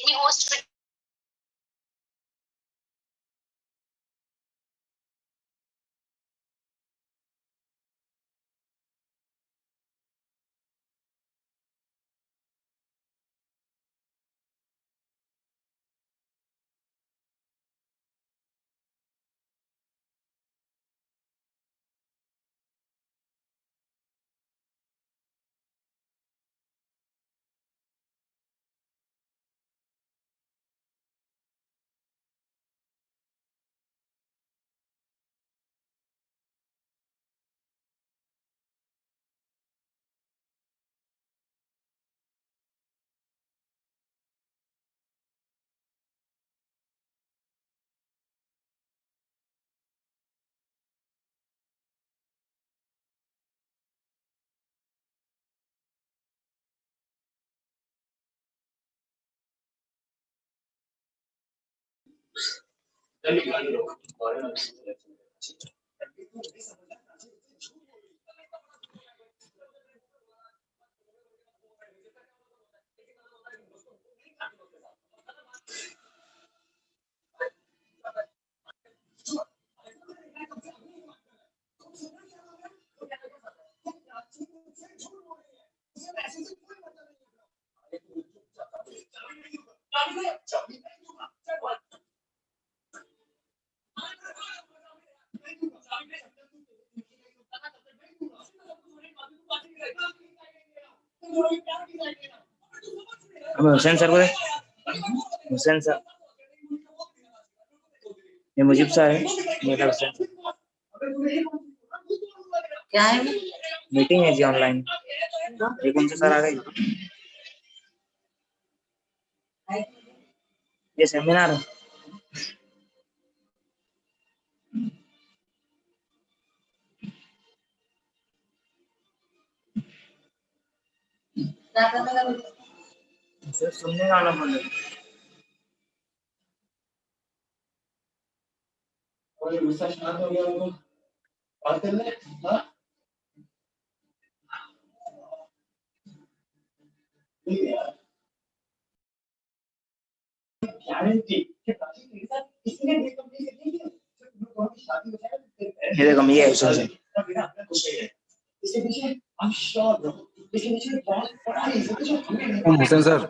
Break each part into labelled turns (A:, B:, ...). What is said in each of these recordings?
A: any host
B: حسین سر کو حسین سر یہ مجیب سر ہے میرا حسین سر
A: کیا ہے
B: میٹنگ ہے جی آن لائن یہ کون سے سر آ گئے یہ سیمینار ہے سننے کا آنا پڑے یہ دیکھو یہ ہے حسین
C: حسین سر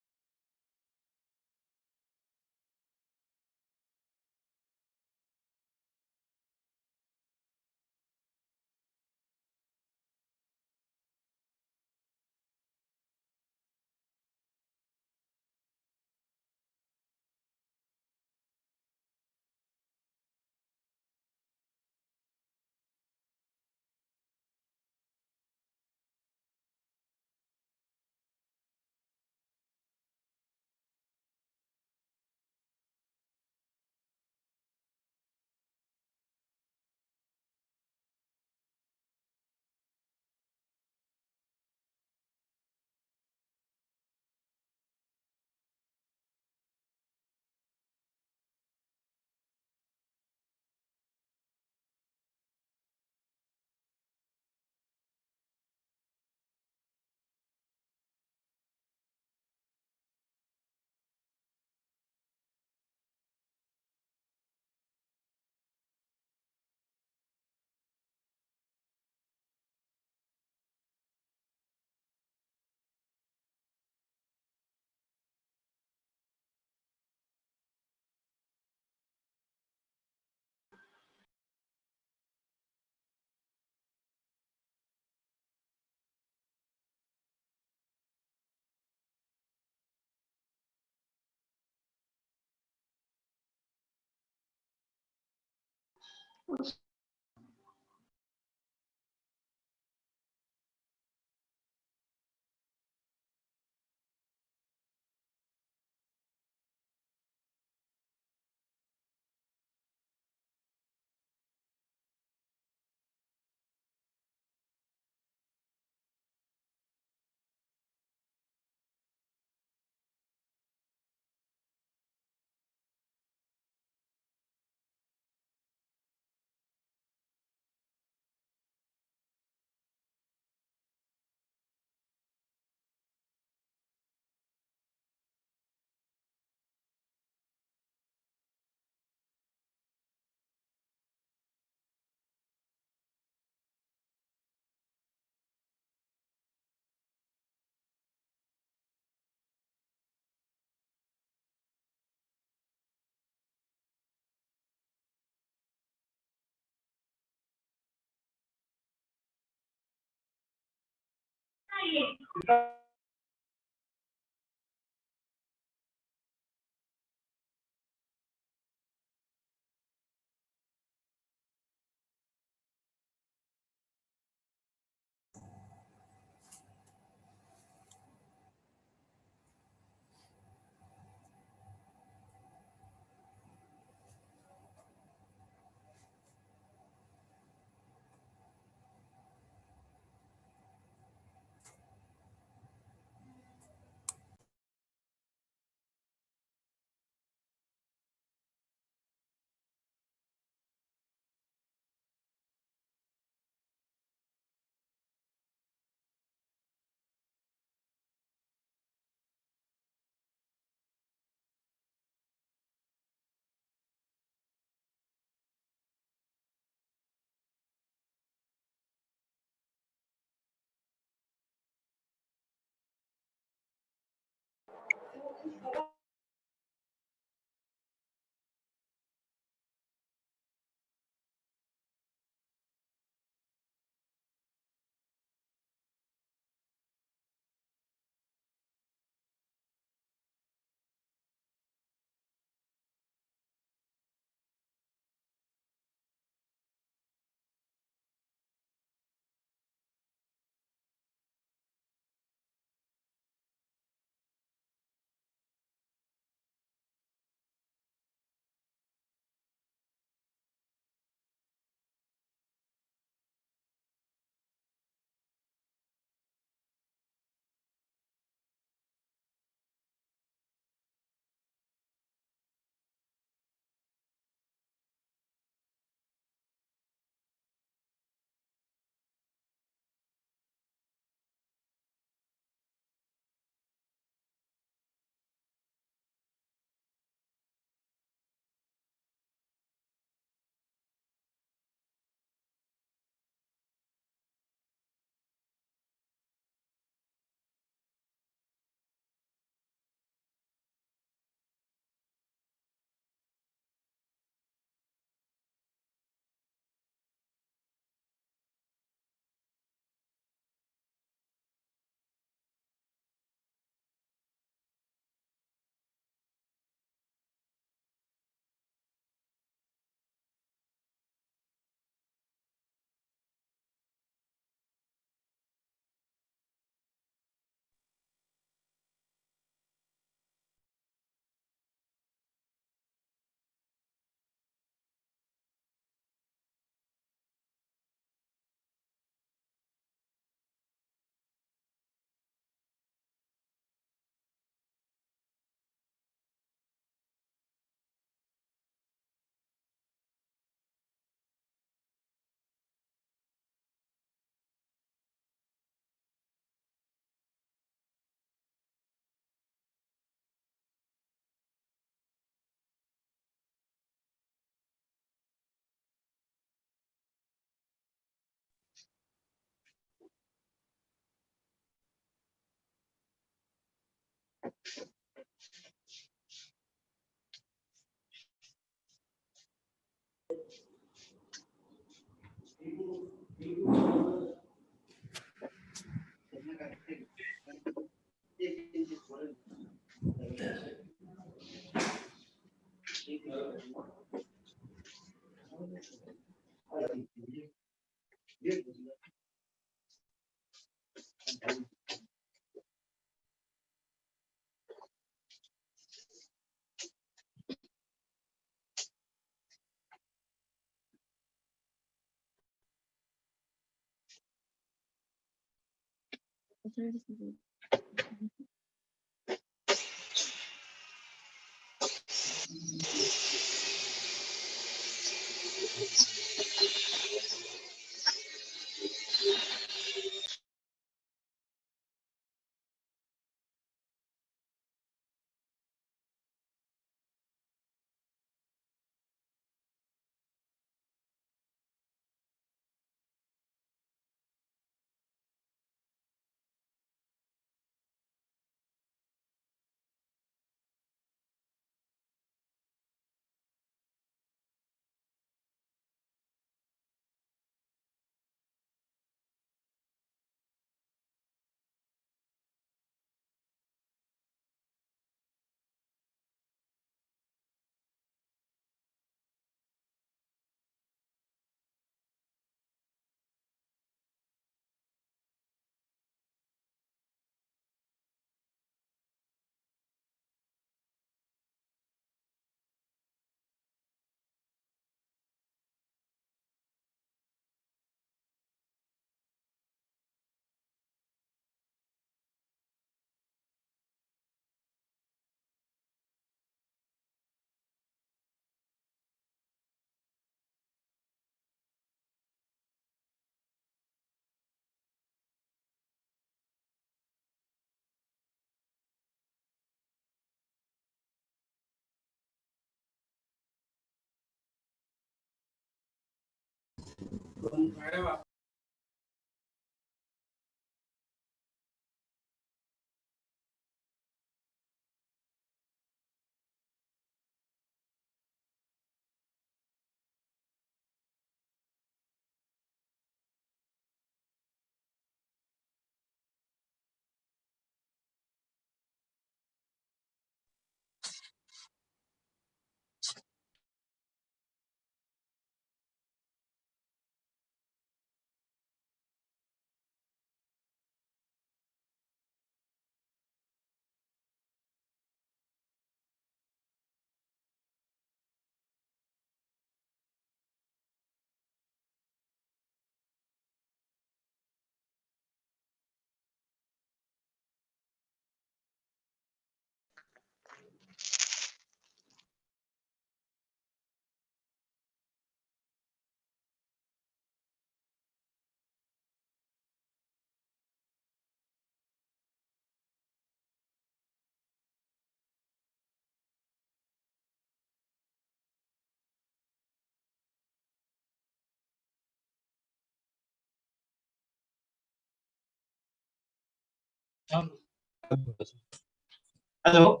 A: Hello.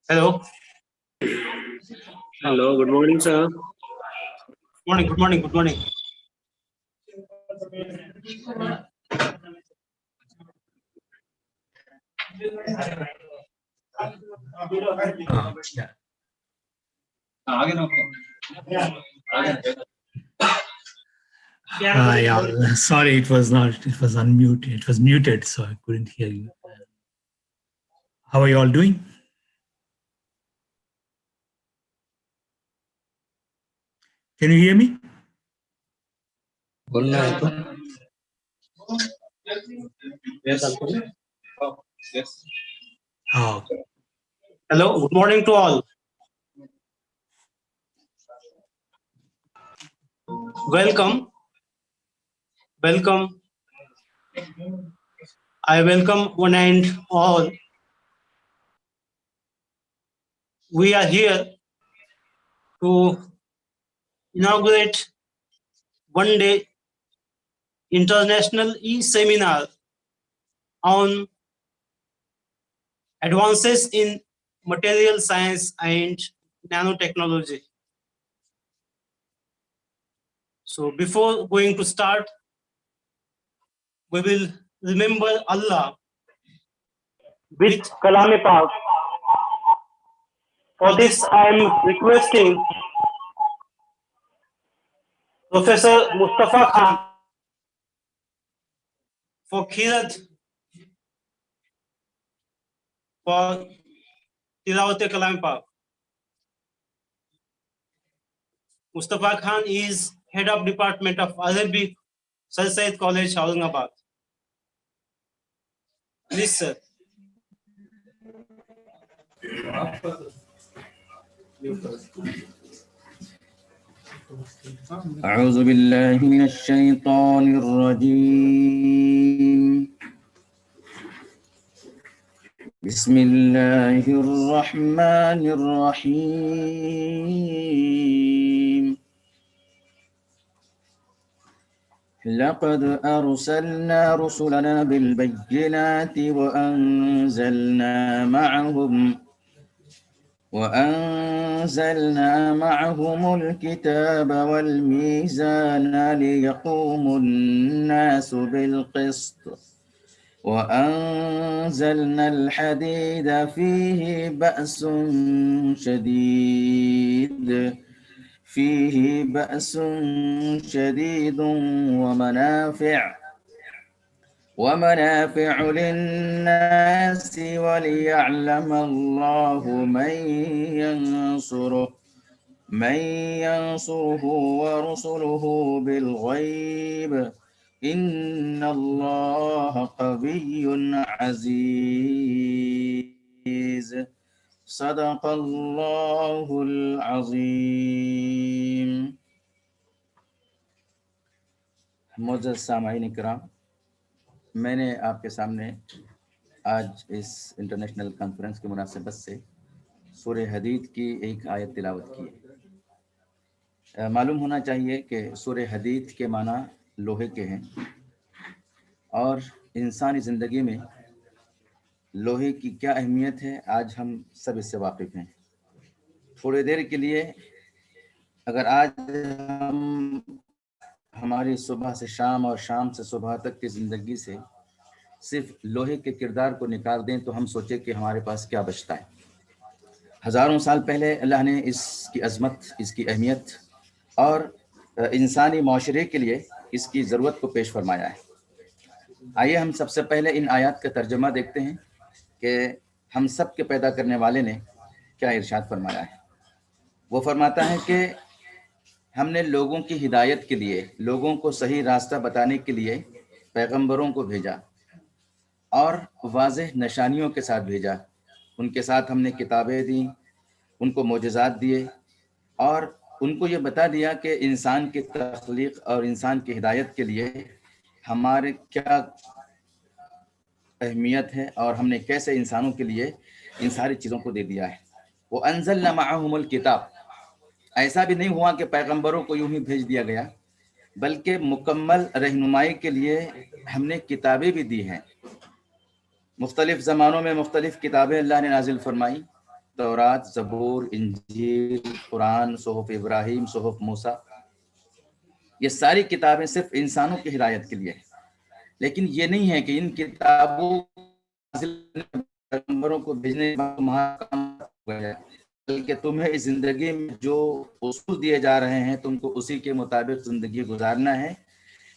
A: Hello.
C: Hello, good morning, sir.
A: Morning. Good morning. Good morning.
D: Yeah, sorry, it was unmuted. It was muted, so I couldn't hear you. How are you all doing? Can you hear me?
A: Yes.
D: Oh,
A: Hello. Good morning to all. Welcome. Welcome. I welcome one and all. We are here to inaugurate one day international e-seminar on advances in material science and nanotechnology. So before going to start, we will remember Allah with Kalame Pak. For this, I am requesting Professor Mustafa Khan for Khirat for Tilawat Kalam Pak. Mustafa Khan is head of Department of Arabic, Sir Syed College, Aurangabad. Please, sir.
B: أعوذ بالله من الشيطان الرجيم. بسم الله الرحمن الرحيم. لقد أرسلنا رسلنا بالبينات وأنزلنا معهم الكتاب والميزان ليقوم الناس بالقسط وأنزلنا الحديد فيه بأس شديد ومنافع للناس وليعلم الله من ينصره ورسله بالغيب إن الله قوي عزيز. صدق الله العظيم. معزز سامعین کرام، میں نے آپ کے سامنے آج اس انٹرنیشنل کانفرنس کی مناسبت سے سورہ حدید کی ایک آیت تلاوت کی ہے۔ معلوم ہونا چاہیے کہ سورہ حدید کے معنی لوہے کے ہیں، اور انسانی زندگی میں لوہے کی کیا اہمیت ہے آج ہم سب اس سے واقف ہیں۔ تھوڑی دیر کے لیے اگر آج ہم ہماری صبح سے شام اور شام سے صبح تک کی زندگی سے صرف لوہے کے کردار کو نکال دیں تو ہم سوچیں کہ ہمارے پاس کیا بچتا ہے۔ ہزاروں سال پہلے اللہ نے اس کی عظمت، اس کی اہمیت اور انسانی معاشرے کے لیے اس کی ضرورت کو پیش فرمایا ہے۔ آئیے ہم سب سے پہلے ان آیات کا ترجمہ دیکھتے ہیں کہ ہم سب کے پیدا کرنے والے نے کیا ارشاد فرمایا ہے۔ وہ فرماتا ہے کہ ہم نے لوگوں کی ہدایت کے لیے، لوگوں کو صحیح راستہ بتانے کے لیے پیغمبروں کو بھیجا اور واضح نشانیوں کے ساتھ بھیجا۔ ان کے ساتھ ہم نے کتابیں دیں، ان کو معجزات دیے اور ان کو یہ بتا دیا کہ انسان کی تخلیق اور انسان کی ہدایت کے لیے ہمارے کیا اہمیت ہے اور ہم نے کیسے انسانوں کے لیے ان ساری چیزوں کو دے دیا ہے۔ وَأَنزَلْنَا مَعَهُمُ الْكِتَابَ، ایسا بھی نہیں ہوا کہ پیغمبروں کو یوں ہی بھیج دیا گیا، بلکہ مکمل رہنمائی کے لیے ہم نے کتابیں بھی دی ہیں۔ مختلف زمانوں میں مختلف کتابیں اللہ نے نازل فرمائی، تورات، زبور، انجیل، قرآن، صحف ابراہیم، صحف موسیٰ۔ یہ ساری کتابیں صرف انسانوں کی ہدایت کے لیے ہیں، لیکن یہ نہیں ہے کہ ان کتابوں پیغمبروں کو بھیجنے کا تمہارا کام ہے، بلکہ تمہیں اس زندگی میں جو اصول دیے جا رہے ہیں تم کو اسی کے مطابق زندگی گزارنا ہے،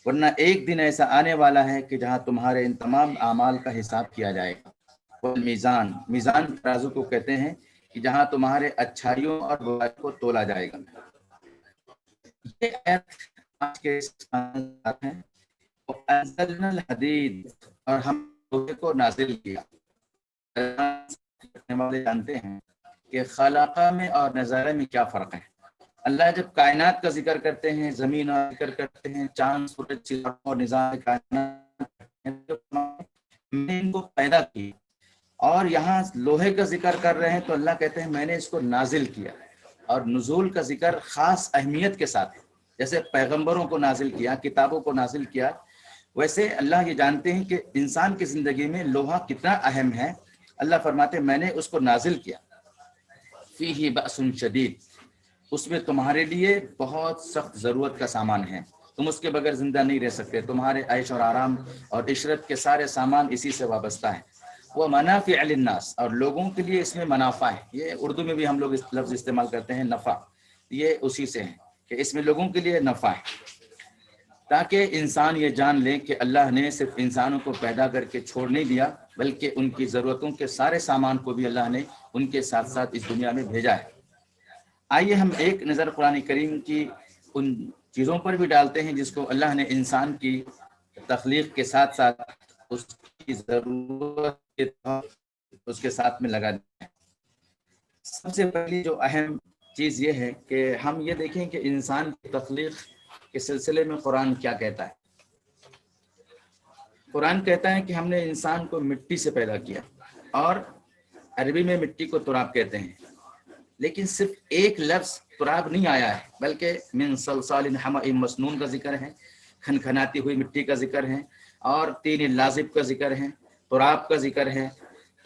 B: ورنہ ایک دن ایسا آنے والا ہے کہ جہاں تمہارے ان تمام اعمال کا حساب کیا جائے گا۔ والمیزان، میزان ترازو کو کہتے ہیں کہ جہاں تمہارے اچھائیوں اور برائیوں کو تولا جائے گا۔ یہ آیت آج کے اس ہے، وَأَنزَلْنَا الْحَدِيدَ، اور ہم لوہے کو نازل کیا۔ والے جانتے ہیں کہ خلاقہ میں اور نظارہ میں کیا فرق ہے۔ اللہ جب کائنات کا ذکر کرتے ہیں، زمین کا ذکر کرتے ہیں، چاند، سورج، ستاروں اور نظام کائنات، میں ان کو پیدا کی، اور یہاں لوہے کا ذکر کر رہے ہیں تو اللہ کہتے ہیں میں نے اس کو نازل کیا۔ اور نزول کا ذکر خاص اہمیت کے ساتھ، جیسے پیغمبروں کو نازل کیا، کتابوں کو نازل کیا، ویسے اللہ یہ جانتے ہیں کہ انسان کی زندگی میں لوہا کتنا اہم ہے۔ اللہ فرماتے ہیں میں نے اس کو نازل کیا۔ فیہ بأس شدید، اس میں تمہارے لیے بہت سخت ضرورت کا سامان ہے، تم اس کے بغیر زندہ نہیں رہ سکتے، تمہارے عیش اور آرام اور عشرت کے سارے سامان اسی سے وابستہ ہیں۔ وہ منافع للناس، اور لوگوں کے لیے اس میں منافع ہے۔ یہ اردو میں بھی ہم لوگ اس لفظ استعمال کرتے ہیں نفع، یہ اسی سے ہے۔ کہ اس میں لوگوں کے لیے نفع ہے، تاکہ انسان یہ جان لیں کہ اللہ نے صرف انسانوں کو پیدا کر کے چھوڑ نہیں دیا، بلکہ ان کی ضرورتوں کے سارے سامان کو بھی اللہ نے ان کے ساتھ ساتھ اس دنیا میں بھیجا ہے۔ آئیے ہم ایک نظر قرآن کریم کی ان چیزوں پر بھی ڈالتے ہیں جس کو اللہ نے انسان کی تخلیق کے ساتھ ساتھ اس کی ضرورت اس کے ساتھ میں لگا دیا ہے۔ سب سے پہلی جو اہم چیز یہ ہے کہ ہم یہ دیکھیں کہ انسان کی تخلیق کے سلسلے میں قرآن کیا کہتا ہے۔ قرآن کہتا ہے کہ ہم نے انسان کو مٹی سے پیدا کیا، اور عربی میں مٹی کو تراب کہتے ہیں، لیکن صرف ایک لفظ تراب نہیں آیا ہے، بلکہ من صلصال حمأ مسنون کا ذکر ہے، کھنکھناتی ہوئی مٹی کا ذکر ہے، اور طین لازب کا ذکر ہے، تراب کا ذکر ہے۔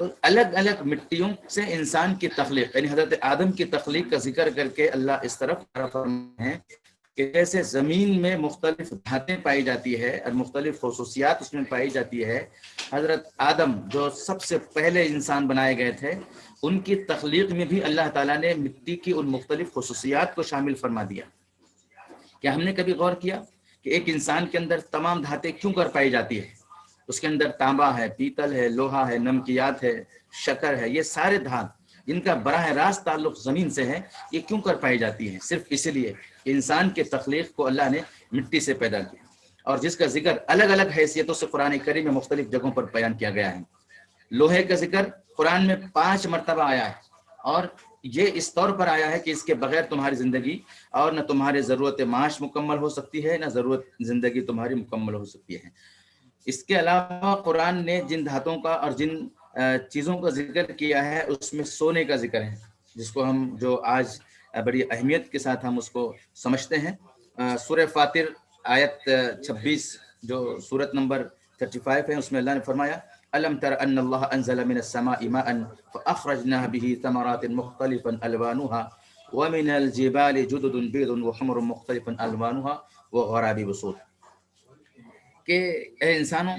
B: تو الگ الگ مٹیوں سے انسان کی تخلیق، یعنی حضرت آدم کی تخلیق کا ذکر کر کے اللہ اس طرف فرماتے ہیں کہ جیسے زمین میں مختلف دھاتیں پائی جاتی ہے اور مختلف خصوصیات اس میں پائی جاتی ہے، حضرت آدم جو سب سے پہلے انسان بنائے گئے تھے، ان کی تخلیق میں بھی اللہ تعالیٰ نے مٹی کی ان مختلف خصوصیات کو شامل فرما دیا۔ کیا ہم نے کبھی غور کیا کہ ایک انسان کے اندر تمام دھاتیں کیوں کر پائی جاتی ہے؟ اس کے اندر تانبا ہے، پیتل ہے، لوہا ہے، نمکیات ہے، شکر ہے، یہ سارے دھات جن کا براہ راست تعلق زمین سے ہے، یہ کیوں کر پائی جاتی ہیں؟ صرف اس لیے کہ انسان کے تخلیق کو اللہ نے مٹی سے پیدا کیا، اور جس کا ذکر الگ الگ حیثیتوں سے قرآن کریم میں مختلف جگہوں پر بیان کیا گیا ہے۔ لوہے کا ذکر قرآن میں 5 مرتبہ آیا ہے، اور یہ اس طور پر آیا ہے کہ اس کے بغیر تمہاری زندگی اور نہ تمہاری ضرورت معاش مکمل ہو سکتی ہے، نہ ضرورت زندگی تمہاری مکمل ہو سکتی ہے۔ اس کے علاوہ قرآن نے جن دھاتوں کا اور جن چیزوں کا ذکر کیا ہے، اس میں سونے کا ذکر ہے، جس کو ہم جو آج بڑی اہمیت کے ساتھ ہم اس کو سمجھتے ہیں۔ سورہ فاطر آیت 26 جو سورت نمبر 35 ہے، اس میں اللہ نے فرمایا أَلَمْ تَرَ أَنَّ اللَّهَ أَنزَلَ مِنَ السَّمَاءِ مَاءً فَأَخْرَجْنَا بِهِ ثَمَرَاتٍ مُخْتَلِفًا أَلْوَانُهَا وَمِنَ الْجِبَالِ جُدُدٌ بِيضٌ وَحُمْرٌ مُخْتَلِفًا أَلْوَانُهَا وَغَرَابِيبُ سُودٌ، کہ اے انسانوں،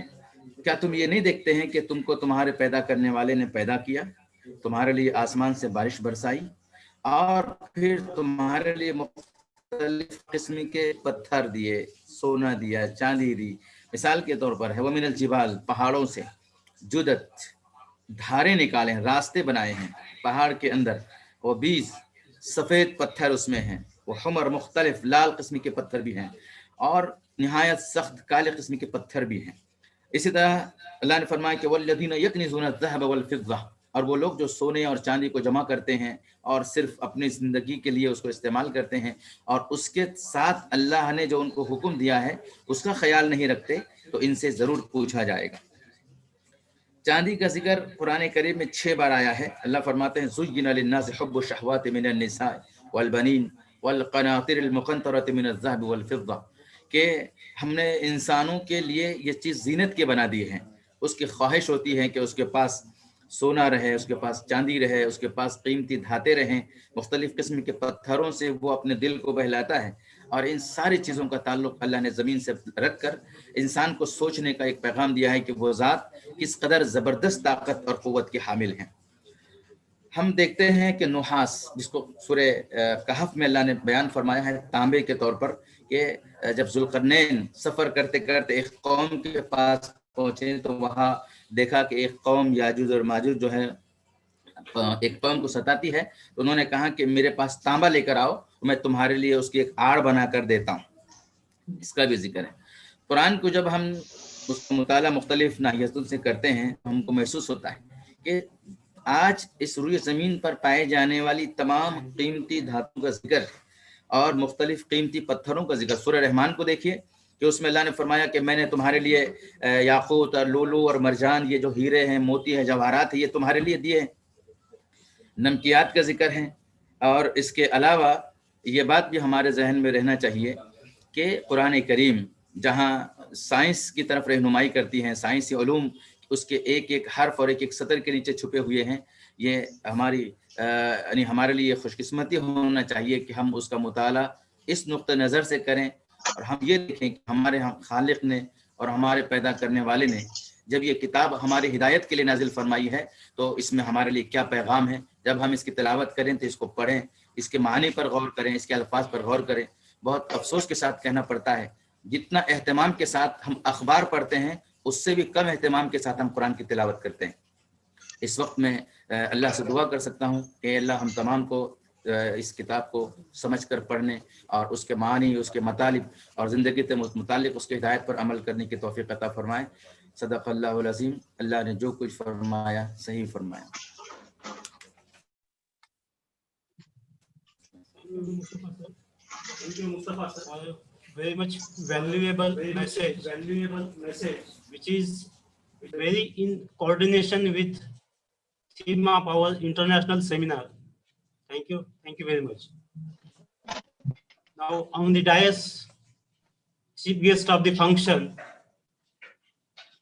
B: کیا تم یہ نہیں دیکھتے ہیں کہ تم کو تمہارے پیدا کرنے والے نے پیدا کیا، تمہارے لیے آسمان سے بارش برسائی، اور پھر تمہارے لیے مختلف قسم کے پتھر دیے، سونا دیا، چاندی دی۔ مثال کے طور پر ہے وَمِنَ الْجِبَالِ، پہاڑوں سے، جدت، دھارے نکالے ہیں، راستے بنائے ہیں پہاڑ کے اندر، وہ 20 سفید پتھر اس میں ہیں، وہ حمر مختلف لال قسم کے پتھر بھی ہیں، اور نہایت سخت کالے قسم کے پتھر بھی ہیں۔ اسی طرح اللہ نے فرمایا کہ والذین یکنزون الذهب والفضة، اور وہ لوگ جو سونے اور چاندی کو جمع کرتے ہیں اور صرف اپنی زندگی کے لیے اس کو استعمال کرتے ہیں، اور اس کے ساتھ اللہ نے جو ان کو حکم دیا ہے اس کا خیال نہیں رکھتے، تو ان سے ضرور پوچھا جائے گا۔ چاندی کا ذکر قرآن کریم میں 6 بار آیا ہے۔ اللہ فرماتے ہیں زُيِّنَ لِلنَّاسِ حُبُّ الشَّهَوَاتِ مِنَ النِّسَاءِ وَالْبَنِينَ وَالْقَنَاطِرِ الْمُقَنطَرَةِ مِنَ الذَّهَبِ وَالْفِضَّةِ، کہ ہم نے انسانوں کے لیے یہ چیز زینت کے بنا دی ہے۔ اس کی خواہش ہوتی ہے کہ اس کے پاس سونا رہے، اس کے پاس چاندی رہے، اس کے پاس قیمتی دھاتیں رہیں، مختلف قسم کے پتھروں سے وہ اپنے دل کو بہلاتا ہے، اور ان ساری چیزوں کا تعلق اللہ نے زمین سے رکھ کر انسان کو سوچنے کا ایک پیغام دیا ہے کہ وہ ذات کس قدر زبردست طاقت اور قوت کے حامل ہیں۔ ہم دیکھتے ہیں کہ نحاس، جس کو سورہ کہف میں اللہ نے بیان فرمایا ہے تانبے کے طور پر، کہ جب ذوالقرنین سفر کرتے کرتے ایک قوم کے پاس پہنچے تو وہاں دیکھا کہ ایک قوم یاجوج اور ماجوج جو ہے ایک قوم کو ستاتی ہے، تو انہوں نے کہا کہ میرے پاس تانبا لے کر آؤ، میں تمہارے لیے اس کی ایک آڑ بنا کر دیتا ہوں۔ اس کا بھی ذکر ہے۔ قرآن کو جب ہم اس کا مطالعہ مختلف ناحیتوں سے کرتے ہیں، ہم کو محسوس ہوتا ہے کہ آج اس روئے زمین پر پائے جانے والی تمام قیمتی دھاتوں کا ذکر اور مختلف قیمتی پتھروں کا ذکر، سورہ رحمان کو دیکھیے کہ اس میں اللہ نے فرمایا کہ میں نے تمہارے لیے یاقوت اور لولو اور مرجان، یہ جو ہیرے ہیں، موتی ہیں، جواہرات ہیں، یہ تمہارے لیے دیے ہیں۔ نمکیات کا ذکر ہے، اور اس کے علاوہ یہ بات بھی ہمارے ذہن میں رہنا چاہیے کہ قرآن کریم جہاں سائنس کی طرف رہنمائی کرتی ہیں، سائنسی علوم اس کے ایک ایک حرف اور ایک ایک سطر کے نیچے چھپے ہوئے ہیں، یہ یعنی ہمارے لیے خوش قسمتی ہونا چاہیے کہ ہم اس کا مطالعہ اس نقطہ نظر سے کریں، اور ہم یہ دیکھیں کہ ہمارے خالق نے اور ہمارے پیدا کرنے والے نے جب یہ کتاب ہماری ہدایت کے لیے نازل فرمائی ہے تو اس میں ہمارے لیے کیا پیغام ہے۔ جب ہم اس کی تلاوت کریں تو اس کو پڑھیں، اس کے معنی پر غور کریں، اس کے الفاظ پر غور کریں، बहुत अफसोस के साथ कहना पड़ता है, जितना एहतमाम के साथ हम अखबार पढ़ते हैं उससे भी कम एहतमाम के साथ हम कुरान की तिलावत करते हैं। इस वक्त मैं अल्लाह से दुआ कर सकता हूँ कि अल्लाह हम तमाम को इस किताब को समझकर पढ़ने और उसके मानी, उसके मतलब और ज़िंदगी के मुतालिक उसके हिदायत पर अमल करने की तौफीक अता फरमाए। सदक़ल्लाहुल अज़ीम। अल्लाह ने जो कुछ फरमाया सही फरमाया।
A: Thank you, Mustafa sir, for a very much valuable message, which is very in coordination with theme of our international seminar. Thank you very much. Now on the dais, chief guest of the function,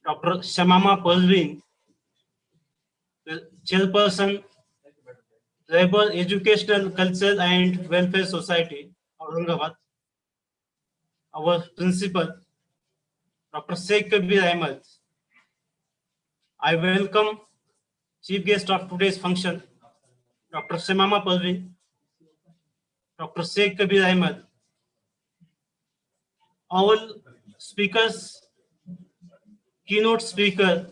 A: Dr. Shamama Pervin, the chairperson, Tribal Educational, Cultural and Welfare Society, Aurangabad. Our principal, Dr. Sheikh Kabir Ahmed. I welcome chief guest of today's function, Dr. Shamama Pervin, Dr. Sheikh Kabir Ahmed. All speakers, keynote speaker,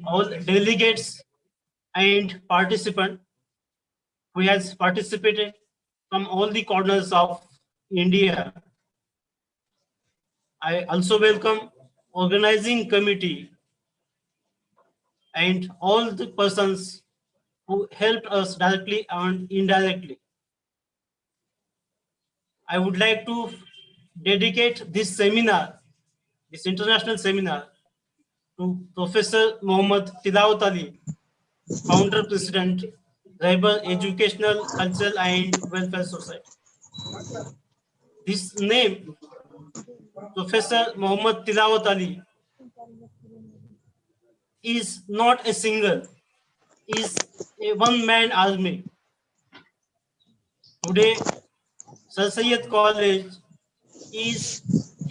A: all delegates and participants who has participated from all the corners of India. I also welcome organizing committee and all the persons who helped us directly and indirectly. I would like to dedicate this seminar, this international seminar, to Professor Mohammad Tilawat Ali, Founder President, Tribal Educational, Cultural and Welfare Society. This name, Professor Mohammad Tilawat Ali, is not a single, is a one-man army. Today, Sir Syed College is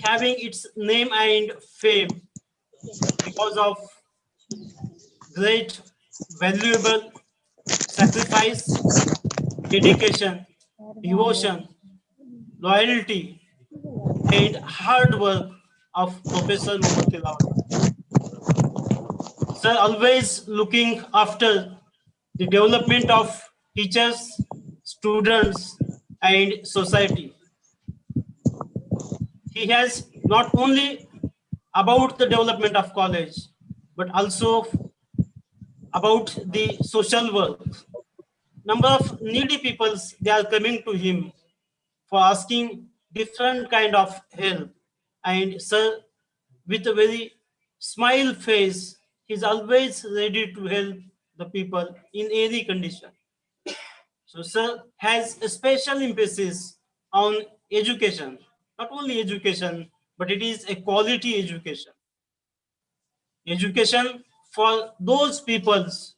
A: having its name and fame because of great, valuable sacrifice, dedication, devotion, loyalty, and hard work of Professor Mohammad Tilawat. Sir, always looking after the development of teachers, students, and society. He has not only about the development of college, but also about the social work. Number of needy peoples, they are coming to him for asking different kind of help. And sir, with a very smile face, he's always ready to help the people in any condition. So sir has a special emphasis on education, not only education, but it is a quality education. Education for those peoples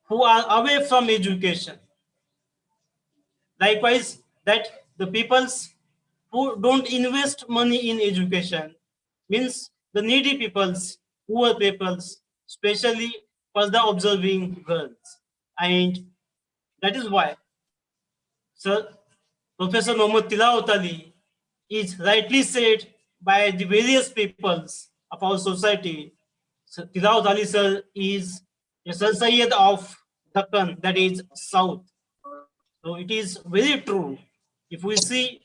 A: who are away from education. Likewise, that the peoples who don't invest money in education means the needy peoples, poor peoples, especially for the observing girls. And that is why, sir, Professor Mohammad Tilawat Ali is rightly said by the various peoples of our society. So Tilawat Ali sir is a Sir Sayyid of Dakkan, that is South. So it is very true. If we see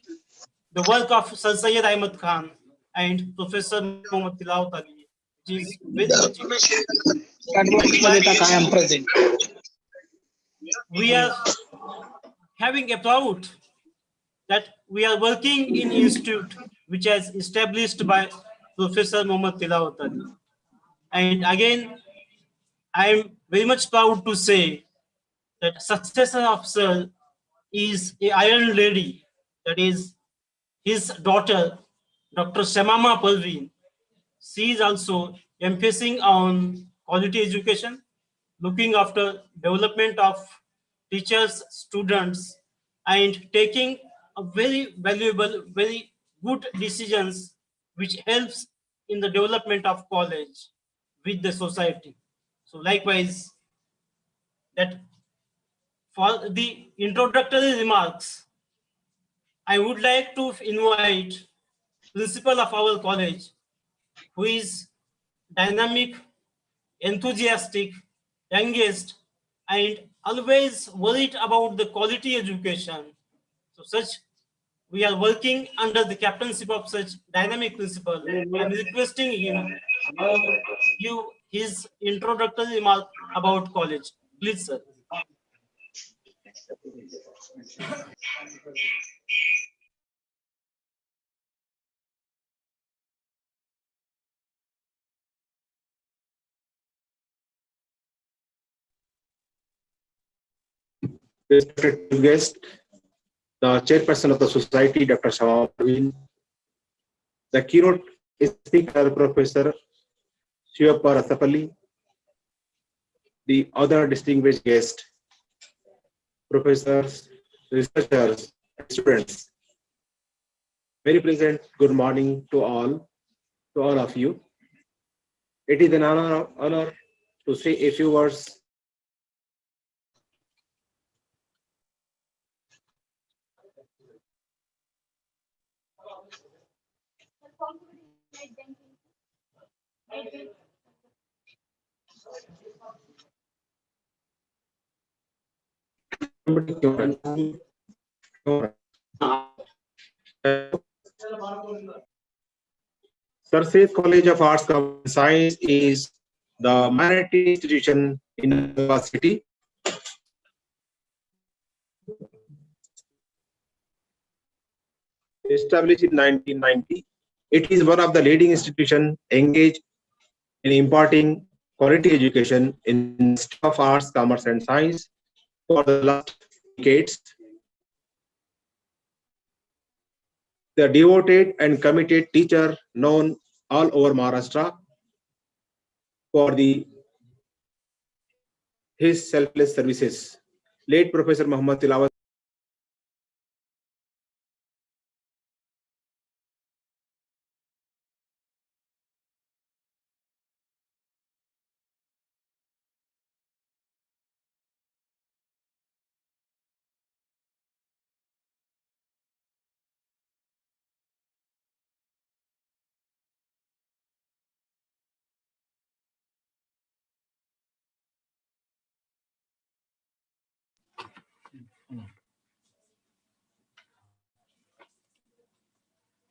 A: the work of Sir Syed Ahmad Khan and Professor Mohammad Tilawat Ali, it is very much important. That is why
C: I am present.
A: we are having a proud that we are working in institute which has established by Professor Mohammad Tilawat Ali. And again, I am very much proud to say that successor of Sir is a Iron Lady, that is his daughter, Dr. Shamama Pervin. She is also emphasizing on quality education, looking after development of teachers, students, and taking a very valuable, very good decisions which helps in the development of college with the society. So likewise, that for the introductory remarks, I would like to invite principal of our college, who is dynamic, enthusiastic, youngest, and always worried about the quality education. So such we are working under the captainship of such dynamic principal. I'm requesting him to give his introductory remark about college. Please, sir.
C: Respected chief guest, the chairperson of the society, Dr. Shama Parveen, the keynote speaker, Professor Shivappa Rasapalli, the other distinguished guests, professors, researchers, and students. Very pleasant good morning to all of you. It is an honor to say a few words. Sir Syed College of Arts, Commerce and Science is the minority institution in Ahmedabad city. Established in 1990, it is one of the leading institutions engaged in imparting quality education in the stream of arts, commerce, and science for the last decades. The devoted and committed teacher known all over Maharashtra for his selfless services. Late Professor Muhammad Tilawat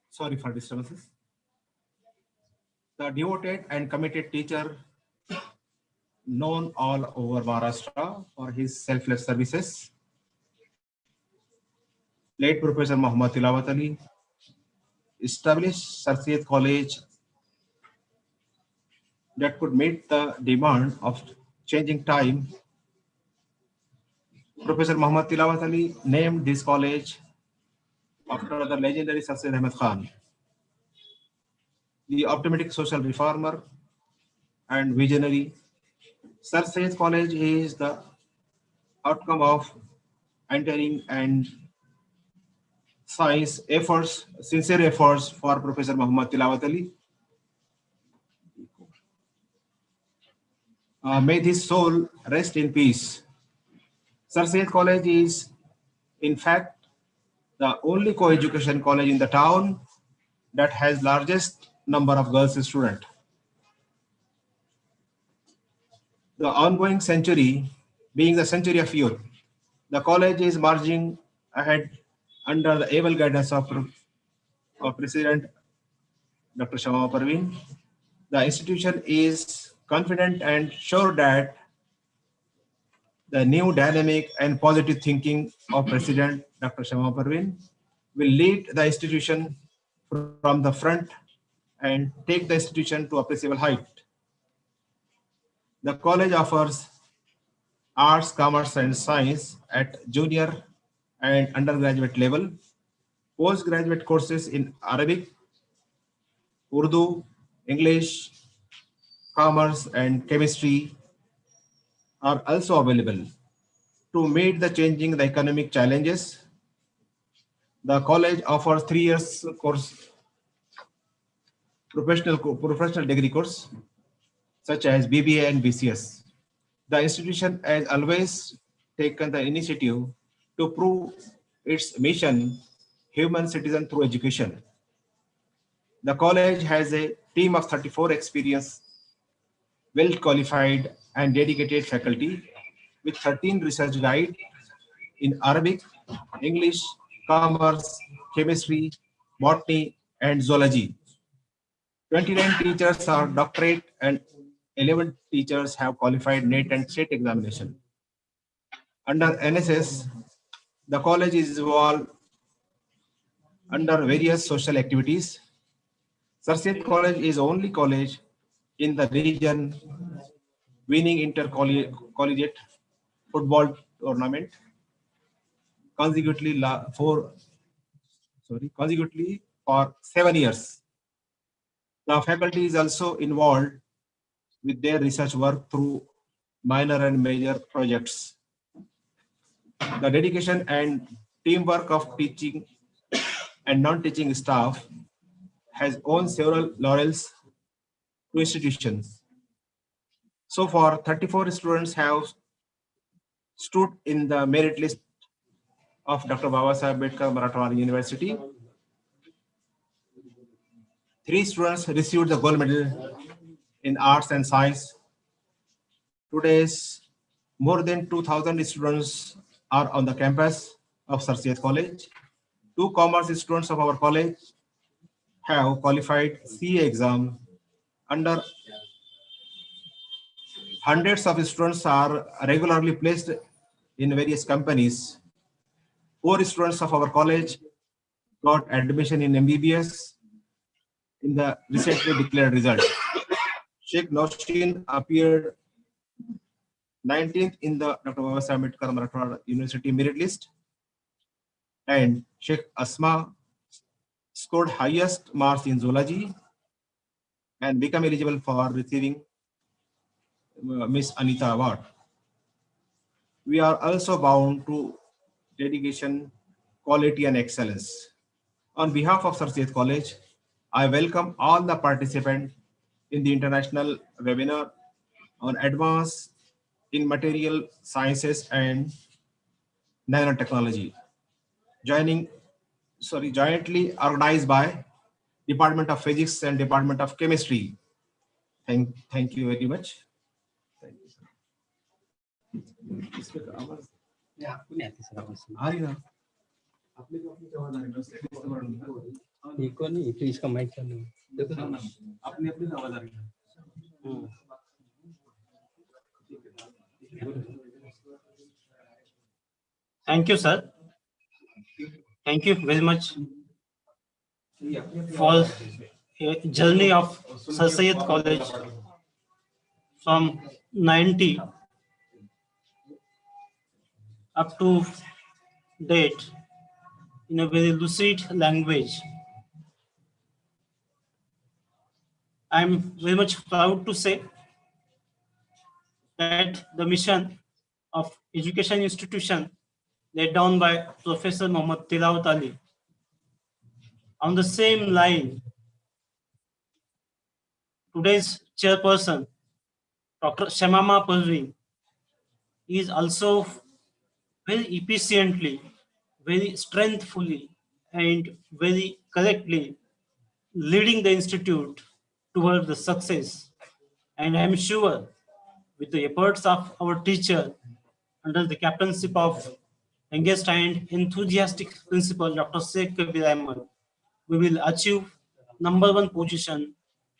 C: sorry for disturbances. The devoted and committed teacher known all over Maharashtra for his selfless services. Late Professor Muhammad Tilawat Ali established Sir Syed College that could meet the demand of changing time. Professor Muhammad Tilawat Ali named this college after the legendary Sir Syed Ahmed Khan, the optimistic social reformer and visionary. Sir Syed College is the outcome of entering and science efforts, sincere efforts for Professor Muhammad Tilawat Ali. May his soul rest in peace. Sir Syed College is, in fact, the only co-education college in the town that has largest number of girls students. The ongoing century being the century of youth, the college is marching ahead under the able guidance of President Dr. Shama Parveen. The institution is confident and sure that the new dynamic and positive thinking of President Dr. Shama Parveen will lead the institution from the front and take the institution to appreciable height. The college offers arts, commerce, and science at junior and undergraduate level, postgraduate courses in Arabic, Urdu, English, commerce, and chemistry are also available. To meet the changing the economic challenges, the college offers 3 years course, professional degree course, such as BBA and BCS. The institution has always taken the initiative to prove its mission human citizen through education. The college has a team of 34 experienced, well qualified, and dedicated faculty with 13 research guides in Arabic, English, commerce, chemistry, botany, and zoology. 29 teachers are doctorate and 11 teachers have qualified NET and state examination. Under NSS, the college is involved under various social activities. Sarset College is only college in the region winning intercollegiate football tournament consecutively for 7 years. The faculty is also involved with their research work through minor and major projects. The dedication and teamwork of teaching and non-teaching staff has won several laurels to institutions. So far, 34 students have stood in the merit list of Dr. Babasaheb Ambedkar Marathwada University. 3 students received the gold medal in arts and science. Today's more than 2,000 students are on the campus of Sarsiat College. 2 commerce students of our college have qualified CA exam. Under hundreds of students are regularly placed in various companies. 4 students of our college got admission in MBBS in the recently declared result. Sheikh Noshin appeared 19th in the Dr. Babasaheb Ambedkar Marathwada University merit list, and Sheikh Asma scored highest marks in zoology and become eligible for receiving Miss Anita Award. We are also bound to dedication, quality, and excellence. On behalf of Sarsiat College, I welcome all the participants in the international webinar on advance in material sciences and nanotechnology, jointly organized by Department of Physics and Department of Chemistry. Thank you very much. Thank you, sir. इसमें आवाज
E: नहीं आती sir आवाज
C: आ रही ना अपने को अपनी आवाज आ रही है उससे डिस्टर्ब नहीं
E: इको नहीं तो इसका माइक चालू है
C: देखो ना अपनी अपनी आवाज आ रही है
A: Thank you, sir. Thank you very much for a journey of Sir Syed College from 90 up to date in a very lucid language. I'm very much proud to say that the mission of education institution laid down by Professor Muhammad Tilawat Ali on the same line, today's chairperson, Dr. Shamama Parveen, is also very efficiently, very strengthfully, and very correctly leading the institute toward the success. And I am sure with the efforts of our teacher under the captainship of youngest and enthusiastic principal Dr. Sheikh Kabir Ahmed, we will achieve #1 position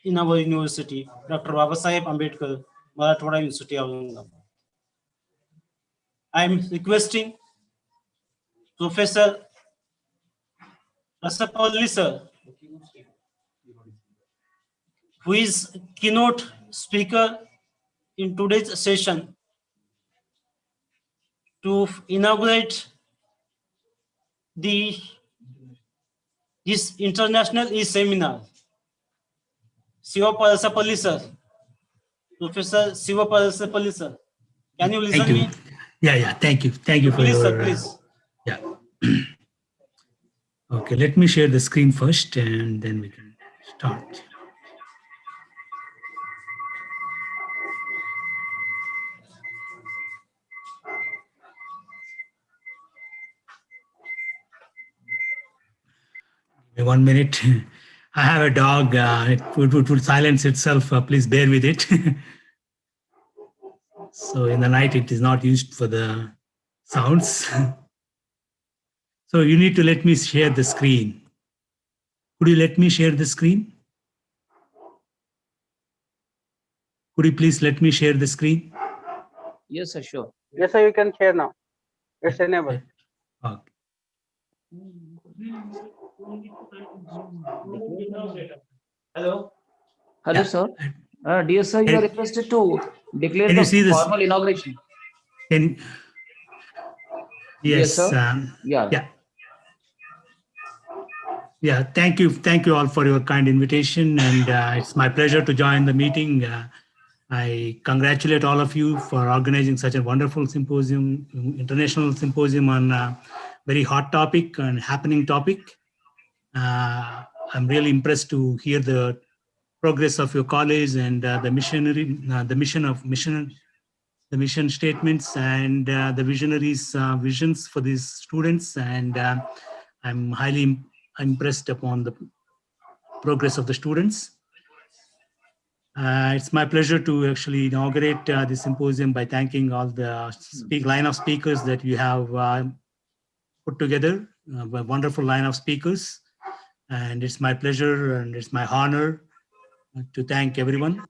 A: in our university, Dr. Babasaheb Ambedkar Marathwada University, Aurangabad. I am requesting Professor Rasapalli sir, who is keynote speaker in today's session, to inaugurate this international e-seminar. Sivaparasapalli sir, Professor Sivaparasapalli sir, can you listen
D: Thank you.
A: me?
D: Yeah. Thank you. Thank you for
A: Please,
D: your.
A: sir, please.
D: Yeah. Okay. Let me share the screen first, and then we can start. 1 minute. I have a dog. It would silence itself. Please bear with it. So in the night, it is not used for the sounds. So you need to let me share the screen. Could you let me share the screen? Could you please let me share the screen?
F: Yes, sir, sure.
E: Yes, sir, you can share now. It's enabled.
D: Okay.
A: Hello.
F: Hello,
D: Yeah.
F: sir. Dear sir, you are requested to declare
D: Can you
F: the
D: see this?
F: formal inauguration.
D: Can
F: Yes,
D: yes.
F: sir. Yeah.
D: Yeah. Yeah. Thank you all for your kind invitation, and it's my pleasure to join the meeting. I congratulate all of you for organizing such a wonderful symposium, international symposium on a very hot topic and happening topic. I'm really impressed to hear the progress of your college and the mission statements and the visionaries' visions for these students. And I'm highly impressed upon the progress of the students. It's my pleasure to actually inaugurate this symposium by thanking all the line of speakers that you have put together, a wonderful line of speakers. And it's my pleasure and it's my honor to thank everyone.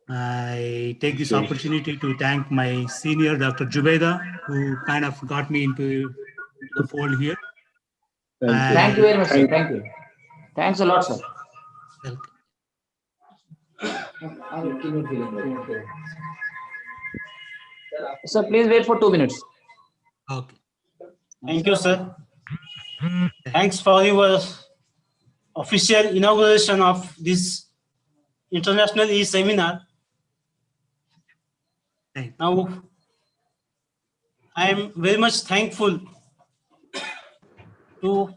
D: I take this opportunity to thank my senior, Dr. Jubeda, who kind of got me into the fold here.
F: Thank you very much, sir. Thank you. Thanks a lot, sir. Sir, please wait for 2 minutes.
D: Okay.
A: Thank you, sir. Thanks for your official inauguration of this international e-seminar. Now, I am very much thankful to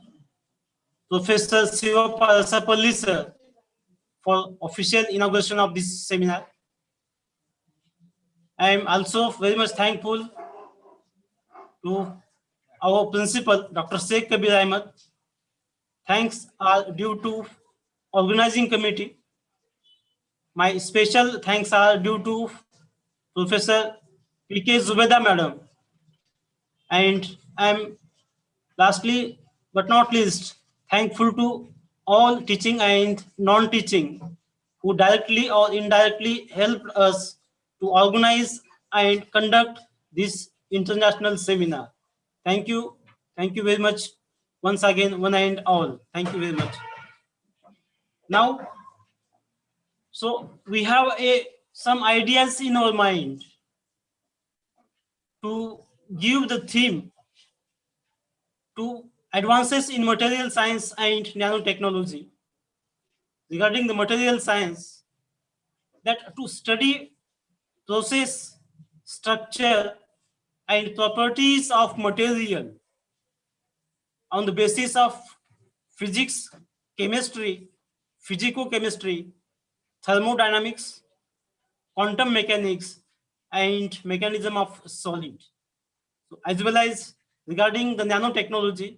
A: Professor Sivaparasapalli sir for official inauguration of this seminar. I am also very much thankful to our principal, Dr. Sheikh Kabir Ahmed. Thanks are due to organizing committee. My special thanks are due to Professor P.K. Zubeda madam. And I'm lastly but not least thankful to all teaching and non-teaching who directly or indirectly helped us to organize and conduct this international seminar. Thank you. Thank you very much once again, one and all. Thank you very much. Now, so we have some ideas in our mind to give the theme to advances in material science and nanotechnology. Regarding the material science, that to study process, structure, and properties of material on the basis of physics, chemistry, physicochemistry, thermodynamics, quantum mechanics, and mechanism of solid. So, as well as regarding the nanotechnology,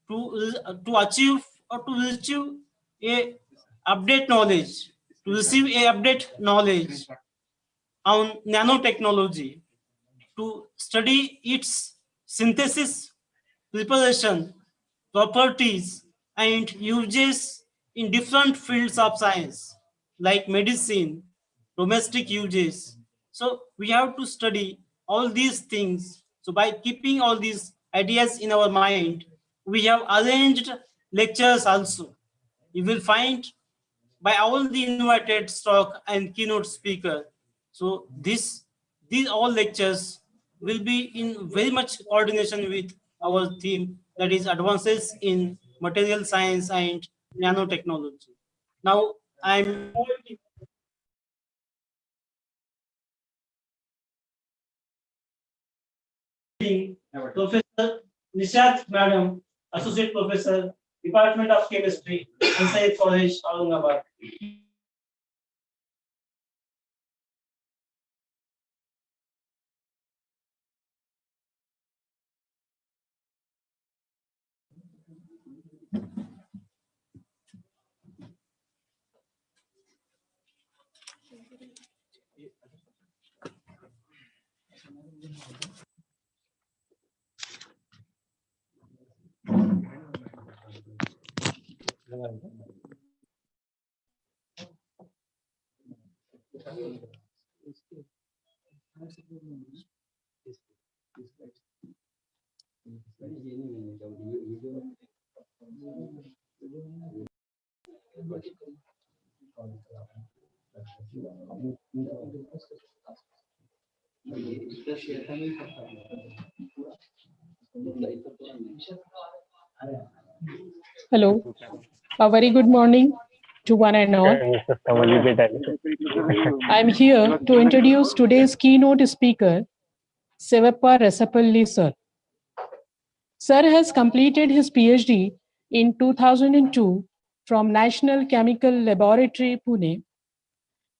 A: to achieve or to receive a update knowledge, to receive a update knowledge on nanotechnology, to study its synthesis, preparation, properties, and uses in different fields of science, like medicine, domestic uses. So we have to study all these things. So by keeping all these ideas in our mind, we have arranged lectures also. You will find by all the invited stock and keynote speaker. So these all lectures will be in very much coordination with our theme, that is advances in material science and nanotechnology. Now I'm Professor Nishat Madam, Associate Professor, Department of Chemistry, Ansai College, Aurangabad.
G: Hello, a very good morning to one and all. I'm here to introduce today's keynote speaker, Sevappa Resapalli sir. Sir has completed his PhD in 2002 from National Chemical Laboratory, Pune.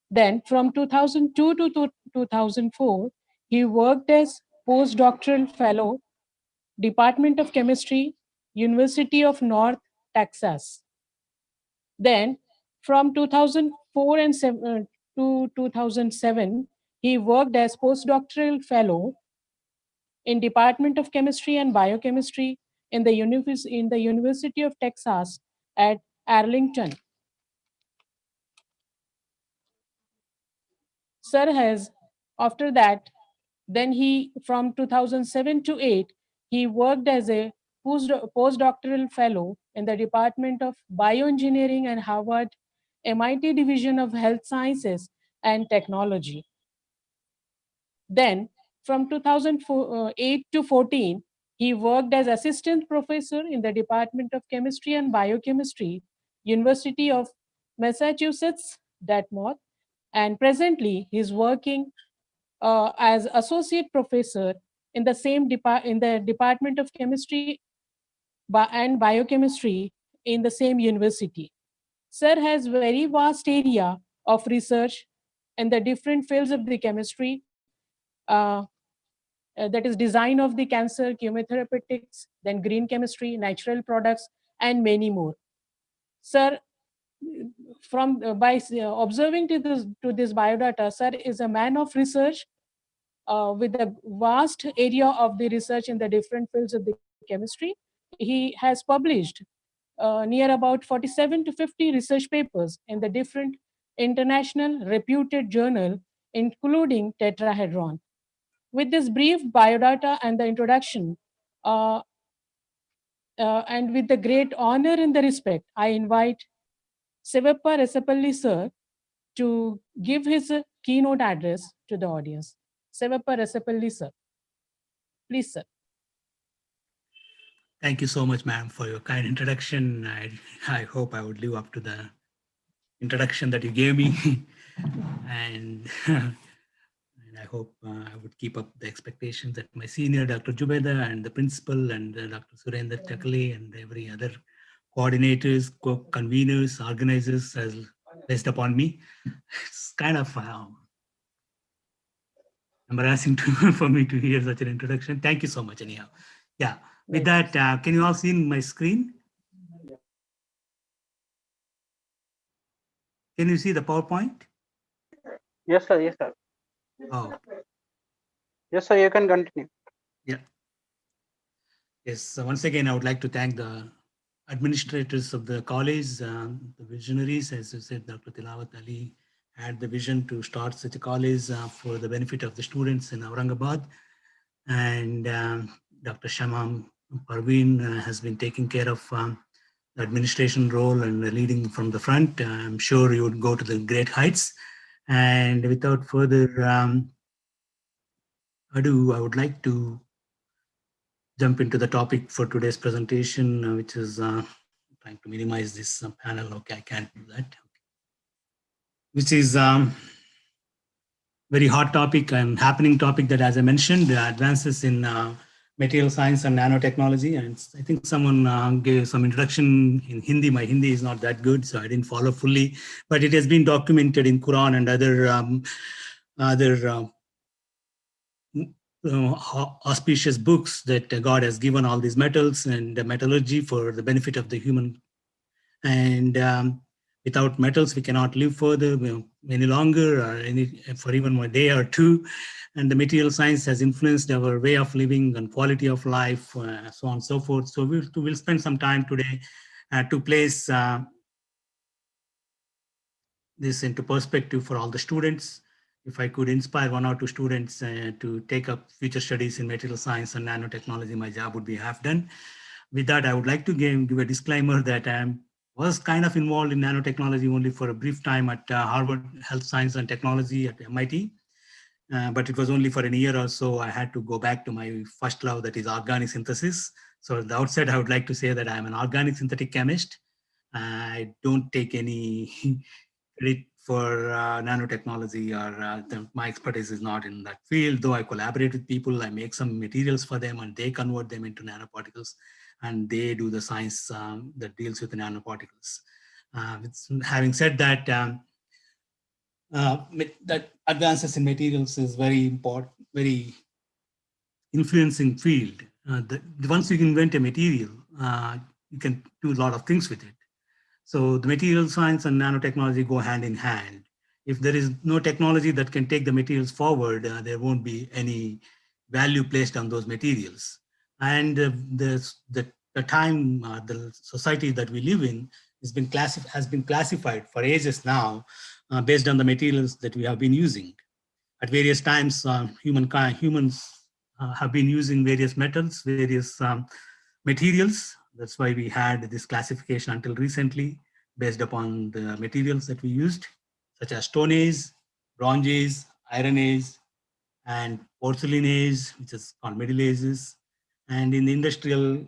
G: Then from 2002 to 2004, he worked as postdoctoral fellow, Department of Chemistry, University of North Texas. Then, from 2004 to 2007, he worked as postdoctoral fellow in Department of Chemistry and Biochemistry in the University of Texas at Arlington. Sir has, after that, then he, from 2007 to 8, he worked as a postdoctoral fellow in the Department of Bioengineering and Harvard MIT Division of Health Sciences and Technology. Then, from 2008 to 14, he worked as assistant professor in the Department of Chemistry and Biochemistry, University of Massachusetts, Dartmouth, and presently he's working as associate professor in the in the Department of Chemistry and Biochemistry in the same university. Sir has very vast area of research in the different fields of the chemistry, that is design of the cancer, chemotherapeutics, then green chemistry, natural products, and many more. Sir, from by observing to this biodata, sir is a man of research with a vast area of the research in the different fields of the chemistry. He has published near about 47 to 50 research papers in the different international reputed journal, including Tetrahedron. With this brief biodata and the introduction, and with the great honor and the respect, I invite Sevappa Resapalli sir to give his keynote address to the audience. Sevappa Resapalli sir. Please, sir.
D: Thank you so much, ma'am, for your kind introduction. I hope I would live up to the introduction that you gave me. and, and I hope I would keep up the expectations that my senior, Dr. Jubeda, and the principal, and Dr. Surendra Chakli, and every other coordinators, conveners, organizers has placed upon me. It's kind of embarrassing for me to hear such an introduction. Thank you so much, anyhow. Yeah. With that, can you all see my screen? Can you see the PowerPoint?
E: Yes, sir. Yes, sir.
D: Oh.
E: Yes, sir. You can continue.
D: Yeah. Yes. So once again, I would like to thank the administrators of the college, the visionaries, as you said, Dr. Tilawat Ali had the vision to start such a college for the benefit of the students in Aurangabad. And Dr. Shamam Parveen has been taking care of the administration role and leading from the front. I'm sure you would go to the great heights. And without further ado, I would like to jump into the topic for today's presentation, which is trying to minimize this panel. Okay, I can't do that. Which is very hot topic and happening topic that, as I mentioned, the advances in material science and nanotechnology. And I think someone gave some introduction in Hindi. My Hindi is not that good, so I didn't follow fully, but it has been documented in Quran and other auspicious books that God has given all these metals and metallurgy for the benefit of the human. And without metals, we cannot live further any longer or for even one day or two. And the material science has influenced our way of living and quality of life, so on and so forth. So we'll spend some time today to place this into perspective for all the students. If I could inspire one or two students to take up future studies in material science and nanotechnology, my job would be half done. With that, I would like to give a disclaimer that I was kind of involved in nanotechnology only for a brief time at Harvard Health Science and Technology at MIT. But it was only for a year or so. I had to go back to my first love, that is organic synthesis. So at the outset, I would like to say that I'm an organic synthetic chemist. I don't take any credit for nanotechnology, or my expertise is not in that field, though I collaborate with people. I make some materials for them and they convert them into nanoparticles, and they do the science that deals with the nanoparticles. Having said that, that advances in materials is very important, very influencing field. Once you invent a material, you can do a lot of things with it. So the material science and nanotechnology go hand in hand. If there is no technology that can take the materials forward, there won't be any value placed on those materials. And the time, the society that we live in has been classified for ages now based on the materials that we have been using. At various times, humans have been using various metals, various materials. That's why we had this classification until recently, based upon the materials that we used, such as Stone Age, Bronze Age, Iron Age, and Porcelain Age, which is called Middle Ages. And in the industrial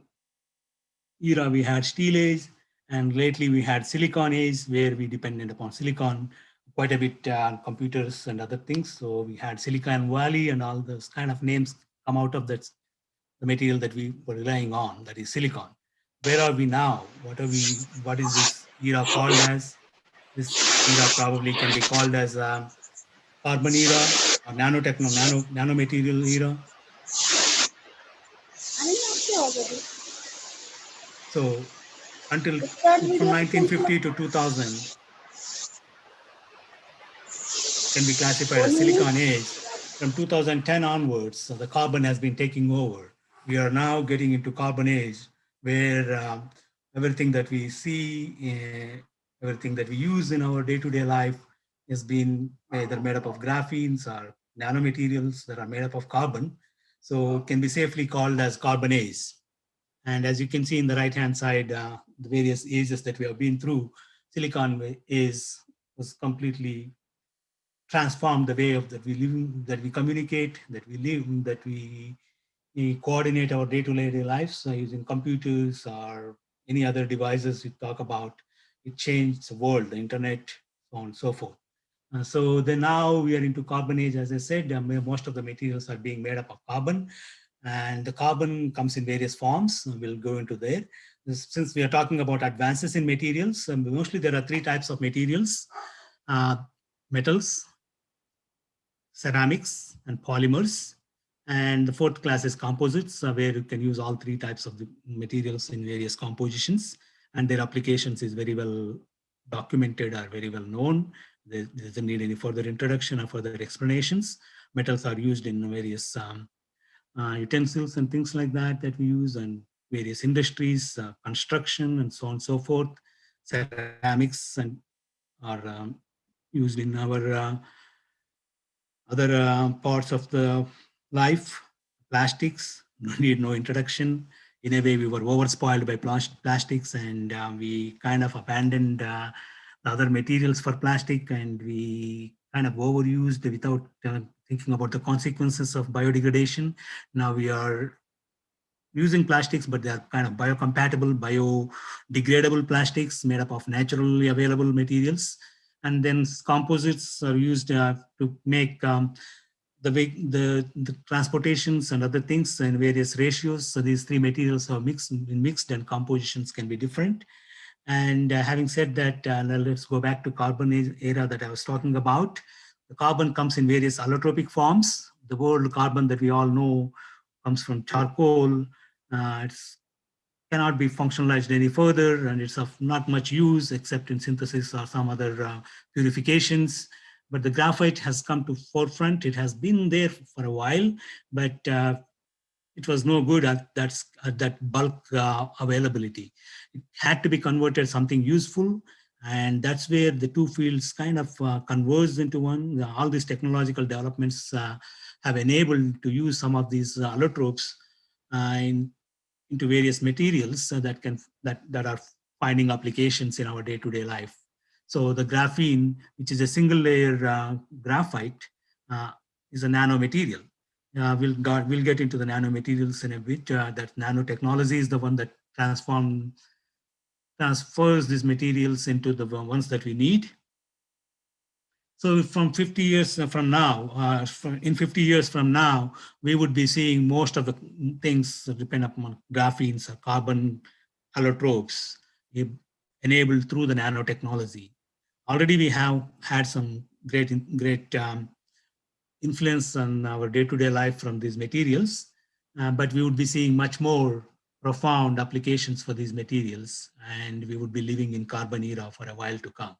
D: era, we had Steel Age, and lately we had Silicon Age, where we depended upon silicon quite a bit on computers and other things. So we had Silicon Valley and all those kind of names come out of that, the material that we were relying on, that is silicon. Where are we now? What is this era called as? This era probably can be called as carbon era or nanomaterial era. So from 1950 to 2000 can be classified as silicon age. From 2010 onwards, so the carbon has been taking over. We are now getting into carbon age, where everything that we see, everything that we use in our day-to-day life has been either made up of graphenes or nanomaterials that are made up of carbon. So it can be safely called as carbon age. And as you can see in the right-hand side, the various ages that we have been through, silicon was completely transformed the way of that we live, that we communicate, that we live, that we coordinate our day-to-day lives using computers or any other devices we talk about. It changed the world, the internet, so on and so forth. So then now we are into carbon age, as I said, most of the materials are being made up of carbon, and the carbon comes in various forms. We'll go into there. Since we are talking about advances in materials, mostly there are three types of materials: metals, ceramics, and polymers. And the fourth class is composites, where you can use all three types of the materials in various compositions, and their applications is very well documented or very well known. There doesn't need any further introduction or further explanations. Metals are used in various utensils and things like that we use, and various industries, construction, and so on and so forth. Ceramics and are used in our other parts of the life. Plastics need no introduction. In a way, we were overspoiled by plastics, and we kind of abandoned the other materials for plastic, and we kind of overused without thinking about the consequences of biodegradation. Now we are using plastics, but they are kind of biocompatible, biodegradable plastics made up of naturally available materials. And then composites are used to make the transportations and other things in various ratios. So these three materials are mixed, and compositions can be different. And having said that, let's go back to carbon era that I was talking about. The carbon comes in various allotropic forms. The word carbon that we all know comes from charcoal. It's cannot be functionalized any further, and it's of not much use except in synthesis or some other purifications. But the graphite has come to forefront. It has been there for a while, but it was no good at that bulk availability. It had to be converted something useful, and that's where the two fields kind of converged into one. All these technological developments have enabled to use some of these allotropes into various materials that are finding applications in our day-to-day life. So the graphene, which is a single layer graphite, is a nanomaterial. We'll get into the nanomaterials in a bit. That nanotechnology is the one that transfers these materials into the ones that we need. So from 50 years from now, in 50 years from now, we would be seeing most of the things that depend upon graphenes or carbon allotropes enabled through the nanotechnology. Already we have had some great influence on our day-to-day life from these materials, but we would be seeing much more profound applications for these materials, and we would be living in carbon era for a while to come.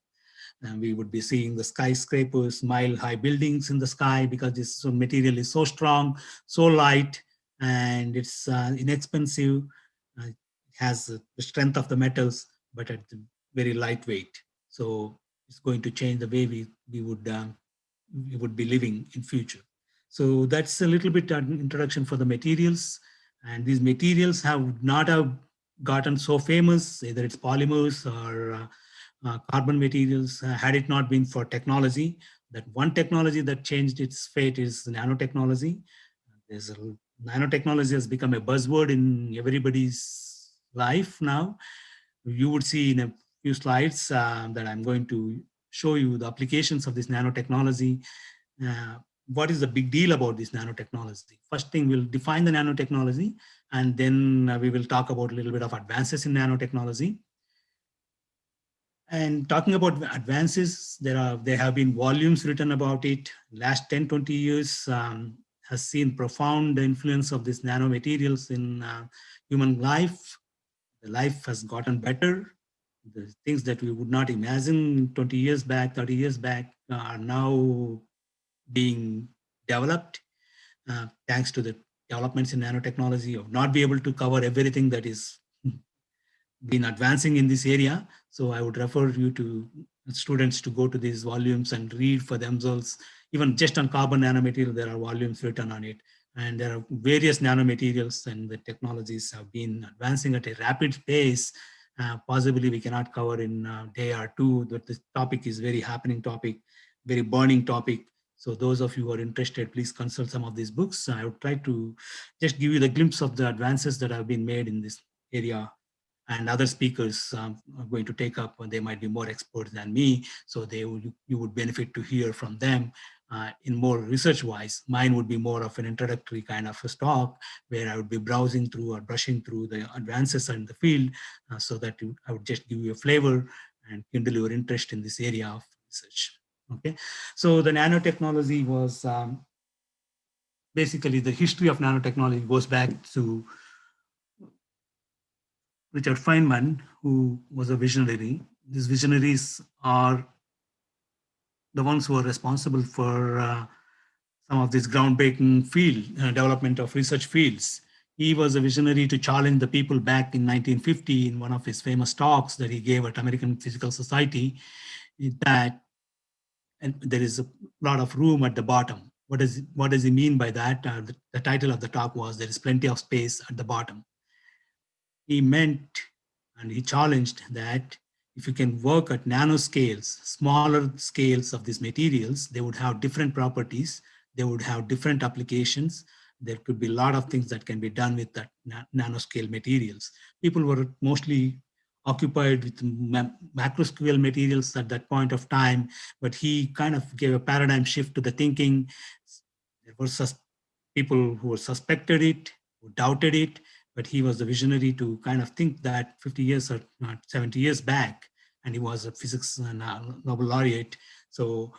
D: And we would be seeing the skyscrapers, mile-high buildings in the sky, because this material is so strong, so light, and it's inexpensive. It has the strength of the metals, but at the very lightweight. So it's going to change the way we would be living in future. So that's a little bit an introduction for the materials. And these materials have not have gotten so famous, either it's polymers or carbon materials, had it not been for technology. That one technology that changed its fate is nanotechnology. Nanotechnology has become a buzzword in everybody's life now. You would see in a few slides that I'm going to show you the applications of this nanotechnology. What is the big deal about this nanotechnology? First thing, we'll define the nanotechnology, and then we will talk about a little bit of advances in nanotechnology. And talking about advances, there have been volumes written about it. Last 10, 20 years has seen profound influence of these nanomaterials in human life. The life has gotten better. The things that we would not imagine 20 years back, 30 years back are now being developed thanks to the developments in nanotechnology. Of not be able to cover everything that is been advancing in this area. So I would refer you to students to go to these volumes and read for themselves. Even just on carbon nanomaterial, there are volumes written on it. And there are various nanomaterials, and the technologies have been advancing at a rapid pace. Possibly we cannot cover in a day or two, but this topic is very happening topic, very burning topic. So those of you who are interested, please consult some of these books. I would try to just give you the glimpse of the advances that have been made in this area, and other speakers are going to take up, and they might be more experts than me. So you would benefit to hear from them in more research wise. Mine would be more of an introductory kind of a talk, where I would be browsing through or brushing through the advances in the field, so that I would just give you a flavor and kindle your interest in this area of research. Okay, so the nanotechnology was basically, the history of nanotechnology goes back to Richard Feynman, who was a visionary. These visionaries are the ones who are responsible for some of this groundbreaking field development of research fields. He was a visionary to challenge the people back in 1950 in one of his famous talks that he gave at American Physical Society, that and there is a lot of room at the bottom. What does he mean by that? The title of the talk was, "There is plenty of space at the bottom." He meant, and he challenged, that if you can work at nanoscales, smaller scales of these materials, they would have different properties, they would have different applications. There could be a lot of things that can be done with that nanoscale materials. People were mostly occupied with macro scale materials at that point of time, but he kind of gave a paradigm shift to the thinking. There were people who suspected it, who doubted it, but he was the visionary to kind of think that 50 years or not 70 years back, and he was a physics Nobel laureate. So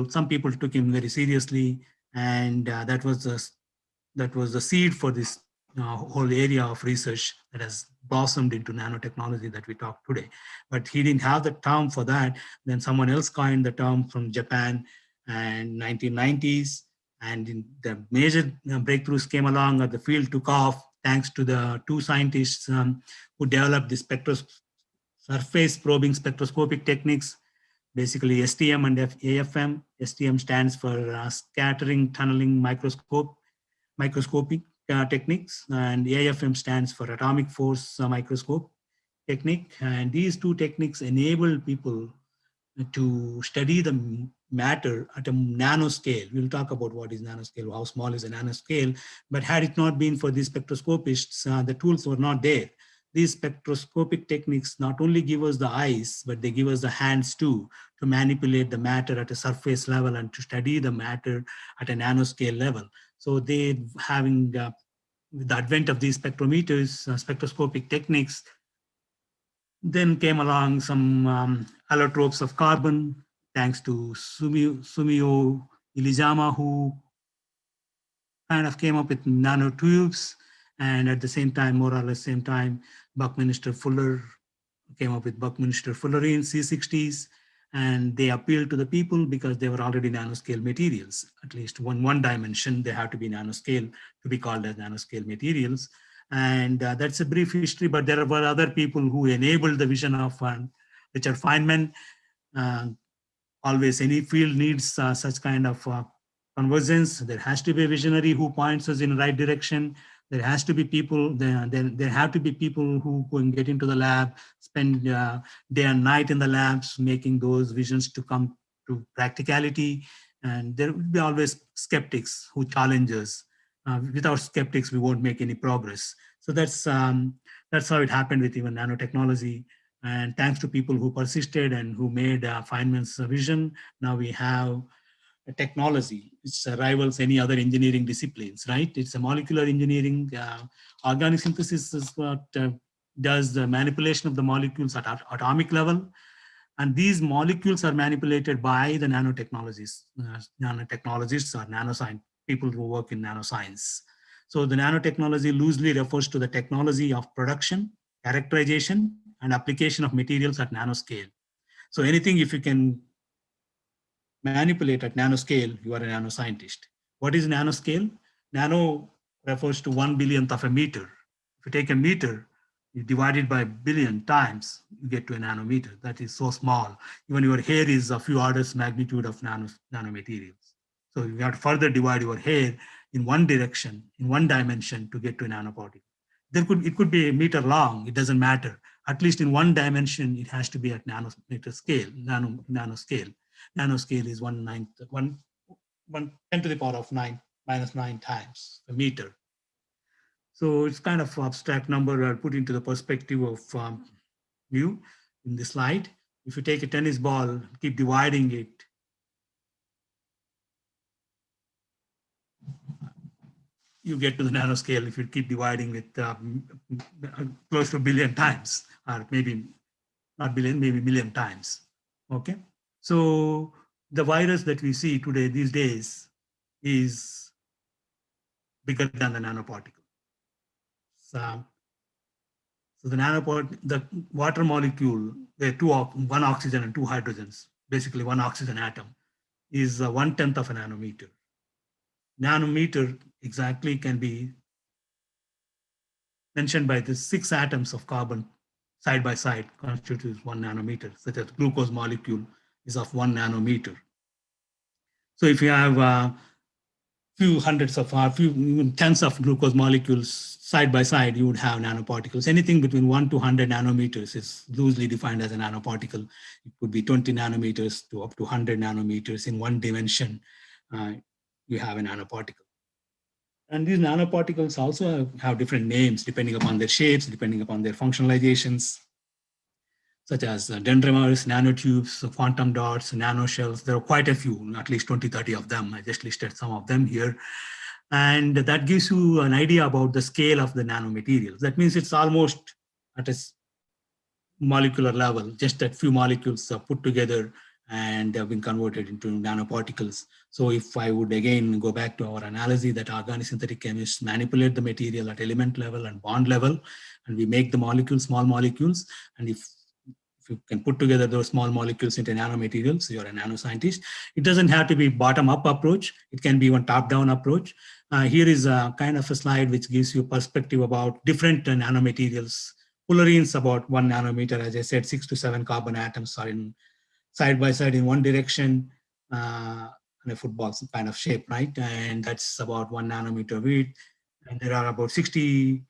D: some people took him very seriously, and that was the seed for this whole area of research that has blossomed into nanotechnology that we talk today. But he didn't have the term for that. Then someone else coined the term from Japan and 1990s. And the major breakthroughs came along as the field took off thanks to the two scientists who developed the surface probing spectroscopic techniques, basically STM and AFM. STM stands for scattering tunneling microscopic techniques, and AFM stands for atomic force microscope technique. And these two techniques enable people to study the matter at a nanoscale. We'll talk about what is nanoscale, how small is a nanoscale. But had it not been for these spectroscopists, the tools were not there. These spectroscopic techniques not only give us the eyes, but they give us the hands too, to manipulate the matter at a surface level and to study the matter at a nanoscale level. So they having, with the advent of these spectrometers, spectroscopic techniques, then came along some allotropes of carbon, thanks to Sumio Ilizama, who kind of came up with nanotubes. And at the same time, more or less same time, Buckminster Fuller came up with Buckminster Fullerene C60s. And they appealed to the people because they were already nanoscale materials. At least one dimension, they have to be nanoscale to be called as nanoscale materials. And that's a brief history, but there were other people who enabled the vision of Richard Feynman. Always any field needs such kind of convergence. There has to be a visionary who points us in the right direction. There has to be people, there have to be people who can get into the lab, spend day and night in the labs, making those visions to come to practicality. And there will be always skeptics who challenge us. Without skeptics, we won't make any progress. So that's how it happened with even nanotechnology. And thanks to people who persisted and who made Feynman's vision, now we have a technology which rivals any other engineering disciplines, right? It's a molecular engineering. Organic synthesis is what does the manipulation of the molecules at atomic level. And these molecules are manipulated by the nanotechnologists or nanoscience, people who work in nanoscience. So the nanotechnology loosely refers to the technology of production, characterization, and application of materials at nanoscale. So anything, if you can manipulate at nanoscale, you are a nanoscientist. What is nanoscale? Nano refers to 1/1000th of a meter. If you take a meter, you divide it by a billion times, you get to a nanometer. That is so small. Even your hair is a few orders magnitude of nanomaterials. So you have to further divide your hair in one direction, in one dimension to get to a nanoparticle. It could be a meter long, it doesn't matter. At least in one dimension, it has to be at nanometer scale, nanoscale. Nanoscale is 10 to the power of 9 minus 9 times a meter. So it's kind of abstract number I'll put into the perspective of you in the slide. If you take a tennis ball, keep dividing it, you get to the nanoscale if you keep dividing with close to a billion times, or maybe not billion, maybe million times. Okay. So the virus that we see today, these days, is bigger than the nanoparticle. So the water molecule, there are one oxygen and two hydrogens, basically one oxygen atom, is 1/10 of a nanometer. Nanometer exactly can be mentioned by the 6 atoms of carbon side by side constitutes 1 nanometer, such as glucose molecule is of 1 nanometer. So if you have few hundreds of, few even tens of glucose molecules side by side, you would have nanoparticles. Anything between 1 to 100 nanometers is loosely defined as a nanoparticle. It could be 20 nanometers to up to 100 nanometers in one dimension. You have a nanoparticle. And these nanoparticles also have different names depending upon their shapes, depending upon their functionalizations, such as dendrimers, nanotubes, quantum dots, nanoshells. There are quite a few, at least 20, 30 of them. I just listed some of them here. And that gives you an idea about the scale of the nanomaterials. That means it's almost at a molecular level, just that few molecules are put together and have been converted into nanoparticles. So if I would again go back to our analogy that organic synthetic chemists manipulate the material at element level and bond level, and we make the molecules, small molecules, and if you can put together those small molecules into nanomaterials, you're a nanoscientist. It doesn't have to be bottom-up approach. It can be one top-down approach. Here is a kind of a slide which gives you perspective about different nanomaterials. Fullerenes about 1 nanometer, as I said, 6 to 7 carbon atoms are in side by side in one direction, in a football kind of shape, right? And that's about 1 nanometer width. And there are about 60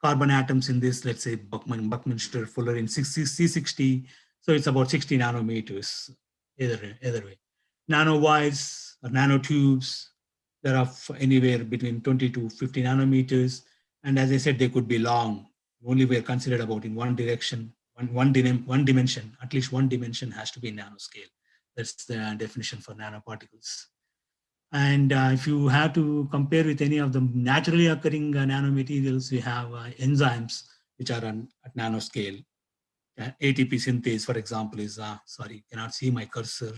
D: carbon atoms in this, let's say Buckminster fullerene C60. So it's about 60 nanometers, either way. Nanowires or nanotubes, there are anywhere between 20 to 50 nanometers. And as I said, they could be long. Only we are considered about in one direction, one dimension, at least one dimension has to be nanoscale. That's the definition for nanoparticles. And if you have to compare with any of the naturally occurring nanomaterials, we have enzymes which are at nanoscale. ATP synthase, for example, is, sorry, cannot see my cursor.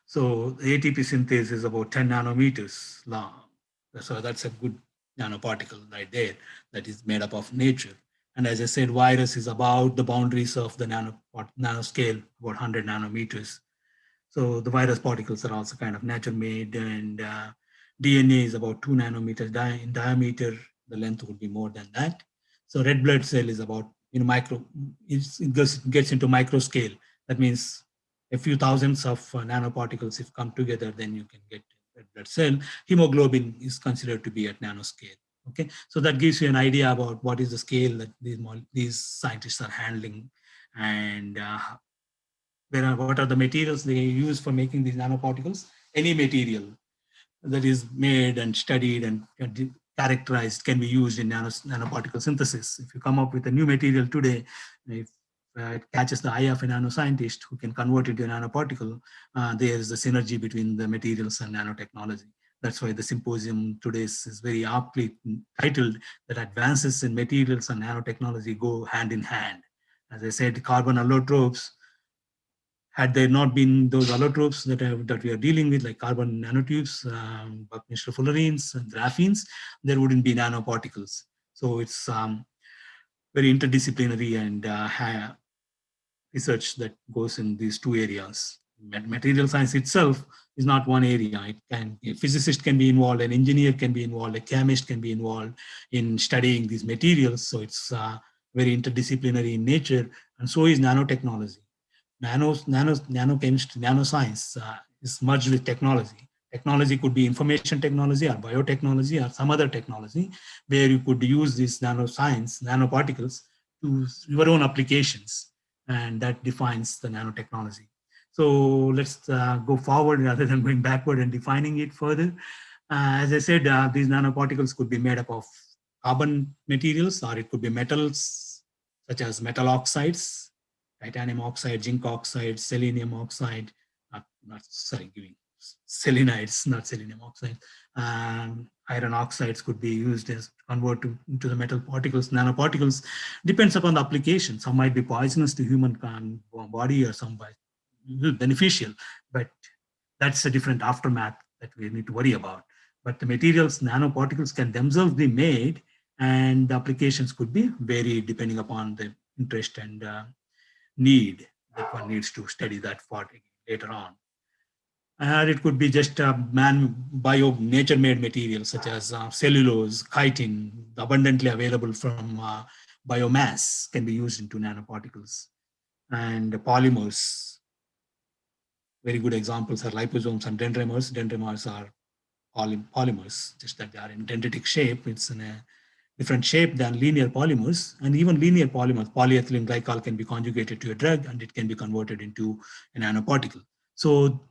D: So the ATP synthase is about 10 nanometers long. So that's a good nanoparticle right there that is made up of nature. And as I said, virus is about the boundaries of the nanoscale, about 100 nanometers. So the virus particles are also kind of nature made, and DNA is about 2 nanometers in diameter. The length would be more than that. So red blood cell is about, micro, it gets into micro scale. That means a few thousands of nanoparticles if come together, then you can get red blood cell. Hemoglobin is considered to be at nanoscale. Okay, so that gives you an idea about what is the scale that these scientists are handling, and what are the materials they use for making these nanoparticles. Any material that is made and studied and characterized can be used in nanoparticle synthesis. If you come up with a new material today, if it catches the eye of a nanoscientist who can convert it to a nanoparticle, there is the synergy between the materials and nanotechnology. That's why the symposium today is very aptly titled that advances in materials and nanotechnology go hand in hand. As I said, carbon allotropes, had there not been those allotropes that we are dealing with, like carbon nanotubes, Buckminster fullerenes, and graphenes, there wouldn't be nanoparticles. So it's very interdisciplinary and research that goes in these two areas. Material science itself is not one area. A physicist can be involved, an engineer can be involved, a chemist can be involved in studying these materials. So it's very interdisciplinary in nature, and so is nanotechnology. Nanochemistry, nanoscience is merged with technology. Technology could be information technology or biotechnology or some other technology where you could use these nanoscience, nanoparticles to your own applications, and that defines the nanotechnology. So let's go forward rather than going backward and defining it further. As I said, these nanoparticles could be made up of carbon materials, or it could be metals such as metal oxides, titanium oxide, zinc oxide, selenium oxide, giving selenides, not selenium oxide. Iron oxides could be used as convert into the metal particles, nanoparticles. Depends upon the application. Some might be poisonous to human body, or some beneficial, but that's a different aftermath that we need to worry about. But the materials, nanoparticles, can themselves be made, and the applications could be varied depending upon the interest and need that one needs to study that part later on. And it could be just nature-made materials such as cellulose, chitin, abundantly available from biomass, can be used into nanoparticles. And polymers, very good examples are liposomes and dendrimers. Dendrimers are polymers, just that they are in dendritic shape. It's in a different shape than linear polymers, and even linear polymers, polyethylene glycol, can be conjugated to a drug and it can be converted into a nanoparticle. So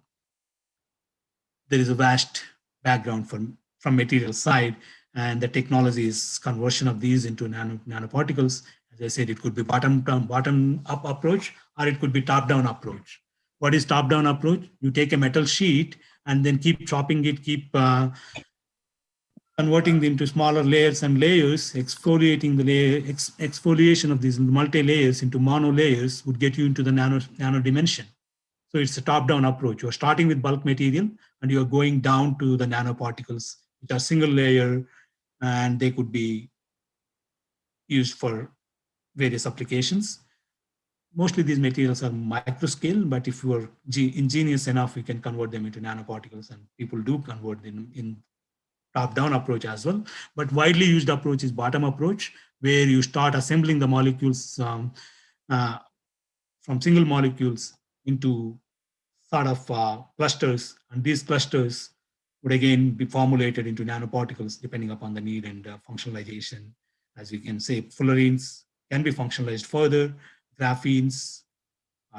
D: there is a vast background from material side, and the technology is conversion of these into nanoparticles. As I said, it could be bottom up approach, or it could be top down approach. What is top down approach? You take a metal sheet and then keep chopping it, keep converting them to smaller layers and layers, exfoliating the layer, exfoliation of these multi-layers into mono layers would get you into the nano dimension. So it's a top-down approach. You're starting with bulk material and you're going down to the nanoparticles, which are single layer, and they could be used for various applications. Mostly these materials are micro scale, but if you are ingenious enough, you can convert them into nanoparticles, and people do convert them in top-down approach as well. But widely used approach is bottom approach, where you start assembling the molecules uh, from single molecules into sort of clusters, and these clusters would again be formulated into nanoparticles depending upon the need and functionalization. As you can say, fullerenes can be functionalized further, graphenes,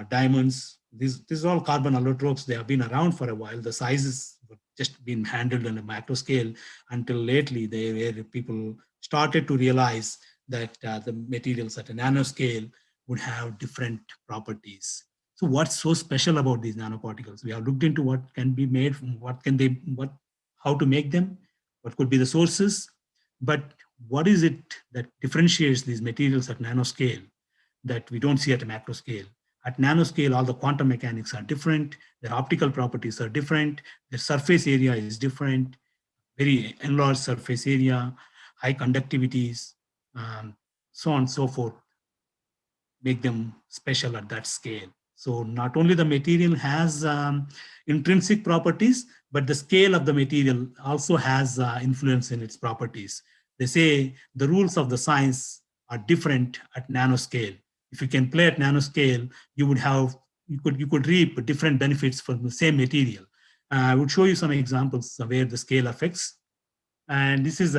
D: diamonds. These are all carbon allotropes. They have been around for a while. The sizes have just been handled on a macro scale until lately, where people started to realize that the materials at a nanoscale would have different properties. So what's so special about these nanoparticles? We have looked into what can be made, how to make them, what could be the sources, but what is it that differentiates these materials at nanoscale that we don't see at a macro scale? At nanoscale, all the quantum mechanics are different, their optical properties are different, their surface area is different, very enlarged surface area, high conductivities, so on and so forth, make them special at that scale. So not only the material has intrinsic properties, but the scale of the material also has influence in its properties. They say the rules of the science are different at nanoscale. If you can play at nanoscale, you could reap different benefits from the same material. I would show you some examples of where the scale affects. And this is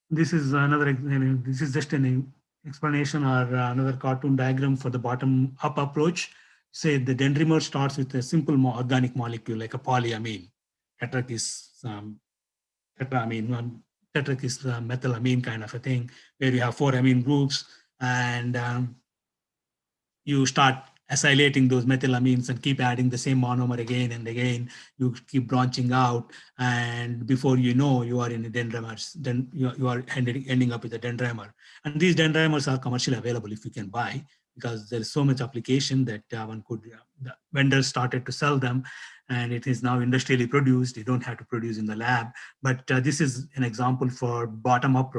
D: this is another, this is just an explanation or another cartoon diagram for the bottom up approach. Say the dendrimer starts with a simple organic molecule like a polyamine. Tetrac is tetrac is methylamine kind of a thing, where you have 4 amine groups, and you start acylating those methylamines and keep adding the same monomer again and again. You keep branching out, and before you know, you are in a dendrimer. Then you are ending up with a dendrimer. And these dendrimers are commercially available if you can buy, because there is so much application that the vendors started to sell them, and it is now industrially produced. You don't have to produce in the lab. But this is an example for bottom-up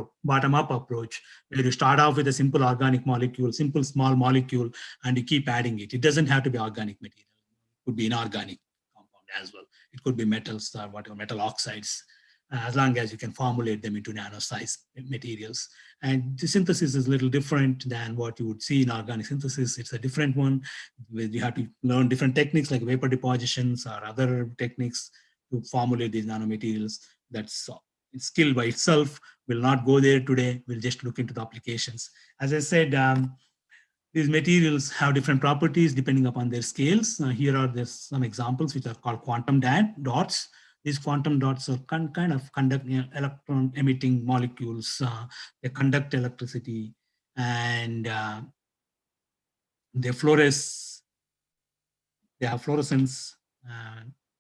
D: approach, where you start off with a simple organic molecule, simple small molecule, and you keep adding it. It doesn't have to be organic material. It could be inorganic compound as well. It could be metals or whatever, metal oxides, as long as you can formulate them into nano-size materials. And the synthesis is a little different than what you would see in organic synthesis. It's a different one, where you have to learn different techniques like vapor depositions or other techniques to formulate these nanomaterials. That's skill by itself. We'll not go there today. We'll just look into the applications. As I said, these materials have different properties depending upon their scales. Here are some examples which are called quantum dots. These quantum dots are kind of electron emitting molecules. They conduct electricity, and they fluoresce. They have fluorescence.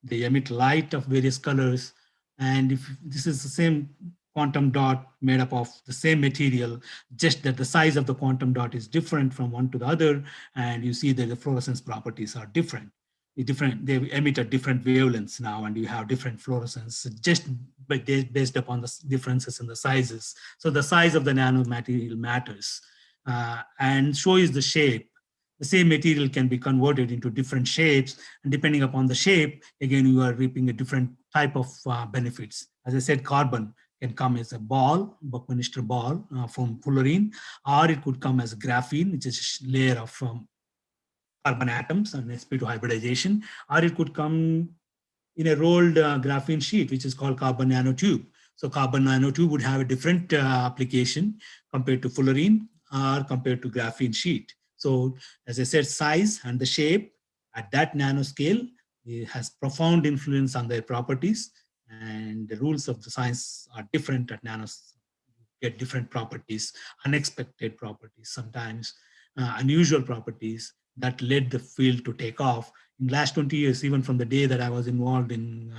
D: They emit light of various colors. And if this is the same quantum dot made up of the same material, just that the size of the quantum dot is different from one to the other, and you see that the fluorescence properties are different. They emit at different wavelengths now, and you have different fluorescence just based upon the differences in the sizes. So the size of the nanomaterial matters, and so is the shape. The same material can be converted into different shapes, and depending upon the shape, again, you are reaping a different type of benefits. As I said, carbon can come as a ball, Buckminster ball from fullerene, or it could come as graphene, which is a layer of carbon atoms and sp2 hybridization, or it could come in a rolled graphene sheet, which is called carbon nanotube. So carbon nanotube would have a different application compared to fullerene or compared to graphene sheet. So as I said, size and the shape at that nanoscale has profound influence on their properties, and the rules of the science are different at nanos. Get different properties, unexpected properties, sometimes unusual properties that led the field to take off. In the last 20 years, even from the day that I was involved in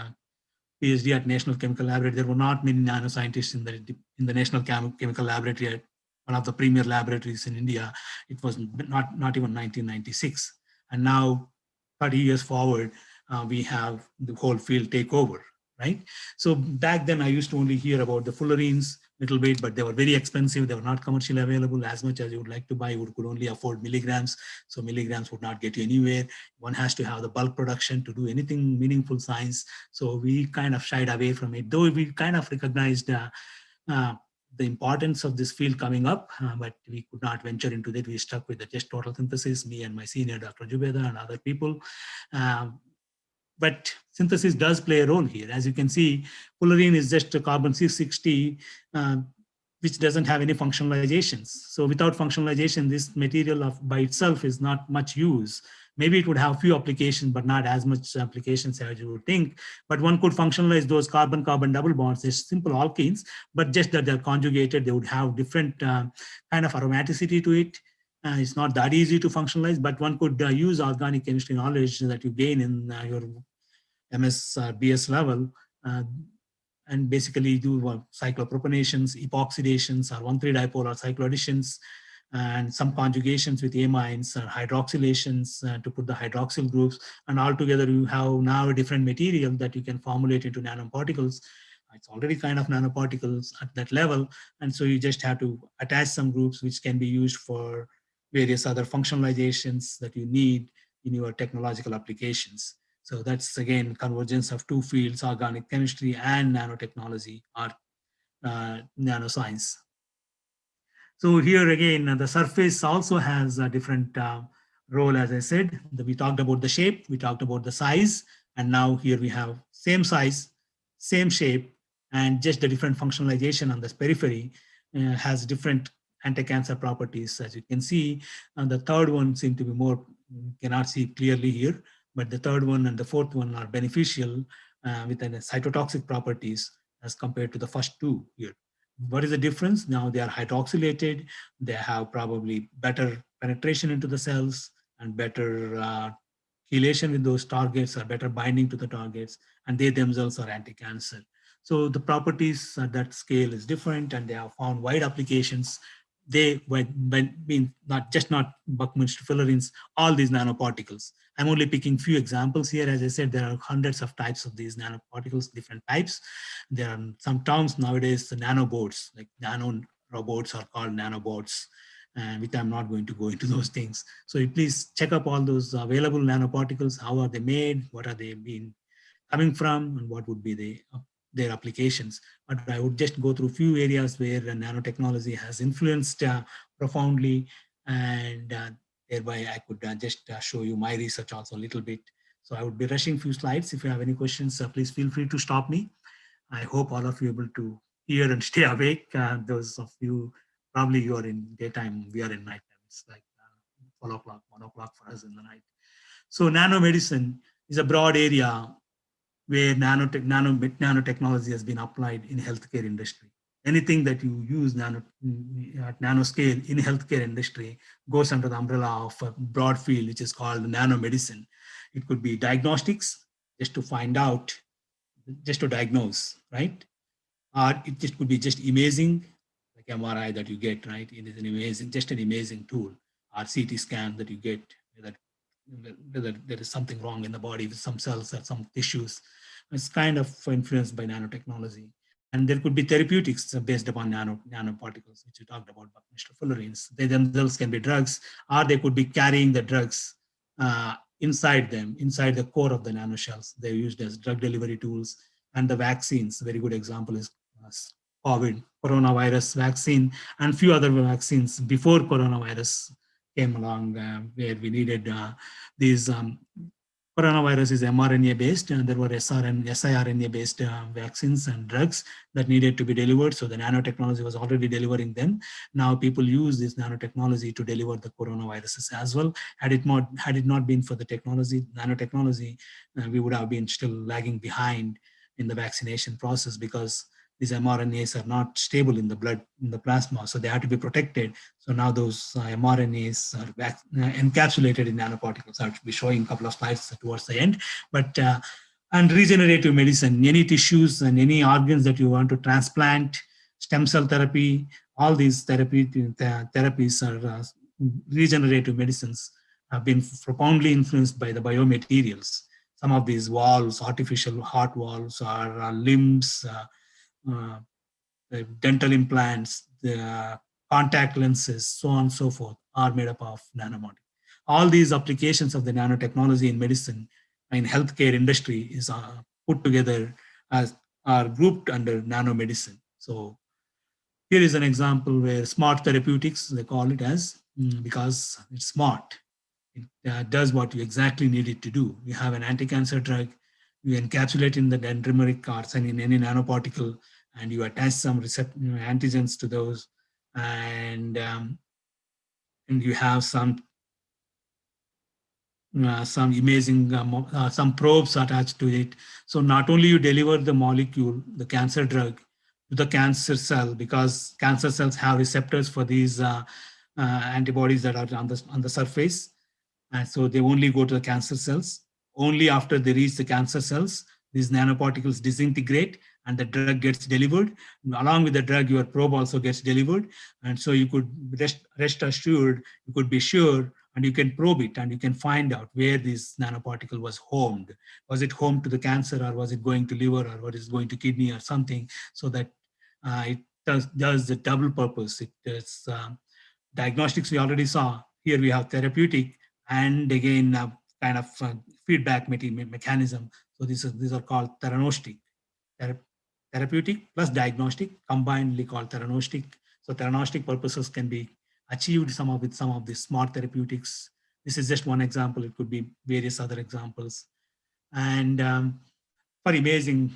D: PhD at National Chemical Laboratory. There were not many nanoscientists in the National Chemical Laboratory, at one of the premier laboratories in India. It was not even 1996. And now, 30 years forward, we have the whole field take over, right? So back then I used to only hear about the fullerenes little bit, but they were very expensive. They were not commercially available. As much as you would like to buy, you could only afford milligrams. So milligrams would not get you anywhere. One has to have the bulk production to do anything meaningful science. So we kind of shied away from it, though we kind of recognized the importance of this field coming up, but we could not venture into that. We stuck with the just total synthesis, me and my senior, Dr. Jubeda, and other people. But synthesis does play a role here. As you can see, fullerene is just a carbon 660, which doesn't have any functionalizations. So without functionalization, this material by itself is not much use. Maybe it would have few applications, but not as much applications as you would think. But one could functionalize those carbon-carbon double bonds. They're simple alkenes, but just that they're conjugated, they would have different kind of aromaticity to it. It's not that easy to functionalize, but one could use organic chemistry knowledge that you gain in your MS or BS level and basically do cycloproponations, epoxidations, or 1,3-dipolar cycloadditions, and some conjugations with amines or hydroxylations to put the hydroxyl groups. And altogether, you have now a different material that you can formulate into nanoparticles. It's already kind of nanoparticles at that level. And so you just have to attach some groups which can be used for various other functionalizations that you need in your technological applications. So that's, again, convergence of two fields, organic chemistry and nanotechnology, or nanoscience. So here again, the surface also has a different role. As I said, we talked about the shape, we talked about the size, and now here we have same size, same shape, and just the different functionalization on this periphery has different anti-cancer properties. As you can see, and the third one seems to be more, cannot see clearly here, but the third one and the fourth one are beneficial with an cytotoxic properties as compared to the first two here. What is the difference? Now they are hydroxylated, they have probably better penetration into the cells and better chelation with those targets, or better binding to the targets, and they themselves are anti-cancer. So the properties at that scale is different, and they have found wide applications. They mean not Buckminster fullerenes, all these nanoparticles. I'm only picking few examples here. As I said, there are hundreds of types of these nanoparticles, different types. There are some terms nowadays, the nanoboards, like nano robots are called nanoboards, which I'm not going to go into those things. So you please check up all those available nanoparticles. How are they made? What are they being coming from? And what would be their applications? But I would just go through a few areas where nanotechnology has influenced profoundly, and thereby I could just show you my research also a little bit. So I would be rushing few slides. If you have any questions, please feel free to stop me. I hope all of you are able to hear and stay awake. Those of you, probably you are in daytime, we are in nighttime. It's like 12 o'clock, 1 o'clock for us in the night. So nanomedicine is a broad area where nanotechnology has been applied in healthcare industry. Anything that you use at nanoscale in healthcare industry goes under the umbrella of a broad field, which is called nanomedicine. It could be diagnostics, just to find out, just to diagnose, right? Or it just could be just imaging, like MRI that you get, right? It is just an imaging tool, or CT scan that you get, whether there is something wrong in the body with some cells or some tissues. It's kind of influenced by nanotechnology. And there could be therapeutics based upon nanoparticles, which we talked about, Buckminster fullerenes. They themselves can be drugs, or they could be carrying the drugs inside them, inside the core of the nanoshells. They're used as drug delivery tools. And the vaccines, a very good example is COVID, coronavirus vaccine, and few other vaccines before coronavirus came along, where we needed these coronavirus is mRNA based, and there were siRNA based vaccines and drugs that needed to be delivered. So the nanotechnology was already delivering them. Now people use this nanotechnology to deliver the coronaviruses as well. Had it not been for the nanotechnology, we would have been still lagging behind in the vaccination process, because these mRNAs are not stable in the blood, in the plasma, so they have to be protected. So now those mRNAs are encapsulated in nanoparticles. I'll be showing a couple of slides towards the end, but And regenerative medicine, any tissues and any organs that you want to transplant, stem cell therapy, all these therapies are regenerative medicines have been profoundly influenced by the biomaterials. Some of these valves, artificial heart valves, or limbs, the dental implants, the contact lenses, so on and so forth, are made up of nanomaterial. All these applications of the nanotechnology in medicine, in healthcare industry, is put together as are grouped under nanomedicine. So here is an example where smart therapeutics, they call it as, because it's smart. It does what you exactly need it to do. You have an anti-cancer drug, you encapsulate in the dendrimeric cards and in any nanoparticle, and you attach some antigens to those, and you have some imaging, some probes attached to it. So not only you deliver the molecule, the cancer drug, to the cancer cell, because cancer cells have receptors for these antibodies that are on the surface, and so they only go to the cancer cells. Only after they reach the cancer cells, these nanoparticles disintegrate and the drug gets delivered. Along with the drug, your probe also gets delivered. And so you could rest assured, you could be sure, and you can probe it and you can find out where this nanoparticle was homed. Was it home to the cancer, or was it going to liver, or what is going to kidney or something, so that it does the double purpose. It does diagnostics we already saw. Here we have therapeutic, and again kind of feedback mechanism. So these are called theranostic. Therapeutic plus diagnostic combinedly called theranostic. So theranostic purposes can be achieved with some of the smart therapeutics. This is just one example. It could be various other examples. And for imaging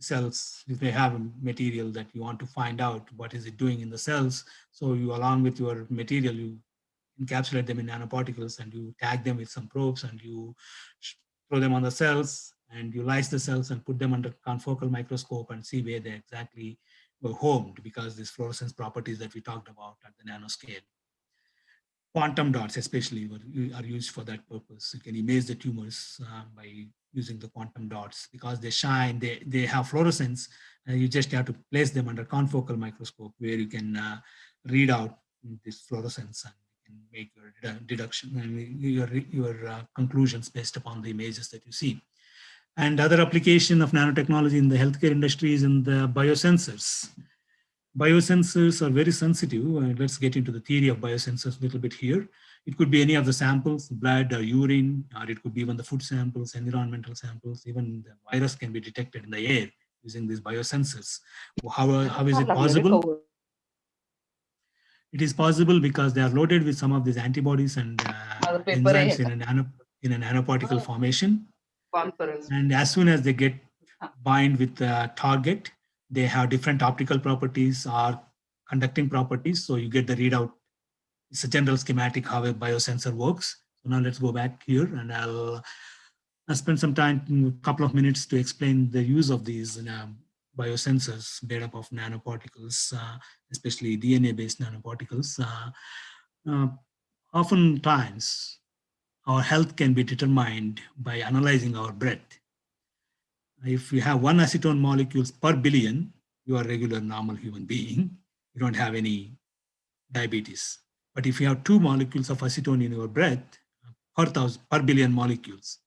D: cells, if they have a material that you want to find out what is it doing in the cells, so you, along with your material, you encapsulate them in nanoparticles and you tag them with some probes and you throw them on the cells and you lyse the cells and put them under confocal microscope and see where they exactly were homed, because these fluorescence properties that we talked about at the nanoscale. Quantum dots especially are used for that purpose. You can image the tumors by using the quantum dots because they shine, they have fluorescence, and you just have to place them under confocal microscope where you can read out this fluorescence and you can make your deduction and your conclusions based upon the images that you see. And other application of nanotechnology in the healthcare industry is in the biosensors. Biosensors are very sensitive. Let's get into the theory of biosensors a little bit here. It could be any of the samples, blood or urine, or it could be even the food samples, environmental samples. Even the virus can be detected in the air using these biosensors. How is it possible? It is possible because they are loaded with some of these antibodies and enzymes in a nanoparticle formation. And as soon as they get bind with the target, they have different optical properties or conducting properties. So you get the readout. It's a general schematic how a biosensor works. So now let's go back here and I'll spend some time, a couple of minutes to explain the use of these biosensors made up of nanoparticles, especially DNA-based nanoparticles. Oftentimes, our health can be determined by analyzing our breath. If you have one acetone molecules per billion, you are a regular normal human being. You don't have any diabetes. But if you have 2 molecules of acetone in your breath per billion molecules,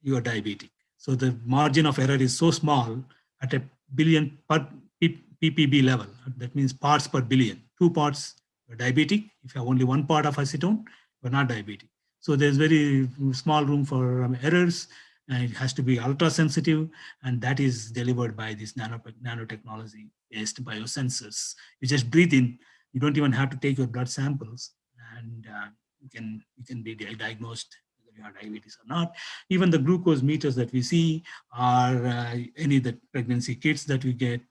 D: you are diabetic. So the margin of error is so small at a billion per ppb level. That means parts per billion. 2 parts, you're diabetic. If you have only 1 part of acetone, you're not diabetic. So there's very small room for errors, and it has to be ultra sensitive, and that is delivered by this nanotechnology based biosensors. You just breathe in. You don't even have to take your blood samples, and you can be diagnosed whether you have diabetes or not. Even the glucose meters that we see are any of the pregnancy kits that we get,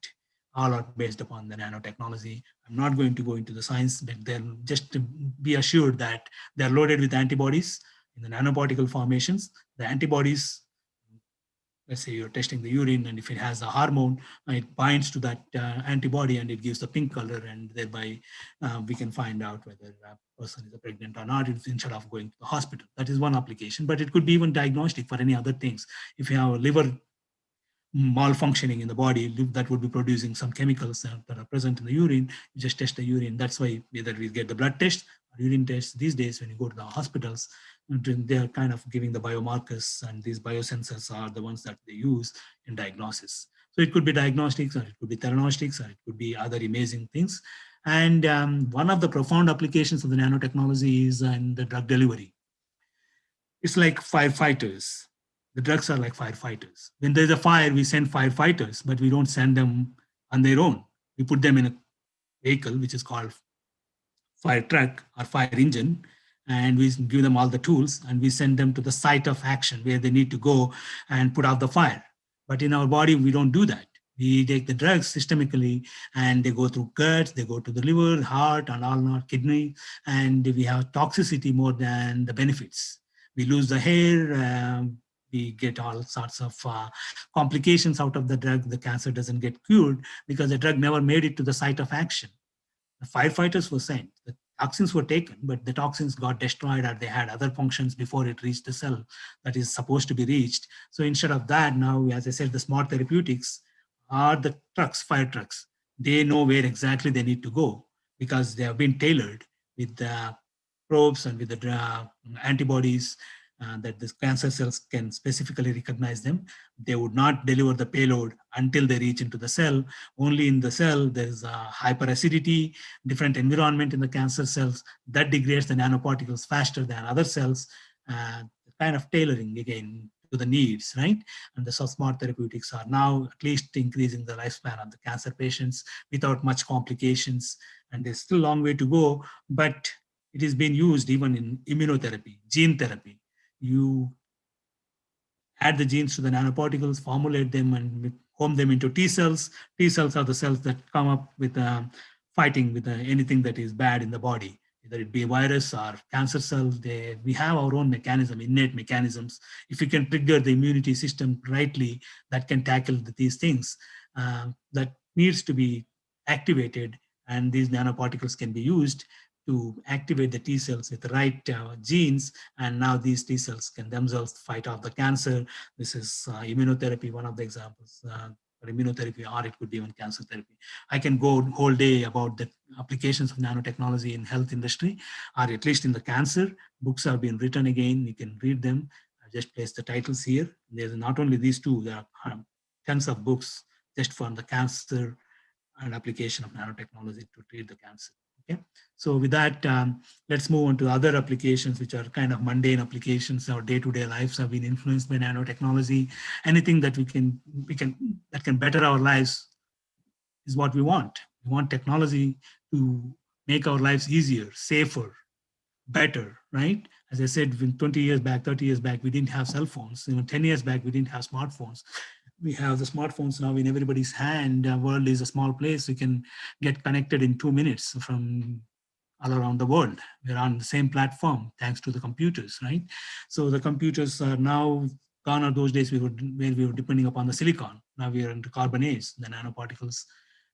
D: all are based upon the nanotechnology. I'm not going to go into the science, but then just to be assured that they're loaded with antibodies in the nanoparticle formations. The antibodies let's say you're testing the urine, and if it has a hormone, it binds to that antibody and it gives the pink color, and thereby we can find out whether a person is pregnant or not instead of going to the hospital. That is one application, but it could be even diagnostic for any other things. If you have a liver malfunctioning in the body that would be producing some chemicals that are present in the urine, you just test the urine. That's why either we get the blood test or urine test. These days when you go to the hospitals, they are kind of giving the biomarkers, and these biosensors are the ones that they use in diagnosis. So it could be diagnostics, or it could be theranostics, or it could be other amazing things. And one of the profound applications of the nanotechnology is in the drug delivery. It's like firefighters. The drugs are like firefighters. When there's a fire, we send firefighters, but we don't send them on their own. We put them in a vehicle, which is called fire truck or fire engine, and we give them all the tools, and we send them to the site of action where they need to go and put out the fire. But in our body, we don't do that. We take the drugs systemically, and they go through guts, they go to the liver, heart, and all not kidney, and we have toxicity more than the benefits. We lose the hair, we get all sorts of complications out of the drug. The cancer doesn't get cured because the drug never made it to the site of action. The firefighters were sent. The toxins were taken, but the toxins got destroyed, or they had other functions before it reached the cell that is supposed to be reached. So instead of that, now, as I said, the smart therapeutics are the trucks, fire trucks. They know where exactly they need to go because they have been tailored with the probes and with the antibodies that the cancer cells can specifically recognize them. They would not deliver the payload until they reach into the cell. Only in the cell, there's hyperacidity, different environment in the cancer cells that degrades the nanoparticles faster than other cells, kind of tailoring again to the needs, right? And the smart therapeutics are now at least increasing the lifespan of the cancer patients without much complications. And there's still a long way to go, but it is being used even in immunotherapy, gene therapy. You add the genes to the nanoparticles, formulate them, and home them into T cells. T cells are the cells that come up with fighting with anything that is bad in the body, either it be a virus or cancer cells. We have our own mechanism, innate mechanisms. If you can trigger the immunity system rightly, that can tackle these things that needs to be activated, and these nanoparticles can be used to activate the T cells with the right genes, and now these T cells can themselves fight off the cancer. This is immunotherapy, one of the examples for immunotherapy, or it could be even cancer therapy. I can go whole day about the applications of nanotechnology in health industry, or at least in the cancer. Books have been written again, you can read them. I just placed the titles here. There's not only these two, there are tons of books just for the cancer and application of nanotechnology to treat the cancer. Okay, so with that, let's move on to other applications, which are kind of mundane applications. Our day-to-day lives have been influenced by nanotechnology. Anything that that can better our lives is what we want. We want technology to make our lives easier, safer, better, right? As I said, 20 years back, 30 years back, we didn't have cell phones. 10 years back, we didn't have smartphones. We have the smartphones now in everybody's hand. The world is a small place. We can get connected in 2 minutes from all around the world. We're on the same platform thanks to the computers, right? So the computers are now gone are those days where we were depending upon the silicon. Now we are into carbon age, the nanoparticles.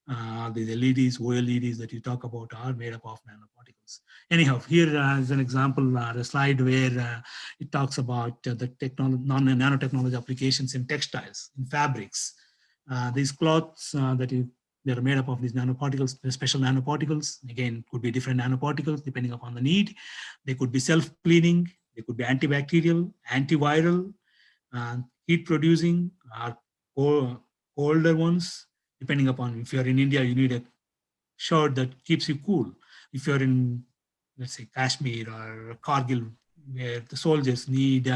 D: The LEDs, OLEDs that you talk about are made up of nanoparticles. Anyhow, here is an example, a slide where it talks about the nanotechnology applications in textiles, in fabrics. These cloths they're made up of these nanoparticles, special nanoparticles. Again, could be different nanoparticles depending upon the need. They could be self-cleaning, they could be antibacterial, antiviral, heat producing, or colder ones, depending upon if you're in India, you need a shirt that keeps you cool. If you're in, let's say, Kashmir or Kargil, where the soldiers need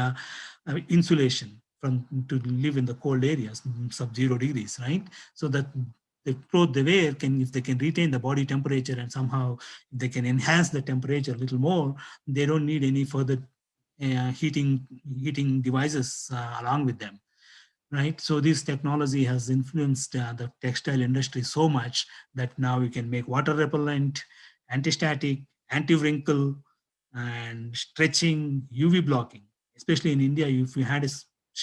D: insulation to live in the cold areas, sub-0 degrees, right? So that the clothes they wear if they can retain the body temperature and somehow they can enhance the temperature a little more, they don't need any further heating devices along with them. Right, so this technology has influenced the textile industry so much that now you can make water repellent, anti-static, anti-wrinkle, and stretching, UV blocking. Especially in India, if you had a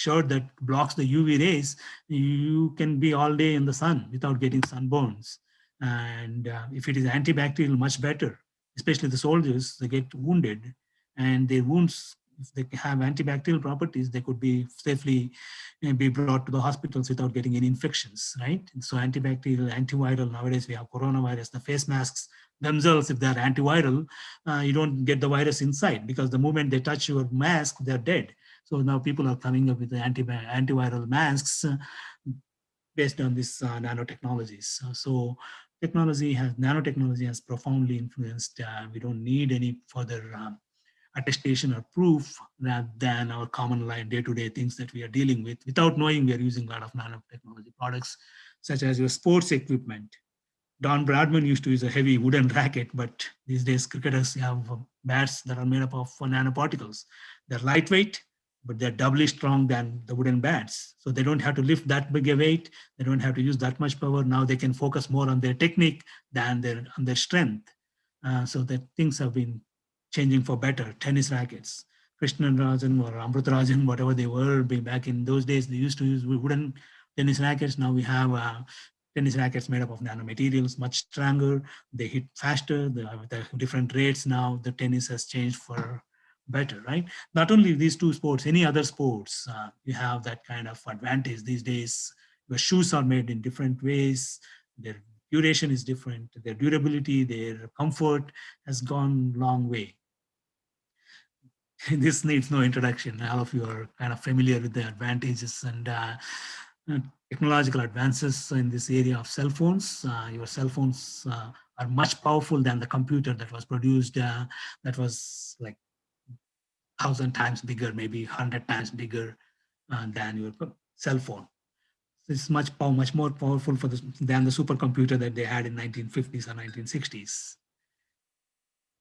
D: shirt that blocks the UV rays, you can be all day in the sun without getting sunburns. And if it is antibacterial, much better, especially the soldiers, they get wounded, and their wounds, if they have antibacterial properties, they could be safely be brought to the hospitals without getting any infections, right? And so antibacterial, antiviral, nowadays we have coronavirus, the face masks themselves, if they're antiviral, you don't get the virus inside, because the moment they touch your mask, they're dead. So now people are coming up with the antiviral masks based on this nanotechnologies. So nanotechnology has profoundly influenced. We don't need any further attestation or proof rather than our common life day-to-day things that we are dealing with. Without knowing, we are using a lot of nanotechnology products, such as your sports equipment. Don Bradman used to use a heavy wooden racket, but these days cricketers have bats that are made up of nanoparticles. They're lightweight, but they're doubly strong than the wooden bats. So they don't have to lift that big a weight. They don't have to use that much power. Now they can focus more on their technique than on their strength. So that things have been changing for better. Tennis rackets, Krishnan Rajan or Amrutarajan, whatever they were back in those days, they used to use wooden tennis rackets. Now we have tennis rackets made up of nanomaterials, much stronger. They hit faster. The different rates now. The tennis has changed for better, right? Not only these two sports, any other sports, you have that kind of advantage these days. Your shoes are made in different ways. Their duration is different. Their durability, their comfort has gone long way. This needs no introduction. All of you are kind of familiar with the advantages and technological advances in this area of cell phones. Your cell phones are much powerful than the computer that was produced, that was like 1,000 times bigger, maybe 100 times bigger than your cell phone. It's much more powerful than the supercomputer that they had in 1950s or 1960s.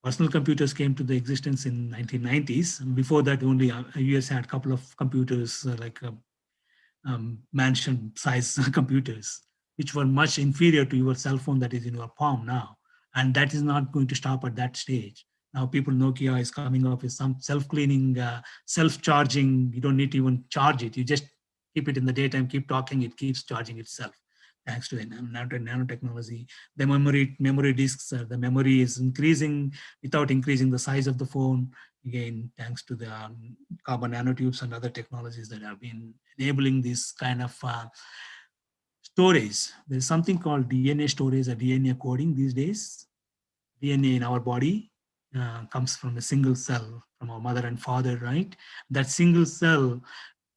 D: Personal computers came to the existence in 1990s. Before that, only US had a couple of computers like mansion size computers, which were much inferior to your cell phone that is in your palm now. And that is not going to stop at that stage. Now people, Nokia is coming up with some self-cleaning, self-charging. You don't need to even charge it. You just keep it in the daytime, keep talking, it keeps charging itself. Thanks to the nanotechnology, the memory disks, the memory is increasing without increasing the size of the phone. Again, thanks to the carbon nanotubes and other technologies that have been enabling this kind of storage. There's something called DNA storage or DNA coding these days. DNA in our body comes from a single cell from our mother and father, right? That single cell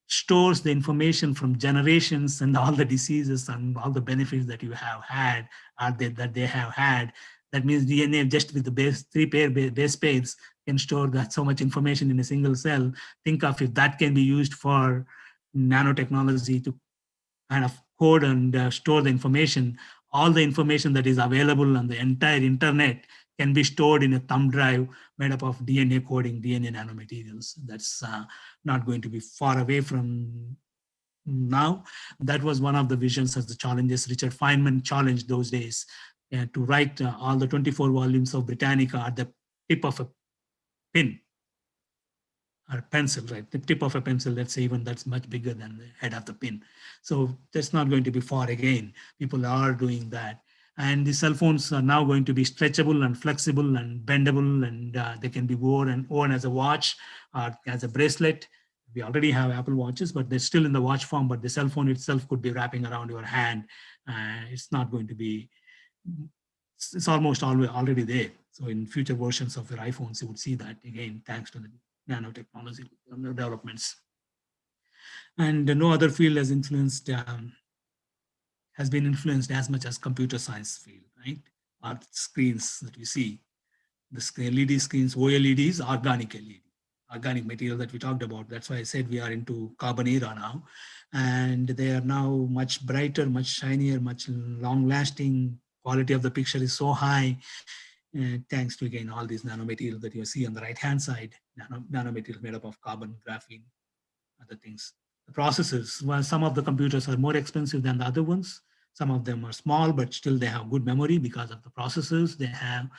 D: stores the information from generations and all the diseases and all the benefits that you have had, that they have had. That means DNA just with the base pairs can store that so much information in a single cell. Think of if that can be used for nanotechnology to kind of code and store the information. All the information that is available on the entire internet can be stored in a thumb drive made up of DNA coding, DNA nanomaterials. That's not going to be far away from now. That was one of the visions as the challenges Richard Feynman challenged those days, to write all the 24 volumes of Britannica at the tip of a pin or pencil, right? The tip of a pencil, let's say, even that's much bigger than the head of the pin. So that's not going to be far again. People are doing that. And the cell phones are now going to be stretchable and flexible and bendable, and they can be worn as a watch or as a bracelet. We already have Apple watches, but they're still in the watch form, but the cell phone itself could be wrapping around your hand. It's not going to be, it's almost already there. So in future versions of your iPhones, you would see that again, thanks to the nanotechnology developments. And no other field has been influenced as much as computer science field, right? Our screens that we see, the LED screens, OLEDs, organic LED, organic material that we talked about. That's why I said we are into carbon era now. And they are now much brighter, much shinier, much long lasting. Quality of the picture is so high. Thanks to, again, all these nanomaterials that you see on the right-hand side, nanomaterials made up of carbon, graphene, other things. The processors, well, some of the computers are more expensive than the other ones. Some of them are small, but still they have good memory because of the processors they have,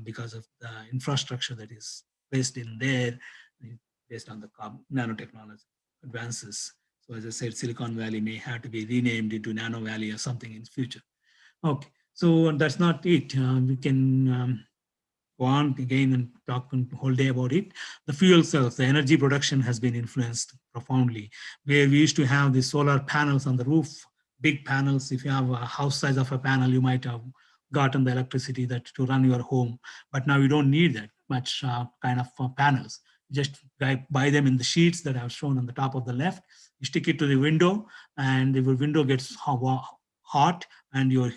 D: because of the infrastructure that is placed in there, based on the nanotechnology. advances. So as I said, Silicon Valley may have to be renamed into Nano Valley or something in the future. Okay, so that's not it. We can go on again and talk the whole day about it. The fuel cells, the energy production has been influenced profoundly. Where we used to have the solar panels on the roof, big panels. If you have a house size of a panel, you might have gotten the electricity that to run your home. But now you don't need that much kind of panels. Just buy them in the sheets that I've shown on the top of the left. You stick it to the window, and the window gets hot, and your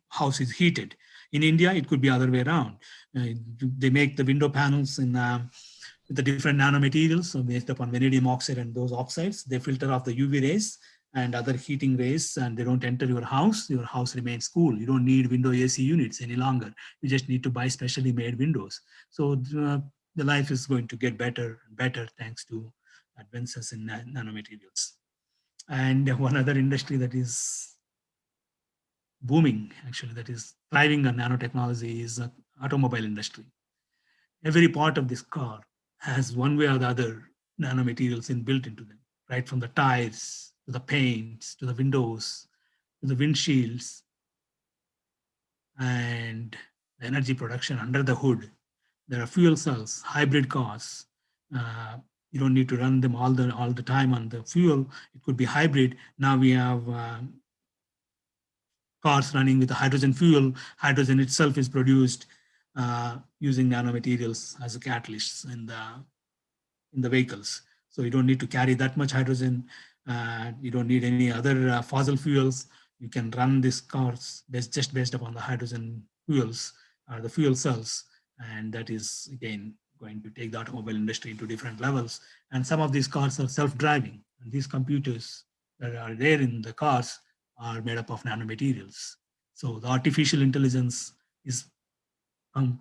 D: house is heated. In India, it could be other way around. They make the window panels in with the different nanomaterials, so based upon vanadium oxide and those oxides. They filter off the UV rays and other heating rays, and they don't enter your house. Your house remains cool. You don't need window AC units any longer. You just need to buy specially made windows. So the life is going to get better and better thanks to advances in nanomaterials. And one other industry that is booming, actually, that is thriving on nanotechnology is the automobile industry. Every part of this car has one way or the other nanomaterials inbuilt into them, right from the tires to the paints to the windows to the windshields and the energy production under the hood. There are fuel cells, hybrid cars. You don't need to run them all the time on the fuel. It could be hybrid. Now we have cars running with hydrogen fuel. Hydrogen itself is produced using nanomaterials as a catalyst in the vehicles. So you don't need to carry that much hydrogen. You don't need any other fossil fuels. You can run these cars just based upon the hydrogen fuels or the fuel cells. And that is, again, going to take the automobile industry to different levels. And some of these cars are self-driving. And these computers that are there in the cars are made up of nanomaterials. So the artificial intelligence is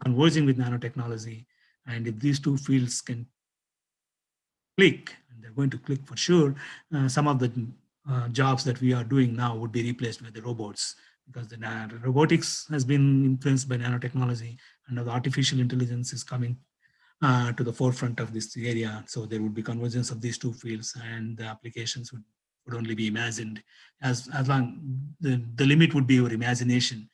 D: converging with nanotechnology. And if these two fields can click, and they're going to click for sure, some of the jobs that we are doing now would be replaced by the robots, because the robotics has been influenced by nanotechnology, and the artificial intelligence is coming to the forefront of this area. So there would be convergence of these two fields, and the applications would only be imagined as long the limit would be your imagination.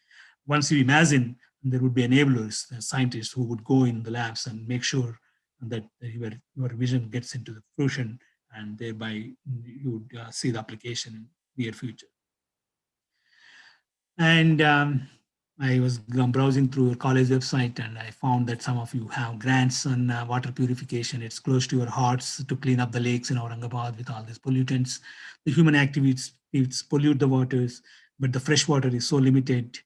D: Once you imagine, there would be enablers, scientists who would go in the labs and make sure that your vision gets into the fruition, and thereby you would see the application in near future. And I was browsing through a college website, and I found that some of you have grants on water purification. It's close to your hearts to clean up the lakes in Aurangabad with all these pollutants. The human activities pollute the waters, but the fresh water is so limited.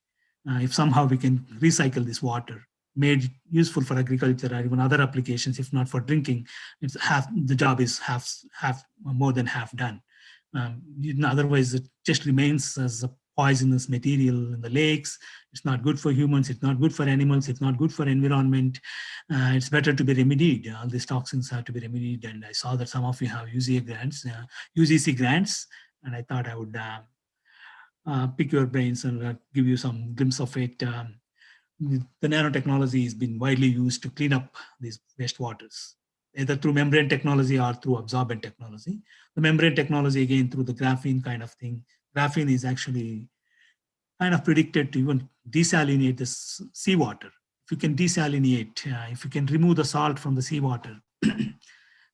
D: If somehow we can recycle this water, made useful for agriculture or even other applications, if not for drinking, it's half the job is half more than half done. Otherwise, it just remains as a poisonous material in the lakes. It's not good for humans. It's not good for animals. It's not good for environment. It's better to be remedied. All these toxins have to be remedied. And I saw that some of you have UGC grants, and I thought I would pick your brains and give you some glimpse of it. The nanotechnology has been widely used to clean up these wastewaters, either through membrane technology or through absorbent technology. The membrane technology, again, through the graphene kind of thing. Graphene is actually kind of predicted to even desalinate the seawater. If you can desalinate, if you can remove the salt from the seawater,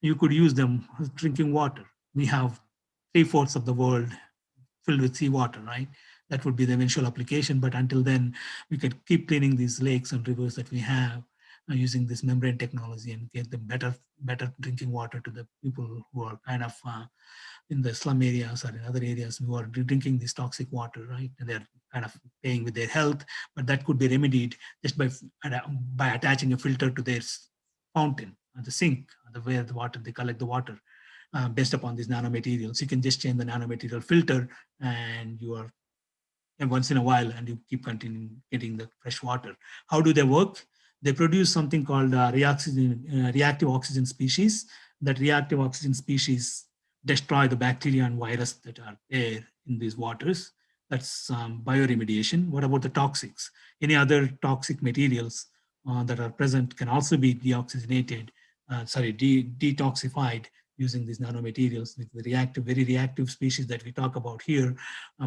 D: you could use them as drinking water. We have 3/4 of the world filled with seawater, right? That would be the eventual application. But until then, we could keep cleaning these lakes and rivers that we have using this membrane technology and get them better drinking water to the people who are kind of in the slum areas or in other areas who are drinking this toxic water, right? And they're kind of paying with their health, but that could be remedied just by attaching a filter to their fountain, or the sink, or where the water, they collect the water. Based upon these nanomaterials, you can just change the nanomaterial filter, and you are, and once in a while, and you keep continuing getting the fresh water. How do they work? They produce something called reactive oxygen species. That reactive oxygen species destroy the bacteria and virus that are there in these waters. That's bioremediation. What about the toxics? Any other toxic materials that are present can also be detoxified using these nanomaterials. The reactive, very reactive species that we talk about here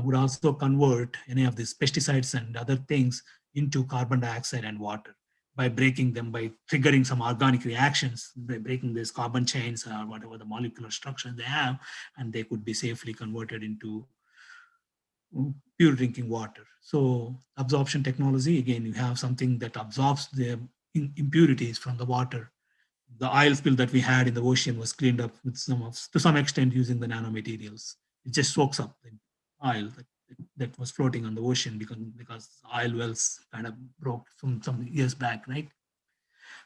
D: would also convert any of these pesticides and other things into carbon dioxide and water by breaking them, by triggering some organic reactions, by breaking these carbon chains or whatever the molecular structure they have, and they could be safely converted into pure drinking water. So absorption technology, again, you have something that absorbs the impurities from the water. The oil spill that we had in the ocean was cleaned up with to some extent using the nanomaterials. It just soaks up the oil that was floating on the ocean because oil wells kind of broke from some years back, right?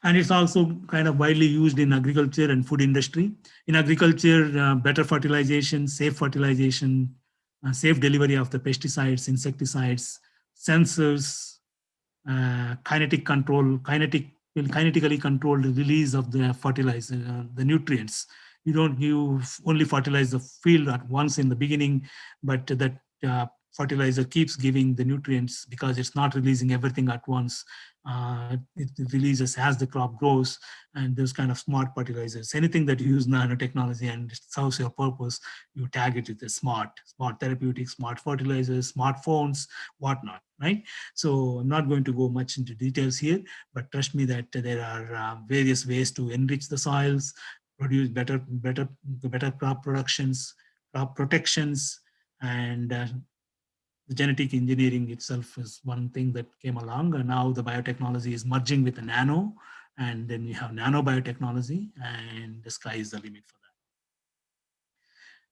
D: And it's also kind of widely used in agriculture and food industry. In agriculture, better fertilization, safe delivery of the pesticides, insecticides, sensors, kinetically controlled release of the fertilizer, the nutrients. You only fertilize the field at once in the beginning, but that fertilizer keeps giving the nutrients because it's not releasing everything at once. It releases as the crop grows, and those kind of smart fertilizers. Anything that you use nanotechnology and it serves your purpose, you tag it with a smart therapeutics, smart fertilizers, smartphones, whatnot, right? So I'm not going to go much into details here, but trust me that there are various ways to enrich the soils, produce better crop productions, crop protections, and the genetic engineering itself is one thing that came along, and now the biotechnology is merging with the nano, and then you have nano biotechnology, and the sky is the limit for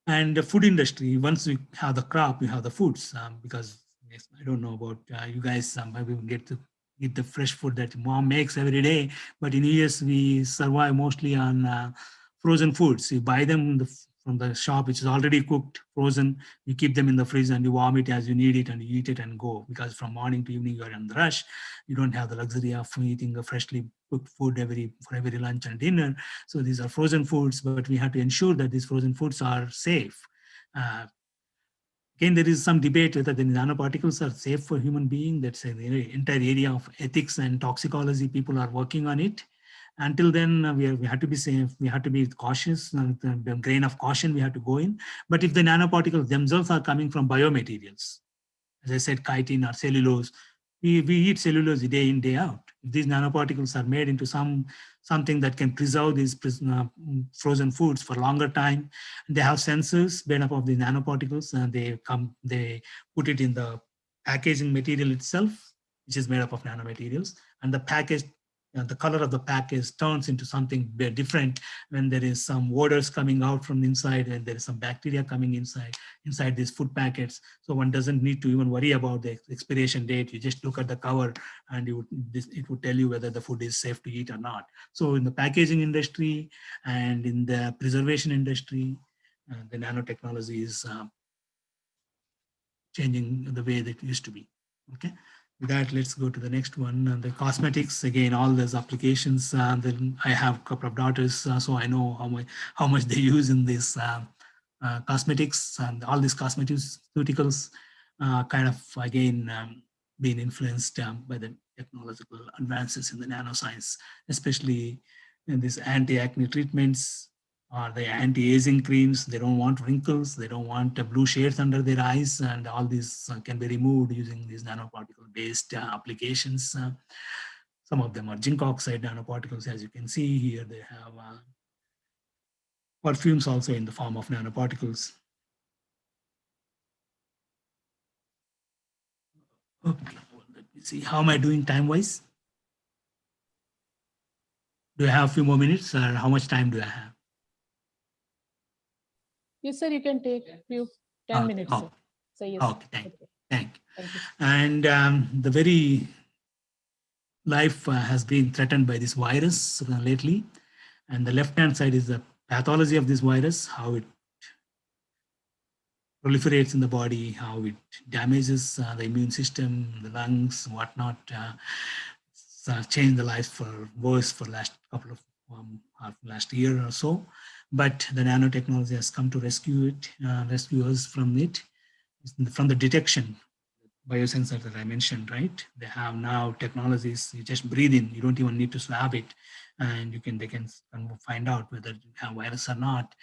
D: that. And the food industry, once we have the crop, we have the foods, because I don't know about you guys, maybe we get to eat the fresh food that mom makes every day, but in US we survive mostly on frozen foods. You buy them from the shop, which is already cooked, frozen. You keep them in the fridge and you warm it as you need it and you eat it and go. Because from morning to evening you're in the rush. You don't have the luxury of eating a freshly cooked food for every lunch and dinner. So these are frozen foods, but we have to ensure that these frozen foods are safe. Again, there is some debate whether the nanoparticles are safe for human being. That's an entire area of ethics and toxicology. People are working on it. Until then, we have to be safe. We have to be cautious. The grain of caution we have to go in. But if the nanoparticles themselves are coming from biomaterials, as I said, chitin or cellulose, we eat cellulose day in, day out. If these nanoparticles are made into something that can preserve these frozen foods for longer time, they have sensors made up of the nanoparticles, and they put it in the packaging material itself, which is made up of nanomaterials, and the package, the color of the package turns into something different when there is some odors coming out from the inside and there is some bacteria coming inside these food packets. So one doesn't need to even worry about the expiration date. You just look at the cover and it would tell you whether the food is safe to eat or not. So in the packaging industry and in the preservation industry, the nanotechnology is changing the way that it used to be. Okay. With that, let's go to the next one. The cosmetics, again, all those applications. Then I have a couple of daughters, so I know how much they use in this cosmetics, and all these cosmeceuticals kind of, again, being influenced by the technological advances in the nanoscience, especially in these anti-acne treatments or the anti-aging creams. They don't want wrinkles, they don't want blue shades under their eyes, and all these can be removed using these nanoparticle-based applications. Some of them are zinc oxide nanoparticles, as you can see here. They have perfumes also in the form of nanoparticles. Okay, well, let me see. How am I doing time-wise? Do I have a few more minutes, or how much time do I have?
G: Yes, sir, you can take few 10 minutes, sir. So yes.
D: Okay, thank you. And the very life has been threatened by this virus lately. And the left-hand side is the pathology of this virus, how it proliferates in the body, how it damages the immune system, the lungs, whatnot. Changed the life for worse for last couple of last year or so. But the nanotechnology has come to rescue us from it, from the detection. Biosensor that I mentioned, right? They have now technologies, you just breathe in, you don't even need to swab it. and they can find out whether you have virus or not.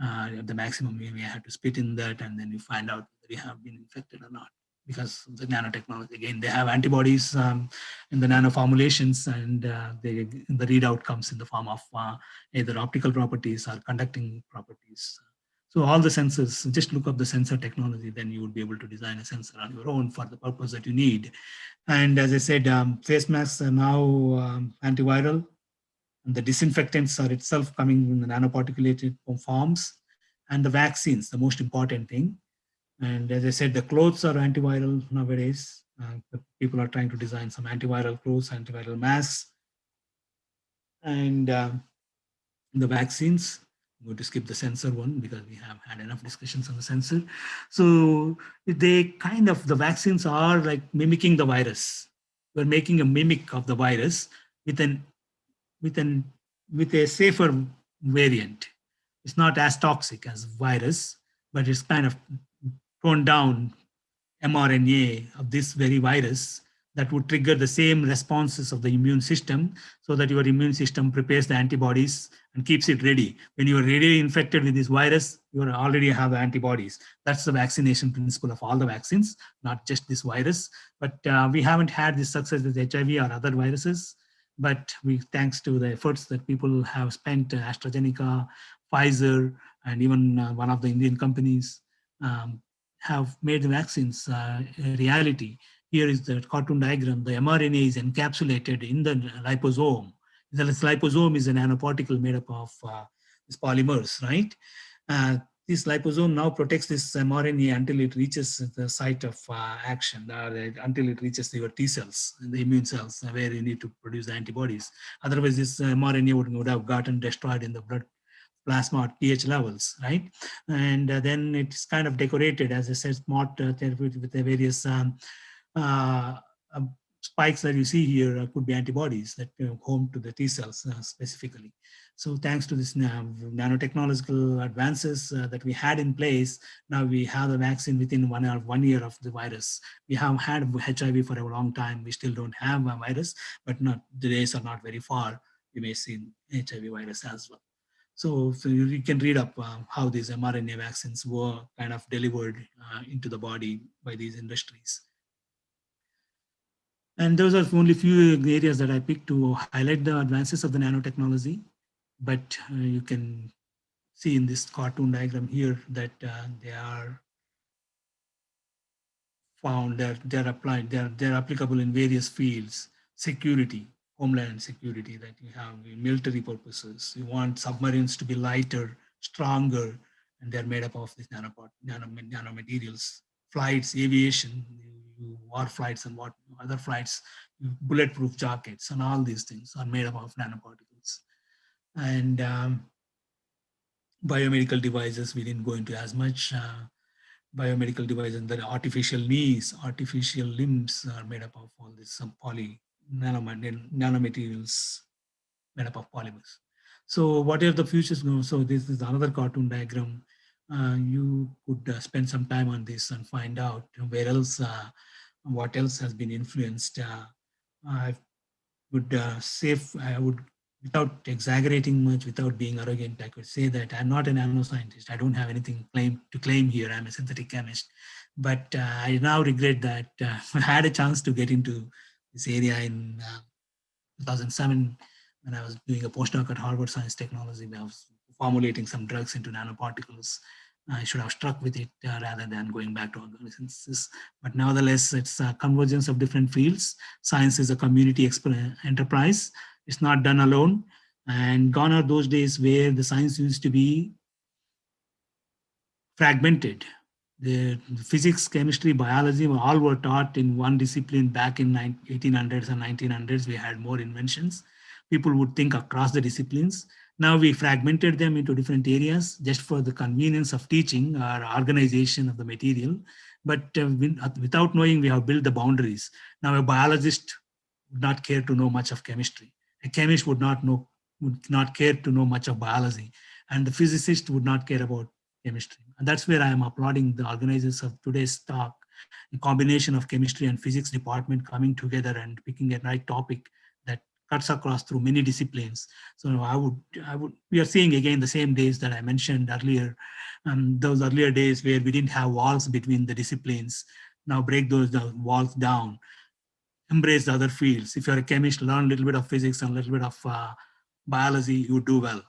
D: At the maximum, you may have to spit in that, and then you find out whether you have been infected or not. Because of the nanotechnology, again, they have antibodies in the nano formulations, and the readout comes in the form of either optical properties or conducting properties. So all the sensors, just look up the sensor technology, then you would be able to design a sensor on your own for the purpose that you need. And as I said, face masks are now antiviral, and the disinfectants are itself coming in the nanoparticulated forms, and the vaccines, the most important thing. And as I said, the clothes are antiviral nowadays. People are trying to design some antiviral clothes, antiviral masks, and the vaccines. I'm going to skip the sensor one because we have had enough discussions on the sensor. So the vaccines are like mimicking the virus. We're making a mimic of the virus with an with an with a safer variant. It's not as toxic as virus, but it's kind of toned down mRNA of this very virus that would trigger the same responses of the immune system, so that your immune system prepares the antibodies and keeps it ready. When you are really infected with this virus, you already have the antibodies. That's the vaccination principle of all the vaccines, not just this virus. But we haven't had this success with HIV or other viruses. But thanks to the efforts that people have spent, AstraZeneca, Pfizer, and even one of the Indian companies, have made the vaccines a reality. Here is the cartoon diagram. The mRNA is encapsulated in the liposome. The liposome is a nanoparticle made up of these polymers, right? This liposome now protects this mRNA until it reaches the site of action, until it reaches your T cells, the immune cells, where you need to produce the antibodies. Otherwise, this mRNA would have gotten destroyed in the blood plasma or pH levels, right? And then it's kind of decorated, as I said, smart therapy with the various uh, spikes that you see here could be antibodies that home to the T cells specifically. So thanks to this nanotechnological advances that we had in place, now we have the vaccine within 1 year of the virus. We have had HIV for a long time. We still don't have a virus, but the days are not very far. We may see HIV virus as well. So you can read up how these mRNA vaccines were kind of delivered into the body by these industries. And those are only few areas that I picked to highlight the advances of the nanotechnology. But you can see in this cartoon diagram here that they are found that they're applied, they're applicable in various fields. Security, homeland security, that you have military purposes. You want submarines to be lighter, stronger, and they're made up of these nanomaterials. Flights, aviation, war flights and what other flights, bulletproof jackets, and all these things are made up of nanoparticles. And biomedical devices, we didn't go into as much. Biomedical devices and the artificial knees, artificial limbs are made up of all this some nanomaterials made up of polymers. So what are the futures going? So this is another cartoon diagram. You could spend some time on this and find out where else, what else has been influenced. I would I would, without exaggerating much, without being arrogant, I could say that I'm not a nanoscientist. I don't have anything to claim here. I'm a synthetic chemist. But I now regret that I had a chance to get into this area in 2007 when I was doing a postdoc at Harvard Science Technology. I was formulating some drugs into nanoparticles. I should have struck with it rather than going back to organic synthesis. But nevertheless, it's a convergence of different fields. Science is a community enterprise. It's not done alone. And gone are those days where the science used to be fragmented. The physics, chemistry, biology all were taught in one discipline back in 1800s and 1900s. We had more inventions. People would think across the disciplines. Now we fragmented them into different areas just for the convenience of teaching or organization of the material. But without knowing, we have built the boundaries. Now a biologist would not care to know much of chemistry. A chemist would not care to know much of biology. And the physicist would not care about chemistry. And that's where I am applauding the organizers of today's talk, a combination of chemistry and physics department coming together and picking a right topic that cuts across through many disciplines. So we are seeing again the same days that I mentioned earlier, those earlier days where we didn't have walls between the disciplines. Now break those walls down, embrace the other fields. If you're a chemist, learn a little bit of physics and a little bit of biology, you do well.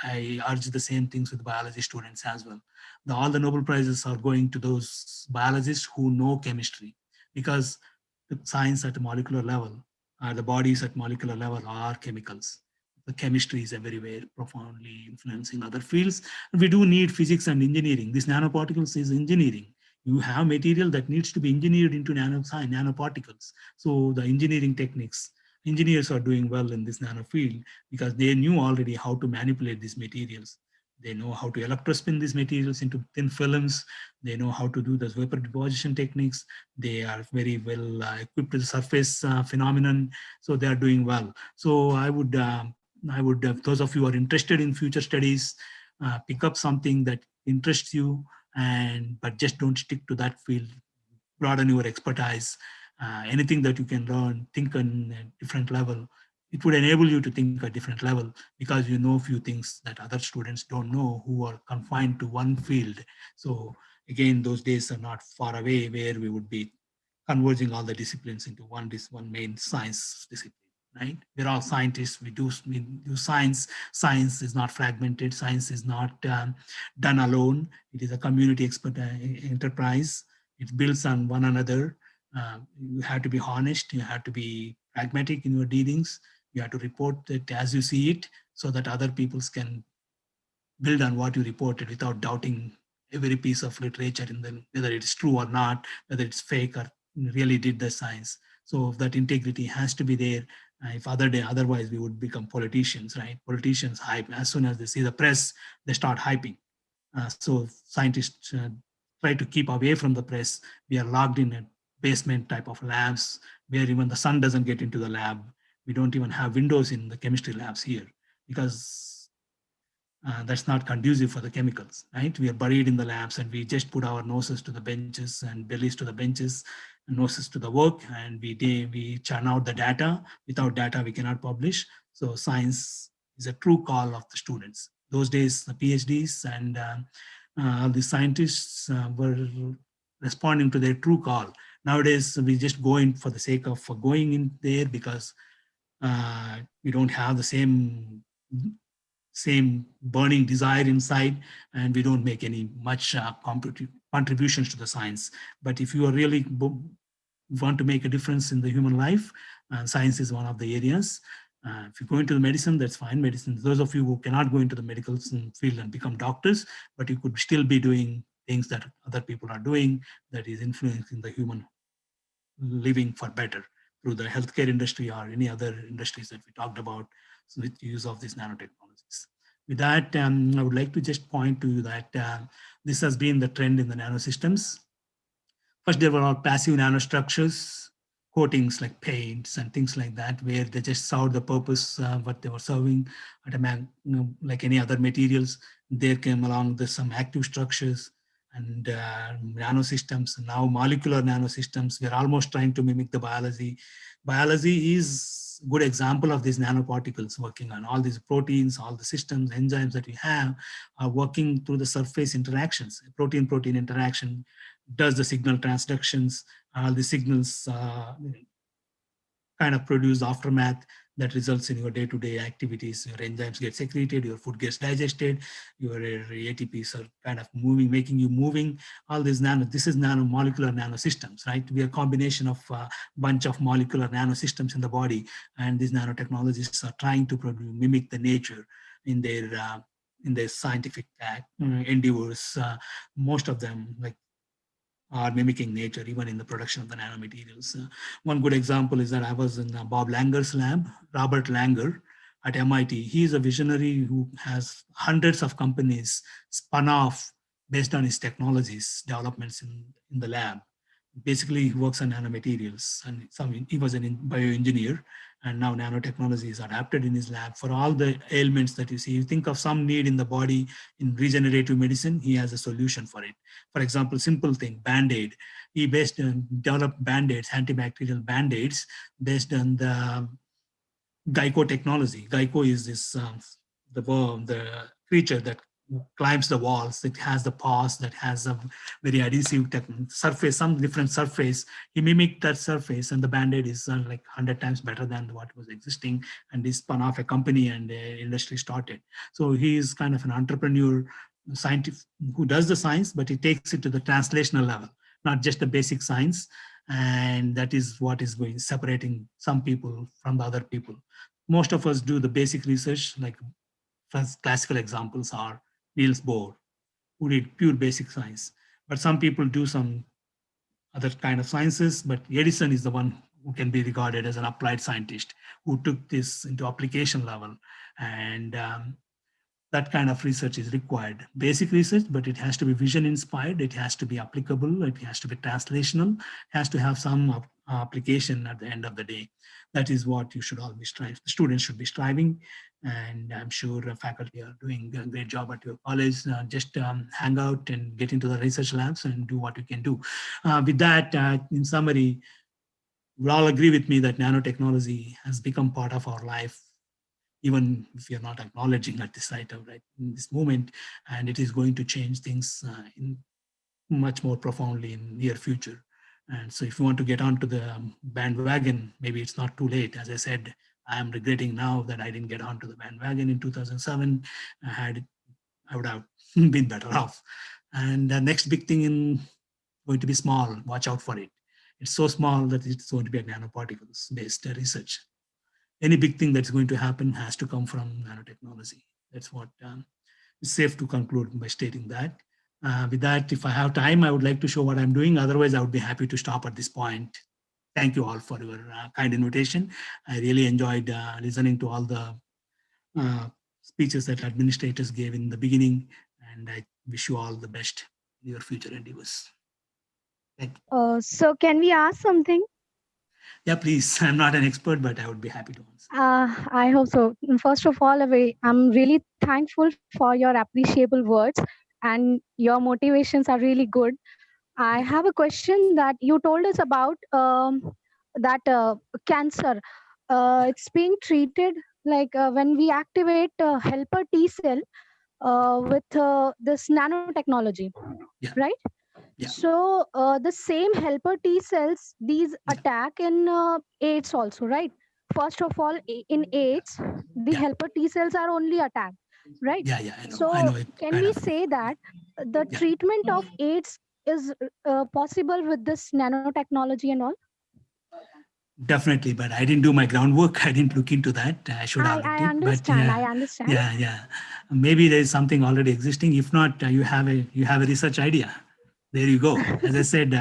D: I urge the same things with biology students as well. All the Nobel Prizes are going to those biologists who know chemistry, because the science at a molecular level, the bodies at molecular level are chemicals. The chemistry is everywhere, profoundly influencing other fields. And we do need physics and engineering. This nanoparticles is engineering. You have material that needs to be engineered into nanoparticles. So the engineering techniques, engineers are doing well in this nano field because they knew already how to manipulate these materials. They know how to electrospin these materials into thin films. They know how to do the vapor deposition techniques. They are very well equipped with the surface phenomenon. So they are doing well. So I would, those of you who are interested in future studies, pick up something that interests you, but just don't stick to that field. Broaden your expertise. Anything that you can learn, think on a different level. It would enable you to think at a different level because you know a few things that other students don't know who are confined to one field. So again, those days are not far away where we would be converging all the disciplines into one main science discipline. Right? We're all scientists. We do science. Science is not fragmented. Science is not done alone. It is a community enterprise. It builds on one another. You have to be honest. You have to be pragmatic in your dealings. You have to report it as you see it so that other peoples can build on what you reported without doubting every piece of literature in the, whether it's true or not, whether it's fake or really did the science. So that integrity has to be there. If otherwise we would become politicians, right? Politicians hype. As soon as they see the press, they start hyping. So scientists try to keep away from the press. We are locked in a basement type of labs where even the sun doesn't get into the lab. We don't even have windows in the chemistry labs here because that's not conducive for the chemicals, right? We are buried in the labs and we just put our noses to the benches and bellies to the benches, and noses to the work, and we churn out the data. Without data, we cannot publish. So science is a true call of the students. Those days, the PhDs and all the scientists were responding to their true call. Nowadays, we just go in for the sake of going in there because we don't have the same burning desire inside, and we don't make any much contributions to the science. But if you are really want to make a difference in the human life, science is one of the areas. If you go into the medicine, that's fine. Medicine, those of you who cannot go into the medical field and become doctors, but you could still be doing things that other people are doing that is influencing the human living for better through the healthcare industry or any other industries that we talked about with the use of these nanotechnologies. With that, I would like to just point to you that this has been the trend in the nanosystems. First, there were all passive nanostructures, coatings like paints and things like that, where they just served the purpose what they were serving at like any other materials. There came along some active structures and nanosystems. Now molecular nanosystems, we're almost trying to mimic the biology. Biology is a good example of these nanoparticles working on all these proteins, all the systems, enzymes that we have are working through the surface interactions. Protein-protein interaction does the signal transductions, all the signals kind of produce aftermath that results in your day-to-day activities. Your enzymes get secreted, your food gets digested, your ATPs are kind of moving, making you moving. All these this is molecular nanosystems, right? We are a combination of a bunch of molecular nanosystems in the body, and these nanotechnologists are trying to mimic the nature in their scientific endeavors. Most of them, like, are mimicking nature, even in the production of the nanomaterials. One good example is that I was in Bob Langer's lab, Robert Langer at MIT. He is a visionary who has hundreds of companies spun off based on his technologies, developments in the lab. Basically, he works on nanomaterials, and he was a bioengineer, and now nanotechnology is adapted in his lab for all the ailments that you see. You think of some need in the body in regenerative medicine, he has a solution for it. For example, simple thing, Band-Aid. He developed Band-Aids, antibacterial Band-Aids based on the Geico technology. Geico is this the creature that climbs the walls. It has the paws that has a very adhesive surface, some different surface. He mimicked that surface, and the band-aid is like 100 times better than what was existing. And he spun off a company, and the industry started. So he is kind of an entrepreneur, scientist who does the science, but he takes it to the translational level, not just the basic science. And that is what is going separating some people from the other people. Most of us do the basic research, like first classical examples are Niels Bohr, who did pure basic science. But some people do some other kind of sciences, but Edison is the one who can be regarded as an applied scientist who took this into application level. And that kind of research is required. Basic research, but it has to be vision inspired, it has to be applicable, it has to be translational, it has to have some application at the end of the day. That is what you should always strive. The students should be striving, and I'm sure faculty are doing a great job at your college. Just hang out and get into the research labs and do what you can do. With that, in summary, we all agree with me that nanotechnology has become part of our life, even if you're not acknowledging at this right in this moment, and it is going to change things in much more profoundly in near future. And so if you want to get onto the bandwagon, maybe it's not too late. As I said, I am regretting now that I didn't get onto the bandwagon in 2007. I would have been better off. And the next big thing in going to be small, watch out for it. It's so small that it's going to be a nanoparticles based research. Any big thing that's going to happen has to come from nanotechnology. That's what is safe to conclude by stating that. With that, if I have time, I would like to show what I'm doing. Otherwise, I would be happy to stop at this point. Thank you all for your kind invitation. I really enjoyed listening to all the speeches that administrators gave in the beginning, and I wish you all the best in your future endeavors. Thank you.
H: So can we ask something?
D: Yeah, please. I'm not an expert, but I would be happy to answer.
H: I hope so. First of all, I'm really thankful for your appreciable words, and your motivations are really good. I have a question that you told us about that cancer. It's being treated like when we activate helper T cell with this nanotechnology,
D: Yeah.
H: right?
D: Yeah.
H: So the same helper T cells, these attack in AIDS also, right? First of all, in AIDS, the helper T cells are only attacked, right?
D: Yeah, I know.
H: So
D: I know it
H: can
D: kind
H: we
D: of.
H: say that the
D: Yeah.
H: treatment of AIDS is possible with this nanotechnology and all?
D: Definitely, but I didn't do my groundwork. I didn't look into that. I should have looked
H: I
D: it. But
H: understand. I understand.
D: yeah. Maybe there is something already existing. If not, you have a research idea. There you go. As I said,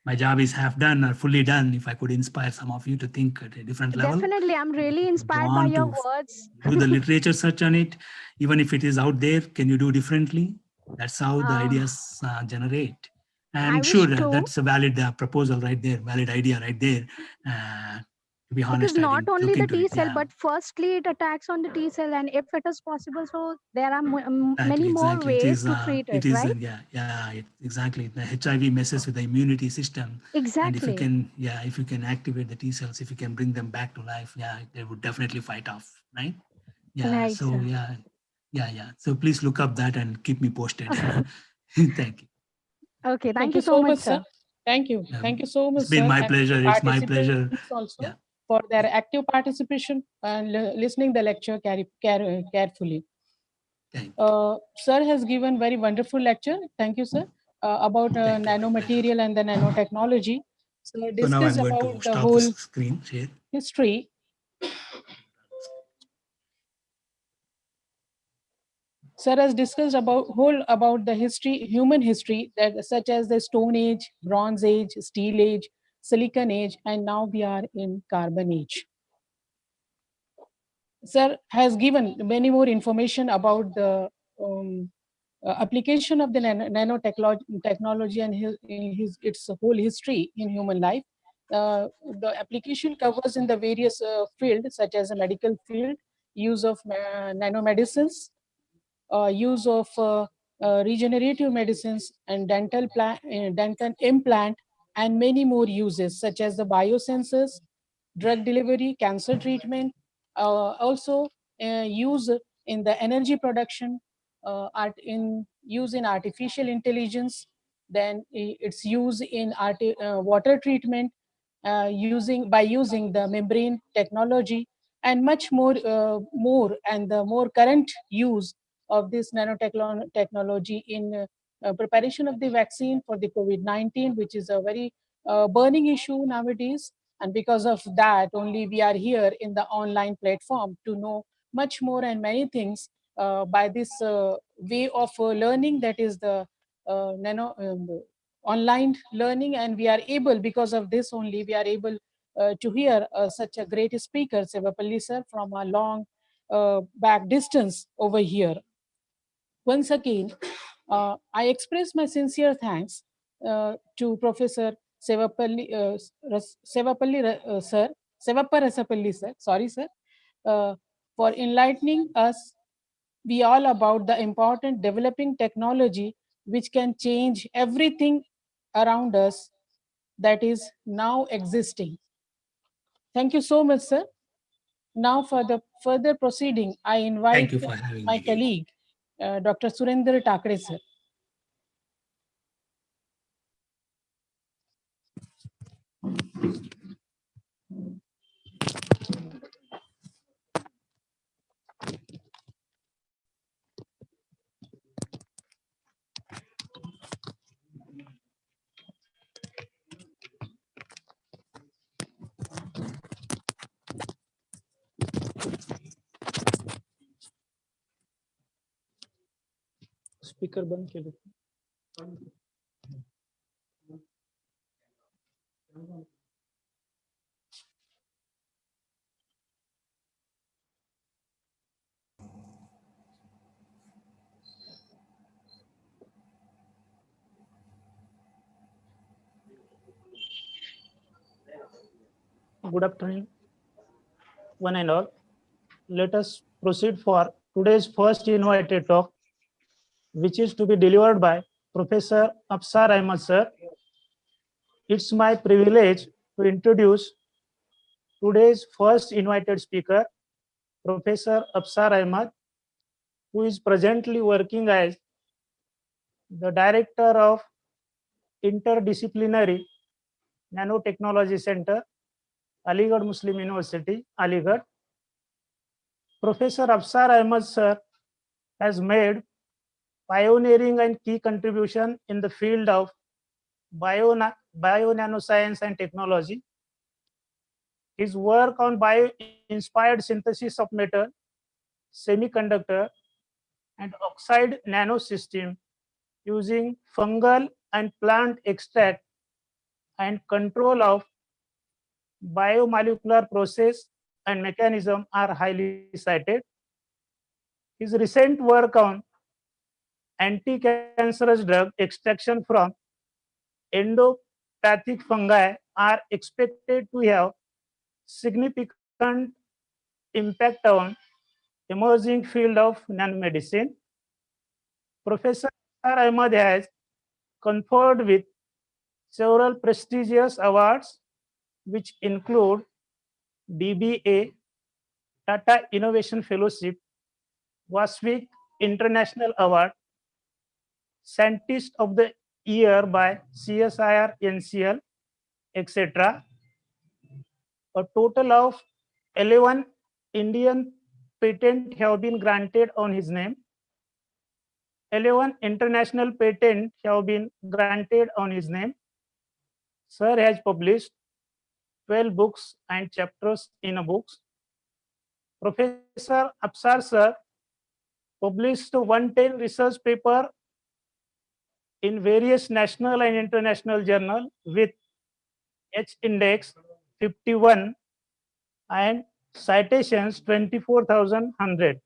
D: my job is half done or fully done. If I could inspire some of you to think at a different level,
H: Definitely, I'm really
D: go
H: inspired by
D: on
H: your
D: to
H: words.
D: do the literature search on it. Even if it is out there, can you do differently? That's how the ideas generate.
H: I
D: And
H: wish
D: sure,
H: to.
D: that's a valid proposal right there, valid idea right there. To be
H: Because
D: honest, I
H: not
D: didn't
H: only
D: look
H: the
D: into
H: T
D: it.
H: cell,
D: Yeah,
H: but firstly it attacks on the T cell, and if it is possible, so there are many more
D: exactly.
H: ways to treat it, right?
D: Exactly. The HIV messes with the immunity system, and
H: Exactly.
D: if you can activate the T cells, if you can bring them back to life, they would definitely fight off, right? Yeah.
H: Right,
D: So
H: sir.
D: yeah. So please look up that and keep me posted. Thank you.
H: Okay,
G: Thank
H: thank
G: you
H: you so
G: so
H: much,
G: much,
H: sir.
G: sir. Thank you. Thank you so
D: It's
G: much,
D: been
G: sir,
D: my
G: and
D: pleasure. It's my pleasure.
G: participants
D: Yeah.
G: also for their active participation and listening the lecture carefully.
D: Thank you.
G: Sir has given very wonderful lecture. Thank you, sir, about
D: Thank you.
G: nanomaterial and the nanotechnology. So
D: So now
G: discuss
D: I'm going to
G: about the
D: stop the
G: whole
D: screen share.
G: history. Sir has discussed about the human history, that such as the Stone Age, Bronze Age, Steel Age, Silicon Age, and now we are in Carbon Age. Sir has given many more information about the application of the nanotechnology and its whole history in human life. The application covers in the various fields such as the medical field, use of nanomedicines, use of regenerative medicines and dental implant, and many more uses such as the biosensors, drug delivery, cancer treatment, also use in the energy production, use in artificial intelligence, then its use in water treatment, using the membrane technology, and much more, and the more current use of this nanotechnology in preparation of the vaccine for the COVID-19, which is a very burning issue nowadays. And because of that, only we are here in the online platform to know much more and many things by this way of learning, that is the nano online learning. And we are able, because of this only, we are able to hear such a great speaker, Sevapalli sir, from a long back distance over here. Once again, I express my sincere thanks to Professor Sevapalli, sir, Sevappa sir, sorry sir, uh, for enlightening us we all about the important developing technology which can change everything around us that is now existing. Thank you so much, sir. Now for the further proceeding, I invite
D: Thank you for having
G: my
D: me.
G: colleague, Dr. Surendra Takre, sir. Speaker बंद केलं. Good afternoon, one and all. Let us proceed for today's first invited talk, which is to be delivered by Professor Afsar Ahmad sir. It's my privilege to introduce today's first invited speaker, Professor Afsar Ahmad, who is presently working as the Director of Interdisciplinary Nanotechnology Center, Aligarh Muslim University, Aligarh. Professor Afsar Ahmad sir has made pioneering and key contribution in the field of bio-nanoscience and technology. His work on bio-inspired synthesis of metal, semiconductor, and oxide nanosystem using fungal and plant extract and control of biomolecular process and mechanism are highly cited. His recent work on anti-cancerous drug extraction from endopathic fungi are expected to have significant impact on emerging field of nanomedicine. Professor Ahmad has conferred with several prestigious awards, which include DBA, Tata Innovation Fellowship, Wasvik International Award, Scientist of the Year by CSIR NCL, etc. A total of 11 Indian patents have been granted on his name. 11 international patents have been granted on his name. Sir has published 12 books and chapters in a books. Professor Afsar sir published 110 research paper in various national and international journal with H index 51 and citations 24,100.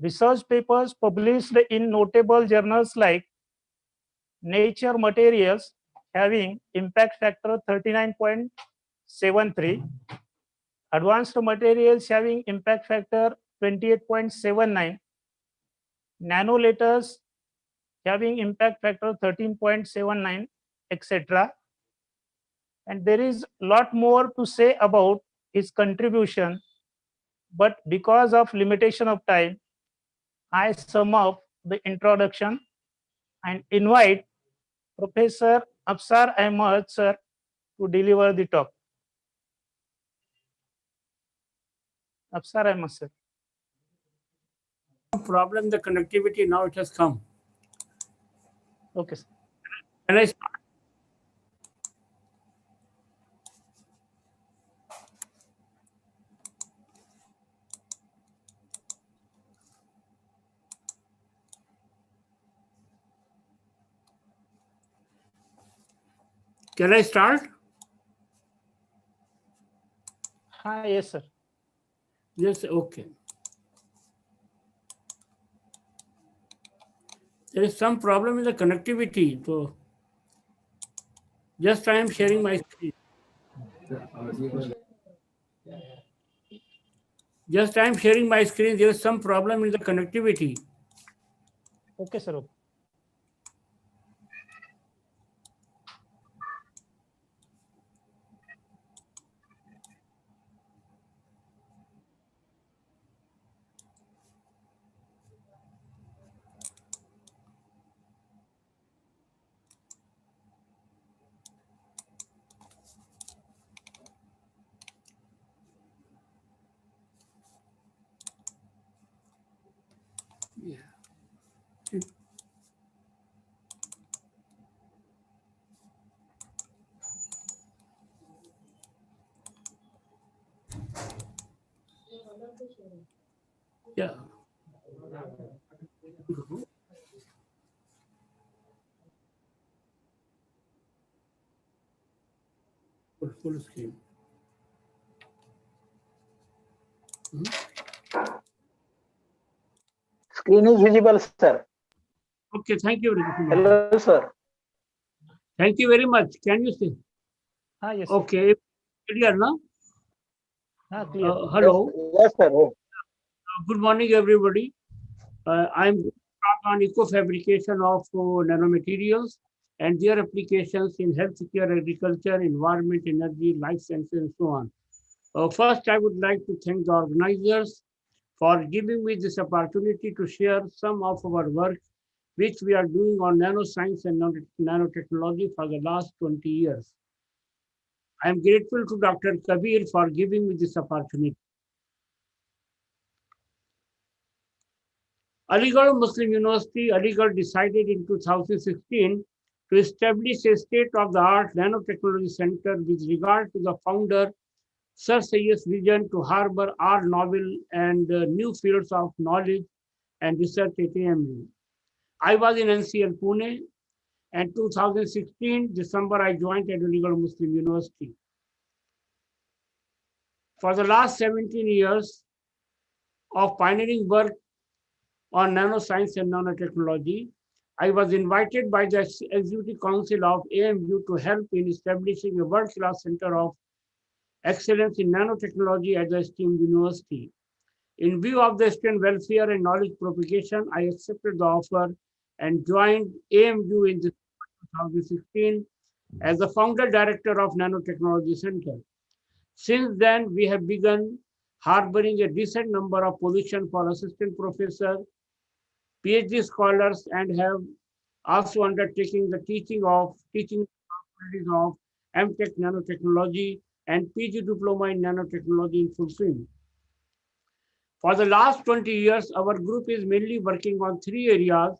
G: Research papers published in notable journals like Nature Materials having impact factor 39.73, Advanced Materials having impact factor 28.79, Nano Letters having impact factor 13.79, etc. And there is a lot more to say about his contribution
I: but because of limitation of time, I sum up the introduction and invite Professor Afsar Ahmad sir to deliver the talk. Afsar Ahmad sir.
J: Problem, the connectivity, now it has come.
I: Okay, sir.
J: Can I start? Can I start?
I: Yes, sir.
J: Yes, okay. There is some problem in the connectivity, so just I am sharing my screen. Just I am sharing my screen. There is some problem in the connectivity.
I: Okay, sir. Okay.
J: Yeah. Yeah. Full screen.
E: Screen is visible, sir.
J: Okay, thank you very much.
E: Hello, sir.
J: Thank you very much. Can you see?
I: Yes.
J: Okay, clear now?
I: Clear.
J: Hello.
E: Yes, sir.
J: Good morning, everybody. I'm going to talk on eco-fabrication of nanomaterials and their applications in healthcare, agriculture, environment, energy, life sciences, and so on. First, I would like to thank the organizers for giving me this opportunity to share some of our work which we are doing on nanoscience and nanotechnology for the last 20 years. I am grateful to Dr. Kabir for giving me this opportunity. Aligarh Muslim University, Aligarh decided in 2016 to establish a state-of-the-art nanotechnology center with regard to the founder Sir Sayyid's vision to harbor all novel and new fields of knowledge and research at AMU. I was in NCL Pune, and 2016 December I joined at Aligarh Muslim University. For the last 17 years of pioneering work on nanoscience and nanotechnology, I was invited by the Executive Council of AMU to help in establishing a world-class center of excellence in nanotechnology at the esteemed university. In view of the student welfare and knowledge propagation, I accepted the offer and joined AMU in 2016 as the founder director of Nanotechnology Center. Since then, we have begun harboring a decent number of positions for assistant professor, PhD scholars, and have also undertaking the teaching of MTech nanotechnology and PG diploma in nanotechnology in full swing. For the last 20 years, our group is mainly working on three areas.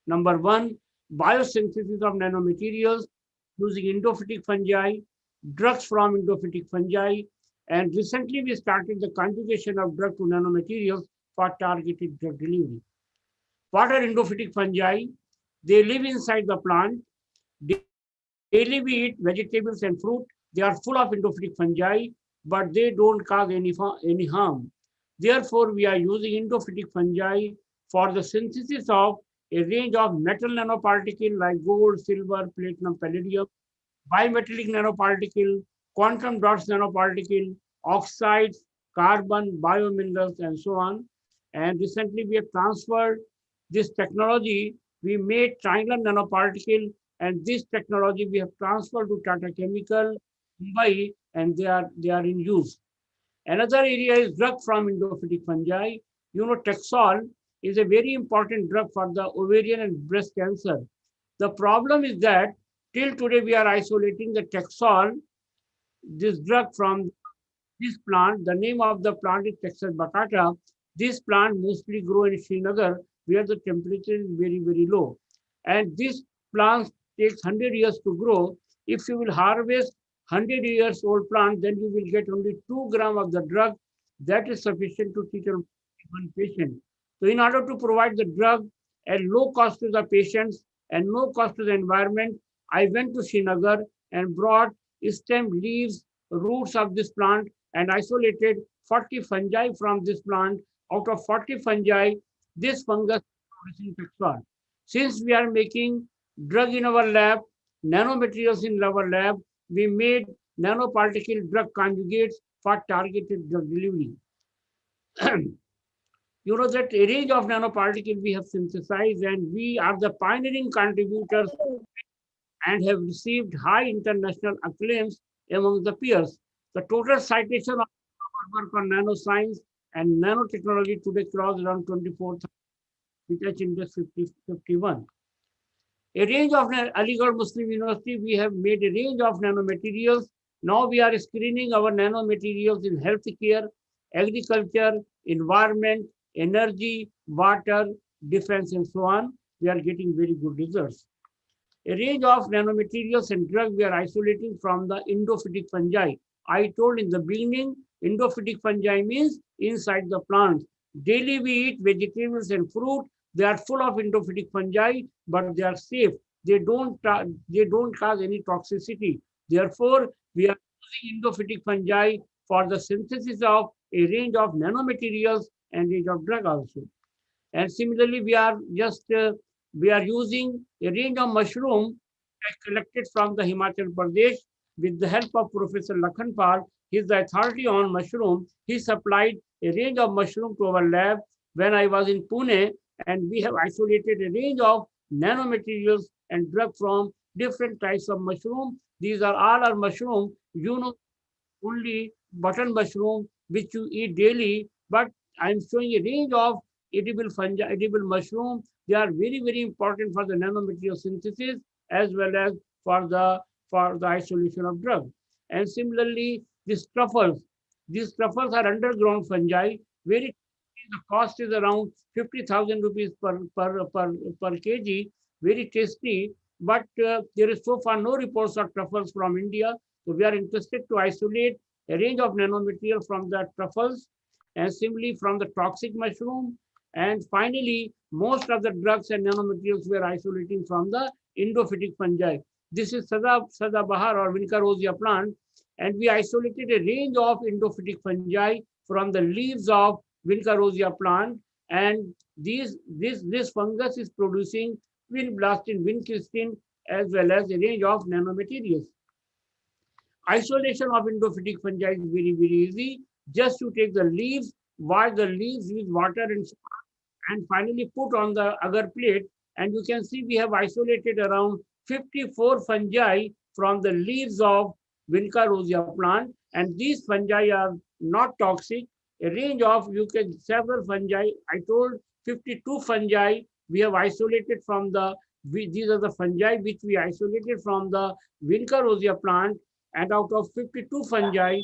J: Number one, biosynthesis of nanomaterials using endophytic fungi, drugs from endophytic fungi, and recently we started the conjugation of drug to nanomaterials for targeted drug delivery. What are endophytic fungi? They live inside the plant. Daily we eat vegetables and fruit. They are full of endophytic fungi, but they don't cause any harm. Therefore, we are using endophytic fungi for the synthesis of a range of metal nanoparticles like gold, silver, platinum, palladium, bimetallic nanoparticle, quantum dots nanoparticle, oxides, carbon, biominerals, and so on. And recently we have transferred this technology. We made triangular nanoparticle, and this technology we have transferred to Tata Chemical, Mumbai, and they are in use. Another area is drug from endophytic fungi. You know, Taxol is a very important drug for the ovarian and breast cancer. The problem is that till today we are isolating the Taxol, this drug from this plant. The name of the plant is Texas bacata. This plant mostly grow in Srinagar where the temperature is very, very low. And this plant takes 100 years to grow. If you will harvest 100 years old plant, then you will get only 2 grams of the drug. That is sufficient to treat one patient. So in order to provide the drug at low cost to the patients and no cost to the environment, I went to Srinagar and brought stem, leaves, roots of this plant and isolated 40 fungi from this plant. Out of 40 fungi, this fungus is producing Taxol. Since we are making drug in our lab, nanomaterials in our lab, we made nanoparticle drug conjugates for targeted drug delivery. You know that a range of nanoparticles we have synthesized, and we are the pioneering contributors and have received high international acclaims among the peers. The total citation of our work on nanoscience and nanotechnology today crossed around 24,000, which Index 51. A range of Aligarh Muslim University, we have made a range of nanomaterials. Now we are screening our nanomaterials in healthcare, agriculture, environment, energy, water, defense, and so on. We are getting very good results. A range of nanomaterials and drugs we are isolating from the endophytic fungi. I told in the beginning, endophytic fungi means inside the plant. Daily we eat vegetables and fruit. They are full of endophytic fungi, but they are safe. They don't cause any toxicity. Therefore, we are using endophytic fungi for the synthesis of a range of nanomaterials and range of drug also. And similarly, we are using a range of mushroom collected from the Himachal Pradesh with the help of Professor Lakhanpal. He is the authority on mushroom. He supplied a range of mushroom to our lab when I was in Pune, and we have isolated a range of nanomaterials and drug from different types of mushroom. These are all our mushroom. You know, only button mushroom which you eat daily, but I'm showing a range of edible fungi, edible mushroom. They are very, very important for the nanomaterial synthesis as well as for the isolation of drug. And similarly, these truffles are underground fungi. Very the cost is around 50,000 rupees per kg. Very tasty, but there is so far no reports of truffles from India. So we are interested to isolate a range of nanomaterial from the truffles and similarly from the toxic mushroom. And finally, most of the drugs and nanomaterials we are isolating from the endophytic fungi. This is Sadabahar or Vinca rosea plant, and we isolated a range of endophytic fungi from the leaves of Vinca rosea plant, and this fungus is producing vinblastine, vincristin, as well as a range of nanomaterials. Isolation of endophytic fungi is very, very easy. Just to take the leaves, wash the leaves with water and finally put on the agar plate. And you can see we have isolated around 54 fungi from the leaves of Vinca rosea plant. And these fungi are not toxic. A range of, several fungi. I told 52 fungi we have isolated from these are the fungi which we isolated from the Vinca rosea plant. And out of 52 fungi, only 2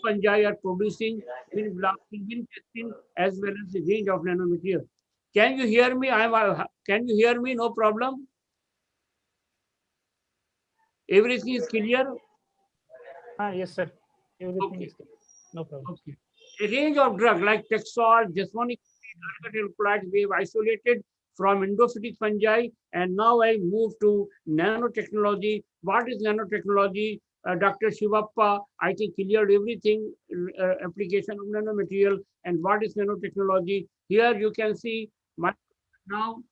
J: fungi are producing vinblastine as well as a range of nanomaterial. Can you hear me? Can you hear me? No problem. Everything is clear?
I: Yes, sir. Everything is clear. No problem.
J: Okay. A range of drugs like Taxol, jasmonic acid, we have isolated from endophytic fungi, and now I move to nanotechnology. What is nanotechnology? Dr. Shivappa, I think, cleared everything, application of nanomaterial and what is nanotechnology. Here you can see now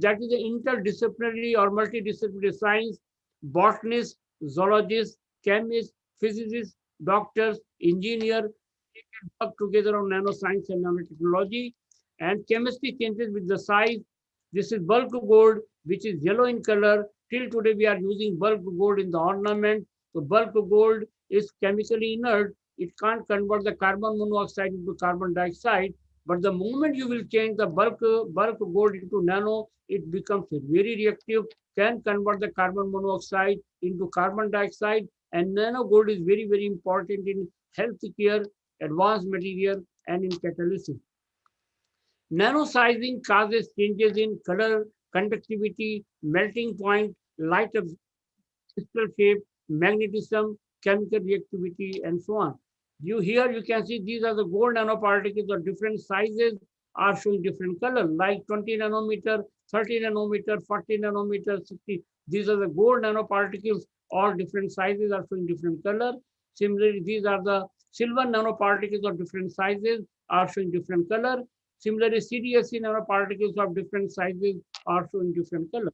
J: that is an interdisciplinary or multidisciplinary science. Botanists, zoologists, chemists, physicists, doctors, engineers, work together on nanoscience and nanotechnology. And chemistry changes with the size. This is bulk gold, which is yellow in color. Till today, we are using bulk gold in the ornament. So bulk gold is chemically inert. it can't convert the carbon monoxide into carbon dioxide. But the moment you will change the bulk gold into nano, it becomes very reactive, can convert the carbon monoxide into carbon dioxide. And nano gold is very, very important in healthcare, advanced material, and in catalysis. Nano sizing causes changes in color, conductivity, melting point, light crystal shape, magnetism, chemical reactivity, and so on. You can see these are the gold nanoparticles of different sizes are showing different color, like 20 nanometer, 30 nanometer, 40 nanometer, 60. These are the gold nanoparticles. All different sizes are showing different color. Similarly, these are the silver nanoparticles of different sizes are showing different color. Similarly, CDSC nanoparticles of different sizes are showing different color.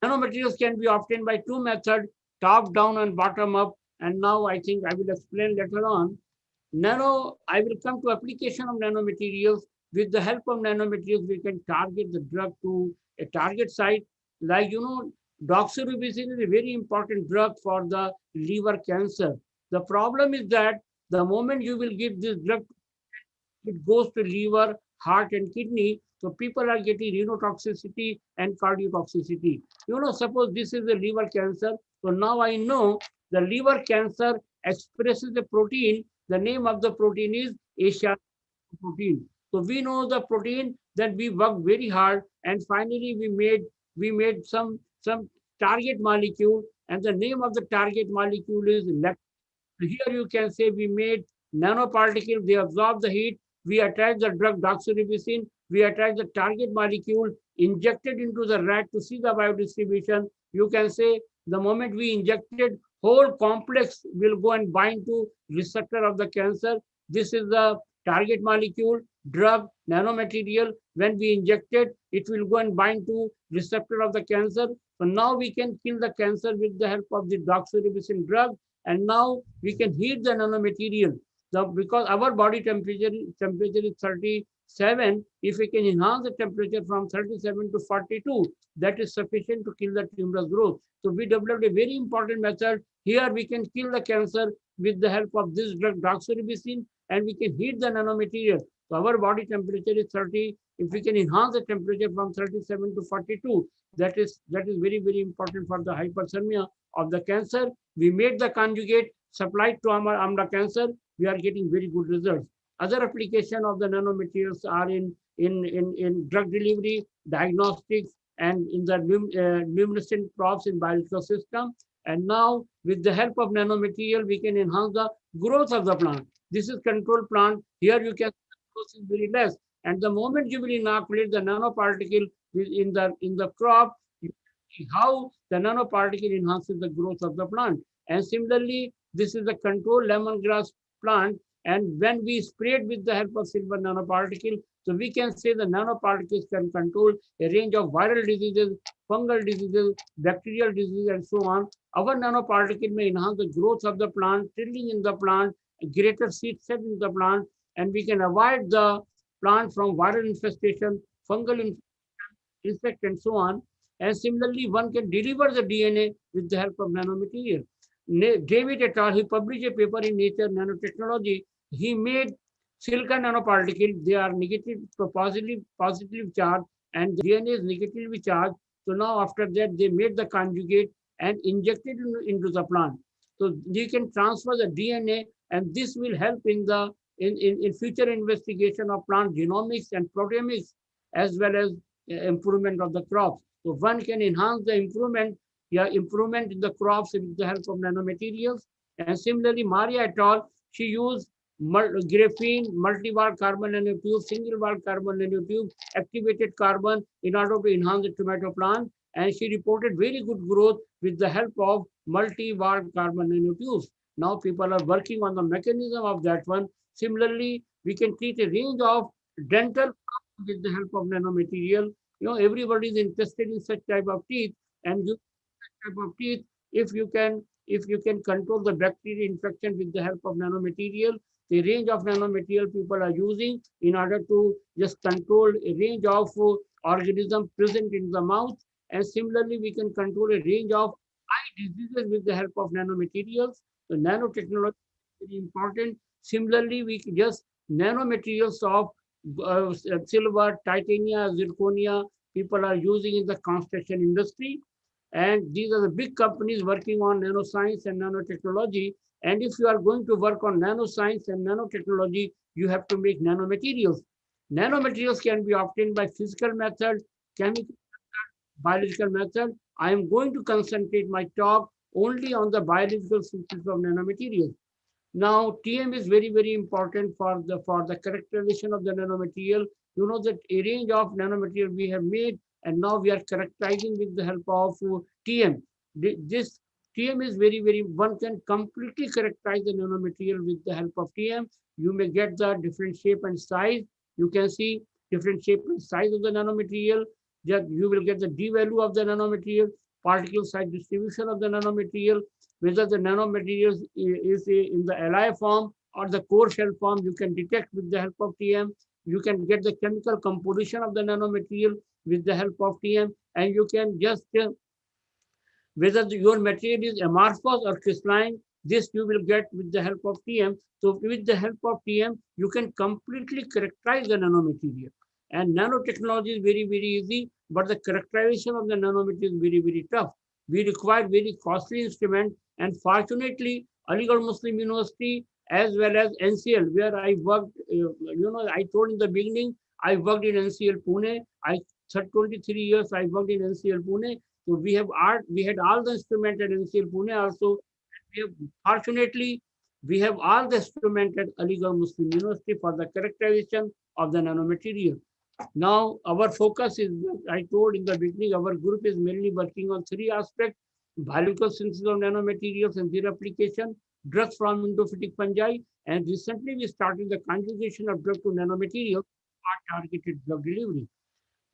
J: Nanomaterials can be obtained by two methods, top down and bottom up. And now I think I will explain later on. I will come to application of nanomaterials. With the help of nanomaterials, we can target the drug to a target site. Like, doxorubicin is a very important drug for the liver cancer. The problem is that the moment you will give this drug, it goes to liver, heart, and kidney. So people are getting renotoxicity and cardiotoxicity. Suppose this is a liver cancer. So now I know the liver cancer expresses a protein. The name of the protein is Asia protein. So we know the protein, then we worked very hard, and finally we made some target molecule, and the name of the target molecule is lectin. Here you can say we made nanoparticle, they absorb the heat, we attach the drug doxorubicin, we attach the target molecule, injected into the rat to see the biodistribution. You can say the moment we injected, whole complex will go and bind to receptor of the cancer. This is the target molecule, drug, nanomaterial. When we inject it, it will go and bind to receptor of the cancer. So now we can kill the cancer with the help of the doxorubicin drug. And now we can heat the nanomaterial. Because our body temperature is 37, if we can enhance the temperature from 37 to 42, that is sufficient to kill the tumorous growth. So we developed a very important method. Here we can kill the cancer with the help of this drug doxorubicin, and we can heat the nanomaterial. So our body temperature is 30. If we can enhance the temperature from 37 to 42, that is very, very important for the hyperthermia of the cancer. We made the conjugate, supplied to AMLA cancer. We are getting very good results. Other application of the nanomaterials are in drug delivery, diagnostics, and in the luminescent props in biological system. And now, with the help of nanomaterial, we can enhance the growth of the plant. This is control plant. Here you can see the growth is very less. And the moment you will inoculate the nanoparticle in the crop, you see how the nanoparticle enhances the growth of the plant. And similarly, this is the control lemongrass plant. And when we spray it with the help of silver nanoparticle, so we can say the nanoparticles can control a range of viral diseases, fungal diseases, bacterial diseases, and so on. Our nanoparticle may enhance the growth of the plant, tilling in the plant, greater seed set in the plant, and we can avoid the plant from viral infestation, fungal insect, and so on. And similarly, one can deliver the DNA with the help of nanomaterial. David et al., he published a paper in Nature Nanotechnology. He made silicon nanoparticles. They are negative to positively charged, and the DNA is negatively charged. So now after that, they made the conjugate and injected into the plant. So you can transfer the DNA, and this will help in future investigation of plant genomics and proteomics, as well as improvement of the crops. So one can enhance the improvement in the crops with the help of nanomaterials. And similarly, Maria et al., she used graphene, multi-wall carbon nanotube, single-wall carbon nanotube, activated carbon in order to enhance the tomato plant. And she reported very good growth with the help of multi-wall carbon nanotubes. Now people are working on the mechanism of that one. Similarly, we can treat a range of dental with the help of nanomaterial. Everybody is interested in such type of teeth, and type of teeth, if you can control the bacterial infection with the help of nanomaterial, the range of nanomaterial people are using in order to just control a range of organisms present in the mouth. And similarly, we can control a range of eye diseases with the help of nanomaterials. The nanotechnology very important. Similarly, we just nanomaterials of silver, titania, zirconia, people are using in the construction industry. And these are the big companies working on nanoscience and nanotechnology. And if you are going to work on nanoscience and nanotechnology, you have to make nanomaterials. Nanomaterials can be obtained by physical method, chemical, biological method. I am going to concentrate my talk only on the biological synthesis of nanomaterials. Now, TM is very, very important for the characterization of the nanomaterial. You know that a range of nanomaterial we have made, and now we are characterizing with the help of TM. This TM is very, very, one can completely characterize the nanomaterial with the help of TM. You may get the different shape and size. You can see different shape and size of the nanomaterial. That you will get the D value of the nanomaterial, particle size distribution of the nanomaterial, whether the nanomaterials is in the alloy form or the core shell form, you can detect with the help of TM. You can get the chemical composition of the nanomaterial with the help of TM, and you can just whether your material is amorphous or crystalline, this you will get with the help of TM. So with the help of TM, you can completely characterize the nanomaterial. And nanotechnology is very, very easy, but the characterization of the nanomaterial is very, very tough. We require very costly instrument, and fortunately, Aligarh Muslim University as well as NCL, where I worked, I told in the beginning, I worked in NCL Pune. 23 years I worked in NCL Pune. So we had all the instrument at NCL Pune also. We have, fortunately, we have all the instrument at Aligarh Muslim University for the characterization of the nanomaterial. Now, our focus is, I told in the beginning, our group is mainly working on three aspects: biological synthesis of nanomaterials and their application, drugs from endophytic fungi, and recently we started the conjugation of drug to nanomaterials for targeted drug delivery.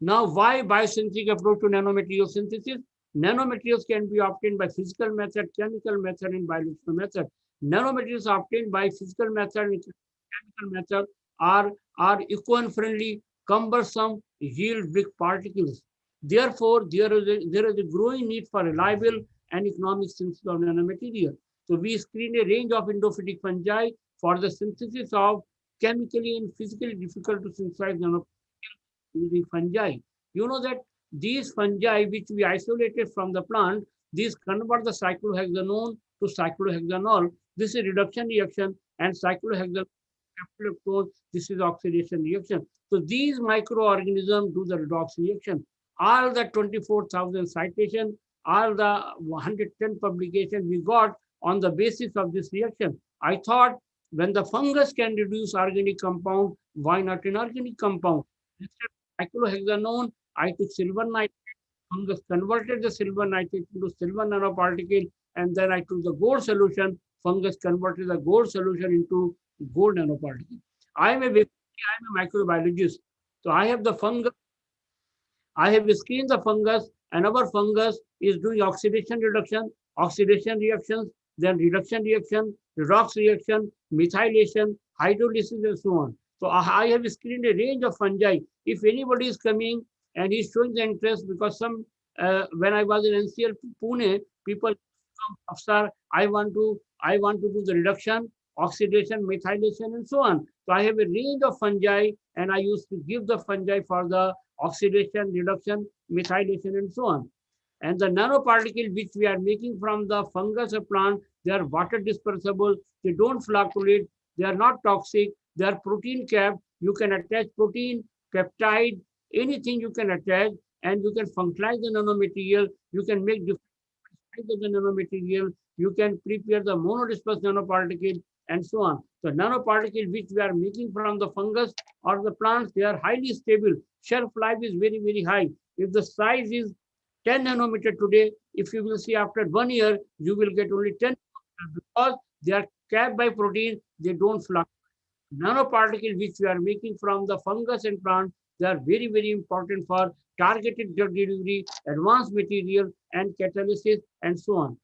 J: Now, why biosynthetic approach to nanomaterial synthesis? Nanomaterials can be obtained by physical method, chemical method, and biological method. Nanomaterials obtained by physical method and chemical method are eco-friendly, cumbersome, yield big particles. Therefore, there is a growing need for reliable and economic synthesis of nanomaterial. So we screen a range of endophytic fungi for the synthesis of chemically and physically difficult to synthesize nanomaterials using fungi. You know that these fungi which we isolated from the plant, these convert the cyclohexanone to cyclohexanol. This is reduction reaction, and cyclohexanol, this is oxidation reaction. So these microorganisms do the redox reaction. All the 24,000 citation, all the 110 publication we got on the basis of this reaction. I thought when the fungus can reduce organic compound, why not inorganic compound? Instead of cyclohexanone, I took silver nitrate. Fungus converted the silver nitrate into silver nanoparticle, and then I took the gold solution. Fungus converted the gold solution into gold nanoparticle. I am a microbiologist, so I have the fungus. I have screened the fungus, and our fungus is doing oxidation reactions, then reduction reaction, redox reaction, methylation, hydrolysis, and so on. So I have screened a range of fungi. If anybody is coming and he's showing the interest, because when I was in NCL Pune, people come, sir, I want to do the reduction, oxidation, methylation, and so on. So I have a range of fungi, and I used to give the fungi for the oxidation, reduction, methylation, and so on. And the nanoparticle which we are making from the fungus of plant, they are water dispersible, they don't flocculate, they are not toxic, they are protein capped. You can attach protein, peptide, anything you can attach, and you can functionalize the nanomaterial. You can make different kinds of the nanomaterial. You can prepare the monodispersed nanoparticle, and so on. The nanoparticle which we are making from the fungus or the plants, they are highly stable. Shelf life is very, very high. If the size is 10 nanometer today, if you will see after 1 year, you will get only 10 because they are capped by protein, they don't fluctuate. Nanoparticle which we are making from the fungus and plant, they are very, very important for targeted drug delivery, advanced material, and catalysis, and so on.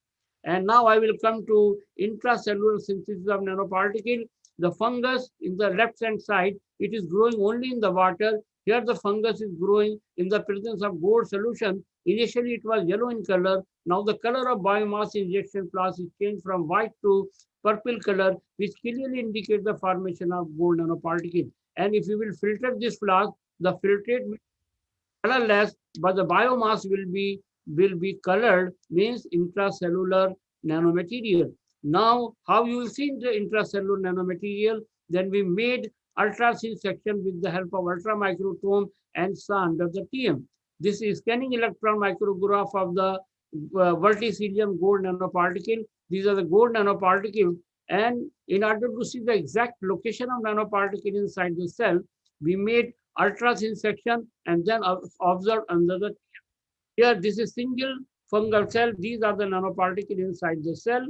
J: And now I will come to intracellular synthesis of nanoparticle. The fungus in the left hand side, it is growing only in the water. Here the fungus is growing in the presence of gold solution. Initially it was yellow in color. Now the color of biomass injection flask is changed from white to purple color, which clearly indicates the formation of gold nanoparticle. And if you will filter this flask, the filtrate will be colorless, but the biomass will be colored, means intracellular nanomaterial. Now, how you will see the intracellular nanomaterial? Then we made ultra-thin section with the help of ultramicrotome and sand of the TM. This is scanning electron micrograph of the verticillium gold nanoparticle. These are the gold nanoparticles. And in order to see the exact location of nanoparticle inside the cell, we made ultra-thin section and then observed under the TM. Here, this is single fungal cell. These are the nanoparticles inside the cell.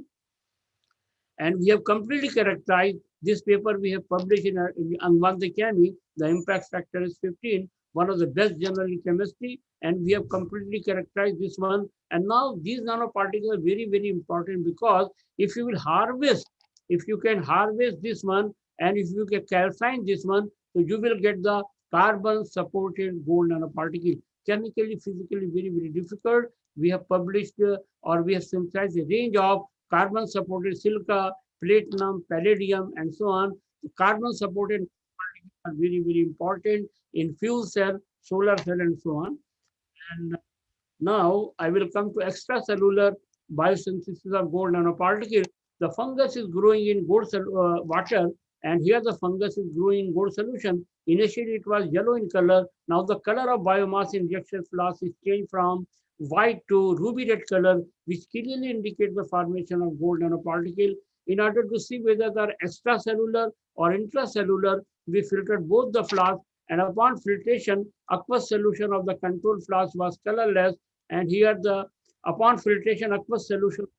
J: And we have completely characterized this paper we have published in Anvante Chemi. The impact factor is 15, one of the best journal in chemistry, and we have completely characterized this one. And now these nanoparticles are very, very important, because if you will harvest, if you can harvest this one, and if you can calcine this one, so you will get the carbon supported gold nanoparticle. Chemically, physically, very, very difficult. We have published or we have synthesized a range of carbon supported silica, platinum, palladium, and so on. The carbon supported are very, very important in fuel cell, solar cell, and so on. And now I will come to extracellular biosynthesis of gold nanoparticle. The fungus is growing in gold water, and here the fungus is growing in gold solution. Initially it was yellow in color. Now the color of biomass injection flask is changed from white to ruby red color, which clearly indicates the formation of gold nanoparticle. In order to see whether they are extracellular or intracellular, we filtered both the flask, and upon filtration, aqueous solution of the control flask was colorless, and here upon filtration, aqueous solution of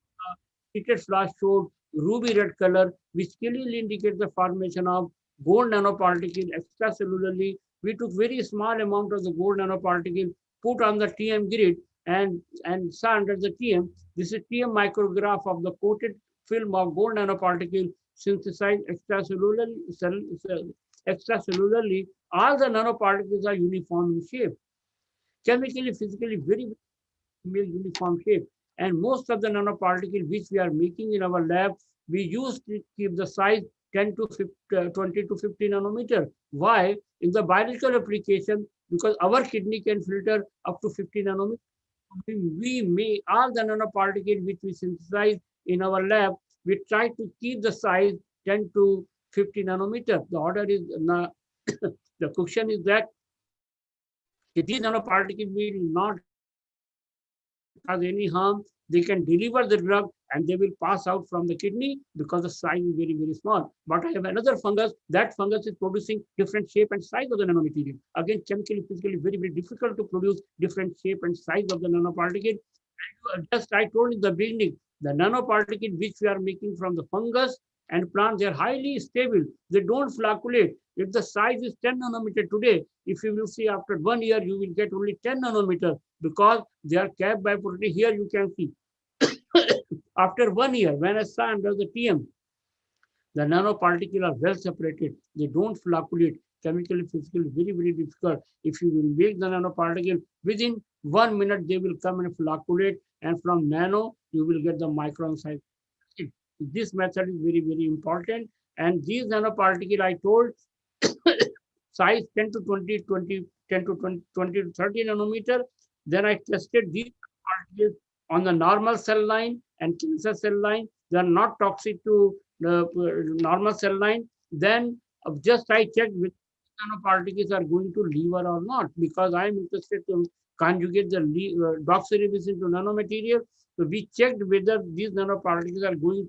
J: the treated flask showed ruby red color, which clearly indicates the formation of gold nanoparticle extracellularly. We took very small amount of the gold nanoparticle, put on the TM grid, and saw under the TM. This is TM micrograph of the coated film of gold nanoparticle synthesized extracellularly. All the nanoparticles are uniform in shape. Chemically, physically, very uniform shape. And most of the nanoparticles which we are making in our lab, we use to keep the size 10 to 20 to 50 nanometer. Why? In the biological application, because our kidney can filter up to 50 nanometer. We may, all the nanoparticles which we synthesize in our lab, we try to keep the size 10 to 50 nanometer. The order is, the question is that these nanoparticles will not cause any harm. They can deliver the drug and they will pass out from the kidney because the size is very, very small. But I have another fungus. That fungus is producing different shape and size of the nanomaterial. Again, chemically, physically, very, very difficult to produce different shape and size of the nanoparticle. Just I told in the beginning, the nanoparticle which we are making from the fungus and plants, they are highly stable. They don't flocculate. If the size is 10 nanometer today, if you will see after 1 year, you will get only 10 nanometer because they are capped by protein. Here you can see. After 1 year, when I saw under the TM, the nanoparticles are well separated. They don't flocculate. Chemically, physically, very, very difficult. If you will make the nanoparticle, within 1 minute, they will come and flocculate. And from nano, you will get the micron size. This method is very, very important. And these nanoparticles, I told, size 10 to 20, 10 to 20 to 30 nanometer. Then I tested these particles on the normal cell line and cancer cell line. They are not toxic to the normal cell line. Then just I checked which nanoparticles are going to liver or not, because I am interested to conjugate the doxorubicin to nanomaterial. So we checked whether these nanoparticles are going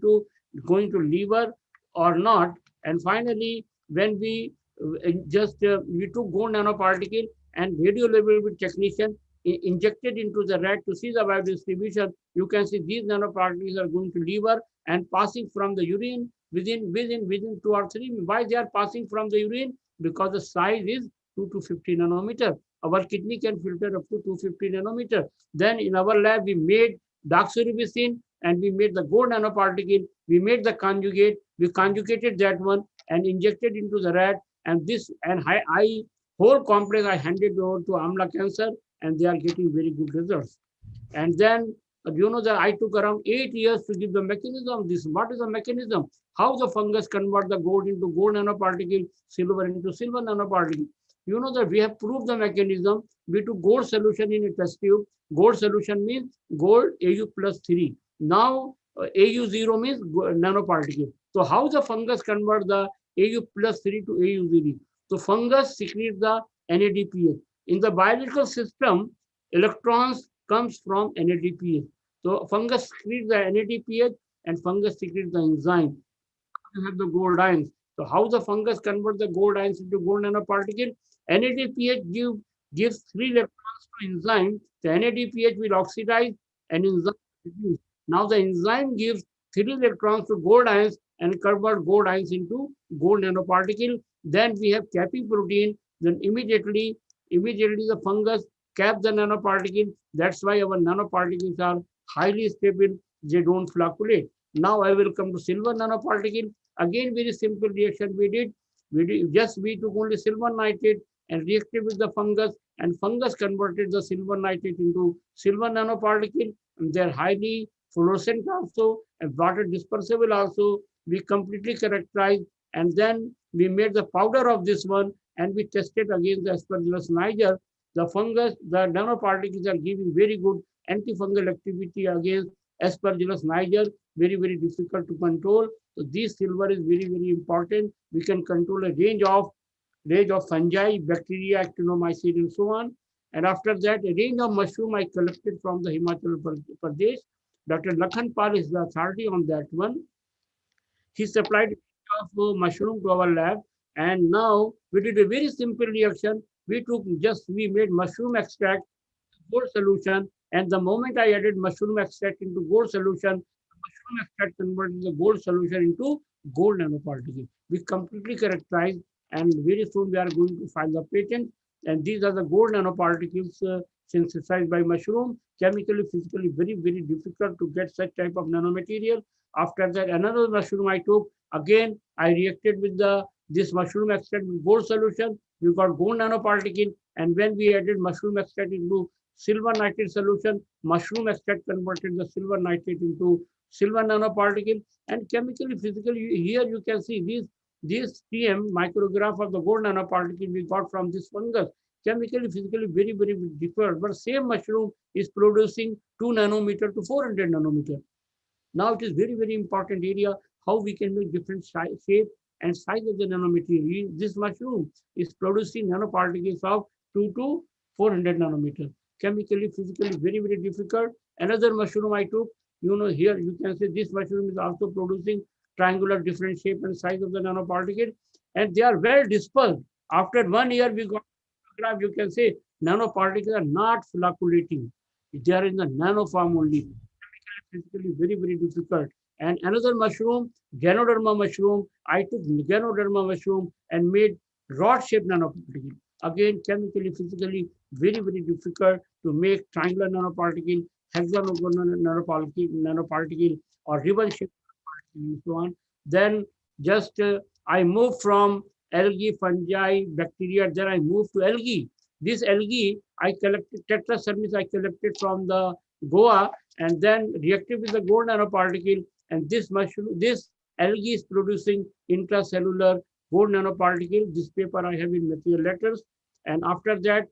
J: to liver or not. And finally, when we we took gold nanoparticle and radiolaboratory technician injected into the rat to see the biodistribution, you can see these nanoparticles are going to liver and passing from the urine within 2 or 3. Why they are passing from the urine? Because the size is 2 to 50 nanometer. Our kidney can filter up to 250 nanometer. Then in our lab, we made doxorubicin and we made the gold nanoparticle. We made the conjugate. We conjugated that one and injected into the rat. And this and I whole complex I handed over to Amla Cancer, and they are getting very good results. And then You know that I took around 8 years to give the mechanism of this. What is the mechanism? How the fungus convert the gold into gold nanoparticle, silver into silver nanoparticle. You know that we have proved the mechanism. We took gold solution in a test tube. Gold solution means gold Au plus 3. Now Au0 means nanoparticle. So how the fungus convert the Au plus 3 to Au0? So fungus secretes the NADPH. In the biological system, electrons comes from NADPH. So fungus secretes the NADPH and fungus secretes the enzyme. You have the gold ions. So how the fungus convert the gold ions into gold nanoparticle? NADPH gives 3 electrons to enzyme. The NADPH will oxidize and enzyme reduce. Now the enzyme gives 3 electrons to gold ions and convert gold ions into gold nanoparticle. Then we have capping protein. Then immediately the fungus cap the nanoparticle. That's why our nanoparticles are highly stable. They don't flocculate. Now I will come to silver nanoparticle. Again, very simple reaction we did. We took only silver nitrate and reacted with the fungus, and fungus converted the silver nitrate into silver nanoparticle. And they're highly fluorescent also and water dispersible also. We completely characterized, and then we made the powder of this one, and we tested against the Aspergillus niger. The fungus, the nanoparticles are giving very good antifungal activity against Aspergillus niger. Very, very difficult to control. So this silver is very, very important. We can control a range of fungi, bacteria, actinomycete, and so on. And after that, a range of mushroom I collected from the Himachal Pradesh. Dr. Lakhan Pal is the authority on that one. He supplied of mushroom to our lab, and now we did a very simple reaction. We made mushroom extract, gold solution, and the moment I added mushroom extract into gold solution, mushroom extract converted the gold solution into gold nanoparticle. We completely characterized, and very soon we are going to file the patent. And these are the gold nanoparticles synthesized by mushroom. Chemically, physically, very, very difficult to get such type of nanomaterial. After that, another mushroom I took. Again, I reacted with this mushroom extract with gold solution. We got gold nanoparticle. And when we added mushroom extract into silver nitrate solution, mushroom extract converted the silver nitrate into silver nanoparticle. And chemically, physically, here you can see this TM micrograph of the gold nanoparticle we got from this fungus. Chemically, physically, very, very different. But same mushroom is producing 2 nanometer to 400 nanometer. Now it is very, very important area how we can make different shape and size of the nanomaterial. This mushroom is producing nanoparticles of 2 to 400 nanometer. Chemically, physically, very, very difficult. Another mushroom I took, here you can see this mushroom is also producing triangular different shape and size of the nanoparticle, and they are well dispersed. After 1 year, we got graph, you can say nanoparticles are not flocculating. They are in the nano form only. Physically, very, very difficult. And another mushroom, Ganoderma mushroom, I took Ganoderma mushroom and made rod-shaped nanoparticle. Again, chemically, physically, very, very difficult to make triangular nanoparticle, hexagonal nanoparticle, or ribbon-shaped nanoparticle, and so on. Then just I moved from algae, fungi, bacteria, then I moved to algae. This algae, I collected, Tetracermis, I collected from the Goa, and then reacted with the gold nanoparticle, and this algae is producing intracellular gold nanoparticle. This paper I have in material letters, and after that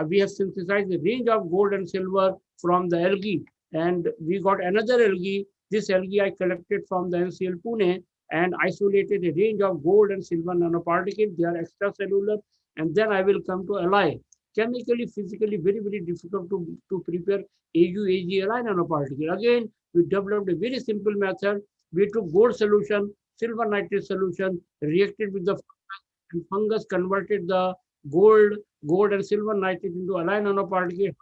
J: we have synthesized a range of gold and silver from the algae, and we got another algae. This algae I collected from the NCL Pune and isolated a range of gold and silver nanoparticles. They are extracellular, and then I will come to alloy. Chemically, physically, very, very difficult to prepare AuAgAli nanoparticle. Again, we developed a very simple method. We took gold solution, silver nitrate solution, reacted with the fungus, and fungus converted the gold and silver nitrate into alloy nanoparticle.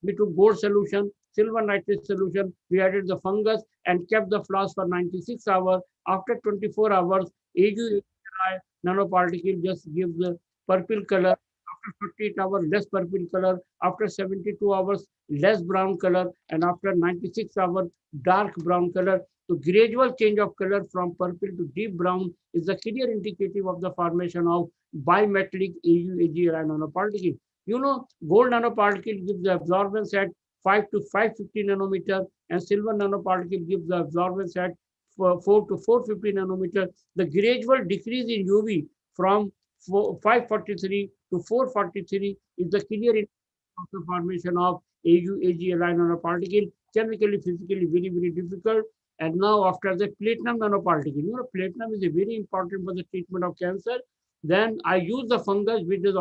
J: We took gold solution, silver nitrate solution, we added the fungus and kept the flask for 96 hours. After 24 hours, AuAgAli nanoparticle just gives the purple color. After 48 hours, less purple color. After 72 hours, less brown color. And after 96 hours, dark brown color. So gradual change of color from purple to deep brown is a clear indicative of the formation of bimetallic AuAgAli nanoparticle. Gold nanoparticle gives the absorbance at 5 to 550 nanometer, and silver nanoparticle gives the absorbance at 4 to 450 nanometer. The gradual decrease in UV from 543 to 443 is the clear of the formation of AU, AgLi nanoparticle, chemically, physically very, very difficult. And now after the platinum nanoparticle, platinum is a very important for the treatment of cancer. Then I use the fungus which is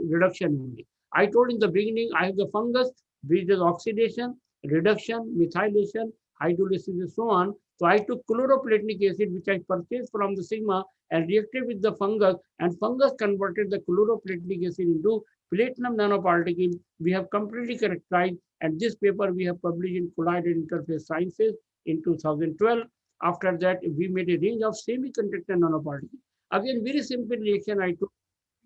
J: reduction only. I told in the beginning, I have the fungus which is oxidation, reduction, methylation, hydrolysis, and so on. So I took chloroplatinic acid, which I purchased from the Sigma, and reacted with the fungus, and fungus converted the chloroplatinic acid into platinum nanoparticle. We have completely characterized, and this paper we have published in Collider Interface Sciences in 2012. After that, we made a range of semiconductor nanoparticles. Again, very simple reaction I took.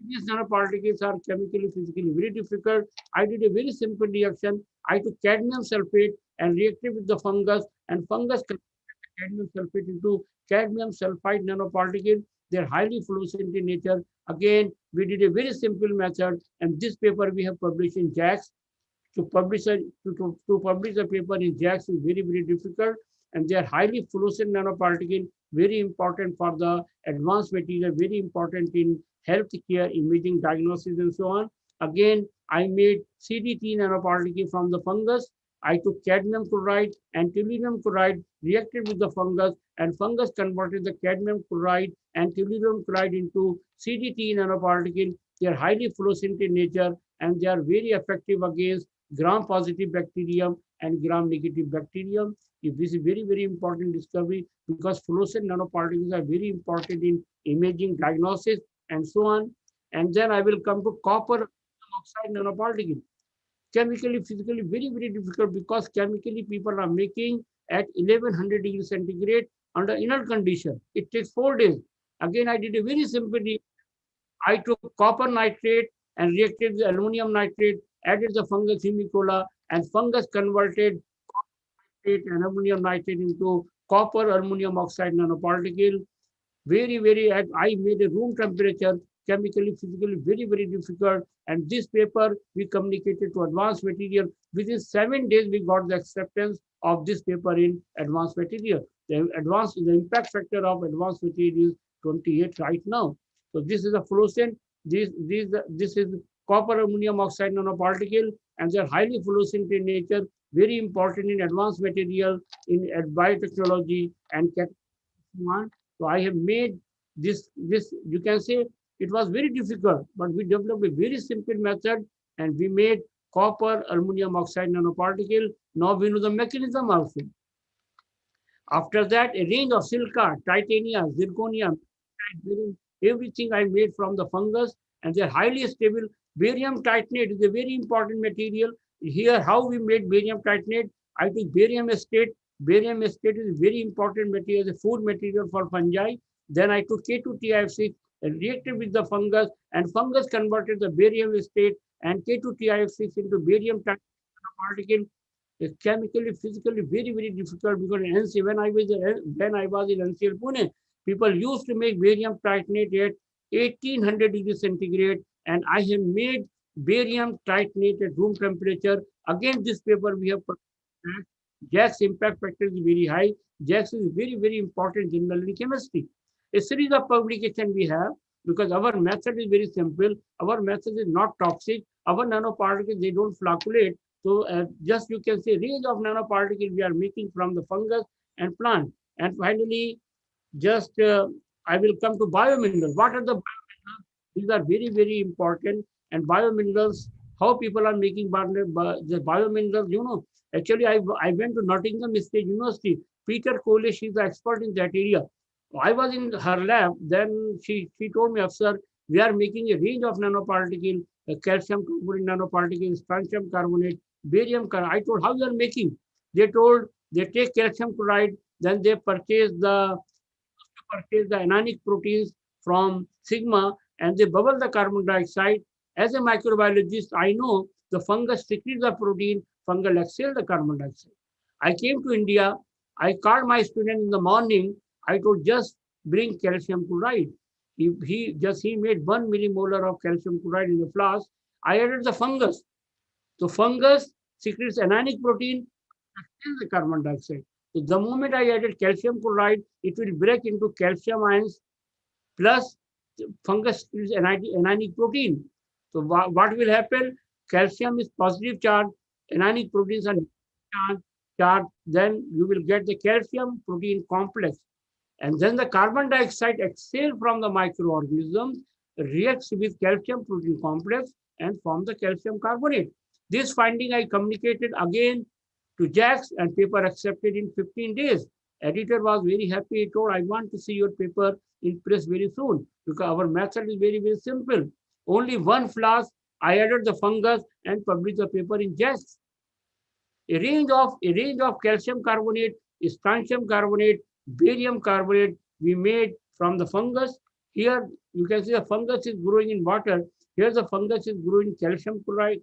J: These nanoparticles are chemically, physically very difficult. I did a very simple reaction. I took cadmium sulfate and reacted with the fungus, and fungus converted cadmium sulfate into cadmium sulfide nanoparticle. They're highly fluorescent in nature. Again, we did a very simple method, and this paper we have published in JACS. To publish a paper in JACS is very, very difficult, and they are highly fluorescent nanoparticle, very important for the advanced material, very important in healthcare, imaging, diagnosis, and so on. Again, I made CDT nanoparticle from the fungus. I took cadmium chloride and tellurium chloride, reacted with the fungus, and fungus converted the cadmium chloride and tellurium chloride into CDT nanoparticle. They are highly fluorescent in nature, and they are very effective against gram-positive bacterium and gram-negative bacterium. This is very, very important discovery, because fluorescent nanoparticles are very important in imaging, diagnosis, and so on. And then I will come to copper oxide nanoparticle. Chemically, physically, very, very difficult, because chemically people are making at 1100 degrees centigrade under inert condition. It takes 4 days. Again, I did a very simple. I took copper nitrate and reacted with aluminum nitrate, added the fungus hemicola, and fungus converted nitrate and aluminum nitrate into copper aluminum oxide nanoparticle. Very, very, I made a room temperature, chemically, physically, very, very difficult. And this paper we communicated to advanced material. Within 7 days, we got the acceptance of this paper in advanced material. The impact factor of advanced material is 28 right now. So this is a fluorescent. This is copper aluminum oxide nanoparticle, and they're highly fluorescent in nature, very important in advanced material, in biotechnology and so I have made this, you can say it was very difficult, but we developed a very simple method, and we made copper aluminum oxide nanoparticle. Now we know the mechanism also. After that, a range of silica, titania, zirconia, everything I made from the fungus, and they're highly stable. Barium titanate is a very important material. Here, how we made barium titanate, I took barium acetate. Barium acetate is a very important material, a food material for fungi. Then I took K2TIF6 and reacted with the fungus, and fungus converted the barium acetate and K2TIF6 into barium particle. It's chemically, physically very, very difficult, because when I was in NCL Pune, people used to make barium titanate at 1800 degrees centigrade, and I have made barium titanate at room temperature. Again, this paper we have JACS impact factor is very high. JACS is very, very important journal in chemistry. A series of publication we have, because our method is very simple. Our method is not toxic. Our nanoparticles, they don't flocculate. So just you can say range of nanoparticles we are making from the fungus and plant. And finally, just I will come to biominerals. What are the biominerals? These are very, very important. And biominerals, how people are making the biominerals, actually I went to Nottingham State University. Peter Cole, she's the expert in that area. I was in her lab, then she told me, sir, we are making a range of nanoparticles, calcium carbonate nanoparticles, strontium carbonate, barium carbonate. I told, how you are making? They told, they take calcium chloride, then they purchase the anionic proteins from Sigma, and they bubble the carbon dioxide. As a microbiologist, I know the fungus secretes the protein, fungal exhale the carbon dioxide. I came to India, I called my student in the morning, I told just bring calcium chloride. He made 1 millimolar of calcium chloride in the flask. I added the fungus. So fungus secretes anionic protein, and the carbon dioxide. So the moment I added calcium chloride, it will break into calcium ions plus fungus is anionic protein. So what will happen? Calcium is positive charge, anionic proteins are charge, then you will get the calcium protein complex. And then the carbon dioxide exhaled from the microorganisms reacts with calcium protein complex and form the calcium carbonate. This finding I communicated again to JAX and paper accepted in 15 days. Editor was very happy. He told, I want to see your paper in press very soon because our method is very, very simple. Only one flask, I added the fungus and published the paper in JAX. A range of calcium carbonate, strontium carbonate, barium carbonate we made from the fungus. Here you can see the fungus is growing in water. Here the fungus is growing calcium chloride,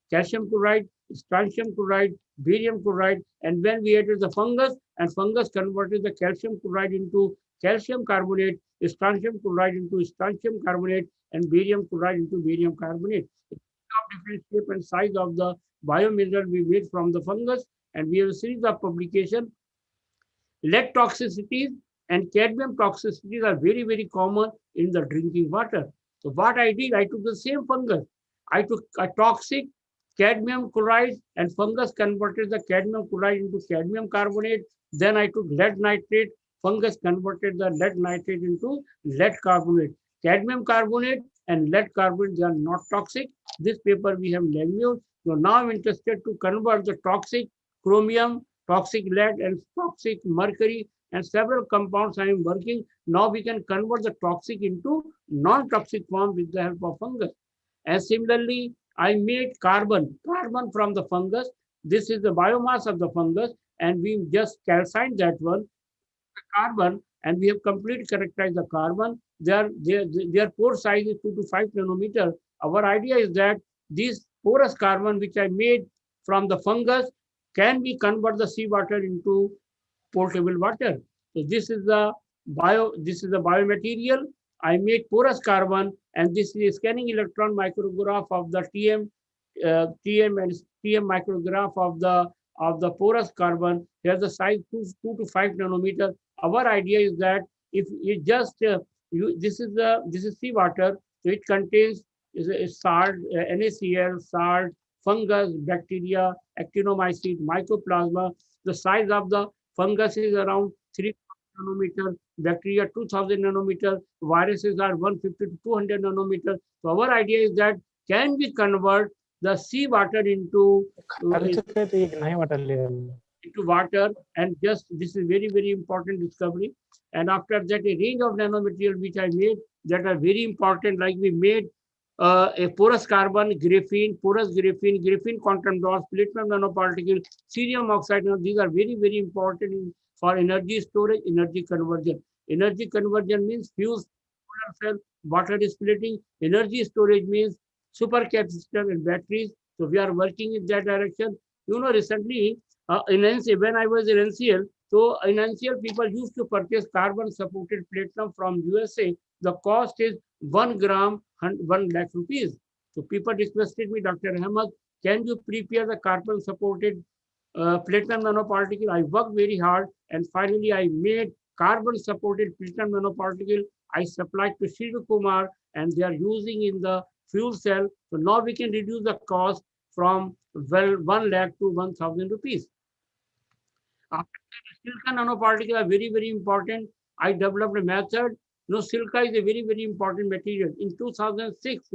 J: calcium chloride, strontium chloride, barium chloride, and when we added the fungus, and fungus converted the calcium chloride into calcium carbonate, strontium chloride into strontium carbonate, and barium chloride into barium carbonate. Different shape and size of the biomineral we made from the fungus, and we have a series of publication. Lead toxicities and cadmium toxicities are very, very common in the drinking water. So what I did, I took the same fungus. I took a toxic cadmium chloride and fungus converted the cadmium chloride into cadmium carbonate. Then I took lead nitrate, fungus converted the lead nitrate into lead carbonate. Cadmium carbonate and lead carbonate, they are not toxic. This paper we have reviewed. So now I'm interested to convert the toxic chromium, toxic lead, and toxic mercury, and several compounds I am working. Now we can convert the toxic into non-toxic form with the help of fungus. And similarly, I made carbon from the fungus. This is the biomass of the fungus, and we just calcined that one, the carbon, and we have completely characterized the carbon. Their pore size is 2 to 5 nanometer. Our idea is that this porous carbon which I made from the fungus can be convert the seawater into potable water. So this is the biomaterial. I made porous carbon, and this is a scanning electron micrograph of the TM micrograph of the porous carbon. Here's the size 2 to 5 nanometer. Our idea is that if you just this is seawater, so it contains salt, NaCl, salt, fungus, bacteria, actinomycete, mycoplasma. The size of the fungus is around 3 nanometer, bacteria 2000 nanometer, viruses are 150 to 200 nanometer. So our idea is that can we convert the seawater into water, and just this is very, very important discovery. And after that, a range of nanomaterial which I made that are very important, like we made a porous carbon, graphene, graphene quantum dots, platinum nanoparticle, cerium oxide. Now, these are very, very important for energy storage, energy conversion. Energy conversion means fuse, solar cell, water splitting. Energy storage means supercapacitor and batteries. So we are working in that direction. You know, recently, when I was in NCL, so in NCL, people used to purchase carbon-supported platinum from USA. The cost is 1 gram, 1 lakh rupees. So people requested me, Dr. Ahmed, can you prepare the carbon-supported platinum nanoparticle? I worked very hard, and finally I made carbon-supported platinum nanoparticle. I supplied to Shiv Kumar, and they are using in the fuel cell. So now we can reduce the cost from 1 lakh to 1,000 rupees. Silica nanoparticles are very, very important. I developed a method. Silica is a very, very important material. In 2006,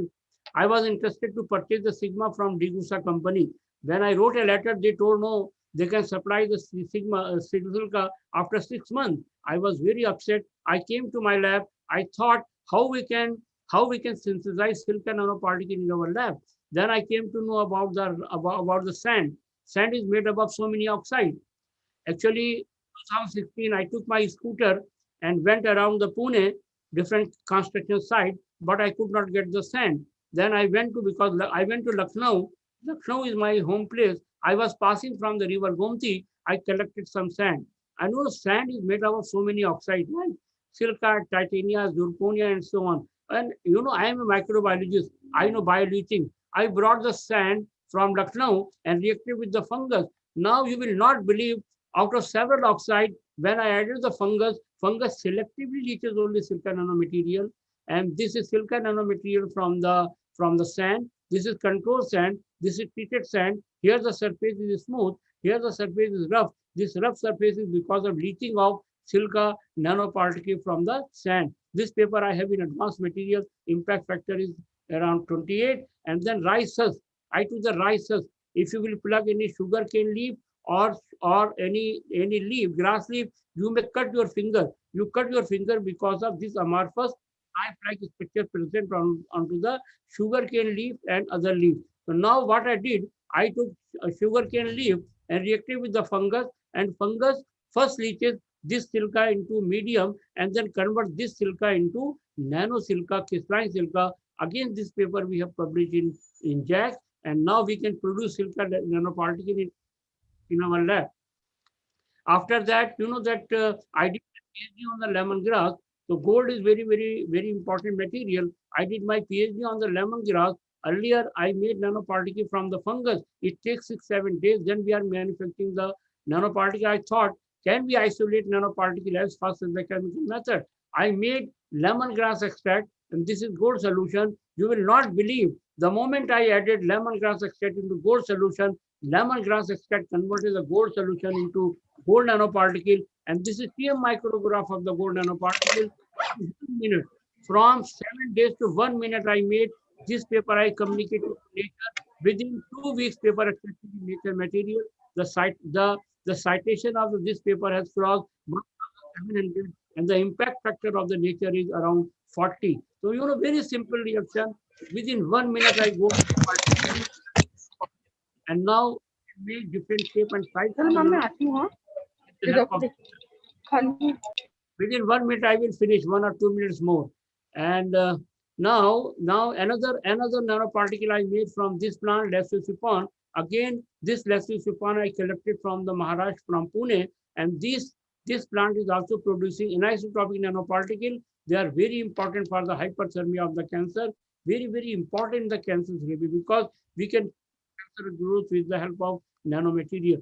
J: I was interested to purchase the Sigma from Degussa company. When I wrote a letter, they told no, they can supply the silica after 6 months. I was very upset. I came to my lab. I thought how we can synthesize silica nanoparticle in our lab. Then I came to know about the sand. Sand is made up of so many oxides. Actually, 2016, I took my scooter and went around the Pune, different construction site, but I could not get the sand. Then I went to Lucknow. Lucknow is my home place. I was passing from the river Gomti. I collected some sand. I know sand is made up of so many oxides, like silica, titania, zirconia, and so on. And I am a microbiologist. I know bioleaching. I brought the sand from Lucknow and reacted with the fungus. Now you will not believe, out of several oxides, when I added the fungus, fungus selectively leaches only silica nanomaterial, and this is silica nanomaterial from the sand. This is control sand. This is treated sand. Here the surface is smooth. Here the surface is rough. This rough surface is because of leaching of silica nanoparticle from the sand. This paper I have in advanced material. Impact factor is around 28. And then rice husk. I to the rice husk. If you will plug any sugar cane leaf or any leaf, grass leaf, you may cut your finger. You cut your finger because of this amorphous eye-like structure present onto the sugarcane leaf and other leaves. So now what I did, I took a sugarcane leaf and reacted with the fungus, and fungus first leaches this silica into medium and then convert this silica into nano silica, crystalline silica. Again, this paper we have published in JACS, and now we can produce silica nanoparticle in our lab. After that, you know that I did my PhD on the lemongrass. So gold is very, very, very important material. I did my PhD on the lemongrass. Earlier, I made nanoparticle from the fungus. It takes 6-7 days. Then we are manufacturing the nanoparticle. I thought, can we isolate nanoparticle as fast as the chemical method? I made lemongrass extract, and this is gold solution. You will not believe, the moment I added lemongrass extract into gold solution, lemongrass extract converted the gold solution into gold nanoparticle, and this is TM micrograph of the gold nanoparticle. 1 minute. From 7 days to 1 minute, I made this paper. I communicated to Nature. Within 2 weeks, paper accepted in Nature material. The citation of this paper has crossed 1,700, and the impact factor of the Nature is around 40. So you know, very simple reaction. Within 1 minute, I go and now make different shape and size. Within 1 minute, I will finish 1 or 2 minutes more. And now another nanoparticle I made from this plant, Lesothion. Again, this Lesothion I collected from the Maharashtra, from Pune, and this plant is also producing anisotropic nanoparticle. They are very important for the hyperthermia of the cancer. Very, very important in the cancer therapy, because we can cancer growth with the help of nanomaterial.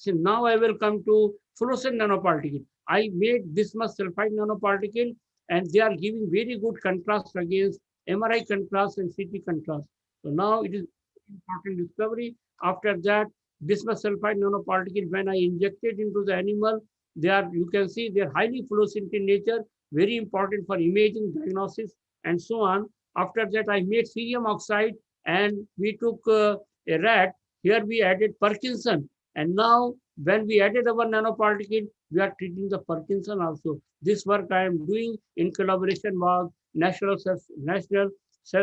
J: Now I will come to fluorescent nanoparticle. I made bismuth sulfide nanoparticle, and they are giving very good contrast against MRI contrast and CT contrast. So now it is important discovery. After that, bismuth sulfide nanoparticle, when I injected into the animal, they are, you can see, they are highly fluorescent in nature, very important for imaging, diagnosis, and so on. After that, I made cerium oxide, and we took a rat. Here we added Parkinson, and now when we added our nanoparticle, we are treating the Parkinson also. This work I am doing in collaboration with National Cell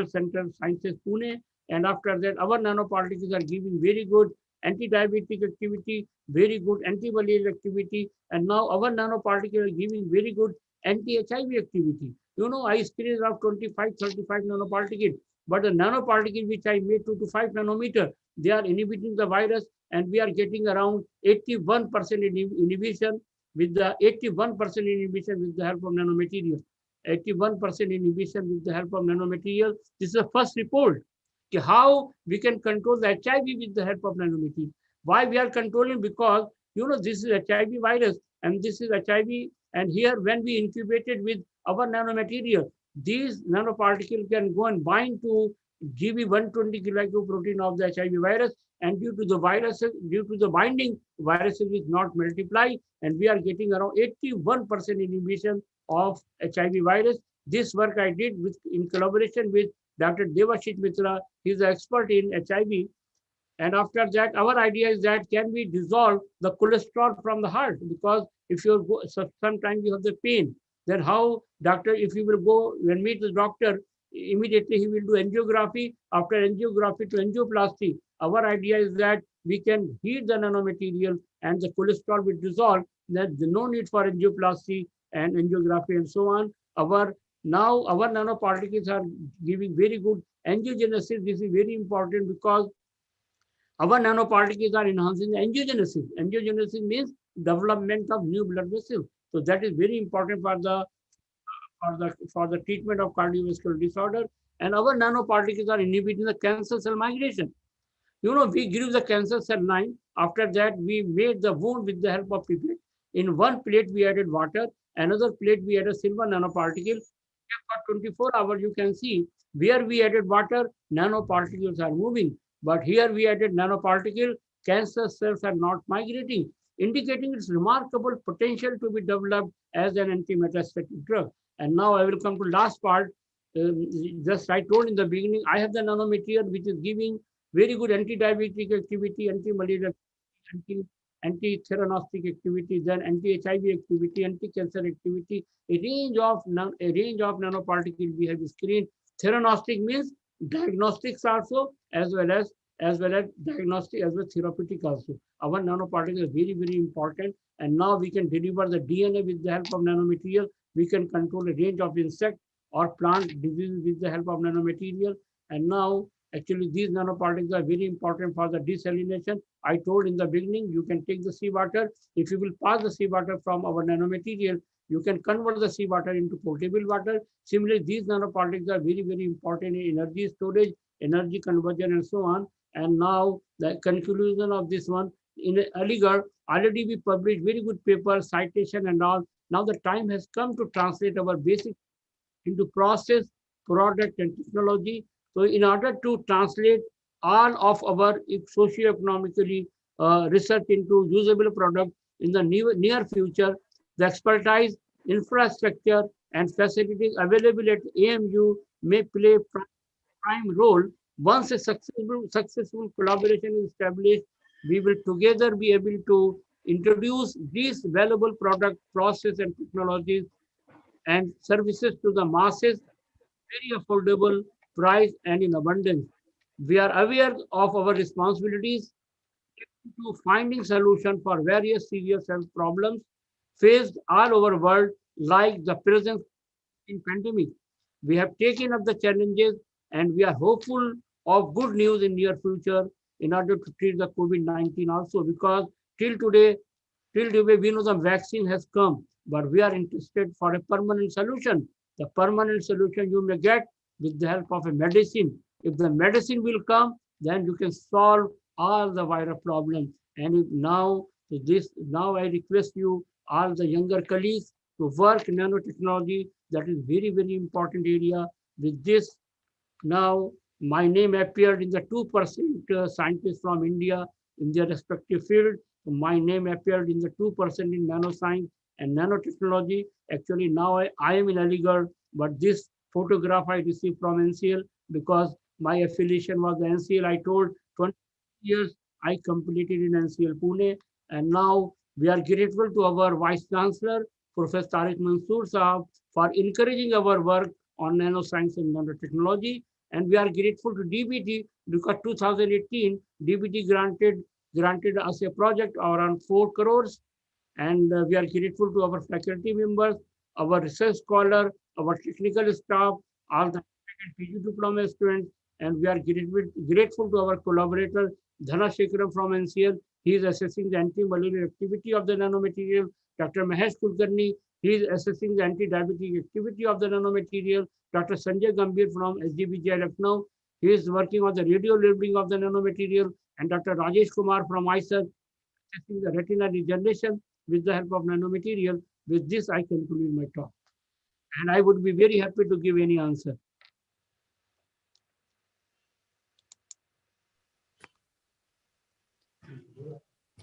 J: Center Sciences Pune, and after that, our nanoparticles are giving very good anti-diabetic activity, very good anti-malarial activity, and now our nanoparticles are giving very good anti-HIV activity. You know, I screened around 25, 35 nanoparticles, but the nanoparticle which I made 2 to 5 nanometer, they are inhibiting the virus, and we are getting around 81% inhibition with the 81% inhibition with the help of nanomaterial. 81% inhibition with the help of nanomaterial. This is the first report. How we can control the HIV with the help of nanomaterial. Why we are controlling? Because you know this is HIV virus and this is HIV, and here when we incubated with our nanomaterial, these nanoparticles can go and bind to GB120 glycoprotein of the HIV virus, and due to the viruses, due to the binding, viruses will not multiply, and we are getting around 81% inhibition of HIV virus. This work I did in collaboration with Dr. Devashit Mitra. He is an expert in HIV. And after that, our idea is that can we dissolve the cholesterol from the heart? Because if you go, so sometimes you have the pain, then how doctor, if you will go and meet the doctor, immediately he will do angiography. After angiography to angioplasty, our idea is that we can heat the nanomaterial and the cholesterol will dissolve. There's no need for angioplasty and angiography and so on. Now our nanoparticles are giving very good angiogenesis. This is very important because our nanoparticles are enhancing the angiogenesis. Angiogenesis means development of new blood vessels. So that is very important for the treatment of cardiovascular disorder. And our nanoparticles are inhibiting the cancer cell migration. We grew the cancer cell line. After that, we made the wound with the help of pipette. In one plate, we added water. Another plate, we added silver nanoparticle. For 24 hours, you can see where we added water, nanoparticles are moving. But here we added nanoparticle, cancer cells are not migrating, indicating its remarkable potential to be developed as an anti-metastatic drug. And now I will come to last part. Just I told in the beginning, I have the nanomaterial which is giving very good anti-diabetic activity, anti-malaria, anti-theranostic activity, then anti-HIV activity, anti-cancer activity, a range of nanoparticles we have screened. Theranostic means diagnostics also, as well as diagnostic as well therapeutic also. Our nanoparticle is very, very important. And now we can deliver the DNA with the help of nanomaterial. We can control a range of insect or plant diseases with the help of nanomaterial. And now, actually, these nanoparticles are very important for the desalination. I told in the beginning, you can take the seawater. If you will pass the seawater from our nanomaterial, you can convert the seawater into potable water. Similarly, these nanoparticles are very, very important in energy storage, energy conversion, and so on. And now the conclusion of this one, in Aligarh, already we published very good paper, citation and all. Now the time has come to translate our basic into process, product, and technology. So in order to translate all of our socio-economically research into usable product in the near future, the expertise, infrastructure, and facilities available at AMU may play prime role. Once a successful collaboration is established, we will together be able to introduce these valuable product, process, and technologies and services to the masses, very affordable price and in abundance. We are aware of our responsibilities to finding solution for various serious health problems faced all over the world, like the present in pandemic. We have taken up the challenges and we are hopeful of good news in near future in order to treat the COVID-19 also, because till today we know the vaccine has come, but we are interested for a permanent solution. The permanent solution you may get with the help of a medicine. If the medicine will come, then you can solve all the viral problems. And now I request you, all the younger colleagues, to work nanotechnology. That is very, very important area. With this, now my name appeared in the 2% scientists from India in their respective field. My name appeared in the 2% in nanoscience and nanotechnology. Actually, now I am in Aligarh, but this photograph I received from NCL because my affiliation was the NCL. I told 20 years I completed in NCL Pune, and now we are grateful to our Vice Chancellor, Professor Tariq Mansoor Saab, for encouraging our work on nanoscience and nanotechnology. And we are grateful to DBT because 2018 DBT granted us a project around 4 crores. And we are grateful to our faculty members, our research scholar, our technical staff, all the PG diploma students, and we are grateful to our collaborator, Dhana Shekaram from NCL. He is assessing the anti-malarial activity of the nanomaterial. Dr. Mahesh Kulkarni, he is assessing the anti-diabetic activity of the nanomaterial. Dr. Sanjay Gambhir from SGBJ Lucknow, he is working on the radio labeling of the nanomaterial. And Dr. Rajesh Kumar from ISER, assessing the retina regeneration with the help of nanomaterial. With this, I conclude my talk. And I would be very happy to give any answer.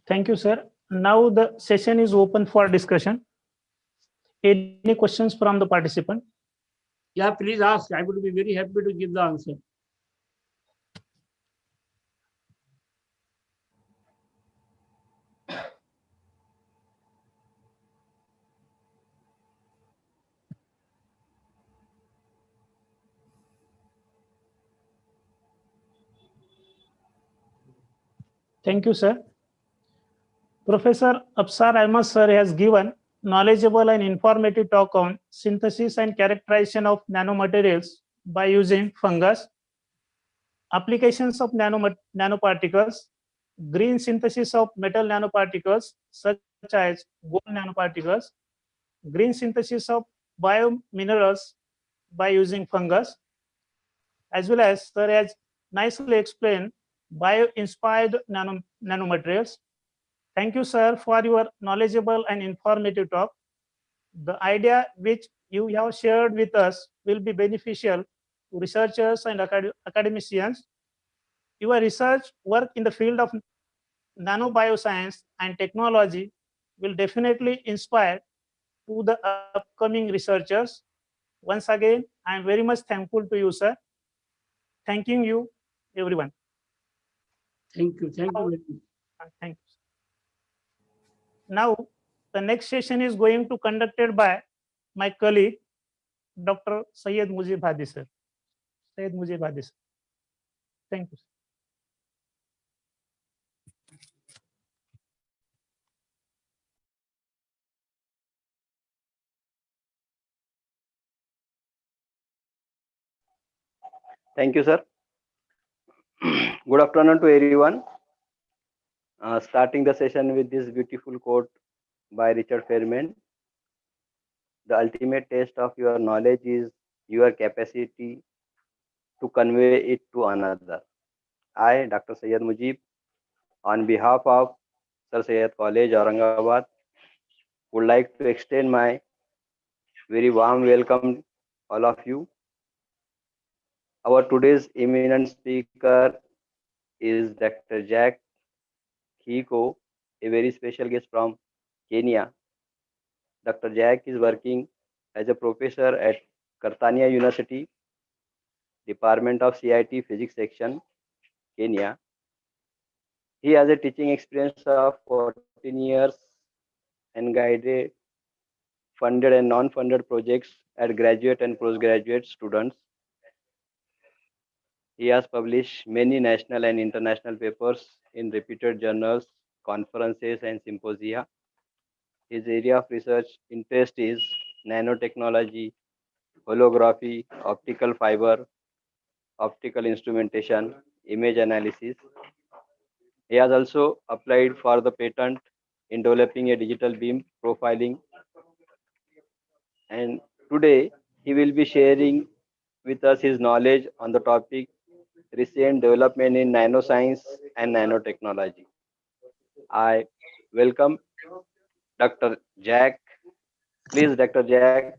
I: Thank you, sir. Now the session is open for discussion. Any questions from the participant?
J: Yeah, please ask. I would be very happy to give the answer.
I: Thank you, sir. Professor Afsar Ahmad sir has given knowledgeable and informative talk on synthesis and characterization of nanomaterials by using fungus, applications of nanoparticles, green synthesis of metal nanoparticles such as gold nanoparticles, green synthesis of biominerals by using fungus, as well as sir has nicely explained bio-inspired nanomaterials. Thank you, sir, for your knowledgeable and informative talk. The idea which you have shared with us will be beneficial to researchers and academicians. Your research work in the field of nanobioscience and technology will definitely inspire to the upcoming researchers. Once again, I am very much thankful to you, sir. Thanking you, everyone.
J: Thank you. Thank you very much.
I: Thank you. Now, the next session is going to conducted by my colleague, Dr. Syed Mujib Hadi, sir. Syed Mujib Hadi, sir. Thank you.
K: Thank you, sir. Good afternoon to everyone. Starting the session with this beautiful quote by Richard Feynman. The ultimate test of your knowledge is your capacity to convey it to another. I, Dr. Syed Mujib, on behalf of Sir Syed College, Aurangabad, would like to extend my very warm welcome all of you. Our today's eminent speaker is Dr. Jack Hiko, a very special guest from Kenya. Dr. Jack is working as a professor at Kartania University, Department of CIT Physics Section, Kenya. He has a teaching experience of 14 years and guided funded and non-funded projects at graduate and postgraduate students. He has published many national and international papers in reputed journals, conferences, and symposia. His area of research interest is nanotechnology, holography, optical fiber, optical instrumentation, image analysis. He has also applied for the patent in developing a digital beam profiling. And today he will be sharing with us his knowledge on the topic recent development in nanoscience and nanotechnology. I welcome Dr. Jack. Please, Dr. Jack.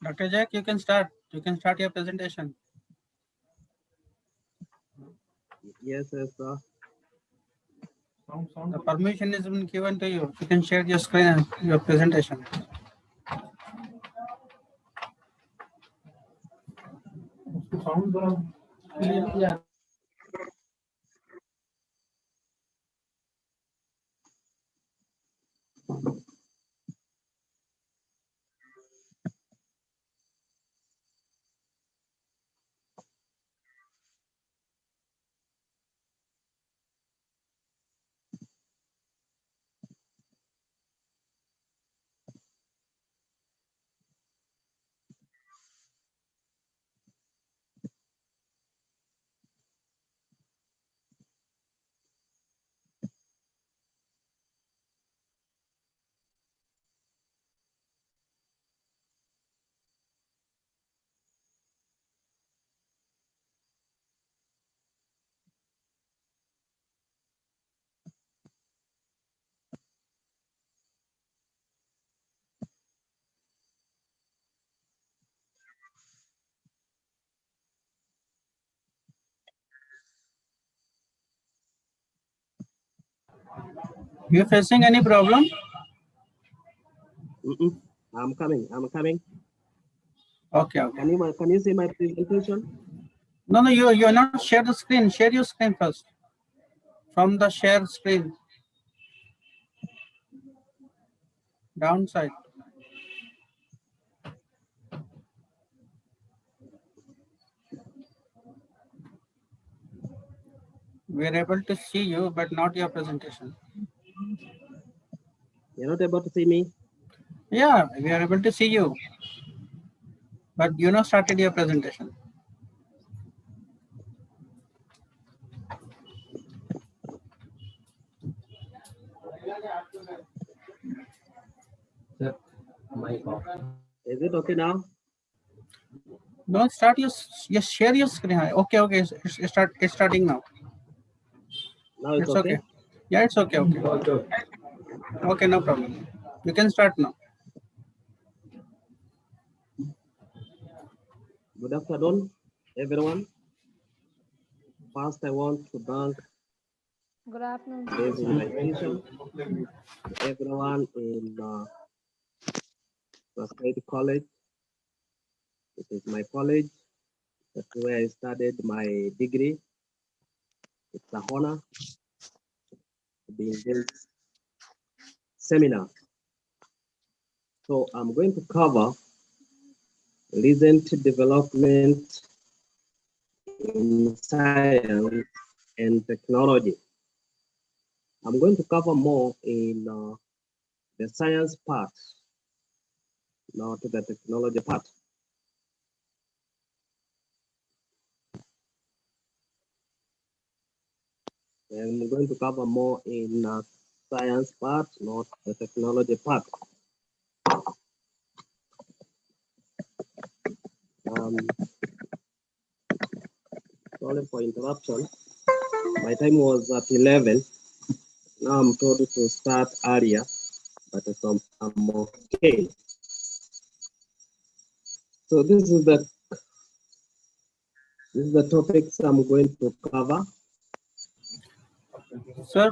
L: Dr. Jack, you can start. You can start your presentation.
M: Yes, sir.
L: The permission has been given to you. You can share your screen and your presentation. You facing any problem?
M: I'm coming.
L: Okay, okay.
M: Can you see my presentation?
L: No, you are not share the screen. Share your screen first. From the share screen. Downside. We are able to see you, but not your presentation.
M: You're not able to see me?
L: Yeah, we are able to see you, but you not started your presentation.
M: Is it okay now?
L: Don't start your, just share your screen. Okay, okay, it's starting now.
M: Now it's
L: It's okay.
M: okay?
L: Yeah, it's okay, okay. Okay, no problem. You can start now.
M: Good afternoon, everyone. First, I want to thank
H: Good afternoon.
M: this invitation to everyone in State College. It is my college. That's where I studied my degree. It's a honor to be in this seminar. So I'm going to cover recent development in science and technology. I'm going to cover more in the science part, not the technology part. And I'm going to cover more in science part, not the technology part. Sorry for interruption. My time was at 11. Now I'm told to start earlier, but I'm okay. So this is the topics I'm going to cover.
L: Sir,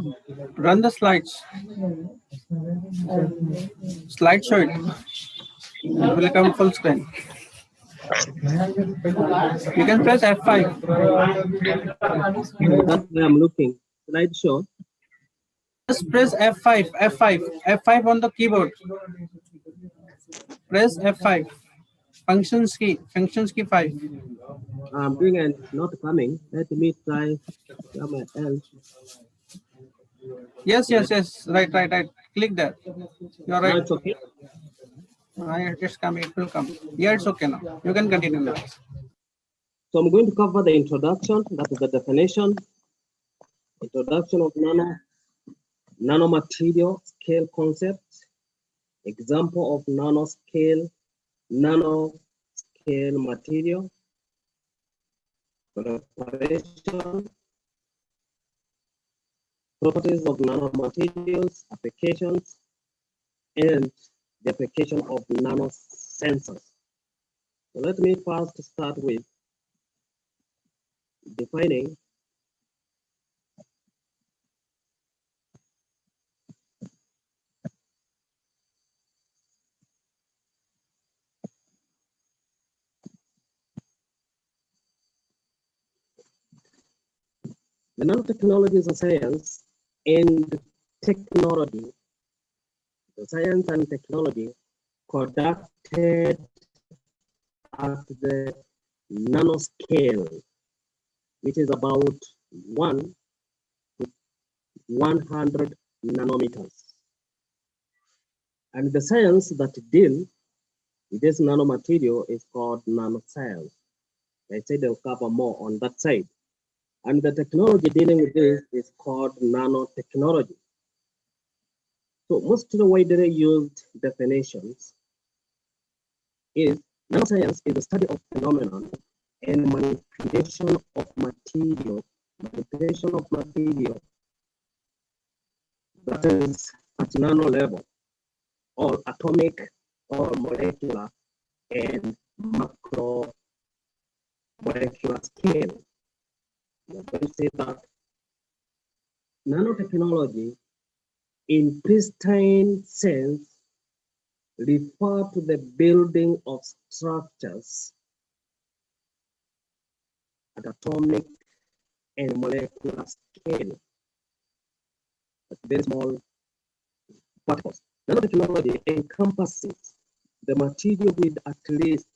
L: run the slides. Slideshow it. It will come full screen. You can press F5.
M: That's where I'm looking. Slideshow.
L: Just press F5, F5, F5 on the keyboard. Press F5. Functions key 5.
M: I'm doing and it's not coming. Let me try somewhere else.
L: Yes. Right. Click there. You're right.
M: Now it's okay.
L: It's coming. It will come. Yeah, it's okay now. You can continue now.
M: So I'm going to cover the introduction. That is the definition. Introduction of nanomaterial scale concept. Example of nanoscale material. Preparation. Properties of nanomaterials, applications, and the application of nanosensors. So let me first start with defining the nanotechnology is a science and technology. The science and technology conducted at the nanoscale, which is about 1 to 100 nanometers. And the science that deal with this nanomaterial is called nanoscience. I said they'll cover more on that side. And the technology dealing with this is called nanotechnology. So most of the widely used definitions is nanoscience is the study of phenomenon and manipulation of material that is at nano level, or atomic or molecular and macro molecular scale. We're going to say that nanotechnology in pristine sense refer to the building of structures at atomic and molecular scale, at very small particles. Nanotechnology encompasses the material with at least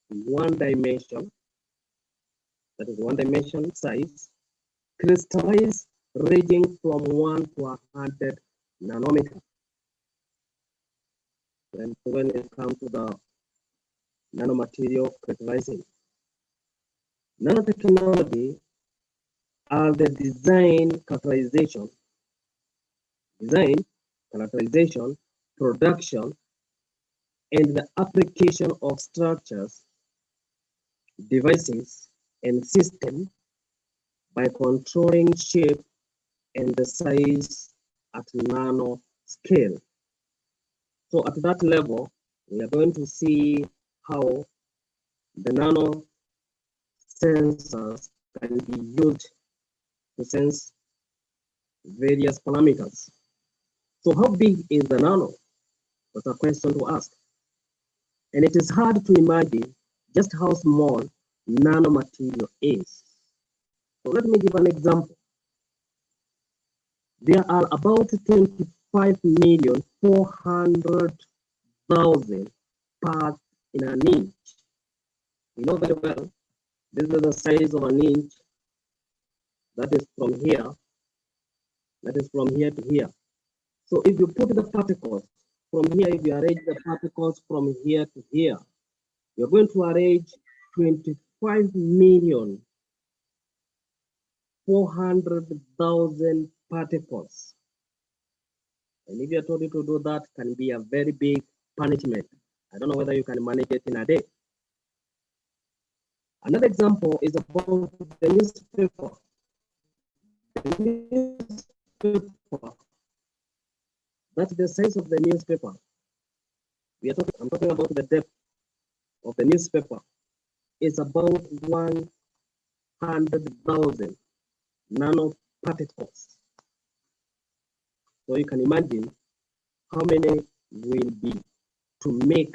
M: one dimension, that is one dimension size, crystallized ranging from 1 to 100 nanometer. And when it comes to the nanomaterial crystallizing, nanotechnology are the design, characterization, production, and the application of structures, devices, and systems by controlling shape and the size at nano scale. So at that level, we are going to see how the nano sensors can be used to sense various parameters. So how big is the nano? That's a question to ask. And it is hard to imagine just how small nanomaterial is. So let me give an example. There are about 25,400,000 parts in an inch. You know very well, this is the size of an inch. That is from here. That is from here to here. So if you put the particles from here, if you arrange the particles from here to here, you're going to arrange 25,400,000 particles. And if you're told to do that, can be a very big punishment. I don't know whether you can manage it in a day. Another example is about the newspaper. The newspaper. That's the size of the newspaper. I'm talking about the depth of the newspaper. It's about 100,000 nanoparticles. So you can imagine how many will be to make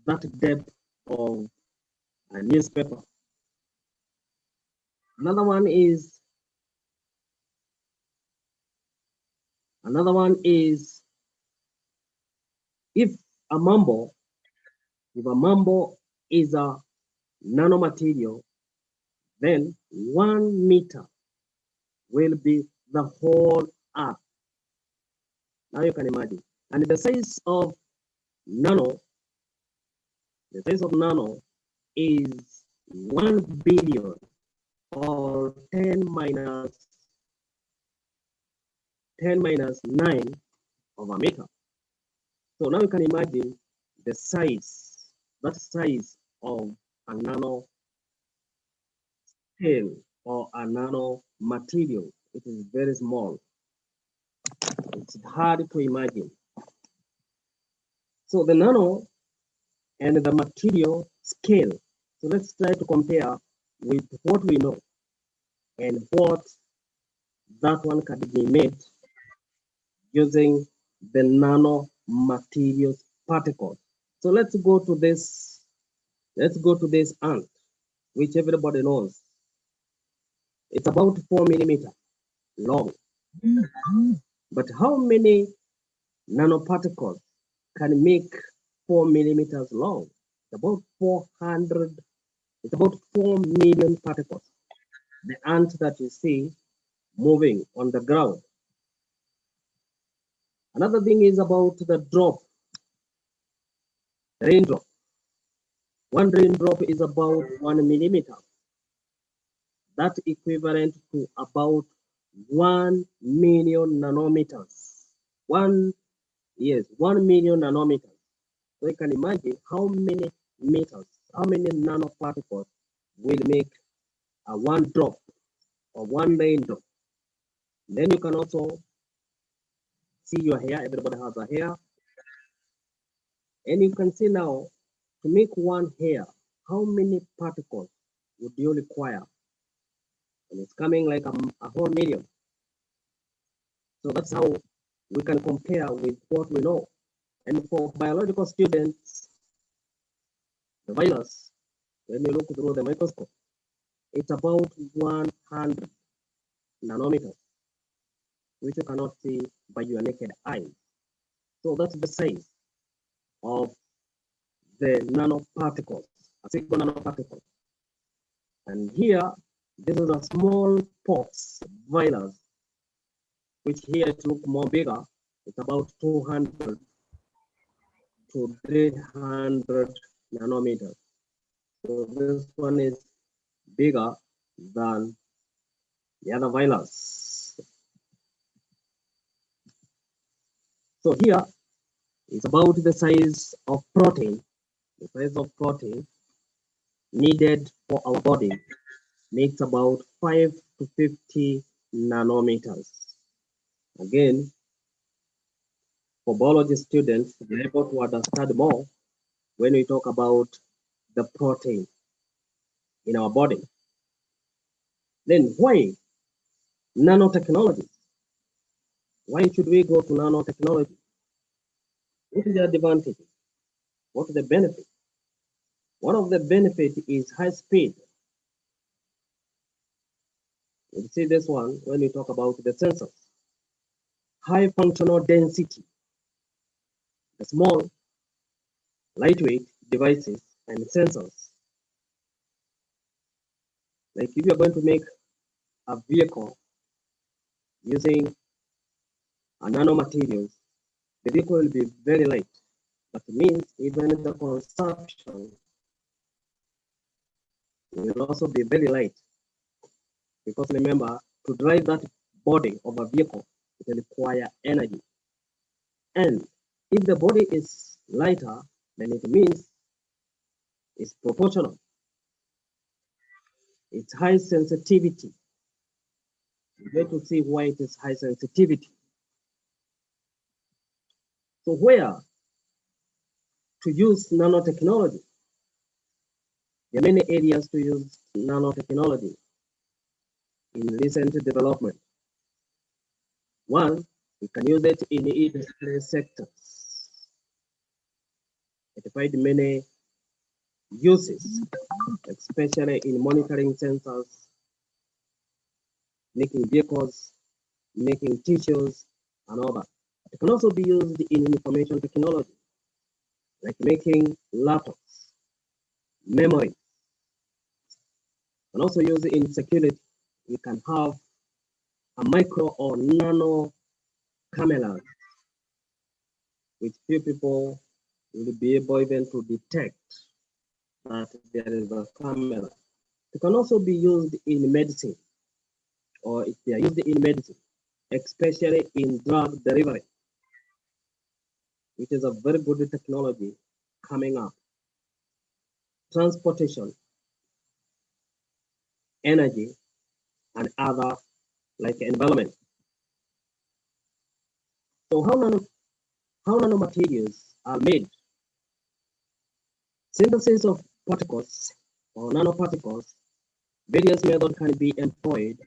M: that depth of a newspaper. Another one is if a mambo is a nanomaterial, then 1 meter will be the whole earth. Now you can imagine. And the size of nano is 1 billion or 10 minus 9 of a meter. So now you can imagine the size, that size of a nano scale or a nano material. It is very small. It's hard to imagine. So the nano and the material scale. So let's try to compare with what we know and what that one can be made using the nano materials particles. So let's go to this ant, which everybody knows. It's about 4 millimeters long. But how many nanoparticles can make 4 millimeters long? It's about 4 million particles. The ant that you see moving on the ground. Another thing is about the drop, raindrop. One raindrop is about 1 millimeter. That's equivalent to about 1 million nanometers. 1 million nanometers. So you can imagine how many meters, how many nanoparticles will make a one drop or one raindrop. Then you can also see your hair. Everybody has a hair. And you can see now, to make one hair, how many particles would you require? And it's coming like a whole million. So that's how we can compare with what we know. And for biological students, the virus, when you look through the microscope, it's about 100 nanometers, which you cannot see by your naked eye. So that's the size of the nanoparticles, a single nanoparticle. And here This is a small pox virus, which here it look more bigger. It's about 200 to 300 nanometers. So this one is bigger than the other virus. So here it's about the size of protein. The size of protein needed for our body makes about 5 to 50 nanometers. Again, for biology students, they're able to understand more when we talk about the protein in our body. Then why nanotechnology? Why should we go to nanotechnology? What is the advantage? What is the benefit? One of the benefits is high speed. You see this one when we talk about the sensors. High functional density. The small, lightweight devices and sensors. Like if you're going to make a vehicle using a nanomaterials, the vehicle will be very light. That means even the consumption will also be very light. Because remember, to drive that body of a vehicle, it will require energy. And if the body is lighter, then it means it's proportional. It's high sensitivity. You get to see why it is high sensitivity. So where to use nanotechnology? There are many areas to use nanotechnology in recent development. One, we can use it in the industry sectors. It finds many uses, especially in monitoring sensors, making vehicles, making tissues, and all that. It can also be used in information technology, like making laptops, memory, and also use it in security. We can have a micro or nano camera, which few people will be able even to detect that there is a camera. It can also be used in medicine, or if they are used in medicine, especially in drug delivery, which is a very good technology coming up. Transportation, energy, and other like environment. So how nanomaterials are made? Synthesis of particles or nanoparticles. Various methods can be employed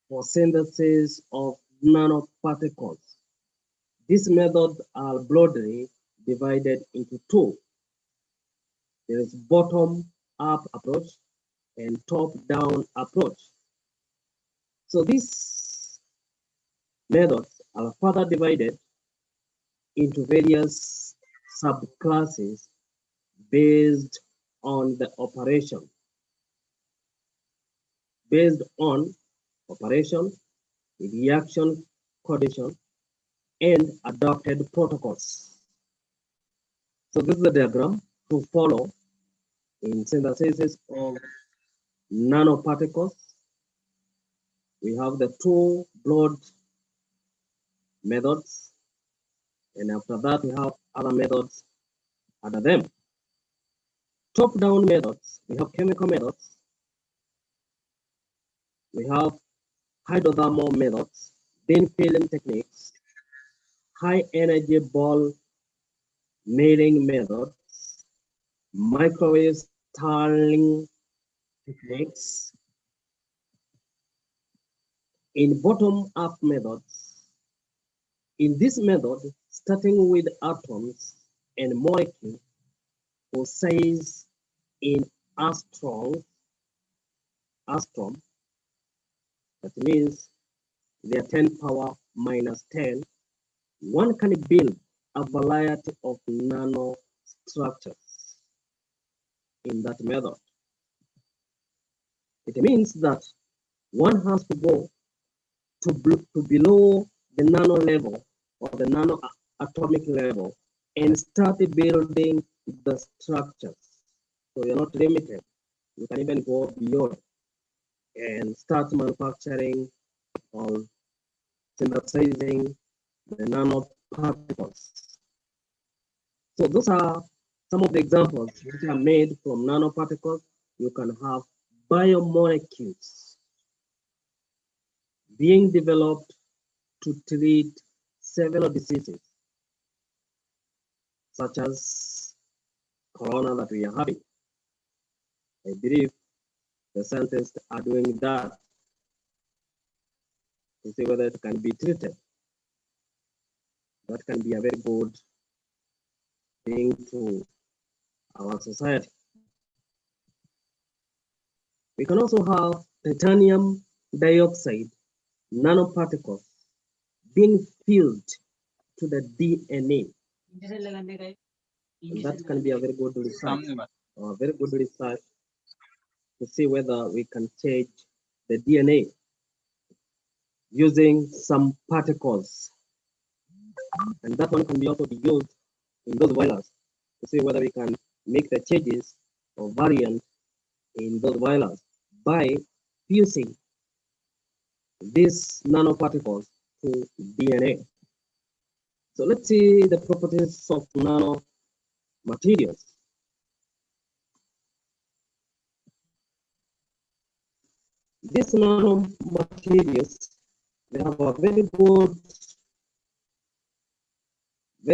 M: for synthesis of nanoparticles. These methods are broadly divided into two. There is bottom-up approach and top-down approach. So these methods are further divided into various subclasses based on the operation. Based on operation, reaction condition, and adopted protocols. So this is the diagram to follow in synthesis of nanoparticles. We have the two broad methods, and after that we have other methods under them. Top-down methods, we have chemical methods, we have hydrothermal methods, thin film techniques, high energy ball milling methods, microwave stirring techniques. In bottom-up methods, in this method, starting with atoms and molecules for size in astrom, that means they are 10 power minus 10, one can build a variety of nanostructures in that method. It means that one has to go to below the nano level or the nano atomic level and start building the structures. So you're not limited. You can even go beyond and start manufacturing or synthesizing the nanoparticles. So those are some of the examples which are made from nanoparticles. You can have biomolecules being developed to treat several diseases, such as corona that we are having. I believe the scientists are doing that to see whether it can be treated. That can be a very good thing to our society. We can also have titanium dioxide nanoparticles being filled to the DNA. And that can be a very good research, or a very good research to see whether we can change the DNA using some particles. And that one can be also be used in those virus to see whether we can make the changes or variant in those virus by fusing these nanoparticles to DNA. So let's see the properties of nanomaterials. These nanomaterials, they have a very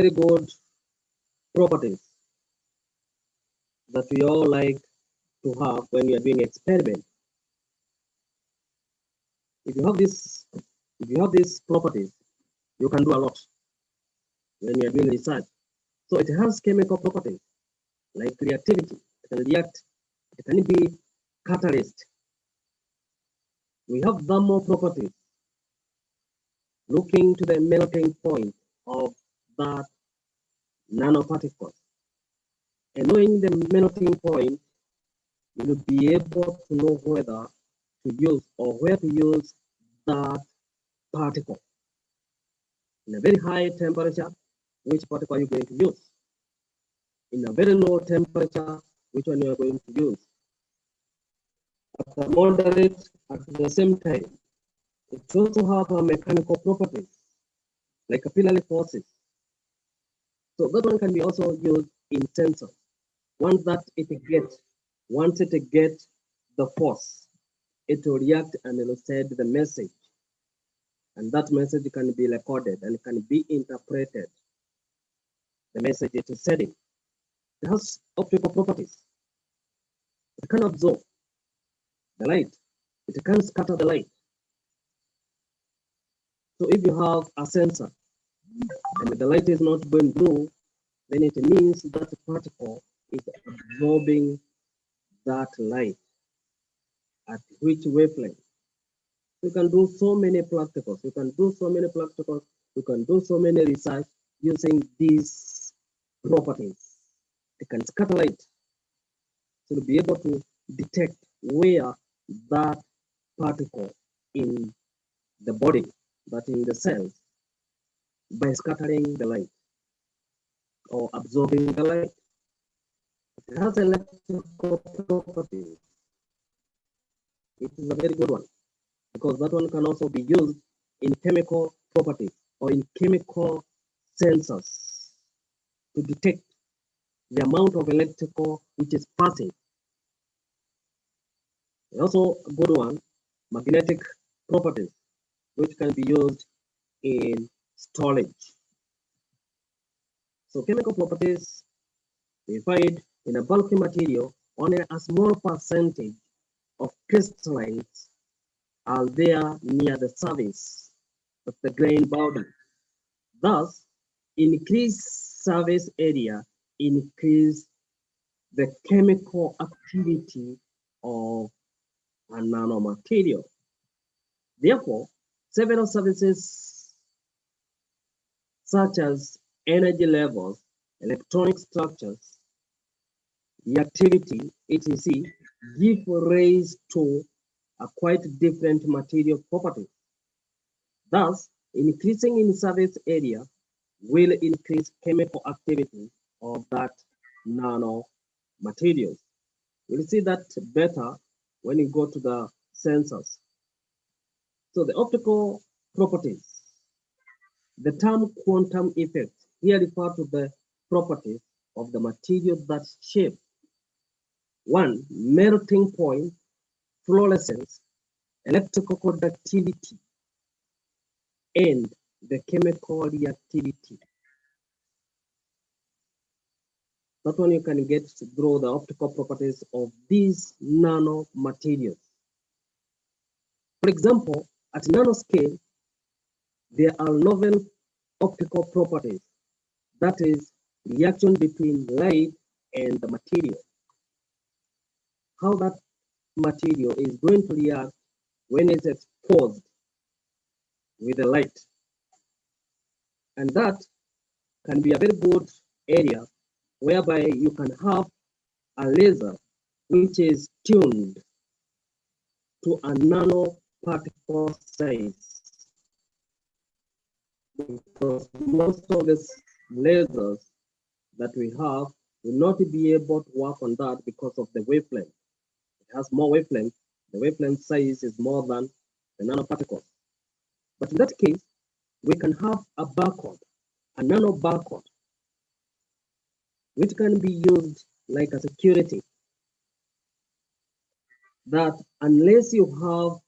M: good properties that we all like to have when we are doing experiments. If you have these properties, you can do a lot when you are doing research. So it has chemical properties like reactivity. It can react. It can be catalyst. We have thermal properties, looking to the melting point of that nanoparticle. And knowing the melting point, you will be able to know whether to use or where to use that particle. In a very high temperature, which particle are you going to use? In a very low temperature, which one you are going to use? At a moderate, at the same time, it also have a mechanical properties, like capillary forces. So that one can be also used in sensors. Once it gets the force, it will react and it will send the message. And that message can be recorded and can be interpreted. The message it is sending. It has optical properties. It can absorb the light. It can scatter the light. So if you have a sensor and the light is not going blue, then it means that the particle is absorbing that light. At which wavelength? You can do so many practicals. You can do so many practicals. You can do so many research using these properties. You can scatter light to be able to detect where that particle in the body, that in the cells, by scattering the light or absorbing the light. It has electrical properties. It is a very good one because that one can also be used in chemical properties or in chemical sensors to detect the amount of electrical which is passing. Also a good one, magnetic properties, which can be used in storage. So chemical properties, we find in a bulky material, only a small percentage of crystallines are there near the surface of the grain boundary. Thus, increased surface area increase the chemical activity of a nanomaterial. Therefore, several services such as energy levels, electronic structures, reactivity, etc., give rise to are quite different material properties. Thus, increasing in surface area will increase chemical activity of that nano materials. We'll see that better when you go to the sensors. So the optical properties. The term quantum effect here refers to the properties of the material that shape. One, melting point, fluorescence, electrical conductivity, and the chemical reactivity. That one you can get through the optical properties of these nanomaterials. For example, at nanoscale, there are novel optical properties, that is, reaction between light and the material. How that material is going to react when it's exposed with the light. And that can be a very good area whereby you can have a laser which is tuned to a nanoparticle size. Because most of the lasers that we have will not be able to work on that because of the wavelength. It has more wavelength. The wavelength size is more than the nanoparticles. But in that case, we can have a barcode, a nano barcode, which can be used like a security. That unless you have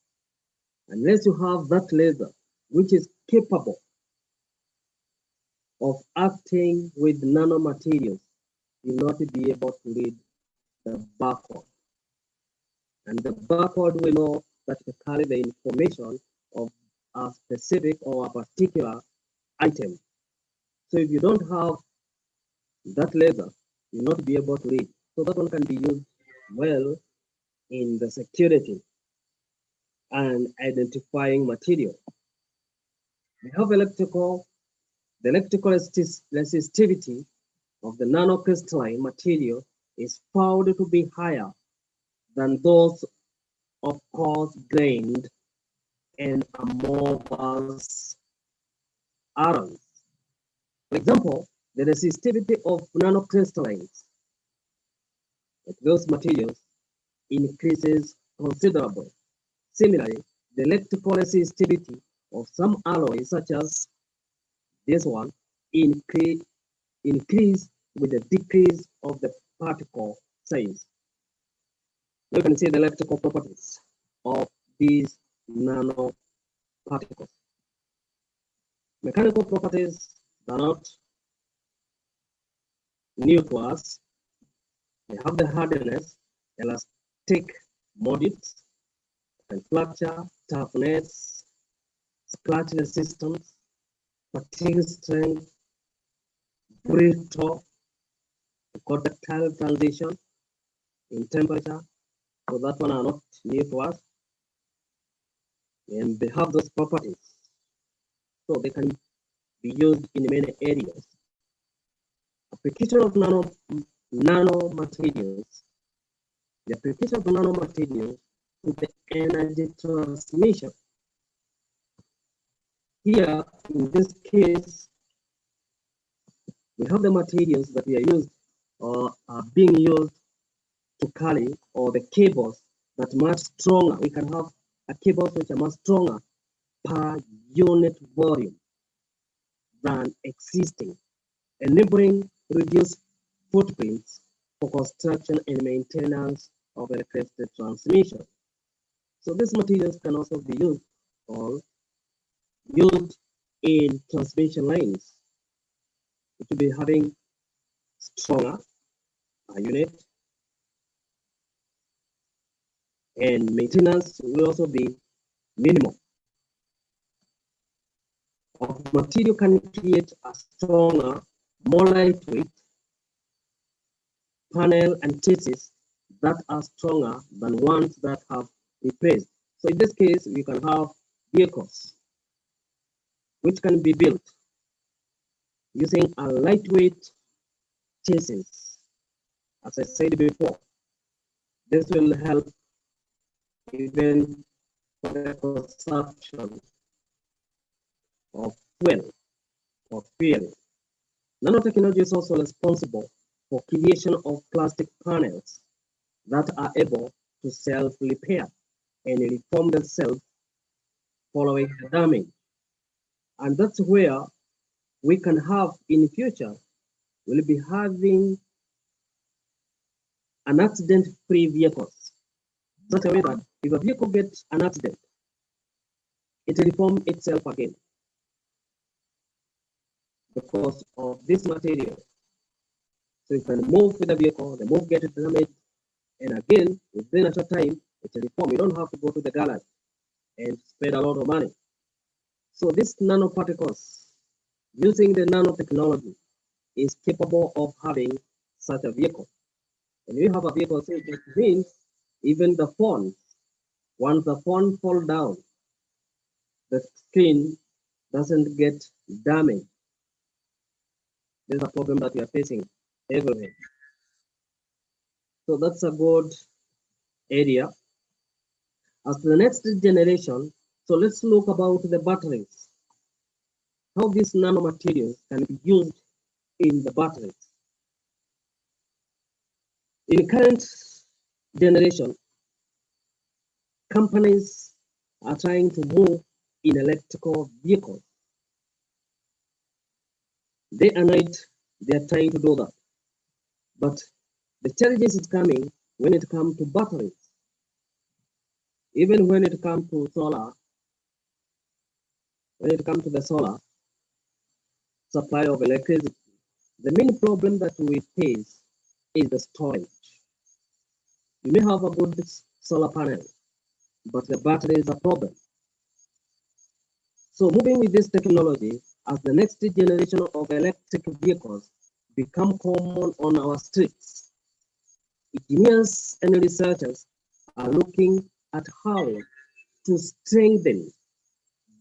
M: that laser, which is capable of acting with nanomaterials, you will not be able to read the barcode. And the barcode will know that to carry the information of a specific or a particular item. So if you don't have that laser, you will not be able to read. So that one can be used well in the security and identifying material. We have the electrical resistivity of the nanocrystalline material is found to be higher than those of coarse-grained and amorphous atoms. For example, the resistivity of nanocrystallines, like those materials, increases considerably. Similarly, the electrical resistivity of some alloys, such as this one, increase with the decrease of the particle size. You can see the electrical properties of these nanoparticles. Mechanical properties are not new to us. They have the hardness, elastic modules, and fracture, toughness, scratch resistance, fatigue strength, brittle, conductile transition in temperature. So that one are not new to us. And they have those properties. So they can be used in many areas. Application of nanomaterials. The application of nanomaterials to the energy transmission. Here, in this case, we have the materials that we are used or are being used to carry, or the cables that much stronger. We can have a cables which are much stronger per unit volume than existing, enabling reduced footprints for construction and maintenance of electricity transmission. So these materials can also be used in transmission lines. It will be having stronger unit, and maintenance will also be minimal. Of material can create a stronger, more lightweight panel and chassis that are stronger than ones that have replaced. So in this case, we can have vehicles which can be built using a lightweight chassis. As I said before, this will help even for the consumption of fuel or fuel. Nanotechnology is also responsible for creation of plastic panels that are able to self-repair and reform themselves following the damage. And that's where we can have in future, we'll be having an accident-free vehicles. Such a way that if a vehicle gets an accident, it will reform itself again because of this material. So you can move with the vehicle, the move gets damaged, and again, within a short time, it will reform. You don't have to go to the garage and spend a lot of money. So these nanoparticles, using the nanotechnology, is capable of having such a vehicle. And you have a vehicle, so it means even the phone, once the phone falls down, the screen doesn't get damaged. There's a problem that we are facing everywhere. So that's a good area. As the next generation, so let's look about the batteries. How these nanomaterials can be used in the batteries. In current generation, companies are trying to move in electrical vehicles. Day and night, they are trying to do that. But the challenges is coming when it comes to batteries. Even when it comes to solar, when it comes to the solar supply of electricity, the main problem that we face is the storage. You may have a good solar panel, but the battery is a problem. So moving with this technology, as the next generation of electric vehicles become common on our streets, engineers and researchers are looking at how to strengthen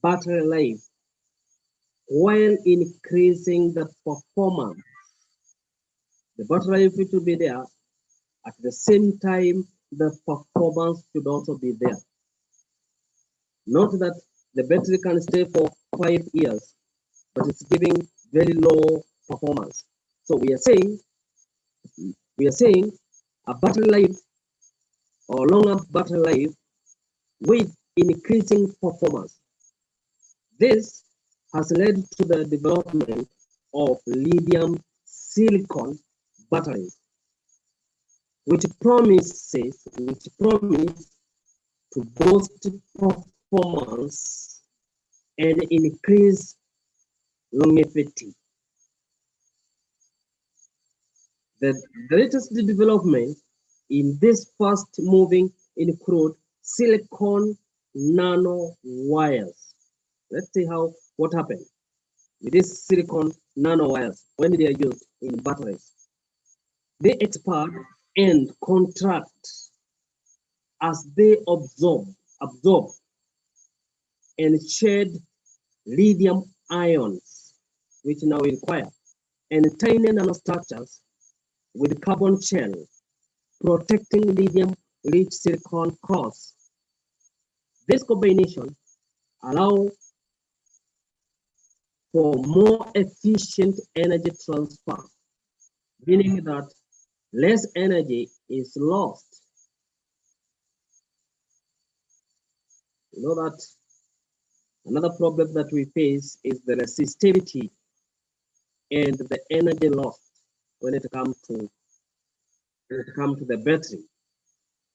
M: battery life while increasing the performance. The battery life will be there. At the same time, the performance should also be there. Not that the battery can stay for 5 years, but it's giving very low performance. So we are saying a battery life or longer battery life with increasing performance. This has led to the development of lithium silicon batteries, which promise to boost performance and increase longevity. The latest development in this fast moving include silicon nanowires. Let's see what happened with these silicon nanowires when they are used in batteries. They expand and contract as they absorb and shed lithium ions, which now require, and tiny nanostructures with carbon shell, protecting lithium-rich silicon cores. This combination allows for more efficient energy transfer, meaning that less energy is lost. You know that another problem that we face is the resistivity and the energy lost when it comes to the battery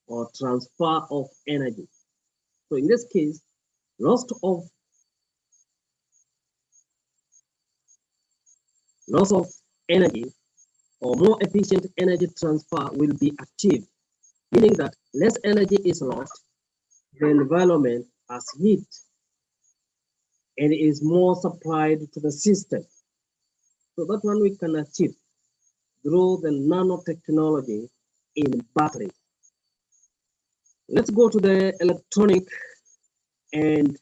M: or transfer of energy. So in this case, loss of energy or more efficient energy transfer will be achieved, meaning that less energy is lost, the environment has heat and is more supplied to the system. So that one we can achieve through the nanotechnology in batteries. Let's go to the electronic and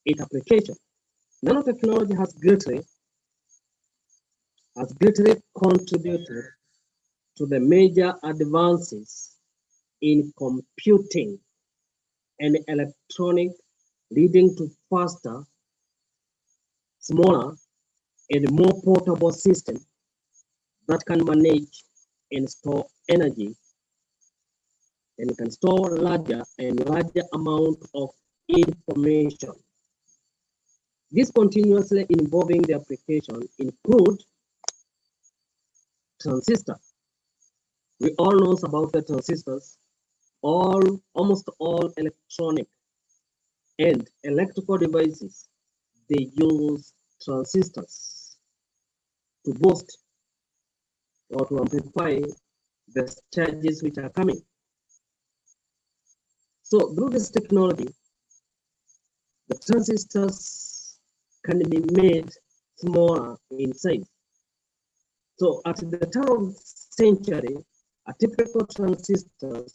M: its application. Nanotechnology has greatly contributed to the major advances in computing, electronics, and electronics. So let's look at the major advances in computing. and electronic, leading to faster, smaller, and more portable system that can manage and store energy and can store larger and larger amount of information. This continuously involving the application include transistor. We all know about the transistors. Almost all electronic and electrical devices, they use transistors to boost or to amplify the charges which are coming. So through this technology, the transistors can be made smaller in size. So at the turn of century, a typical transistor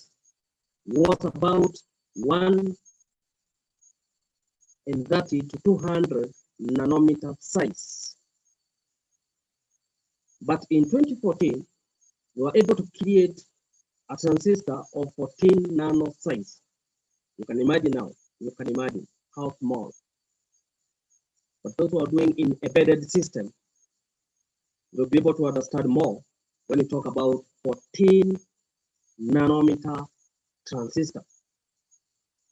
M: was about 130 to 200 nanometer size. But in 2014, we were able to create a transistor of 14 nano size. You can imagine now, you can imagine how small. But those who are doing in embedded system, you'll be able to understand more when you talk about 14 nanometer transistor.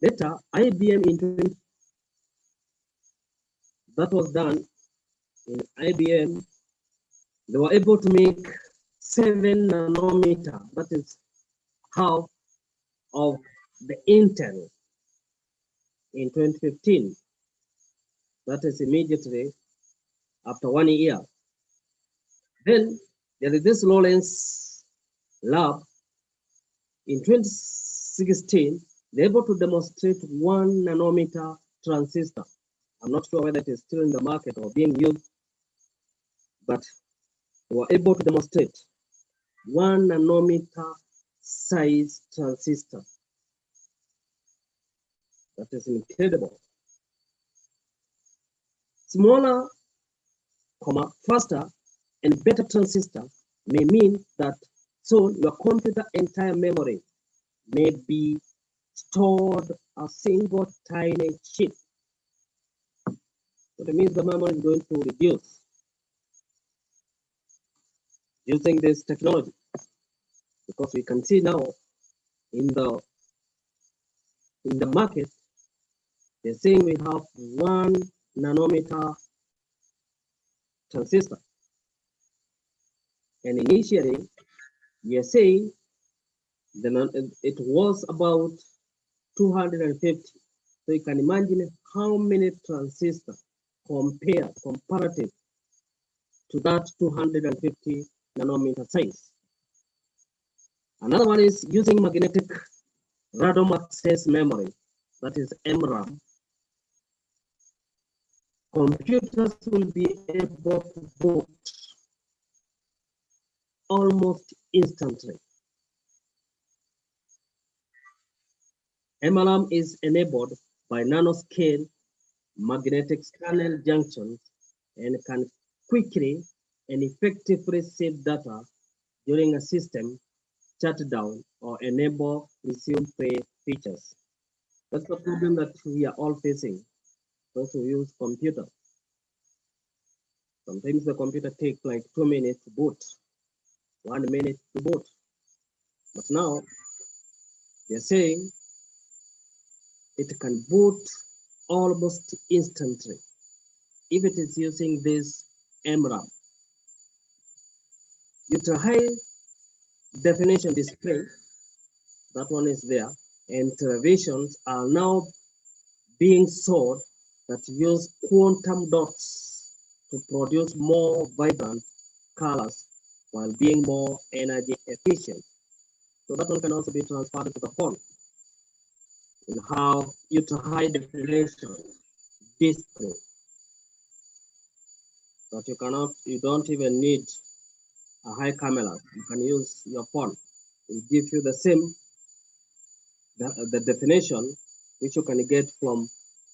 M: Later, IBM that was done in IBM, they were able to make 7 nanometer, that is half of the Intel in 2015. That is immediately after 1 year. Then there is this Lawrence lab in 2016, they're able to demonstrate 1 nanometer transistor. I'm not sure whether it is still in the market or being used, but they were able to demonstrate 1 nanometer size transistor. That is incredible. Smaller, faster, and better transistor may mean that soon your computer entire memory may be stored a single tiny chip. So that means the memory is going to reduce using this technology, because we can see now in the market, they're saying we have 1 nanometer transistor. And initially, we are saying it was about 250. So you can imagine how many transistors comparative to that 250 nanometer size. Another one is using magnetic random access memory, that is MRAM. Computers will be able to boot almost instantly. MRAM is enabled by nanoscale magnetic kernel junctions and can quickly and effectively save data during a system shutdown or enable resume play features. That's the problem that we are all facing, those who use computer. Sometimes the computer takes like 2 minutes to boot, 1 minute to boot. But now they're saying it can boot almost instantly if it is using this MRAM. Ultra high definition display, that one is there, and televisions are now being sold that use quantum dots to produce more vibrant colors while being more energy efficient. So that one can also be transferred to the phone and have ultra high definition display that you don't even need a high camera. You can use your phone. It gives you the same the definition which you can get from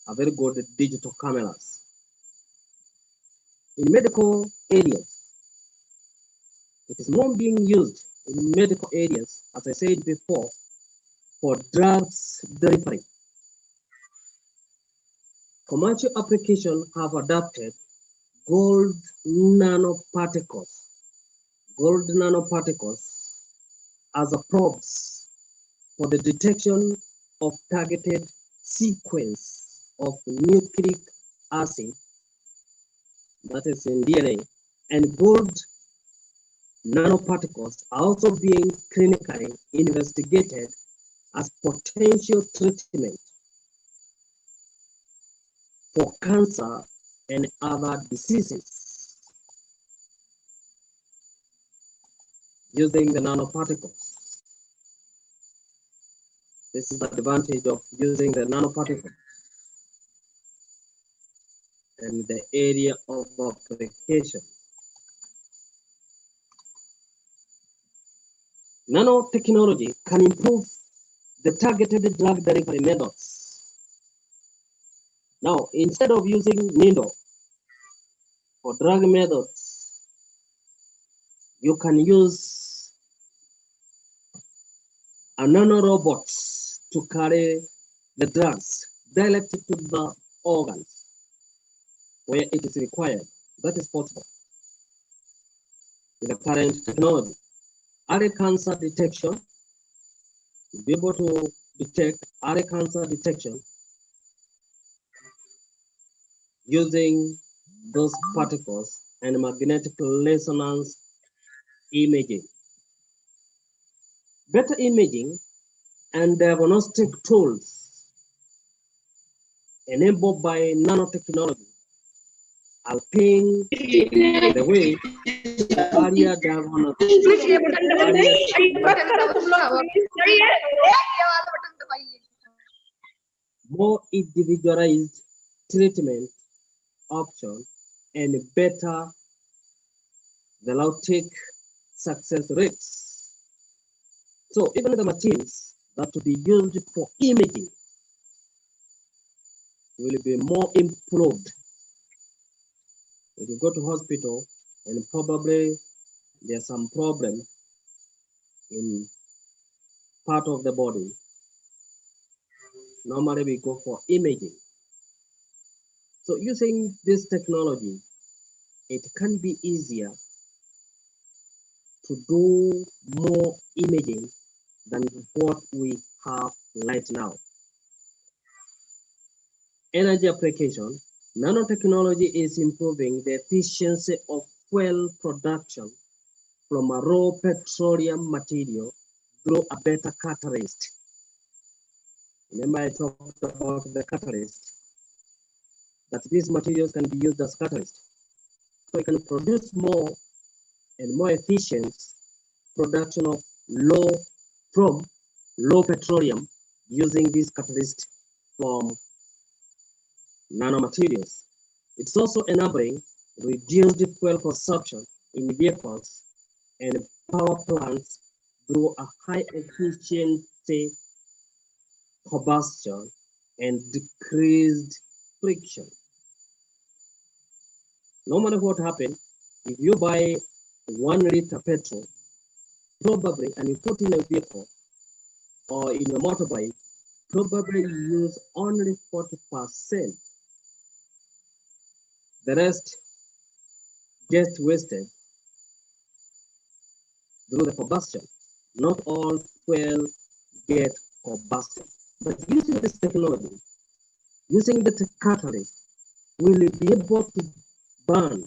M: a very good digital cameras. In medical areas, it is more being used in medical areas, as I said before, for drugs delivery. Commercial applications have adopted gold nanoparticles as a probes for the detection of targeted sequence of nucleic acid, that is in DNA, and gold nanoparticles are also being clinically investigated as potential treatment for cancer and other diseases using the nanoparticles. This is the advantage of using the nanoparticles and the area of application. Nanotechnology can improve the targeted drug delivery methods. Now, instead of using needle for drug methods, you can use a nanorobot to carry the drugs directly to the organs where it is required. That is possible with the current technology. Early cancer detection, to be able to detect early cancer detection using those particles and magnetic resonance imaging. Better imaging and diagnostic tools enabled by nanotechnology are paving the way to earlier diagnosis, more individualized treatment option, and better therapeutic success rates. So even the machines that will be used for imaging will be more improved. If you go to hospital and probably there's some problem in part of the body, normally we go for imaging. So using this technology, it can be easier to do more imaging than what we have right now. Energy application, nanotechnology is improving the efficiency of fuel production from a raw petroleum material through a better catalyst. Remember I talked about the catalyst, that these materials can be used as catalyst. So it can produce more and more efficient production of low petroleum using this catalyst from nanomaterials. It's also enabling reduced fuel consumption in vehicles and power plants through a high efficiency combustion and decreased friction. Normally what happens, if you buy 1 liter petrol, probably, and you put in a vehicle or in a motorbike, probably use only 40%. The rest gets wasted through the combustion. Not all fuel get combusted. But using this technology, using the catalyst, will be able to burn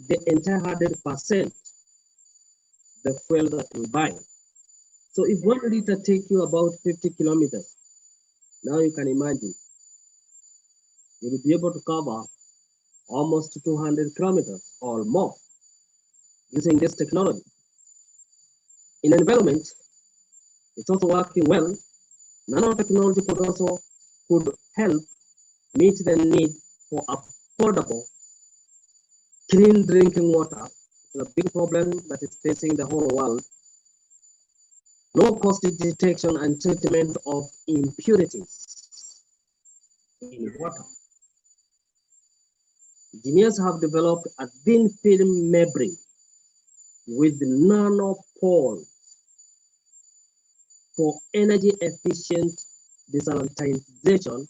M: the entire 100% the fuel that we buy. So if 1 liter takes you about 50 kilometers, now you can imagine you will be able to cover almost 200 kilometers or more using this technology. In environment, it's also working well. Nanotechnology could help meet the need for affordable, clean drinking water. It's a big problem that is facing the whole world. Low-cost detection and treatment of impurities in water. Engineers have developed a thin film membrane with nanopore for energy efficient desalinization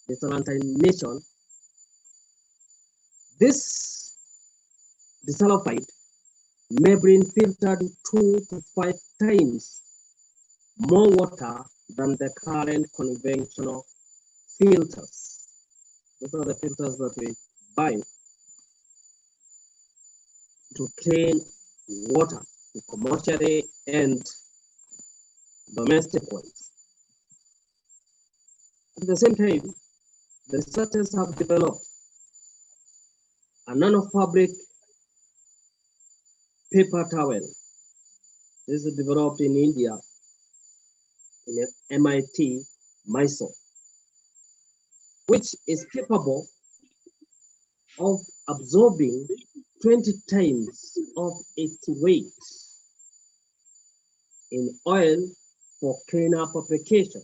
M: desalination, this disulfide may bring filtered 2 to 5 times more water than the current conventional filters. Those are the filters that we buy to clean water, commercially and domestic ones. At the same time, the researchers have developed a nanofabric paper towel. This is developed in India, in MIT, Mysore, which is capable of absorbing 20 times of its weight in oil for cleanup application.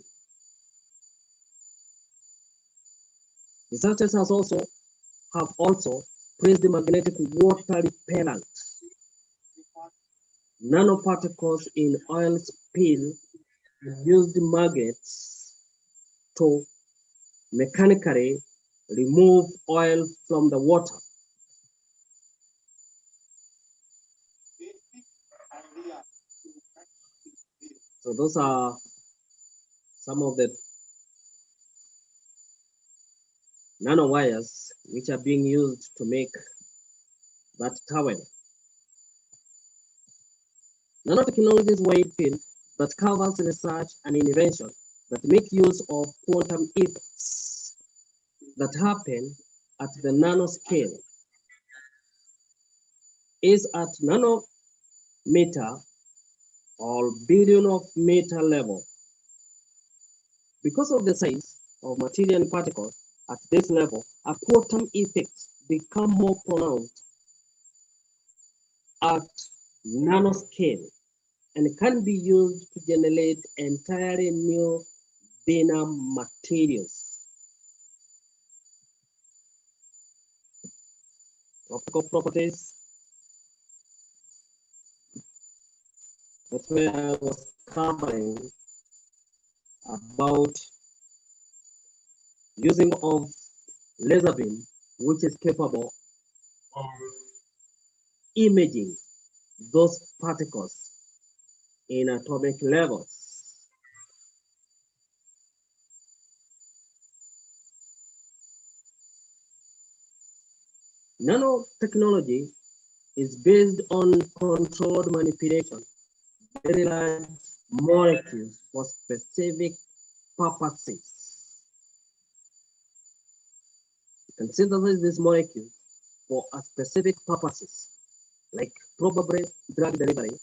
M: Researchers have also praised the magnetic water repellent nanoparticles in oil spill used magnets to mechanically remove oil from the water. So those are some of the nanowires which are being used to make that towel. Nanotechnology is a wide field that covers research and innovation that make use of quantum effects that happen at the nanoscale. Is at nanometer or billion of meter level. Because of the size of material and particles at this level, a quantum effects become more pronounced at nanoscale and can be used to generate entirely new binary materials. Optical properties. That's where I was covering about using of laser beam, which is capable of imaging those particles in atomic levels. Nanotechnology is based on controlled manipulation, very large molecules for specific purposes. You can synthesize this molecule for a specific purposes, like probably drug delivery,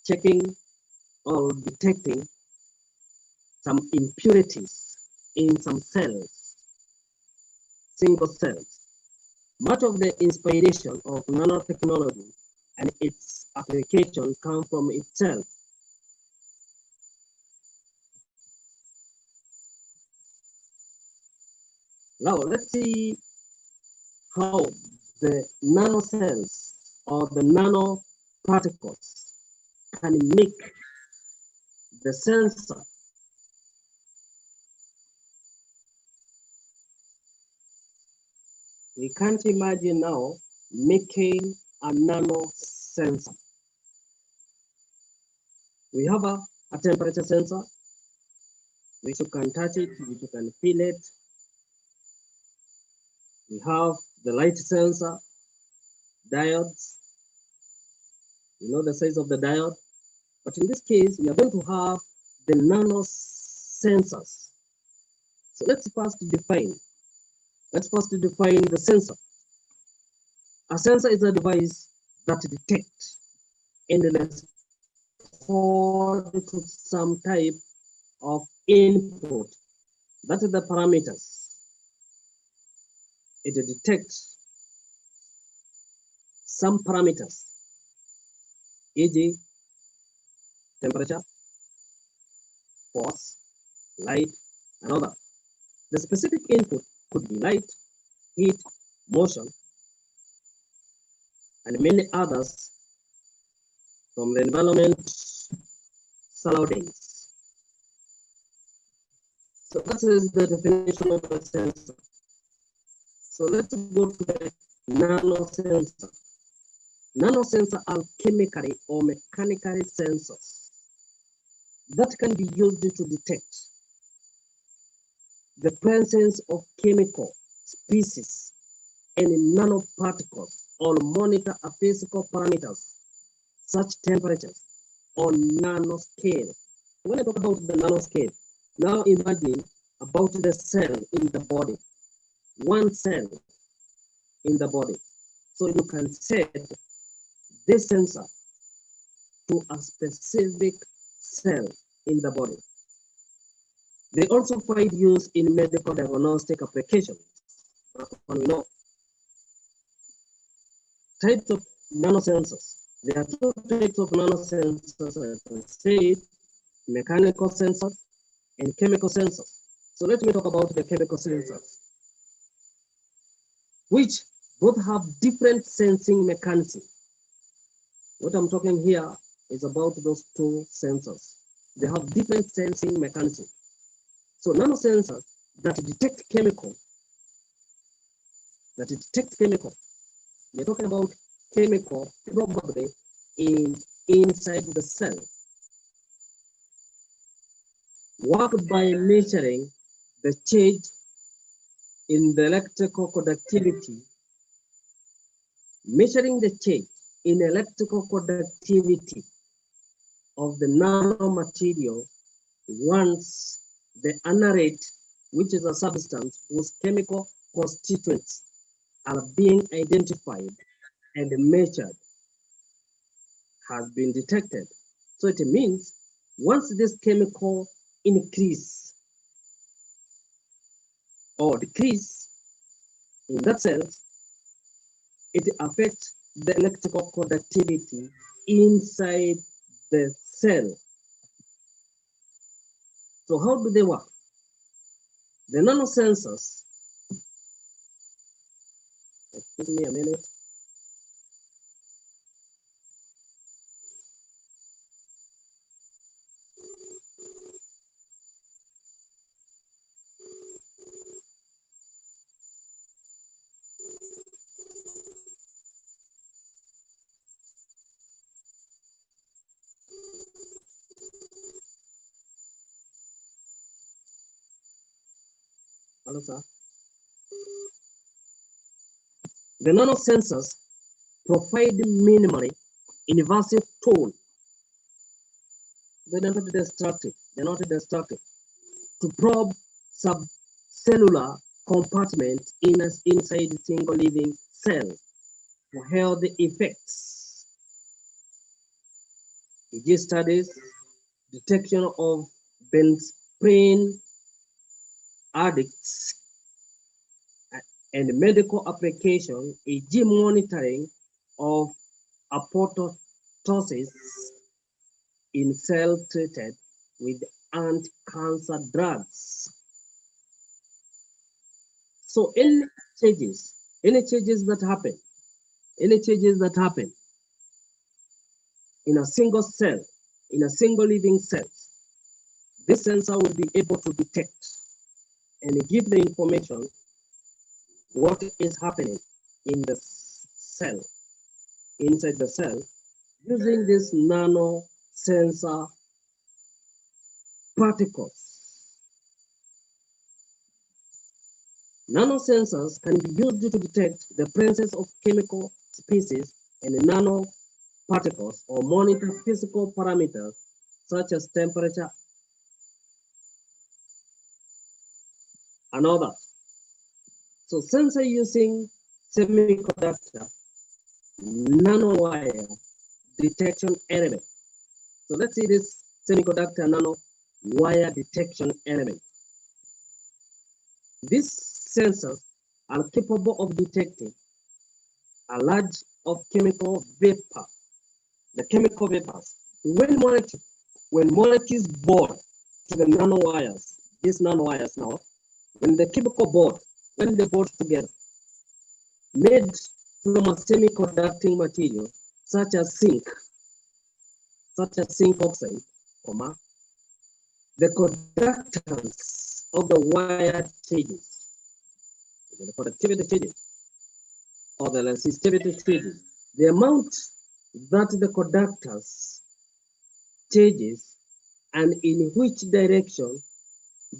M: checking or detecting some impurities in some cells, single cells. Much of the inspiration of nanotechnology and its application come from itself. Now let's see how the nanocells or the nanoparticles can make the sensor we can't imagine now making a nano sensor. We have a temperature sensor, which you can touch it, which you can feel it. We have the light sensor, diodes. You know the size of the diode. But in this case, we are going to have the nano sensors. So let's first define the sensor. A sensor is a device that detects and responds to some type of input. That is the parameters. It detects some parameters, e.g., temperature, force, light, and other. The specific input could be light, heat, motion, and many others from the environment surroundings. So that is the definition of a sensor. So let's go to the nanosensor. Nanosensors are chemically or mechanically sensors that can be used to detect the presence of chemical species and nanoparticles or monitor a physical parameters such temperatures on nanoscale. When I talk about the nanoscale, now imagine about the cell in the body, one cell in the body. So you can set this sensor to a specific cell in the body. They also find use in medical diagnostic applications. That's what we know. Types of nanosensors. There are two types of nanosensors, as I said, mechanical sensors and chemical sensors. So let me talk about the chemical sensors, which both have different sensing mechanisms. What I'm talking here is about those two sensors. They have different sensing mechanisms. So nanosensors that detect chemical, we're talking about chemical probably inside the cell, work by measuring the change in the electrical conductivity, measuring the change in electrical conductivity of the nanomaterial once the anarate, which is a substance whose chemical constituents are being identified and measured, has been detected. So it means once this chemical increase or decrease in that cell, it affects the electrical conductivity inside the cell. So how do they work? The nanosensors, give me a minute. Hello, sir. The nanosensors provide minimally invasive tool. They're not destructive. They're not destructive. To probe subcellular compartment inside a single living cell for health effects. EG studies, detection of brain addicts, and medical application, EG monitoring of apoptosis in cells treated with anti-cancer drugs. So any changes that happen in a single cell, in a single living cell, this sensor will be able to detect and give the information what is happening in the cell, inside the cell, using this nano sensor particles. Nanosensors can be used to detect the presence of chemical species and nanoparticles or monitor physical parameters such as temperature and others. So sensor using semiconductor nanowire detection element. So let's see this semiconductor nanowire detection element. These sensors are capable of detecting a large of chemical vapor, the chemical vapors. When molecules bond to the nanowires, these nanowires now, when the chemical bond, when they bond together, made from a semiconducting material such as zinc oxide, the conductance of the wire changes, the conductivity changes, or the resistivity changes, the amount that the conductors changes and in which direction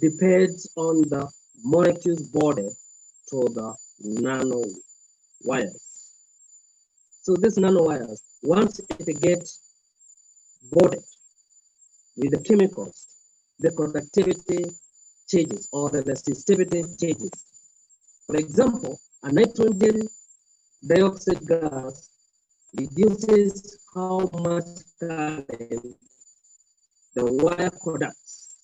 M: depends on the molecules bonded to the nano wires. So these nanowires, once it gets bonded with the chemicals, the conductivity changes or the resistivity changes. For example, a nitrogen dioxide gas reduces how much current the wire conducts,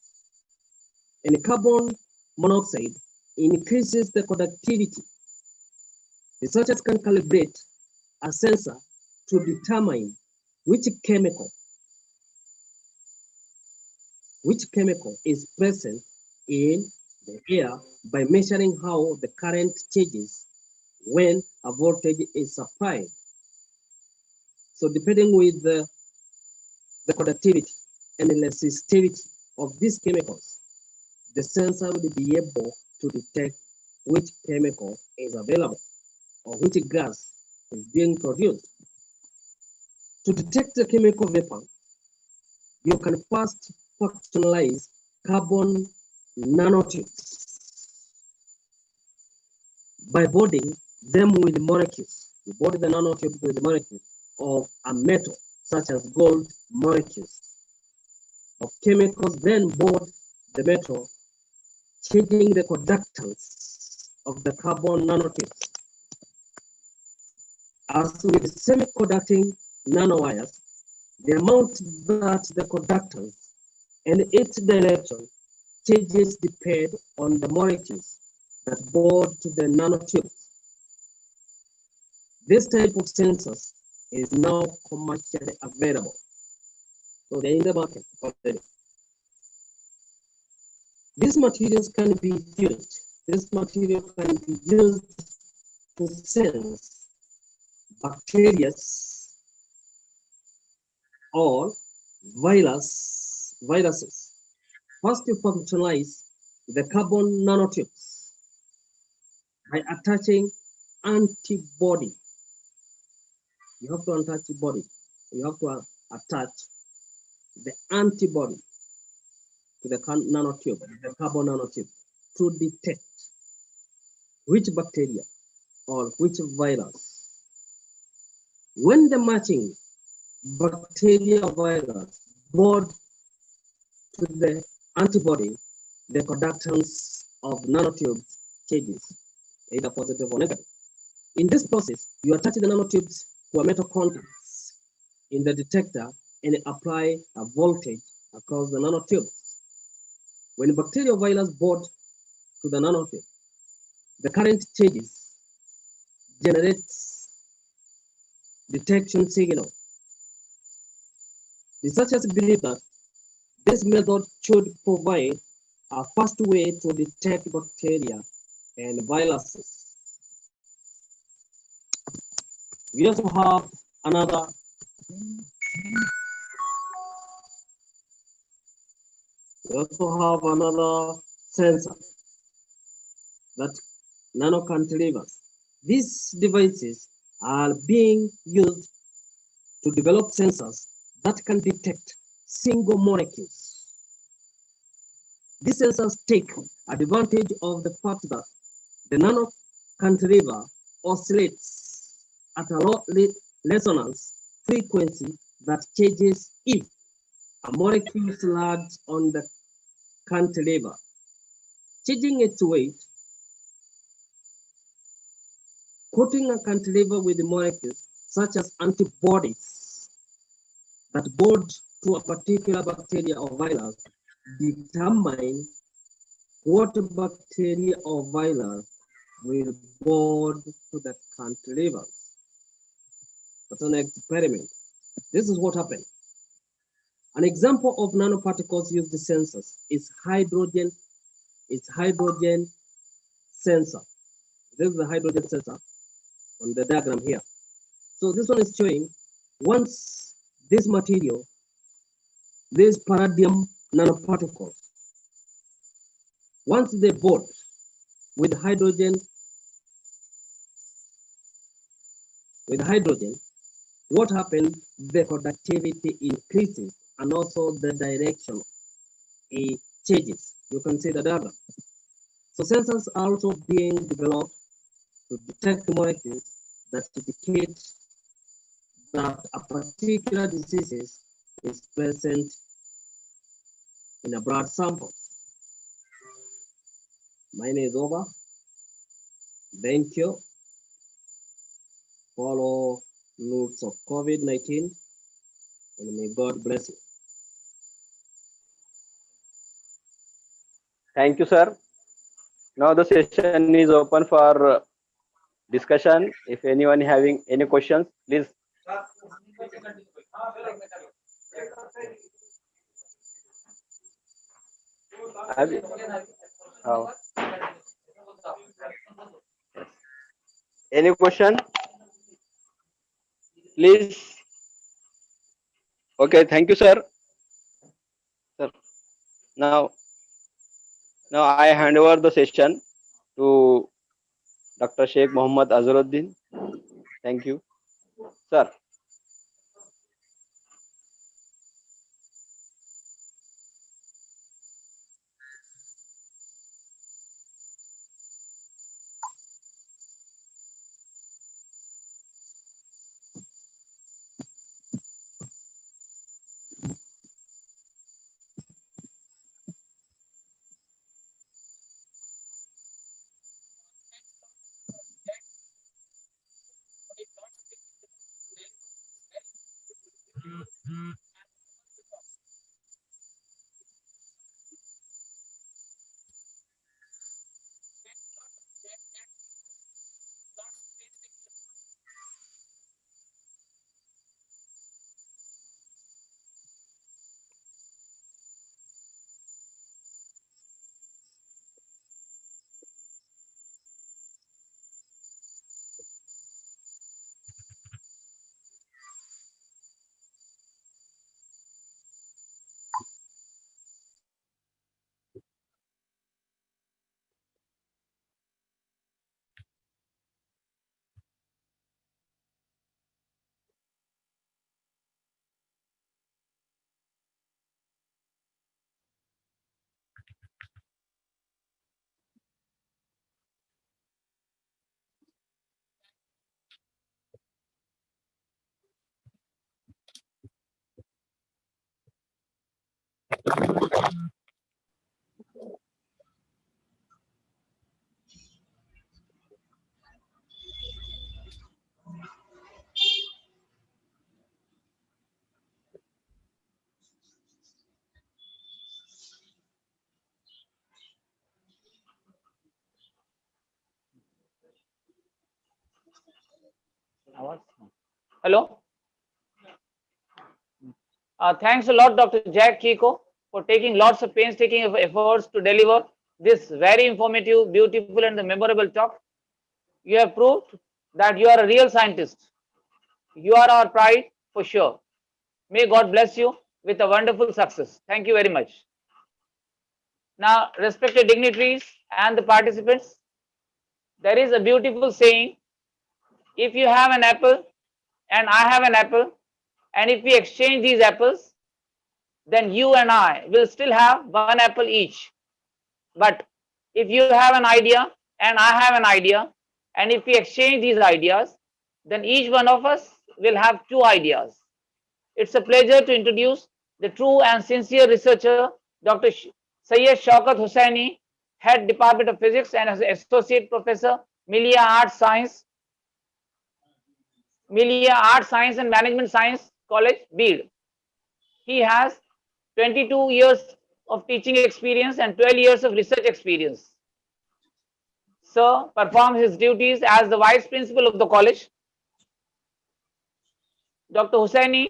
M: and carbon monoxide increases the conductivity. Researchers can calibrate a sensor to determine which chemical is present in the air by measuring how the current changes when a voltage is supplied. So depending with the conductivity and the resistivity of these chemicals, the sensor will be able to detect which chemical is available or which gas is being produced. To detect the chemical vapor, you can first functionalize carbon nanotubes by bonding them with molecules. You bond the nanotube with the molecule of a metal, such as gold molecules of chemicals, then bond the metal, changing the conductance of the carbon nanotubes. As with semiconducting nanowires, the amount that the conductance and its direction changes depend on the molecules that bond to the nanotubes. This type of sensors is now commercially available. So they're in the market already. These materials can be used. This material can be used to sense bacteria or viruses. First, you functionalize the carbon nanotubes by attaching antibody. You have to attach the body. You have to attach the antibody to the nanotube, the carbon nanotube, to detect which bacteria or which virus. When the matching bacteria or virus bond to the antibody, the conductance of nanotubes changes, either positive or negative. In this process, you attach the nanotubes to a metal contacts in the detector and apply a voltage across the nanotube. When bacterial virus bond to the nanotube, the current changes, generates detection signal. Researchers believe that this method should provide a fast way to detect bacteria and viruses. We also have another sensor that nano cantilevers. These devices are being used to develop sensors that can detect single molecules. These sensors take advantage of the fact that the nano cantilever oscillates at a low resonance frequency that changes if a molecule lands on the cantilever, changing its weight. Coating a cantilever with molecules such as antibodies that bond to a particular bacteria or virus determine what bacteria or virus will bond to the cantilever. That's an experiment. This is what happened. An example of nanoparticles used in sensors is hydrogen sensor. This is the hydrogen sensor on the diagram here. So this one is showing once this material, this palladium nanoparticles Once they bond with hydrogen, what happens? The conductivity increases and also the direction it changes. You can see the diagram. So sensors are also being developed to detect molecules that indicate that a particular disease is present in a blood sample. My name is over. Thank you. Follow rules of COVID-19 and may God bless you.
K: Thank you, sir. Now the session is open for discussion. If anyone having any questions, please. Oh. Any question? Please. Okay, thank you, sir. Sir, now I hand over the session to Dr. Sheikh Mohammed Azharuddin. Thank you, sir.
F: Hello. Thanks a lot, Dr. Jack Kiko, for taking lots of painstaking efforts to deliver this very informative, beautiful, and memorable talk. You have proved that you are a real scientist. You are our pride for sure. May God bless you with a wonderful success. Thank you very much. Now, respected dignitaries and the participants, there is a beautiful saying, if you have an apple and I have an apple, and if we exchange these apples, then you and I will still have one apple each. But if you have an idea and I have an idea, and if we exchange these ideas, then each one of us will have two ideas. It's a pleasure to introduce the true and sincere researcher, Dr. Syed Shaukat Hussaini, Head Department of Physics and Associate Professor, Milia Art Science and Management Science College, Bid. He has 22 years of teaching experience and 12 years of research experience. Sir performs his duties as the Vice Principal of the college. Dr. Hussaini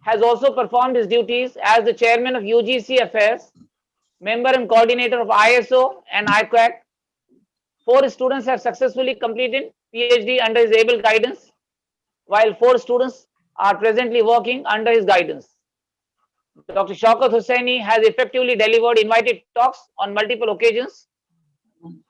F: has also performed his duties as the Chairman of UGC Affairs, member and coordinator of ISO and IQAC. 4 students have successfully completed PhD under his able guidance, while 4 students are presently working under his guidance. Dr. Shaukat Hussaini has effectively delivered invited talks on multiple occasions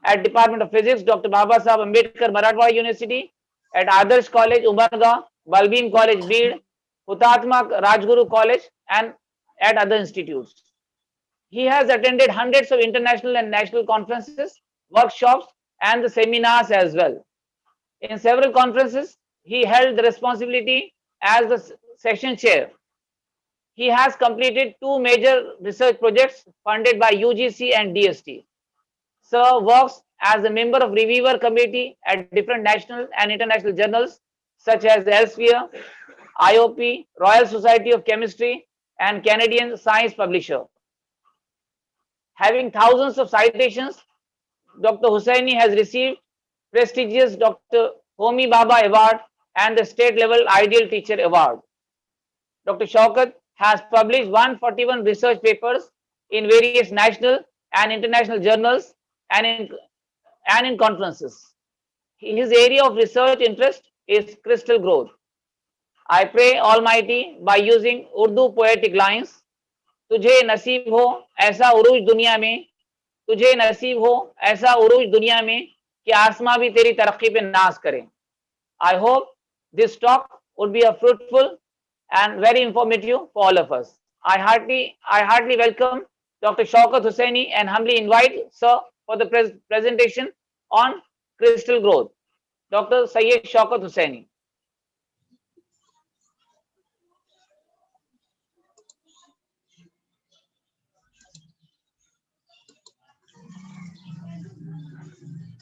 F: at Department of Physics, Dr. Baba Saheb Ambedkar Marathwada University, at Adarsh College, Umbargaon, Balbeen College, Bid, Hutatma Rajguru College, and at other institutes. He has attended hundreds of international and national conferences, workshops, and the seminars as well. In several conferences, he held the responsibility as the section chair. He has completed 2 major research projects funded by UGC and DST. Sir works as a member of reviewer committee at different national and international journals such as Elsevier, IOP, Royal Society of Chemistry, and Canadian Science Publisher. Having thousands of citations, Dr. Hussaini has received prestigious Dr. Homi Baba Award and the state level Ideal Teacher Award. Dr. Shaukat has published 141 research papers in various national and international journals and in conferences. His area of research interest is crystal growth. I pray Almighty by using Urdu poetic lines, तुझे नसीब हो ऐसा उरूज दुनिया में, तुझे नसीब हो ऐसा उरूज दुनिया में कि आसमां भी तेरी तरक्की पे नाज करे. I hope this talk would be a fruitful and very informative for all of us. I heartily welcome Dr. Shaukat Hussaini and humbly invite Sir for the presentation on crystal growth. Dr. Syed Shaukat Hussaini.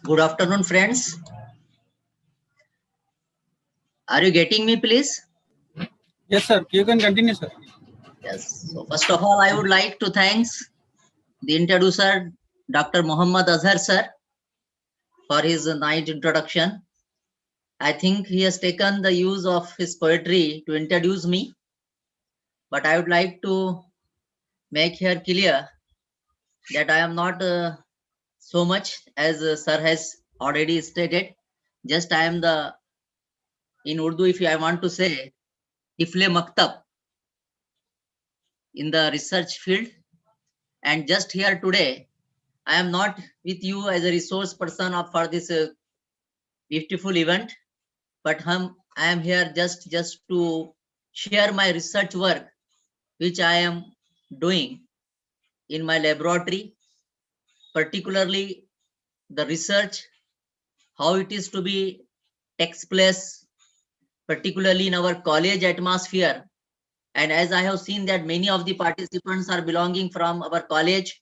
N: Good afternoon, friends. Are you getting me, please?
L: Yes, sir. You can continue, sir.
N: Yes. So first of all, I would like to thank the introducer, Dr. Muhammad Azhar, sir, for his nice introduction. I think he has taken the use of his poetry to introduce me, but I would like to make here clear that I am not so much as sir has already stated. Just I am the, in Urdu, if I want to say, Tifle Maktab in the research field. And just here today, I am not with you as a resource person for this beautiful event, but I am here just to share my research work, which I am doing in my laboratory, particularly the research, how it is to be takes place, particularly in our college atmosphere. And as I have seen that many of the participants are belonging from our college,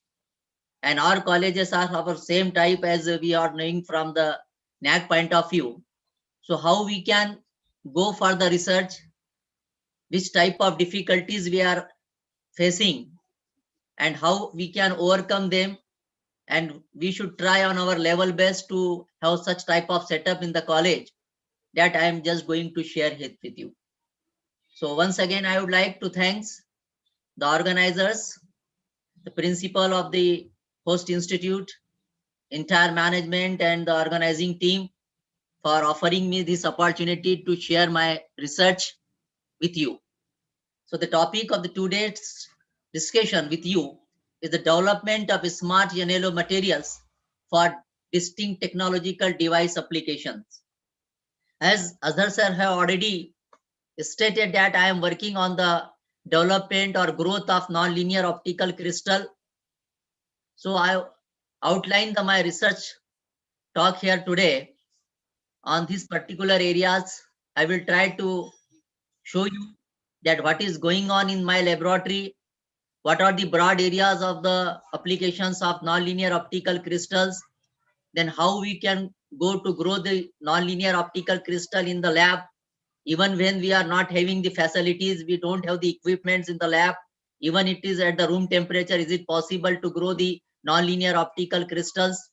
N: and our colleges are of the same type as we are knowing from the NAC point of view. So how we can go for the research, which type of difficulties we are facing, and how we can overcome them, and we should try on our level best to have such type of setup in the college, that I am just going to share it with you. So once again, I would like to thank the organizers, the principal of the host institute, entire management, and the organizing team for offering me this opportunity to share my research with you. So the topic of the today's discussion with you is the development of smart NLO materials for distinct technological device applications. As Azhar sir have already stated that I am working on the development or growth of nonlinear optical crystal. So I outlined my research talk here today on these particular areas. I will try to show you that what is going on in my laboratory, what are the broad areas of the applications of nonlinear optical crystals, then how we can go to grow the nonlinear optical crystal in the lab, even when we are not having the facilities, we don't have the equipments in the lab, even it is at the room temperature, is it possible to grow the nonlinear optical crystals?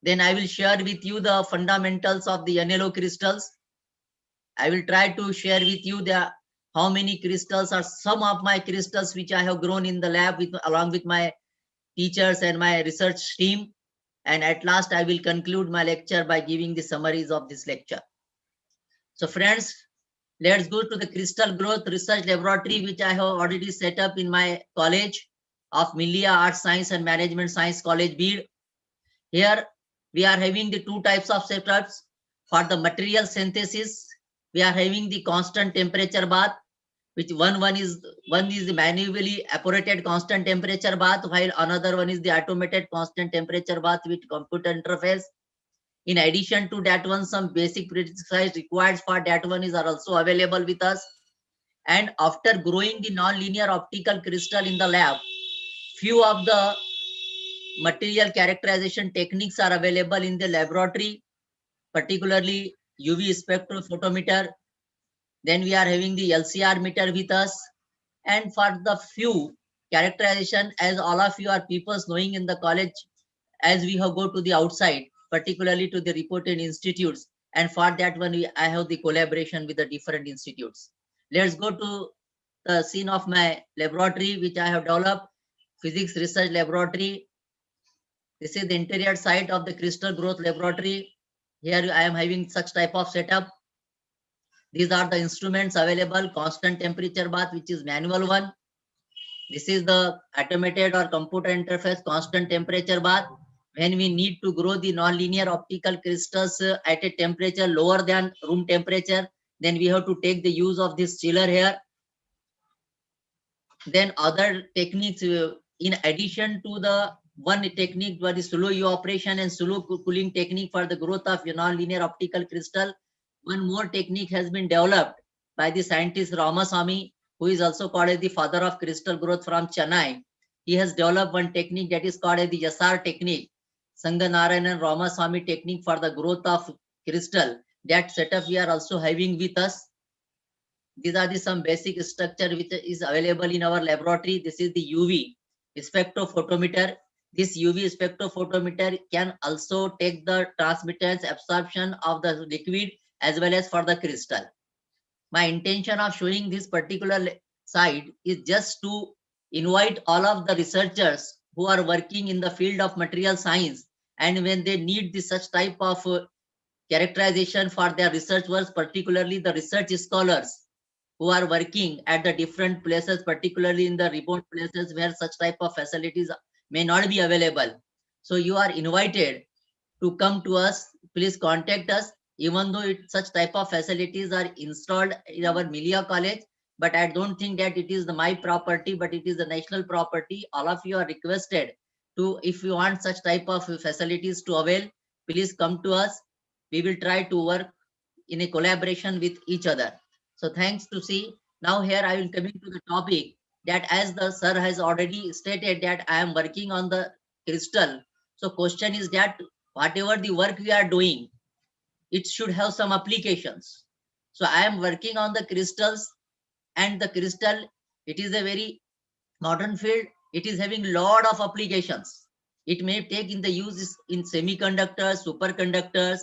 N: Then I will share with you the fundamentals of the NLO crystals. I will try to share with you the how many crystals are some of my crystals which I have grown in the lab with along with my teachers and my research team. And at last I will conclude my lecture by giving the summaries of this lecture. So friends, Let's go to the crystal growth research laboratory, which I have already set up in my college of Milia Art Science and Management Science College, Bid. Here we are having the two types of setups. For the material synthesis, we are having the constant temperature bath, which one is the manually operated constant temperature bath, while another one is the automated constant temperature bath with computer interface. In addition to that one, some basic prerequisites required for that one are also available with us. And after growing the non-linear optical crystal in the lab, few of the material characterization techniques are available in the laboratory, particularly UV spectrophotometer. Then we are having the LCR meter with us. And for the few characterization, as all of you are people knowing in the college, as we have go to the outside, particularly to the reported institutes. And for that one, I have the collaboration with the different institutes. Let's go to the scene of my laboratory, which I have developed, physics research laboratory. This is the interior side of the crystal growth laboratory. Here I am having such type of setup. These are the instruments available, constant temperature bath, which is manual one. This is the automated or computer interface constant temperature bath. When we need to grow the nonlinear optical crystals at a temperature lower than room temperature, then we have to take the use of this chiller here. Then other techniques, in addition to the one technique, what is slow evaporation and slow cooling technique for the growth of nonlinear optical crystal, one more technique has been developed by the scientist Ramaswamy, who is also called as the father of crystal growth from Chennai. He has developed one technique that is called as the SR technique, Sanganarayanan Ramaswamy technique for the growth of crystal. That setup we are also having with us. These are the some basic structure which is available in our laboratory. This is the UV spectrophotometer. This UV spectrophotometer can also take the transmittance absorption of the liquid as well as for the crystal. My intention of showing this particular side is just to invite all of the researchers who are working in the field of material science, and when they need this such type of characterization for their research works, particularly the research scholars who are working at the different places, particularly in the remote places where such type of facilities may not be available. So you are invited to come to us. Please contact us. Even though such type of facilities are installed in our Milia College, but I don't think that it is my property, but it is the national property. All of you are requested to, if you want such type of facilities to avail, please come to us. We will try to work in a collaboration with each other. So thanks to see. Now here I will coming to the topic that, as the sir has already stated, that I am working on the crystal. So question is that whatever the work we are doing, it should have some applications. So I am working on the crystals, and the crystal, it is a very modern field. It is having lot of applications. It may take in the use in semiconductors, superconductors,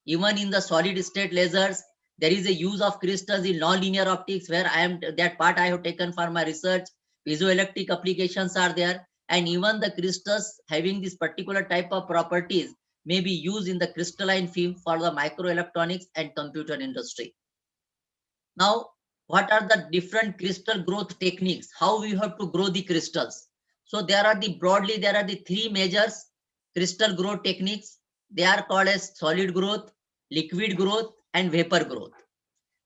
N: even in the solid state lasers. There is a use of crystals in non-linear optics, where I am, that part I have taken for my research. Piezoelectric applications are there, and even the crystals having this particular type of properties may be used in the crystalline film for the microelectronics and computer industry. Now, what are the different crystal growth techniques? How we have to grow the crystals? So there are broadly there are the three measures crystal growth techniques. They are called as solid growth, liquid growth, and vapor growth.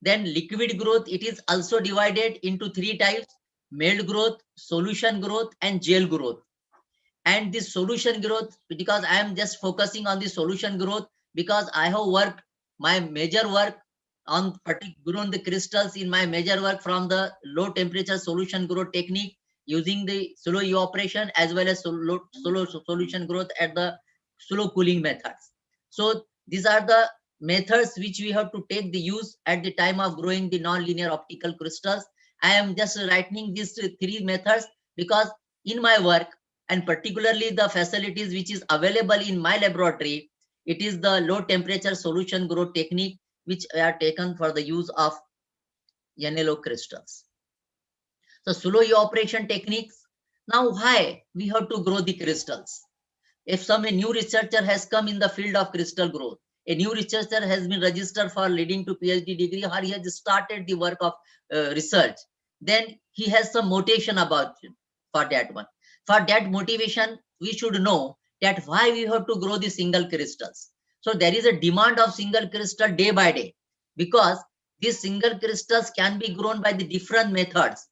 N: Then liquid growth, it is also divided into three types: melt growth, solution growth, and gel growth. And this solution growth, because I am just focusing on the solution growth, because I have worked my major work on grown the crystals in my major work from the low temperature solution growth technique using the slow evaporation as well as slow solution growth at the slow cooling methods. So these are the methods which we have to take the use at the time of growing the non-linear optical crystals. I am just writing these three methods because in my work, and particularly the facilities which is available in my laboratory, it is the low temperature solution growth technique which are taken for the use of NLO crystals. So slow evaporation techniques. Now why we have to grow the crystals? If some new researcher has come in the field of crystal growth, a new researcher has been registered for leading to PhD degree, or he has started the work of research, then he has some motivation about it for that one. For that motivation, we should know that why we have to grow the single crystals. So there is a demand of single crystal day by day, because these single crystals can be grown by the different methods.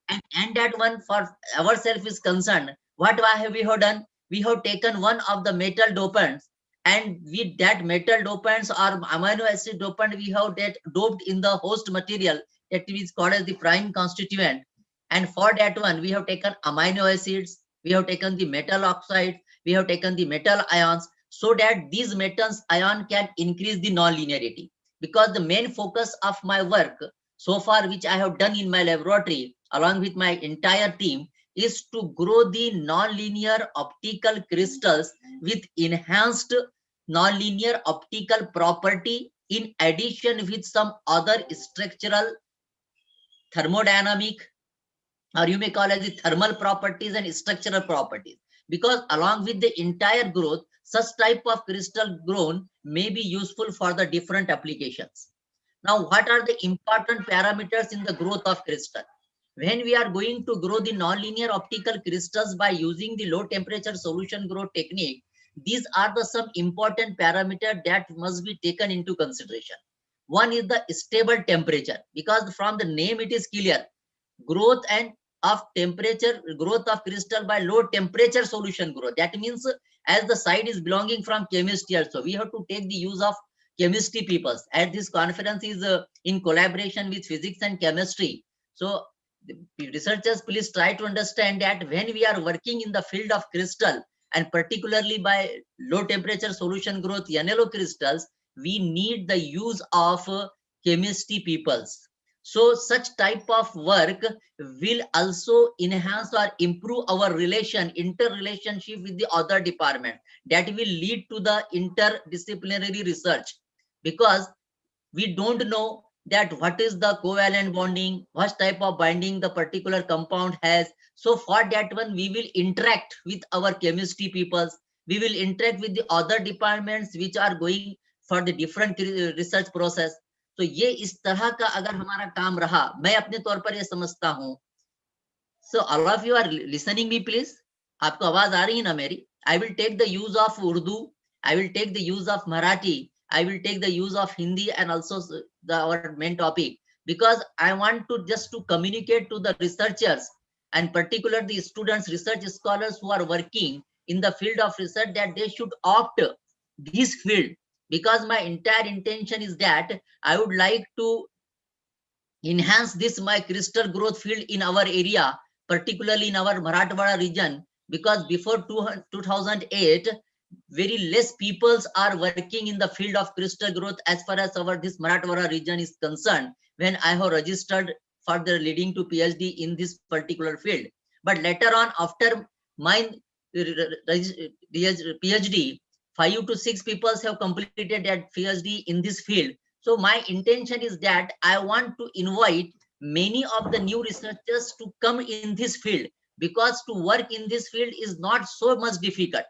N: And that one for ourselves is concerned, what have we have done? We have taken one of the metal dopants, and with that metal dopants or amino acid dopant, we have that doped in the host material that is called as the prime constituent. And for that one, we have taken amino acids, we have taken the metal oxides, we have taken the metal ions, so that these metals ion can increase the non-linearity. Because the main focus of my work so far, which I have done in my laboratory along with my entire team, is to grow the non-linear optical crystals with enhanced non-linear optical property, in addition with some other structural, thermodynamic, or you may call it the thermal properties and structural properties. Because along with the entire growth, such type of crystal grown may be useful for the different applications. Now, what are the important parameters in the growth of crystal? When we are going to grow the nonlinear optical crystals by using the low temperature solution growth technique, these are the some important parameters that must be taken into consideration. One is the stable temperature, because from the name it is clear, growth and of temperature, growth of crystal by low temperature solution growth. That means as the side is belonging from chemistry also, we have to take the use of chemistry peoples. As this conference is in collaboration with physics and chemistry, so researchers, please try to understand that when we are working in the field of crystal, and particularly by low temperature solution growth NLO crystals, we need the use of chemistry peoples. So such type of work will also enhance or improve our interrelationship with the other department. That will lead to the interdisciplinary research, because we don't know that what is the covalent bonding, what type of binding the particular compound has. So for that one, we will interact with our chemistry peoples. We will interact with the other departments which are going for the different research process. तो ये इस तरह का अगर हमारा काम रहा, मैं अपने तौर पर ये समझता हूं. So all of you are listening me, please. आपको आवाज आ रही है ना मेरी? I will take the use of Urdu, I will take the use of Marathi, I will take the use of Hindi, and also our main topic, because I want to just to communicate to the researchers, and particularly the students, research scholars who are working in the field of research, that they should opt this field. Because my entire intention is that I would like to enhance this my crystal growth field in our area, particularly in our Marathwada region, because before 2008, very less peoples are working in the field of crystal growth as far as our this Marathwada region is concerned, when I have registered for the leading to PhD in this particular field. But later on, after my PhD, 5 to 6 people have completed that PhD in this field. So my intention is that I want to invite many of the new researchers to come in this field, because to work in this field is not so much difficult.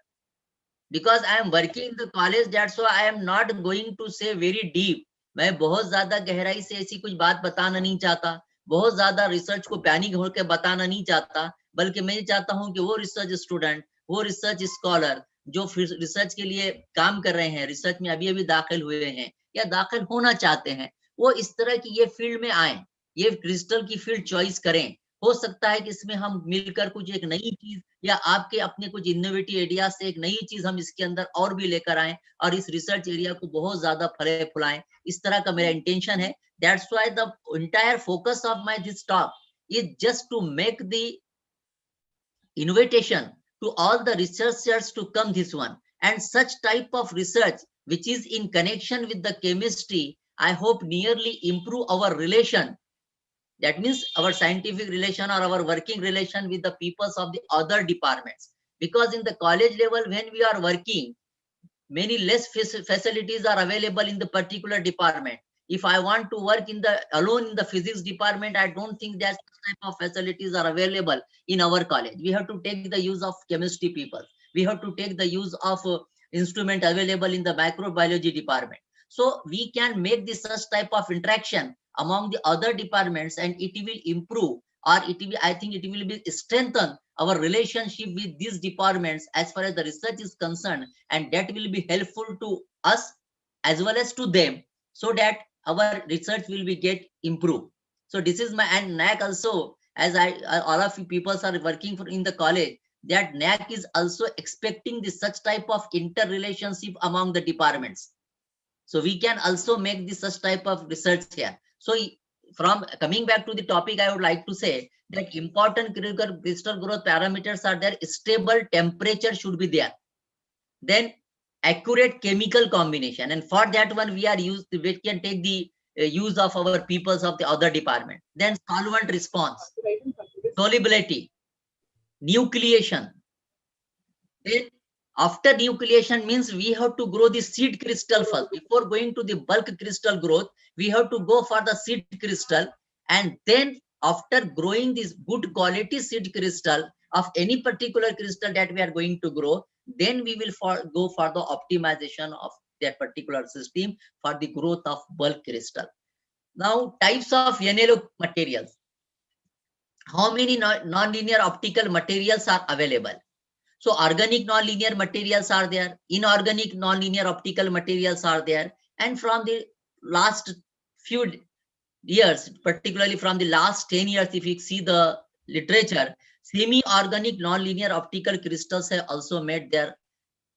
N: Because I am working in the college, that's why I am not going to say very deep. मैं बहुत ज्यादा गहराई से ऐसी कुछ बात बताना नहीं चाहता, बहुत ज्यादा रिसर्च को पैनिक होकर बताना नहीं चाहता, बल्कि मैं चाहता हूं कि वो रिसर्च स्टूडेंट, वो रिसर्च स्कॉलर जो रिसर्च के लिए काम कर रहे हैं, रिसर्च में अभी अभी दाखिल हुए हैं या दाखिल होना चाहते हैं, वो इस तरह की ये फील्ड में आए, ये क्रिस्टल की फील्ड चॉइस करें. हो सकता है कि इसमें हम मिलकर कुछ एक नई चीज, या आपके अपने कुछ इनोवेटिव आइडिया से एक नई चीज हम इसके अंदर और भी लेकर आए, और इस रिसर्च एरिया को बहुत ज्यादा फले फुलाएं. इस तरह का मेरा इंटेंशन है. That's why the entire focus of my this talk is just to make the invitation to all the researchers to come this one, and such type of research which is in connection with the chemistry, I hope nearly improve our relation. That means our scientific relation or our working relation with the peoples of the other departments. Because in the college level, when we are working, many less facilities are available in the particular department. If I want to work in the alone in the physics department, I don't think that type of facilities are available in our college. We have to take the use of chemistry people. We have to take the use of instrument available in the microbiology department. So we can make this such type of interaction among the other departments, and it will improve, or it will, I think it will be strengthen our relationship with these departments as far as the research is concerned, and that will be helpful to us as well as to them, so that our research will be get improved. So this is my, and NAC also, as all of you people are working for in the college, that NAC is also expecting this such type of interrelationship among the departments. So we can also make this such type of research here. So from coming back to the topic, I would like to say that important crystal growth parameters are there. Stable temperature should be there. Then accurate chemical combination, and for that one we can take the use of our peoples of the other department. Then solvent response, solubility, nucleation. Then after nucleation means we have to grow the seed crystal first. Before going to the bulk crystal growth, we have to go for the seed crystal, and then after growing this good quality seed crystal of any particular crystal that we are going to grow, then we will go for the optimization of that particular system for the growth of bulk crystal. Now, types of NLO materials. How many non-linear optical materials are available? So organic nonlinear materials are there, inorganic nonlinear optical materials are there, and from the last few years, particularly from the last 10 years, if you see the literature, semi-organic nonlinear optical crystals have also made their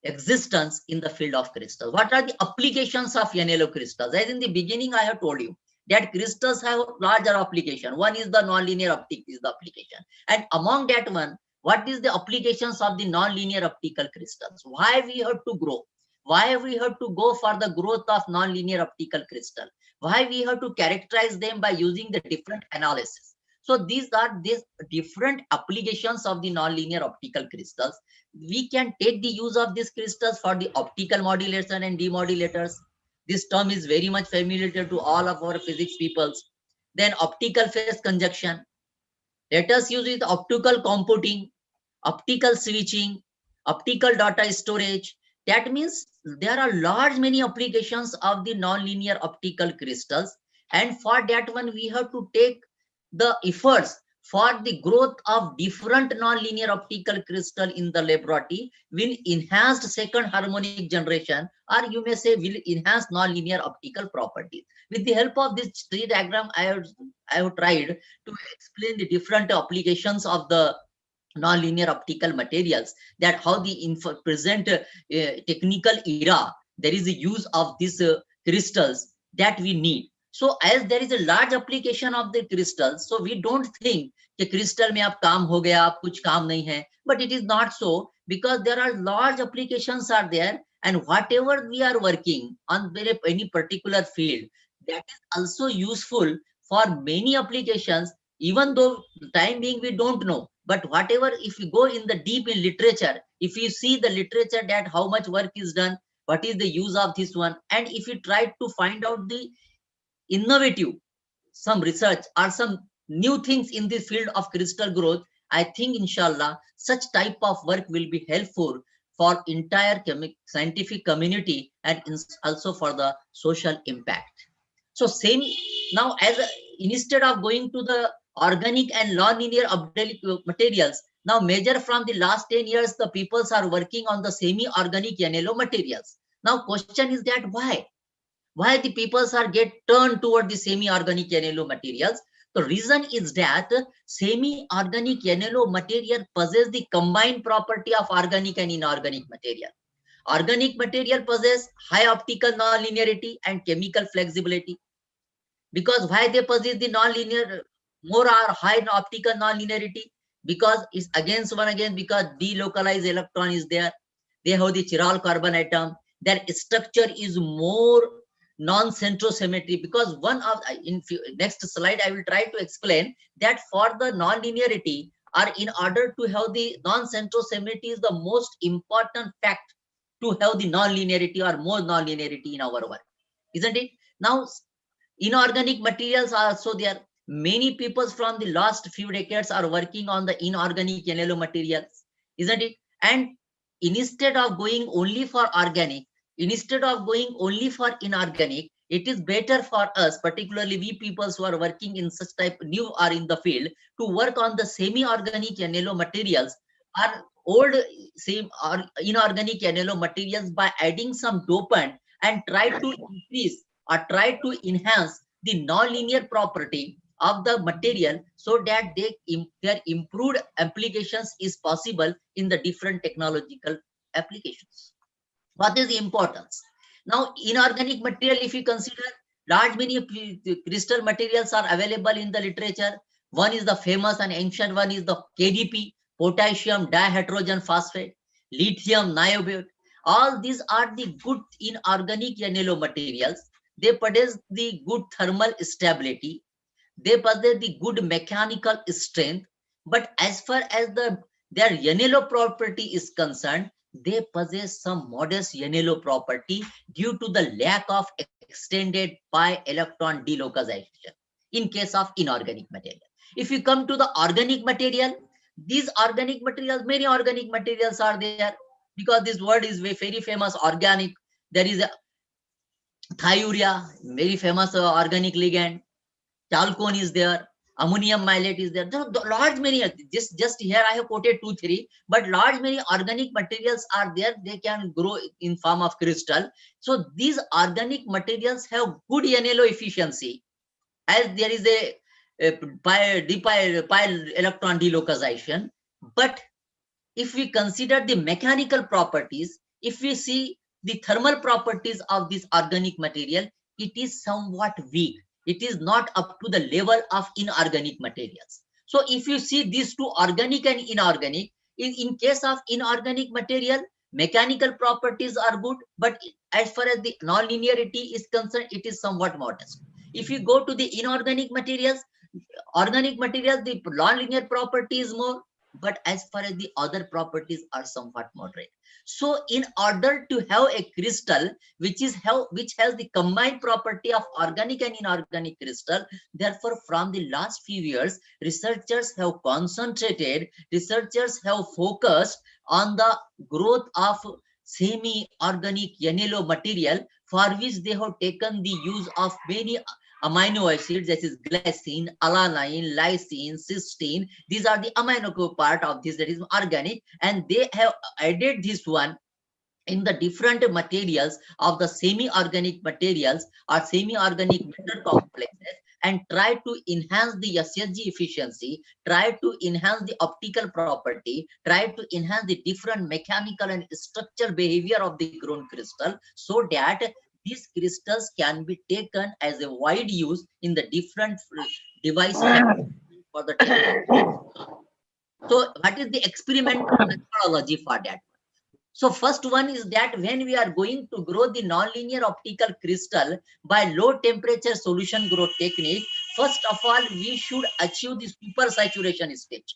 N: existence in the field of crystals. What are the applications of NLO crystals? As in the beginning, I have told you that crystals have larger application. One is the nonlinear optics is the application, and among that one, what is the applications of the nonlinear optical crystals? Why we have to grow? Why we have to go for the growth of nonlinear optical crystal? Why we have to characterize them by using the different analysis? So these are these different applications of the nonlinear optical crystals. We can take the use of these crystals for the optical modulation and demodulators. This term is very much familiar to all of our physics peoples. Then optical phase conjunction. Let us use it optical computing, optical switching, optical data storage. That means there are large many applications of the nonlinear optical crystals, and for that one we have to take the efforts for the growth of different nonlinear optical crystal in the laboratory will enhance second harmonic generation, or you may say will enhance nonlinear optical properties. With the help of this tree diagram, I have tried to explain the different applications of the nonlinear optical materials, that how the present technical era there is a use of these crystals that we need. So as there is a large application of the crystals, so we don't think कि crystal में आप काम हो गया, आप कुछ काम नहीं है, but it is not so, because there are large applications are there, and whatever we are working on any particular field, that is also useful for many applications, even though time being we don't know. But whatever, if you go in the deep in literature, if you see the literature that how much work is done, what is the use of this one, and if you try to find out the innovative some research or some new things in the field of crystal growth, I think inshallah such type of work will be helpful for entire scientific community and also for the social impact. So same now, as instead of going to the organic and non-linear materials, now major from the last 10 years the peoples are working on the semi-organic NLO materials. Now question is that why the peoples are get turned toward the semi-organic NLO materials? The reason is that semi-organic NLO material possess the combined property of organic and inorganic material. Organic material possess high optical nonlinearity and chemical flexibility. Because why they possess the nonlinear more or high optical nonlinearity? Because it's against because delocalized electron is there. They have the chiral carbon atom. Their structure is more non-centrosymmetry, because one of in next slide I will try to explain that for the non-linearity, or in order to have the non-centrosymmetry is the most important fact to have the non-linearity or more non-linearity in our work, isn't it? Now inorganic materials are also there. Many people from the last few decades are working on the inorganic NLO materials, isn't it? And instead of going only for organic, instead of going only for inorganic, it is better for us, particularly we people who are working in such type new or in the field, to work on the semi-organic NLO materials or old same or inorganic NLO materials by adding some dopant and try to increase or try to enhance the non-linear property of the material so that their improved applications is possible in the different technological applications. What is the importance? Now, inorganic material, if you consider, large many crystal materials are available in the literature. One is the famous and ancient one is the KDP, potassium dihydrogen phosphate, lithium niobate. All these are the good inorganic NLO materials. They possess the good thermal stability. They possess the good mechanical strength. But as far as their NLO property is concerned, they possess some modest NLO property due to the lack of extended pi electron delocalization in case of inorganic material. If you come to the organic material, these organic materials, many organic materials are there, because this word is very famous, organic. There is a thiourea, very famous organic ligand. Chalcone is there, ammonium malate is there. There are large many, just here I have quoted 2-3, but large many organic materials are there. They can grow in form of crystal. So these organic materials have good NLO efficiency, as there is a pi electron delocalization. But if we consider the mechanical properties, if we see the thermal properties of this organic material, it is somewhat weak. It is not up to the level of inorganic materials. So if you see these two, organic and inorganic, in case of inorganic material, mechanical properties are good, but as far as the non-linearity is concerned, it is somewhat modest. If you go to the inorganic materials, organic materials, the non-linear property is more, but as far as the other properties are somewhat moderate. So in order to have a crystal which has the combined property of organic and inorganic crystal, therefore from the last few years, researchers have concentrated, researchers have focused on the growth of semi-organic NLO material, for which they have taken the use of many amino acids, that is glycine, alanine, lysine, cysteine. These are the amino part of this, that is organic, and they have added this one in the different materials of the semi-organic materials or semi-organic matter complexes, and try to enhance the SSG efficiency, try to enhance the optical property, try to enhance the different mechanical and structural behavior of the grown crystal, so that these crystals can be taken as a wide use in the different devices for the technology. So what is the experimental methodology for that? So first one is that when we are going to grow the nonlinear optical crystal by low temperature solution growth technique, first of all, we should achieve the super saturation stage,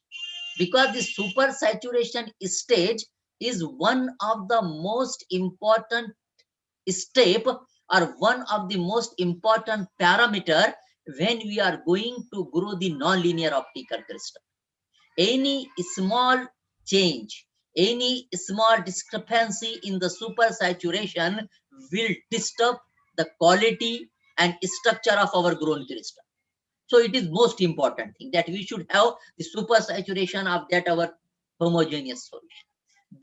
N: because the super saturation stage is one of the most important step or one of the most important parameter when we are going to grow the nonlinear optical crystal. Any small change, any small discrepancy in the super saturation will disturb the quality and structure of our grown crystal. So it is most important thing that we should have the super saturation of that our homogeneous solution.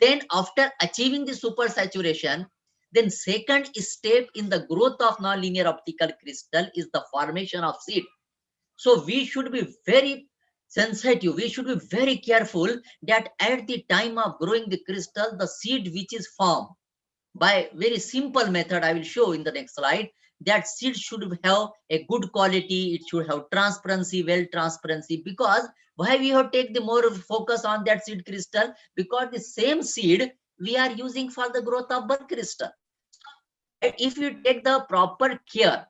N: Then after achieving the super saturation, then second step in the growth of nonlinear optical crystal is the formation of seed. So we should be very sensitive, we should be very careful that at the time of growing the crystal, the seed which is formed by very simple method I will show in the next slide, that seed should have a good quality, it should have transparency, well transparency. Because why we have take the more focus on that seed crystal? Because the same seed we are using for the growth of birth crystal. If you take the proper care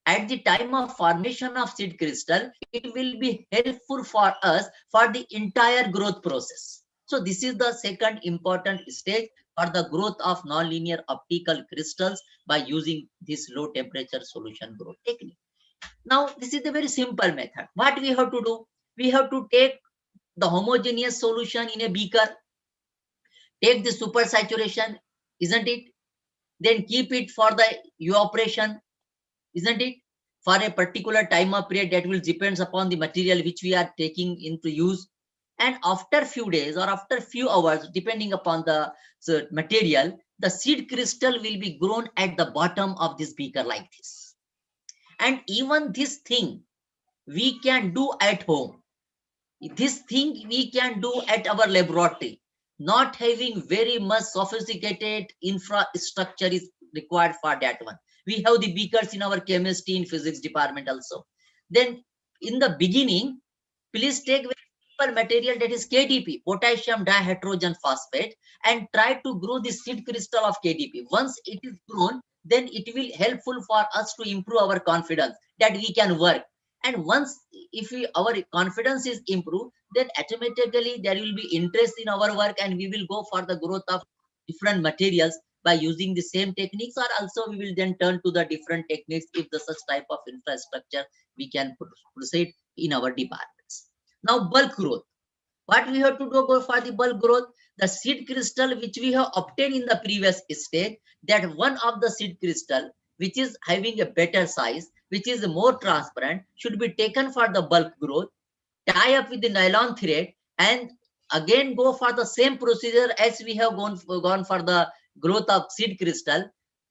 N: at the time of formation of seed crystal, it will be helpful for us for the entire growth process. So this is the second important stage for the growth of nonlinear optical crystals by using this low temperature solution growth technique. Now this is a very simple method. What we have to do? We have to take the homogeneous solution in a beaker, take the super saturation, isn't it? Then keep it for the evaporation, isn't it? For a particular time of period that will depends upon the material which we are taking into use. And after few days or after few hours, depending upon the material, the seed crystal will be grown at the bottom of this beaker like this. And even this thing we can do at home. This thing we can do at our laboratory. Not having very much sophisticated infrastructure is required for that one. We have the beakers in our chemistry and physics department also. Then in the beginning, please take very simple material, that is KDP, potassium dihydrogen phosphate, and try to grow the seed crystal of KDP. Once it is grown, then it will helpful for us to improve our confidence that we can work. And once if our confidence is improved, then automatically there will be interest in our work, and we will go for the growth of different materials by using the same techniques, or also we will then turn to the different techniques if the such type of infrastructure we can proceed in our departments. Now bulk growth. What we have to do go for the bulk growth? The seed crystal which we have obtained in the previous stage, that one of the seed crystal which is having a better size, which is more transparent, should be taken for the bulk growth, tie up with the nylon thread, and again go for the same procedure as we have gone for the growth of seed crystal.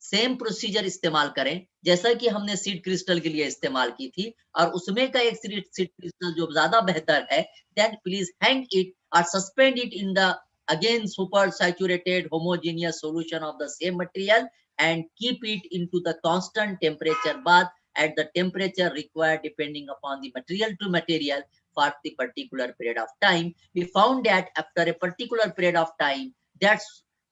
N: Same procedure इस्तेमाल करें जैसा कि हमने seed crystal के लिए इस्तेमाल की थी, और उसमें का एक सीड क्रिस्टल जो ज्यादा बेहतर है, then please hang it or suspend it in the again super saturated homogeneous solution of the same material, and keep it into the constant temperature bath at the temperature required depending upon the material to material for the particular period of time. We found that after a particular period of time, that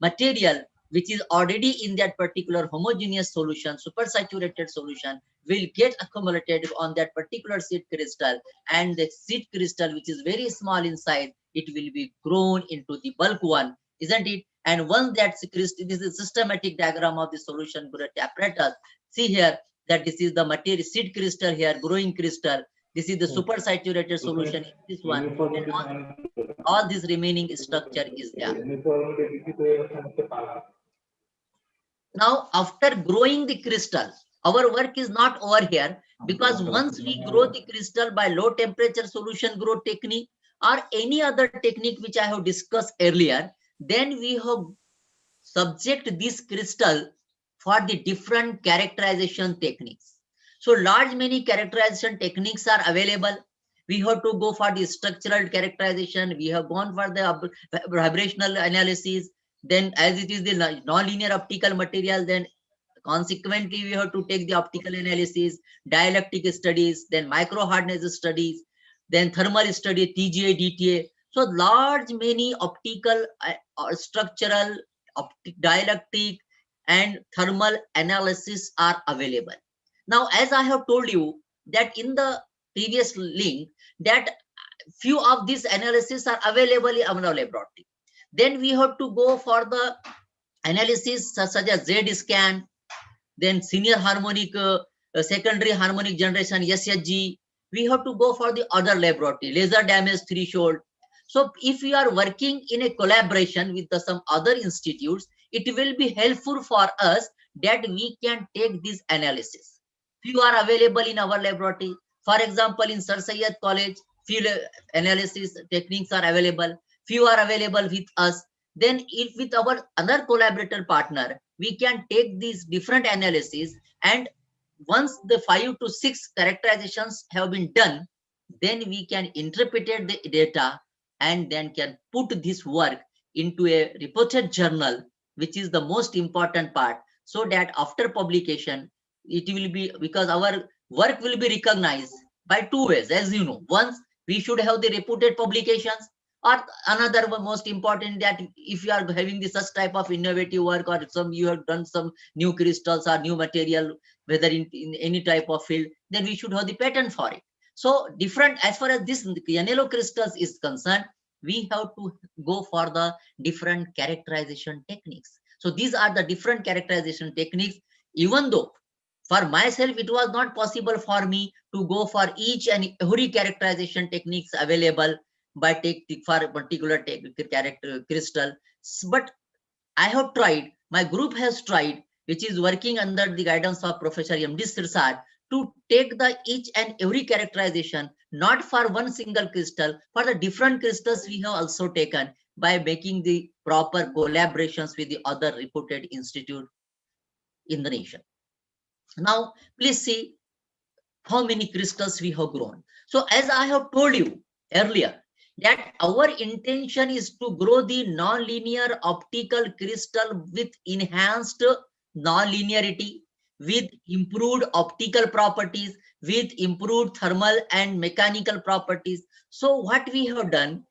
N: material which is already in that particular homogeneous solution, supersaturated solution, will get accumulated on that particular seed crystal, and the seed crystal which is very small inside, it will be grown into the bulk one, isn't it? And once that crystal, this is a systematic diagram of the solution growth apparatus. See here that this is the material seed crystal here, growing crystal. This is the supersaturated solution in this one, and all this remaining structure is there. Now, after growing the crystal, our work is not over here, because once we grow the crystal by low temperature solution growth technique or any other technique which I have discussed earlier, then we have subject this crystal for the different characterization techniques. So large many characterization techniques are available. We have to go for the structural characterization. We have gone for the vibrational analysis. Then as it is the non-linear optical material, then consequently we have to take the optical analysis, dielectric studies, then micro hardness studies, then thermal study, TGA, DTA. So large many optical or structural, dielectric and thermal analysis are available. Now, as I have told you that in the previous link, that few of these analysis are available in our laboratory. Then we have to go for the analysis such as Z scan, then senior harmonic, secondary harmonic generation, SHG. We have to go for the other laboratory, laser damage threshold. So if we are working in a collaboration with some other institutes, it will be helpful for us that we can take this analysis. Few are available in our laboratory. For example, in Sir Syed College, few analysis techniques are available. Few are available with us. Then if with our other collaborator partner, we can take these different analyses, and once the 5 to 6 characterizations have been done, then we can interpret the data and then can put this work into a reported journal, which is the most important part, so that after publication, it will be, because our work will be recognized by two ways, as you know. Once, we should have the reported publications, or another one most important, that if you are having this such type of innovative work, or some you have done some new crystals or new material, whether in any type of field, then we should have the patent for it. So different, as far as this nano crystals is concerned, we have to go for the different characterization techniques. So these are the different characterization techniques. Even though for myself it was not possible for me to go for each and every characterization techniques available by take for particular character crystal, But I have tried, my group has tried, which is working under the guidance of Professor M.D. Sirsar, to take the each and every characterization, not for one single crystal, for the different crystals we have also taken by making the proper collaborations with the other reputed institute in the nation. Now, please see how many crystals we have grown. So as I have told you earlier, that our intention is to grow the nonlinear optical crystal with enhanced nonlinearity, with improved optical properties, with improved thermal and mechanical properties. So what we have done,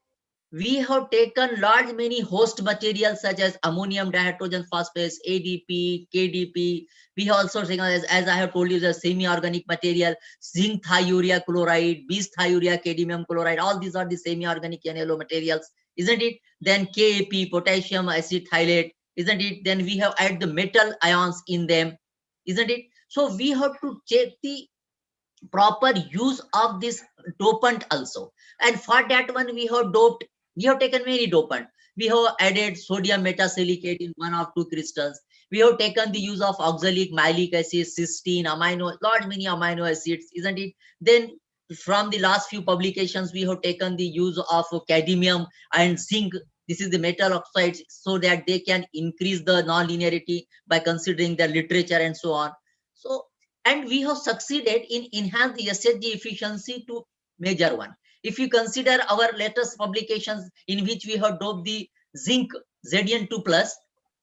N: we have taken large many host materials such as ammonium dihydrogen phosphates, ADP, KDP. We have also taken, as I have told you, the semi-organic material, zinc thiourea chloride, bis thiourea cadmium chloride. All these are the semi-organic yellow materials, isn't it? Then KAP, potassium acetylate, isn't it? Then we have added the metal ions in them, isn't it? So we have to check the proper use of this dopant also, and for that one we have doped, we have taken many dopant. We have added sodium metasilicate in one or two crystals. We have taken the use of oxalic, malic acid, cysteine, amino, large many amino acids, isn't it? Then from the last few publications we have taken the use of cadmium and zinc. This is the metal oxides, so that they can increase the non-linearity by considering the literature and so on. So, and we have succeeded in enhance the SHG efficiency to major one. If you consider our latest publications in which we have doped the zinc Zn2 plus,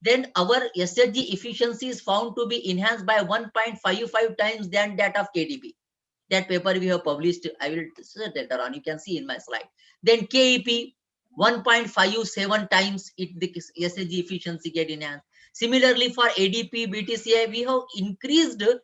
N: then our SHG efficiency is found to be enhanced by 1.55 times than that of KDP. That paper we have published, I will say later on, you can see in my slide. Then KEP, 1.57 times the SHG efficiency get enhanced. Similarly, for ADP, BTCI, we have increased the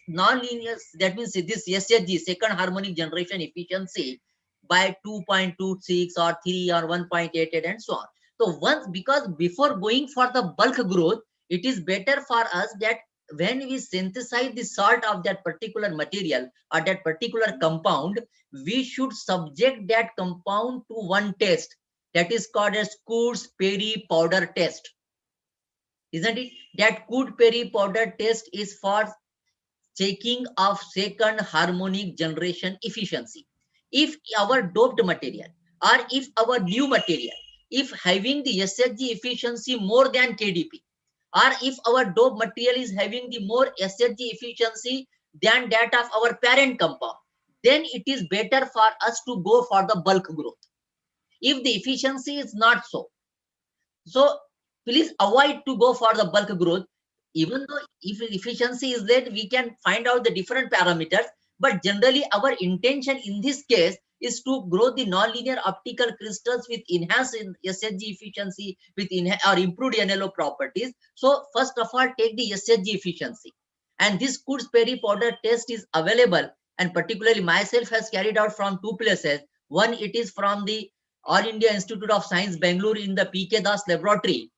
N: non-linear, that means this SHG, second harmonic generation efficiency, by 2.26 or 3 or 1.88 and so on. So once, because before going for the bulk growth, it is better for us that when we synthesize the salt of that particular material or that particular compound, we should subject that compound to one test that is called as Coors-Perry powder test, isn't it? That Coors-Perry powder test is for checking of second harmonic generation efficiency. If our doped material or if our new material, if having the SHG efficiency more than KDP, or if our dope material is having the more SHG efficiency than that of our parent compound, then it is better for us to go for the bulk growth. If the efficiency is not so, so please avoid to go for the bulk growth. Even though if efficiency is there, we can find out the different parameters, but generally our intention in this case is to grow the nonlinear optical crystals with enhanced SHG efficiency with or improved NLO properties. So first of all, take the SHG efficiency, and this Coors-Perry powder test is available, and particularly myself has carried out from two places. One, it is from the All India Institute of Science, Bangalore, in the P.K. Das laboratory,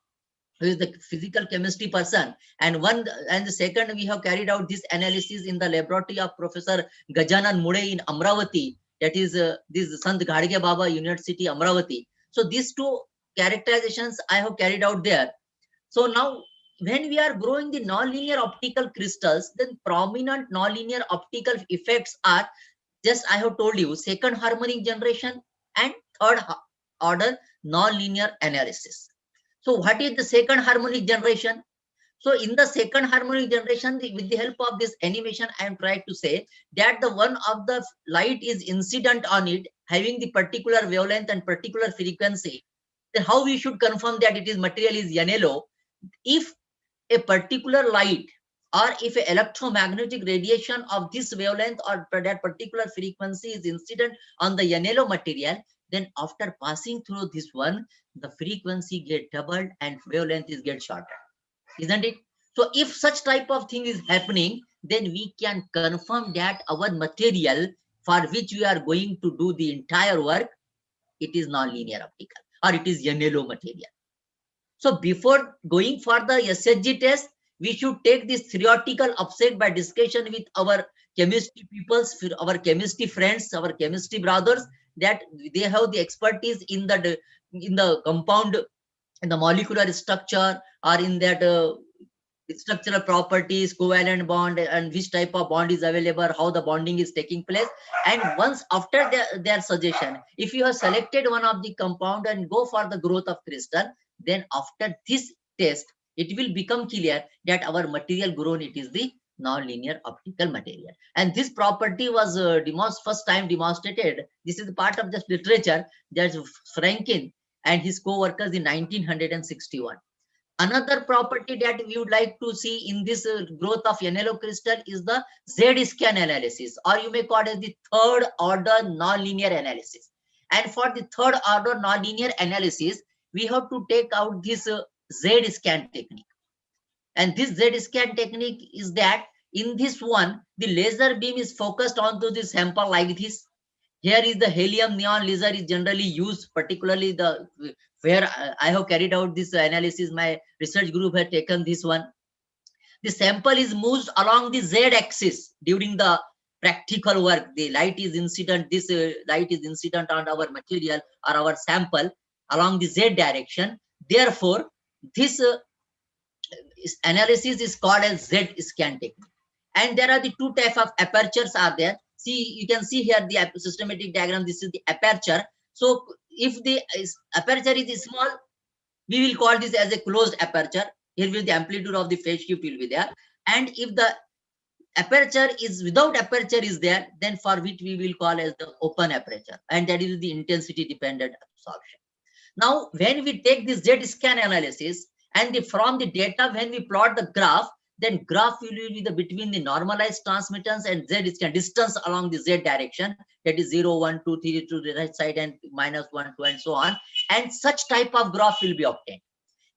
N: who is the physical chemistry person, and the second, we have carried out this analysis in the laboratory of Professor Gajanan Mude in Amravati, that is this Sant Ghadge Baba University, Amravati. So these two characterizations I have carried out there. So now when we are growing the nonlinear optical crystals, then prominent nonlinear optical effects are, just I have told you, second harmonic generation and third order nonlinear analysis. So what is the second harmonic generation? So in the second harmonic generation, with the help of this animation, I am trying to say that the one of the light is incident on it, having the particular wavelength and particular frequency. Then how we should confirm that it is material is yellow? If a particular light or if an electromagnetic radiation of this wavelength or that particular frequency is incident on the yellow material, then after passing through this one, the frequency get doubled and wavelength is get shorter, isn't it? So if such type of thing is happening, then we can confirm that our material for which we are going to do the entire work, it is non-linear optical or it is yellow material. So before going for the SHG test, we should take this theoretical upset by discussion with our chemistry peoples, our chemistry friends, our chemistry brothers, that they have the expertise in the compound the molecular structure or in that structural properties, covalent bond, and which type of bond is available, how the bonding is taking place. And once after their suggestion, if you have selected one of the compound and go for the growth of crystal, then after this test, it will become clear that our material grown, it is the non-linear optical material. And this property was first time demonstrated. This is part of the literature. That's Franklin and his co-workers in 1961. Another property that we would like to see in this growth of NLO crystal is the Z-scan analysis, or you may call it the third order nonlinear analysis. And for the third order nonlinear analysis, we have to take out this Z-scan technique. And this Z-scan technique is that in this one, the laser beam is focused onto the sample like this. Here is the helium neon laser is generally used, particularly where I have carried out this analysis. My research group has taken this one. The sample is moved along the Z-axis during the practical work. The light is incident. This light is incident on our material or our sample along the Z direction. Therefore, this analysis is called as Z-scan technique. And there are the two types of apertures are there. See, you can see here the systematic diagram. This is the aperture. So if the aperture is small, we will call this as a closed aperture. Here will the amplitude of the phase shift will be there. And if the aperture is without aperture is there, then for which we will call as the open aperture. And that is the intensity dependent absorption. Now, when we take this Z-scan analysis and from the data, when we plot the graph, then graph will be between the normalized transmittance and Z-scan distance along the Z direction, that is 0, 1, 2, 3 to the right side and -1, 2 and so on. And such type of graph will be obtained.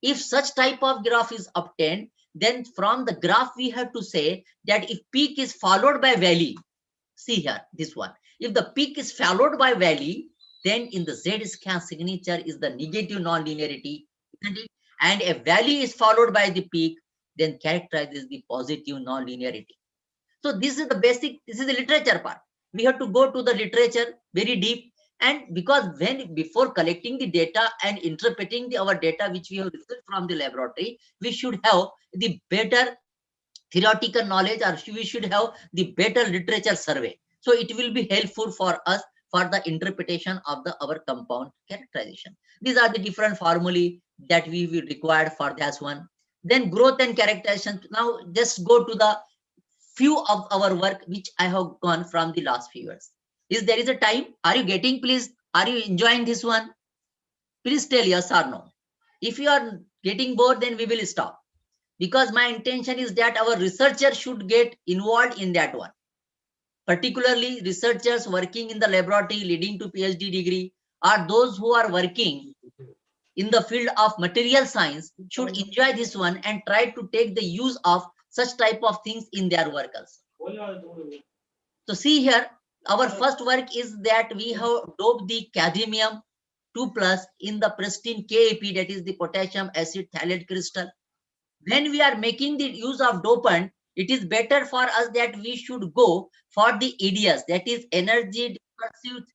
N: If such type of graph is obtained, then from the graph we have to say that if peak is followed by valley, see here, this one. If the peak is followed by valley, then in the Z-scan signature is the negative non-linearity, isn't it? And a valley is followed by the peak, then characterizes the positive non-linearity. So this is the basic, this is the literature part. We have to go to the literature very deep. And because before collecting the data and interpreting our data which we have received from the laboratory, we should have the better theoretical knowledge, or we should have the better literature survey. So it will be helpful for us for the interpretation of our compound characterization. These are the different formulae that we will require for that one. Then growth and characterization. Now just go to the few of our work which I have gone from the last few years. Is there is a time? Are you getting, please? Are you enjoying this one? Please tell yes or no. If you are getting bored, then we will stop. Because my intention is that our researchers should get involved in that one. Particularly researchers working in the laboratory leading to PhD degree, or those who are working in the field of material science should enjoy this one and try to take the use of such type of things in their work also. So see here, our first work is that we have doped the cadmium 2+ in the pristine KAP, that is the potassium acid phthalate crystal. When we are making the use of dopant, it is better for us that we should go for the EDS, that is energy differential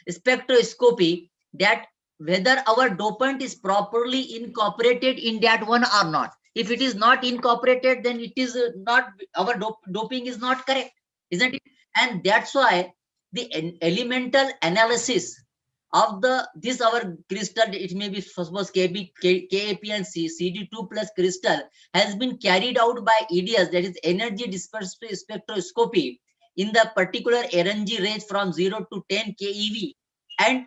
N: spectroscopy, that whether our dopant is properly incorporated in that one or not. If it is not incorporated, then it is not, our doping is not correct, isn't it? And that's why the elemental analysis of this our crystal, it may be suppose KAP and CD2+ crystal, has been carried out by EDS, that is energy dispersed spectroscopy, in the particular RNG range from 0 to 10 keV. And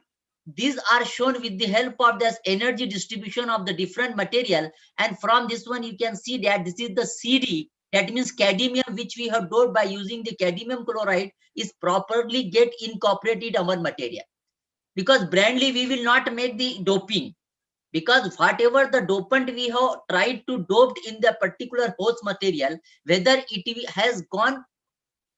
N: these are shown with the help of this energy distribution of the different material. And from this one, you can see that this is the CD, that means cadmium, which we have doped by using the cadmium chloride, is properly get incorporated our material. Because blindly we will not make the doping, because whatever the dopant we have tried to dope in the particular host material, whether it has gone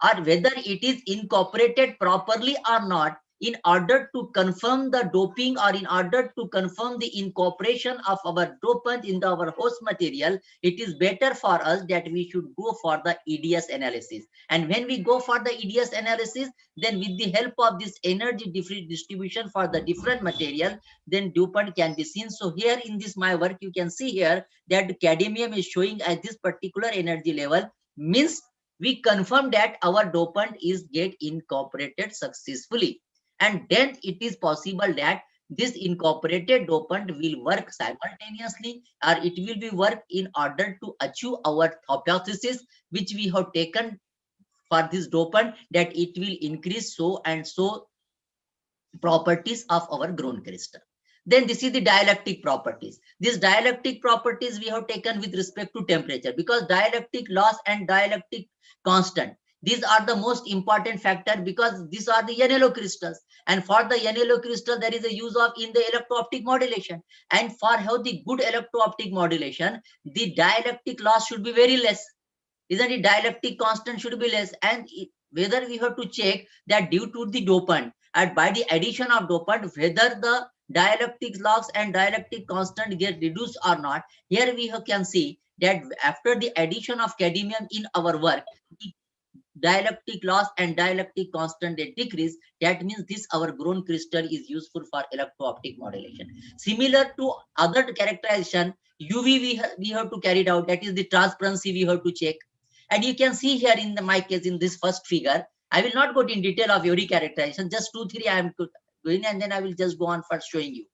N: or whether it is incorporated properly or not, in order to confirm the doping or in order to confirm the incorporation of our dopant in our host material, it is better for us that we should go for the EDS analysis. And when we go for the EDS analysis, then with the help of this energy distribution for the different material, then dopant can be seen. So here in this my work, you can see here that cadmium is showing at this particular energy level, means we confirm that our dopant is get incorporated successfully. And then it is possible that this incorporated dopant will work simultaneously, or it will be work in order to achieve our hypothesis which we have taken for this dopant, that it will increase so and so properties of our ground crystal. Then this is the dielectric properties. These dielectric properties we have taken with respect to temperature, because dielectric loss and dielectric constant, these are the most important factor, because these are the yellow crystals, and for the yellow crystal there is a use of in the electro-optic modulation, and for have the good electro-optic modulation, the dielectric loss should be very less, isn't it? Dielectric constant should be less. And whether we have to check that due to the dopant and by the addition of dopant, whether the dielectric loss and dielectric constant get reduced or not. Here we can see that after the addition of cadmium in our work, the dielectric loss and dielectric constant they decrease. That means this our grown crystal is useful for electro-optic modulation. Similar to other characterization, UV we have to carry it out, that is the transparency we have to check. And you can see here in my case in this first figure, I will not go in detail of every characterization, just 2-3 I am doing, and then I will just go on for showing you.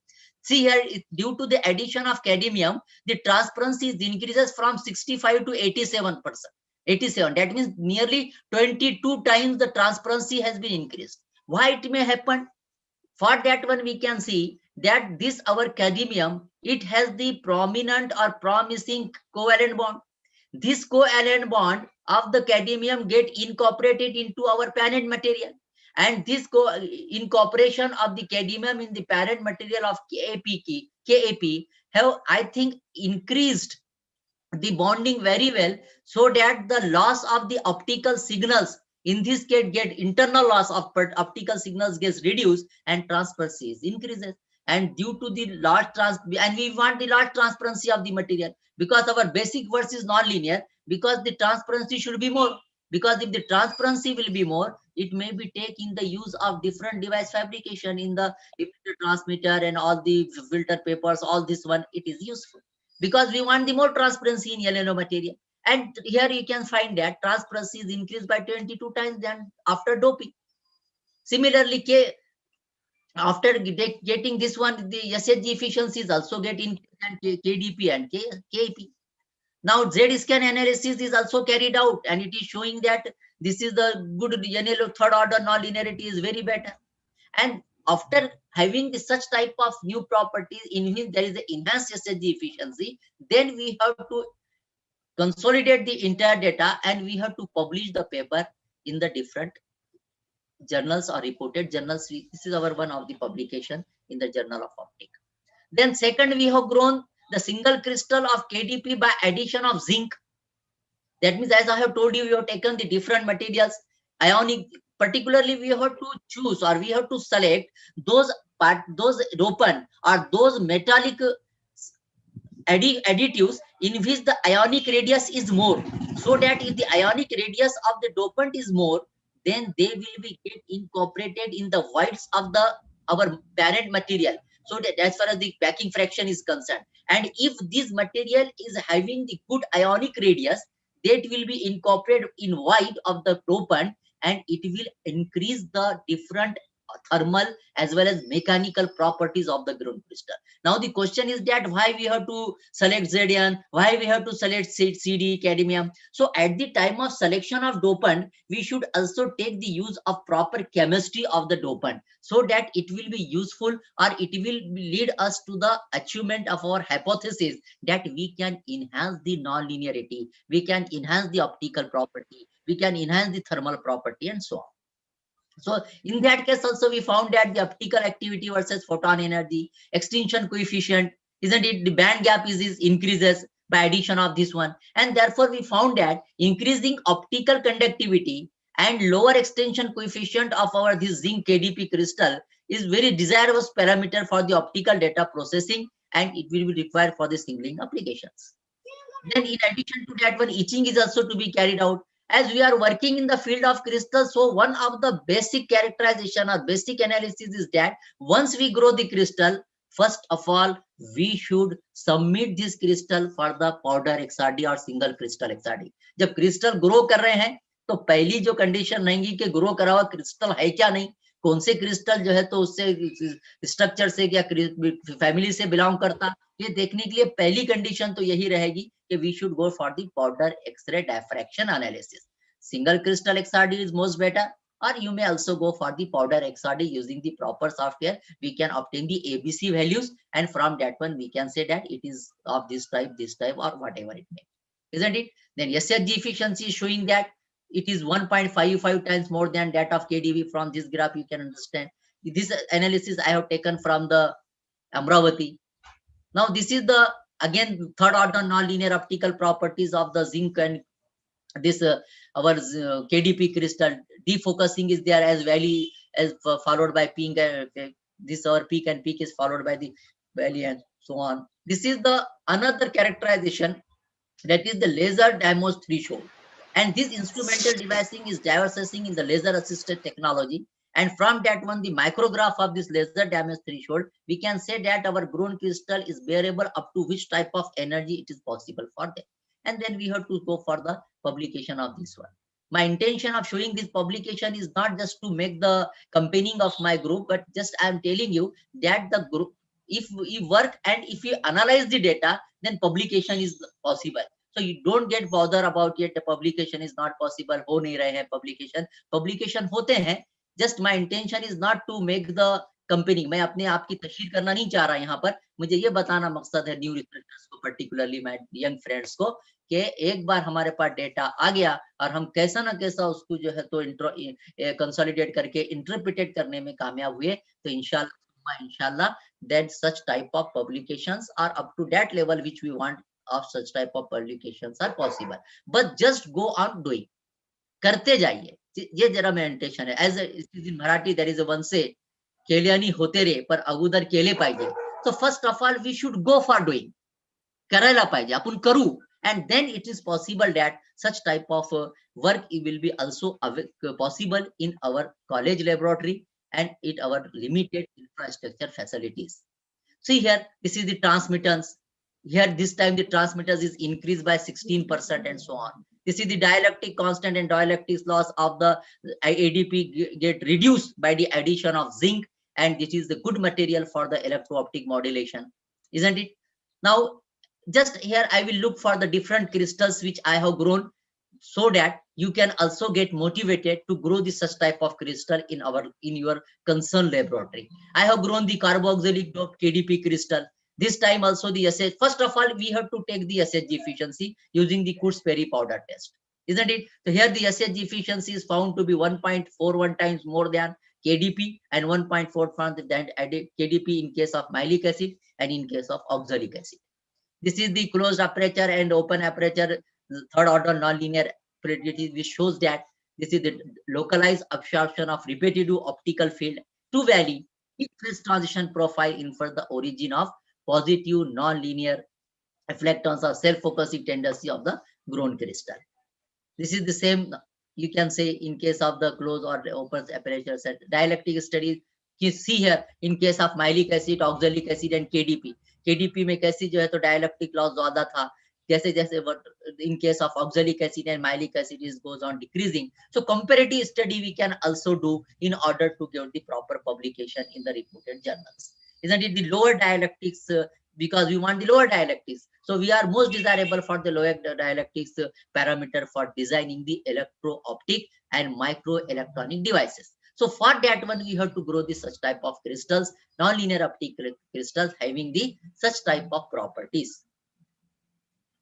N: See here, due to the addition of cadmium, the transparency increases from 65 to 87%. 87, that means nearly 22 times the transparency has been increased. Why it may happen? For that one we can see that this our cadmium, it has the prominent or promising covalent bond. This covalent bond of the cadmium get incorporated into our parent material, and this incorporation of the cadmium in the parent material of KAP have, I think, increased the bonding very well, so that the loss of the optical signals in this case get internal loss of optical signals gets reduced and transparency increases. And due to the large and we want the large transparency of the material, because our basic verse is non-linear, because the transparency should be more, because if the transparency will be more, it may be taking the use of different device fabrication in the transmitter and all the filter papers, all this one, it is useful, because we want the more transparency in yellow material. And here you can find that transparency is increased by 22 times than after doping. Similarly, after getting this one, the SHG efficiencies also get increased, and KDP and KAP. Now Z-scan analysis is also carried out, and it is showing that this is the good yellow third order non-linearity is very better. And after having such type of new properties in which there is an enhanced SHG efficiency, then we have to consolidate the entire data and we have to publish the paper in the different journals or reported journals. This is our one of the publication in the Journal of Optics. Then second, we have grown the single crystal of KDP by addition of zinc. That means, as I have told you, we have taken the different materials, ionic, particularly we have to choose or we have to select those dopant or those metallic additives in which the ionic radius is more, so that if the ionic radius of the dopant is more, then they will be get incorporated in the voids of our parent material, so that as far as the packing fraction is concerned. And if this material is having the good ionic radius, that will be incorporated in void of the dopant, and it will increase the different thermal as well as mechanical properties of the ground crystal. Now the question is that why we have to select Zn, why we have to select CD, cadmium. So at the time of selection of dopant, we should also take the use of proper chemistry of the dopant, so that it will be useful or it will lead us to the achievement of our hypothesis that we can enhance the non-linearity, we can enhance the optical property, we can enhance the thermal property, and so on. So in that case also we found that the optical activity versus photon energy, extinction coefficient, isn't it, the band gap is increases by addition of this one, and therefore we found that increasing optical conductivity and lower extension coefficient of our this zinc KDP crystal is very desirable parameter for the optical data processing, and it will be required for the signaling applications. Then in addition to that, one etching is also to be carried out. As we are working in the field of crystals, so one of the basic characterization or basic analysis is that once we grow the crystal, first of all, we should submit this crystal for the powder XRD or single crystal XRD. जब crystal grow कर रहे हैं, तो पहली जो condition रहेंगी कि grow करा हुआ crystal है क्या नहीं, कौन से क्रिस्टल जो है तो उससे स्ट्रक्चर से या फैमिली से बिलोंग करता, ये देखने के लिए पहली कंडीशन तो यही रहेगी कि we should go for the powder X-ray diffraction analysis. Single crystal XRD is most better, or you may also go for the powder XRD using the proper software. We can obtain the ABC values, and from that one we can say that it is of this type or whatever it may, isn't it? Then SHG efficiency is showing that it is 1.55 times more than that of KDV. From this graph you can understand. This analysis I have taken from the Amravati. Now this is the again third order non-linear optical properties of the zinc and this our KDP crystal. Defocusing is there as valley as followed by peak. This our peak and peak is followed by the valley and so on. This is the another characterization, that is the laser Damos threshold. And this instrumental devising is diversing in the laser assisted technology. And from that one, the micrograph of this laser Damos threshold, we can say that our grown crystal is bearable up to which type of energy it is possible for them. And then we have to go for the publication of this one. My intention of showing this publication is not just to make the campaigning of my group, but just I am telling you that the group, if we work and if we analyze the data, then publication is possible. So you don't get bother about yet the publication is not possible, हो नहीं रहे हैं publication होते हैं. Just my intention is not to make the company, मैं अपने आप की तशहीर करना नहीं चाह रहा यहाँ पर. मुझे ये बताना मकसद है न्यू रिसर्चर्स को, पर्टिकुलरली माय यंग फ्रेंड्स को, कि एक बार हमारे पास डेटा आ गया और हम कैसा ना कैसा उसको जो है तो कंसोलिडेट करके इंटरप्रिटेट करने में कामयाब हुए, तो inshallah that such type of publications are up to that level which we want of such type of publications are possible. But just go on doing, करते जाइए, ये जरा मेरा इंटेंशन है. As in Marathi there is a one say, केल्यानी होते रे पर अगोदर केले पाहिजे. So first of all we should go for doing, करायला पाहिजे, आपण करू, and then it is possible that such type of work will be also possible in our college laboratory and in our limited infrastructure facilities. See here, this is the transmittance. Here this time the transmittance is increased by 16% and so on. This is the dielectric constant and dielectric loss of the ADP get reduced by the addition of zinc, and this is the good material for the electro-optic modulation, isn't it? Now just here I will look for the different crystals which I have grown, so that you can also get motivated to grow this such type of crystal in your concerned laboratory. I have grown the carboxylic doped KDP crystal. This time also the SH, first of all we have to take the SHG efficiency using the Kurtz-Perry powder test, isn't it? So here the SHG efficiency is found to be 1.41 times more than KDP and 1.45 than KDP in case of malic acid and in case of oxalic acid. This is the closed aperture and open aperture third order nonlinear predictive, which shows that this is the localized absorption of repetitive optical field to valley phase transition profile infer the origin of positive nonlinear reflectance or self-focusing tendency of the grown crystal. This is the same you can say in case of the closed or open aperture set. Dielectric studies you see here in case of malic acid, oxalic acid and KDP. KDP में कैसी जो है तो dielectric loss ज्यादा था, जैसे जैसे in case of oxalic acid and malic acid is goes on decreasing. So comparative study we can also do in order to get the proper publication in the reputed journals, isn't it? The lower dielectrics because we want the lower dielectrics, so we are most desirable for the lower dielectrics parameter for designing the electro-optic and microelectronic devices. So for that one, we have to grow the such type of crystals, non-linear optical crystals having the such type of properties.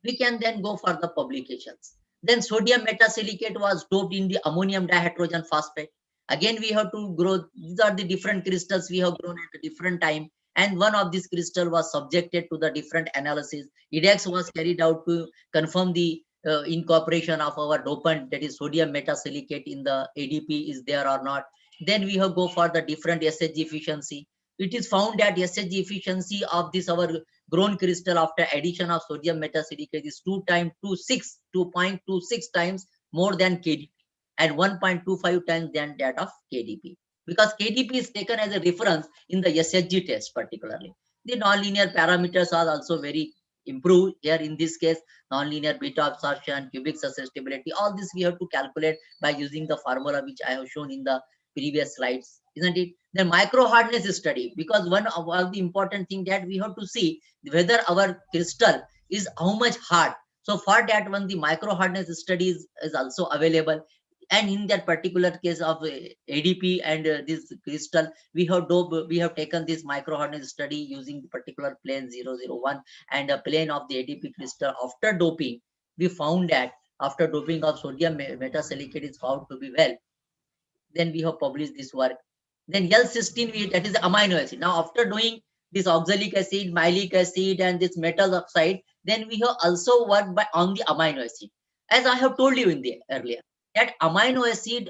N: We can then go for the publications. Then sodium metasilicate was doped in the ammonium dihydrogen phosphate. Again, we have to grow. These are the different crystals we have grown at a different time. And one of these crystal was subjected to the different analysis. IDEX was carried out to confirm the incorporation of our dopant, that is sodium metasilicate in the ADP is there or not. Then we have go for the different SHG efficiency. It is found that SHG efficiency of this our grown crystal after addition of sodium metasilicate is 2.26 times more than KDP and 1.25 times than that of KDP. Because KDP is taken as a reference in the SHG test particularly. The nonlinear parameters are also very improved here in this case, nonlinear beta absorption, cubic susceptibility, all this we have to calculate by using the formula which I have shown in the previous slides, isn't it? Then micro hardness study, because one of the important thing that we have to see whether our crystal is how much hard. So for that one, the micro hardness study is also available. And in that particular case of ADP and this crystal, we have taken this micro hardness study using the particular plane 001 and a plane of the ADP crystal after doping. We found that after doping of sodium metasilicate is found to be well. Then we have published this work. Then L-cysteine, that is the amino acid. Now after doing this oxalic acid, malic acid, and this metal oxide, then we have also worked on the amino acid. As I have told you in the earlier, that amino acid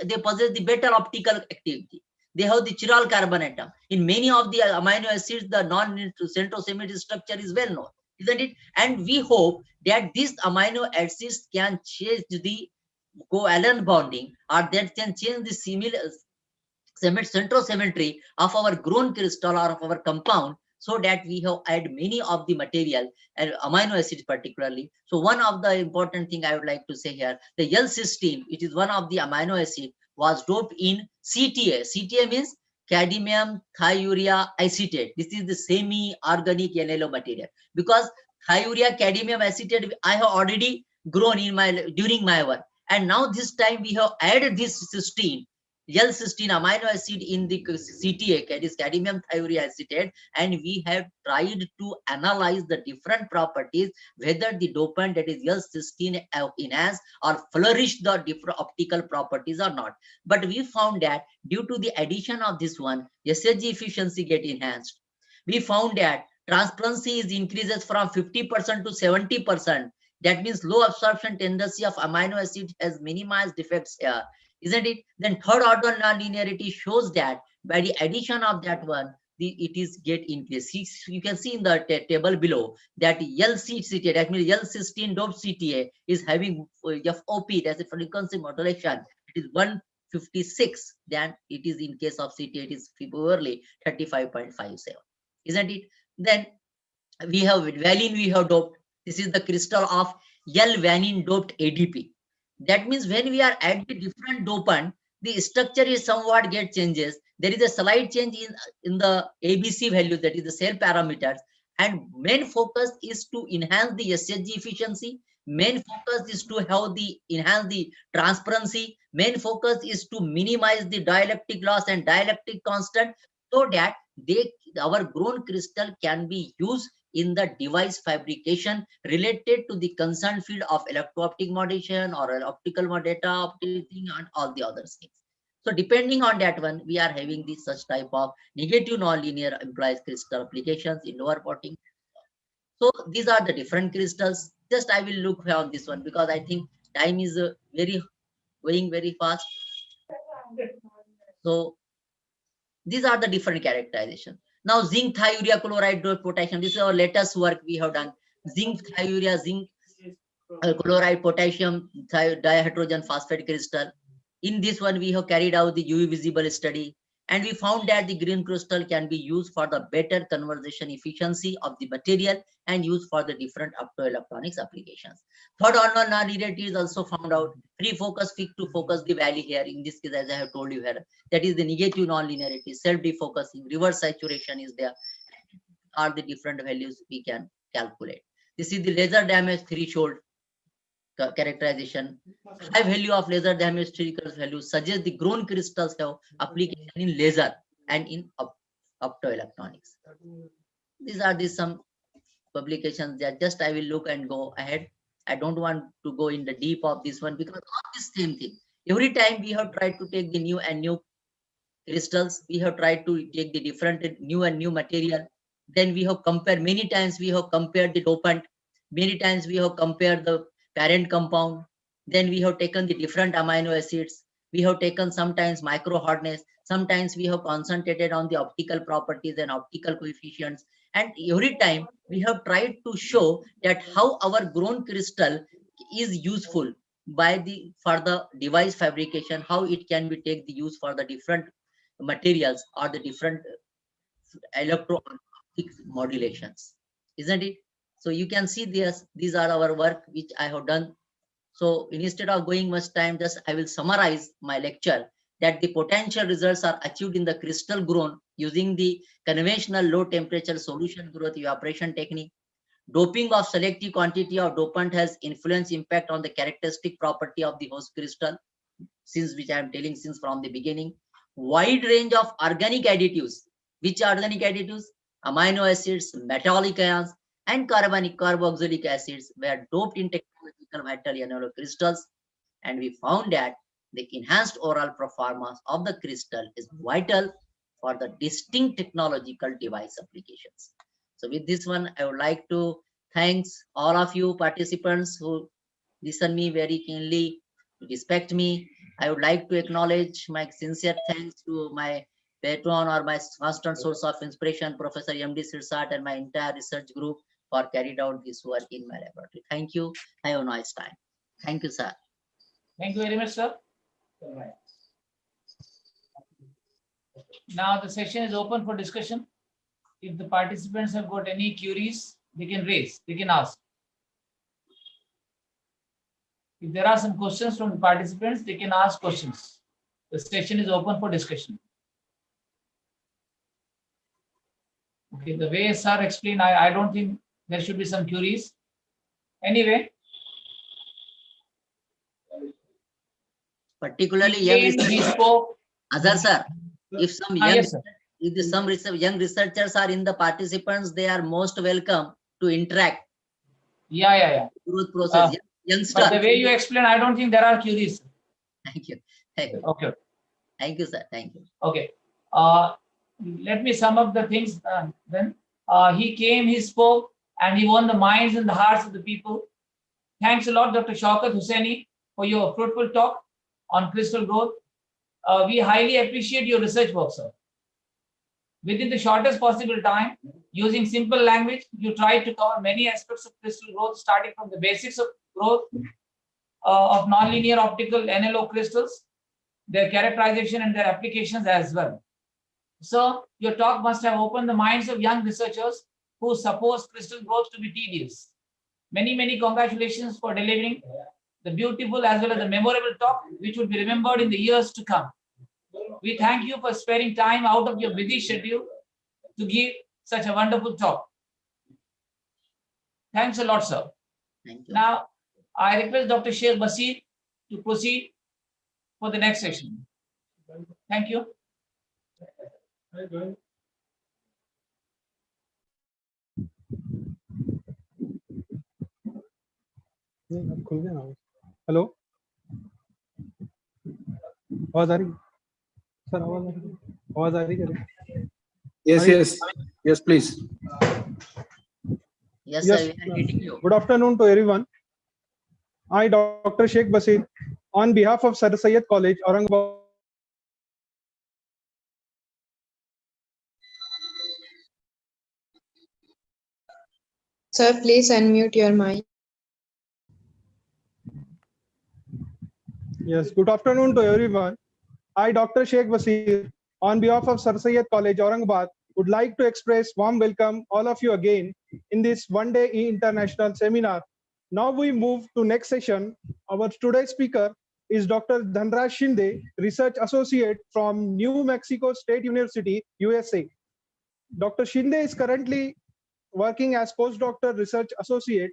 N: they possess the better optical activity. They have the chiral carbon atom. In many of the amino acids, the non-centrosymmetric structure is well known, isn't it? And we hope that these amino acids can change the covalent bonding, or that can change the centrosymmetry of our grown crystal or of our compound, so that we have add many of the material and amino acids particularly. So one of the important thing I would like to say here, the L-cysteine, it is one of the amino acid, was doped in CTA. CTA means cadmium thiourea acetate. This is the semi-organic NLO material, because thiourea cadmium acetate I have already grown in during my work, and now this time we have added this cysteine, L-cysteine amino acid in the CTA, that is cadmium thiourea acetate, and we have tried to analyze the different properties, whether the dopant, that is L-cysteine, enhance or flourish the different optical properties or not. But we found that due to the addition of this one, SHG efficiency get enhanced. We found that transparency is increases from 50% to 70%. That means low absorption tendency of amino acid has minimized defects here, isn't it? Then third order nonlinearity shows that by the addition of that one, it is get increased. You can see in the table below that L-CTA, that means L-cysteine doped CTA is having FOP, that's a frequency modulation. It is 156, then it is in case of CTA, it is February 35.57, isn't it? Then we have valine, we have doped. This is the crystal of L-vanine doped ADP. That means when we are adding different dopant, the structure is somewhat get changes. There is a slight change in the ABC value, that is the cell parameters. And main focus is to enhance the SHG efficiency. Main focus is to have enhance the transparency. Main focus is to minimize the dielectric loss and dielectric constant, so that our grown crystal can be used in the device fabrication related to the concerned field of electro-optic modulation or optical data operating and all the other things. So depending on that one, we are having this such type of negative nonlinear implies crystal applications in lower potting. So these are the different crystals. Just I will look on this one, because I think time is going very fast. So these are the different characterization. Now zinc thiourea chloride potassium, this is our latest work we have done. Zinc thiourea, zinc chloride potassium dihydrogen phosphate crystal. In this one we have carried out the UV visible study, and we found that the green crystal can be used for the better conversion efficiency of the material and used for the different optoelectronics applications. Third order nonlinearity is also found out. Free focus, fix to focus the value here. In this case, as I have told you here, that is the negative nonlinearity, self defocusing, reverse saturation is there. Are the different values we can calculate. This is the laser damage threshold characterization. High value of laser damage threshold value suggests the grown crystals have application in laser and in optoelectronics. These are some publications that just I will look and go ahead. I don't want to go in the deep of this one, because all this same thing. Every time we have tried to take the new and new crystals, we have tried to take the different new and new material. Then we have compared, many times we have compared the dopant. Many times we have compared the parent compound. Then we have taken the different amino acids. We have taken sometimes micro hardness. Sometimes we have concentrated on the optical properties and optical coefficients. And every time we have tried to show that how our grown crystal is useful by the for the device fabrication, how it can be take the use for the different materials or the different electro modulations, isn't it? So you can see these are our work which I have done. So instead of going much time, just I will summarize my lecture that the potential results are achieved in the crystal grown using the conventional low temperature solution growth evaporation technique. Doping of selective quantity of dopant has influence impact on the characteristic property of the host crystal, since which I am telling since from the beginning. Wide range of organic additives. Which organic additives? Amino acids, metallic ions, and carbonic carboxylic acids were doped in technological metal nanocrystals, and we found that the enhanced oral performance of the crystal is vital for the distinct technological device applications. So with this one, I would like to thanks all of you participants who listen me very keenly, respect me. I would like to acknowledge my sincere thanks to my patron or my constant source of inspiration, Professor M.D. Sirsat, and my entire research group for carried out this work in my laboratory. Thank you. Have a nice time. Thank you, sir.
F: Thank you very much, sir. Now the session is open for discussion. If the participants have got any queries, they can raise, they can ask. If there are some questions from the participants, they can ask questions. The session is open for discussion. Okay, the way sir explained, I don't think there should be some queries. Anyway,
N: Particularly
F: he
N: young
F: came, he
N: researchers.
F: spoke.
N: Azhar sir, if some young,
F: Yes, sir.
N: if some young researchers are in the participants, they are most welcome to interact.
F: Yeah.
N: Growth process. Youngster.
F: But the way you explain, I don't think there are queries.
N: Thank you. Thank you.
F: Okay.
N: Thank you, sir. Thank you.
F: Okay. Let me sum up the things then. He came, he spoke, and he won the minds and the hearts of the people. Thanks a lot, Dr. Shaukat Hussaini, for your fruitful talk on crystal growth. We highly appreciate your research work, sir. Within the shortest possible time, using simple language, you tried to cover many aspects of crystal growth, starting from the basics of growth of nonlinear optical NLO crystals, their characterization and their applications as well. So your talk must have opened the minds of young researchers who suppose crystal growth to be tedious. Many congratulations for delivering the beautiful as well as the memorable talk, which will be remembered in the years to come. We thank you for sparing time out of your busy schedule to give such a wonderful talk. Thanks a lot, sir.
N: Thank you.
F: Now, I request Dr. Sheikh Basir to proceed for the next session. Thank you.
O: Hello आवाज आ रही sir आवाज आ रही है
C: Yes please.
N: Yes, sir, we are getting you.
O: Good afternoon to everyone. I, Dr. Sheikh Basir, on behalf of Sir Syed College, Aurangabad.
P: Sir, please unmute your mic.
O: Yes, good afternoon to everyone. I, Dr. Sheikh Basir, on behalf of Sir Syed College, Aurangabad, would like to express warm welcome all of you again in this one-day international seminar. Now we move to next session. Our today's speaker is Dr. Dhanraj Shinde, Research Associate from New Mexico State University, USA. Dr. Shinde is currently working as postdoctoral research associate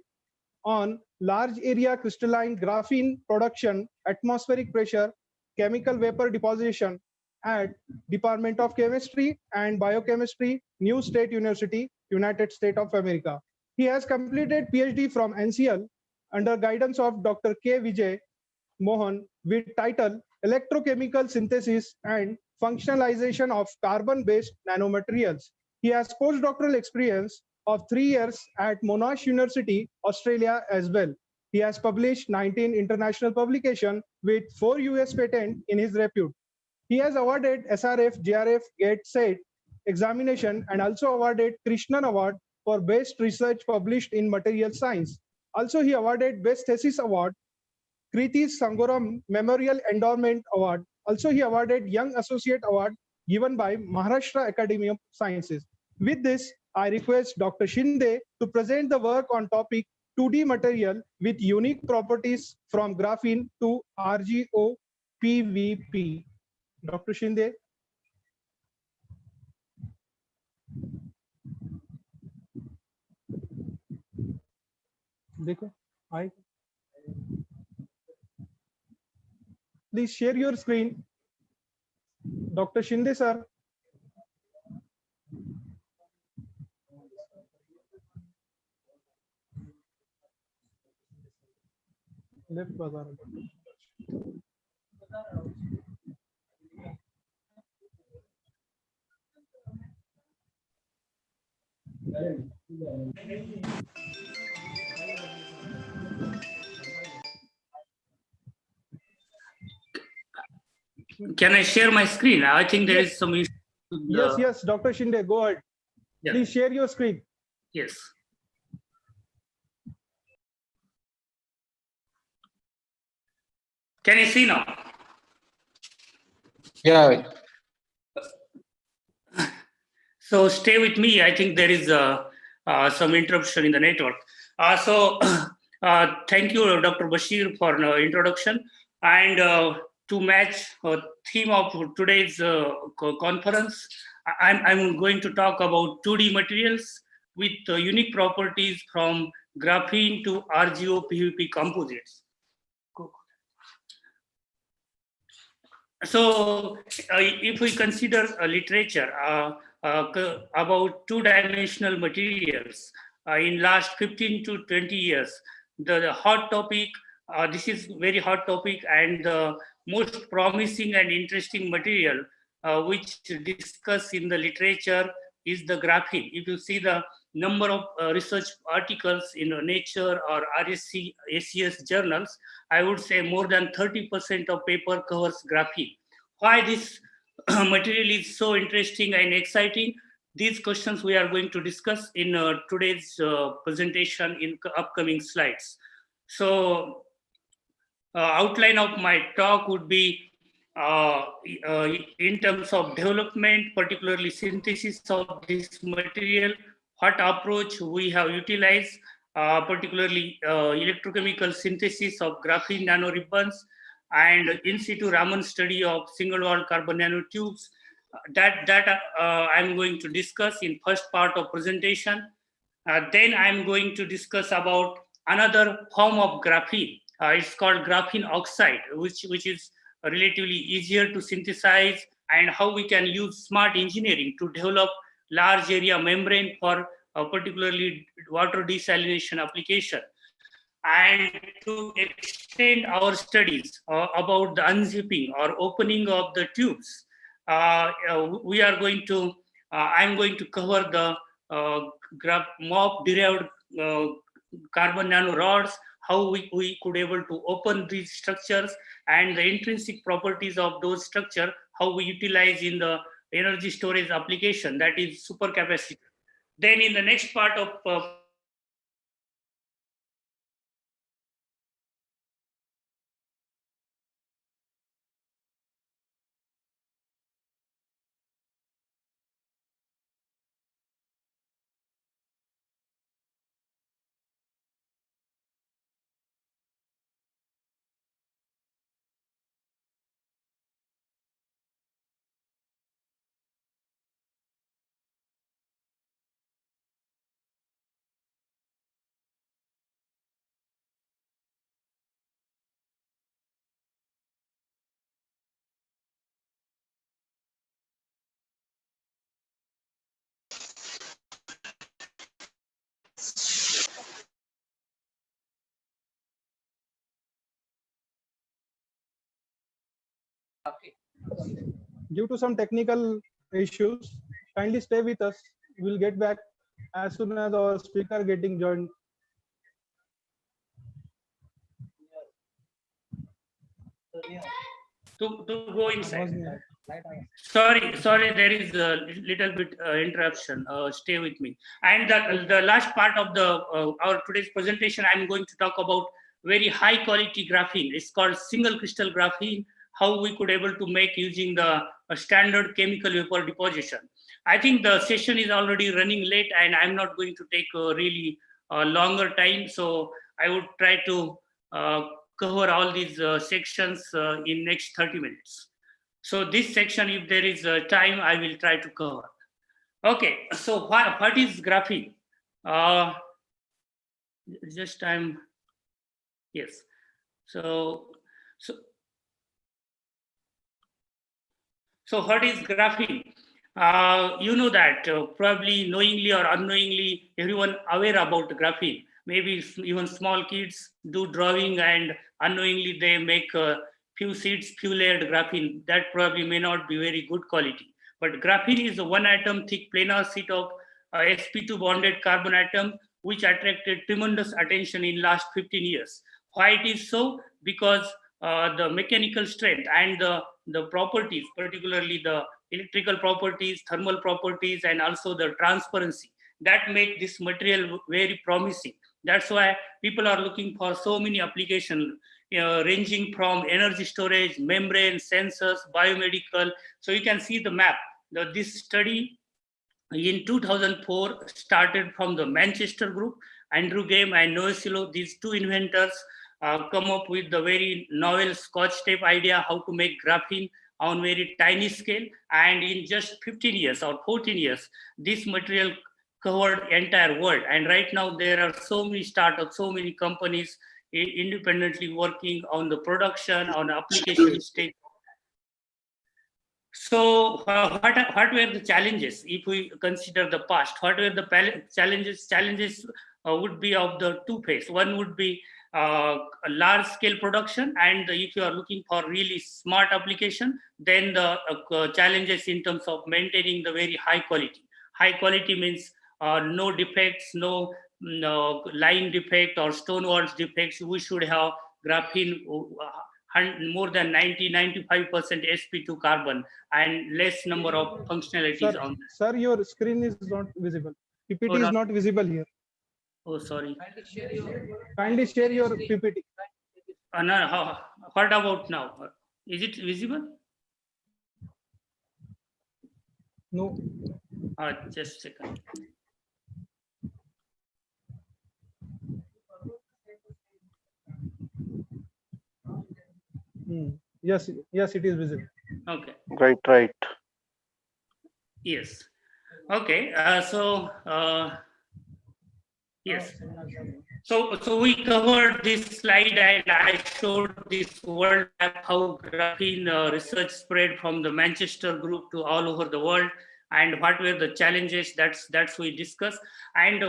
O: on large area crystalline graphene production, atmospheric pressure, chemical vapor deposition at Department of Chemistry and Biochemistry, New State University, United States of America. He has completed PhD from NCL under guidance of Dr. K. Vijay Mohan with title Electrochemical Synthesis and Functionalization of Carbon-Based Nanomaterials. He has postdoctoral experience of 3 years at Monash University, Australia as well. He has published 19 international publications with 4 US patents in his repute. He has awarded SRF, GRF, GATE, SET examination and also awarded Krishnan Award for best research published in material science. Also, he awarded Best Thesis Award, Kriti Sangoram Memorial Endowment Award. Also, he awarded Young Associate Award given by Maharashtra Academy of Sciences. With this, I request Dr. Shinde to present the work on topic 2D material with unique properties from graphene to RGO PVP. Dr. Shinde. देखो, hi. Please share your screen. Dr. Shinde, sir. Left bazaar.
Q: Can I share my screen? I think there is some issue.
O: Yes, Dr. Shinde, go ahead.
Q: Yeah.
O: Please share your screen.
Q: Yes. Can you see now?
L: Yeah.
Q: So stay with me. I think there is some interruption in the network. Thank you, Dr. Bashir, for introduction. And to match theme of today's conference, I'm going to talk about 2D materials with unique properties from graphene to RGO PVP composites. So if we consider literature about two-dimensional materials in last 15 to 20 years, the hot topic, this is very hot topic, and the most promising and interesting material which discussed in the literature is the graphene. If you see the number of research articles in Nature or RSC, ACS journals, I would say more than 30% of paper covers graphene. Why this material is so interesting and exciting? These questions we are going to discuss in today's presentation in upcoming slides. So outline of my talk would be in terms of development, particularly synthesis of this material, what approach we have utilized, particularly electrochemical synthesis of graphene nanoribbons, and in situ Raman study of single-wall carbon nanotubes. That I'm going to discuss in first part of presentation. Then I'm going to discuss about another form of graphene. It's called graphene oxide, which is relatively easier to synthesize, and how we can use smart engineering to develop large area membrane for particularly water desalination application. And to extend our studies about the unzipping or opening of the tubes, we are going to, I'm going to cover the MOF-derived carbon nanorods, how we could able to open these structures, and the intrinsic properties of those structure, how we utilize in the energy storage application, that is supercapacitor. Then in the next part of
O: Due to some technical issues, kindly stay with us. We'll get back as soon as our speaker getting joined.
Q: To go inside. Sorry, there is a little bit interruption. Stay with me. And the last part of the our today's presentation, I'm going to talk about very high quality graphene. It's called single crystal graphene. How we could able to make using the standard chemical vapor deposition. I think the session is already running late, and I'm not going to take a really longer time. So I would try to cover all these sections in next 30 minutes. So this section, if there is time, I will try to cover. Okay, so what is graphene? Just yes. So what is graphene? You know that probably knowingly or unknowingly, everyone aware about graphene. Maybe even small kids do drawing and unknowingly they make few sheets, few layered graphene. That probably may not be very good quality. But graphene is a one atom thick planar sheet of sp2 bonded carbon atom, which attracted tremendous attention in last 15 years. Why it is so? Because the mechanical strength and the properties, particularly the electrical properties, thermal properties, and also the transparency, that make this material very promising. That's why people are looking for so many applications, ranging from energy storage, membrane, sensors, biomedical. So you can see the map. This study in 2004 started from the Manchester group. Andrew Game and Noah Silo, these two inventors, come up with the very novel Scotch tape idea how to make graphene on very tiny scale. And in just 15 years or 14 years, this material covered entire world. And right now there are so many startups, so many companies independently working on the production, on application stage. So what were the challenges if we consider the past? What were the challenges? Challenges would be of the two phase. One would be a large scale production, and if you are looking for really smart application, then the challenges in terms of maintaining the very high quality. High quality means no defects, no line defect or stone walls defects. We should have graphene more than 90-95% sp2 carbon and less number of functionalities on that.
O: Sir, your screen is not visible. PPT is not visible here.
Q: Oh, sorry.
O: Kindly share your PPT.
Q: No, what about now? Is it visible?
O: No.
Q: Just a second.
O: Yes, it is visible.
Q: Okay.
R: Right.
Q: Yes. Okay. Yes. So we covered this slide and I showed this world map how graphene research spread from the Manchester group to all over the world, and what were the challenges. That's we discussed, and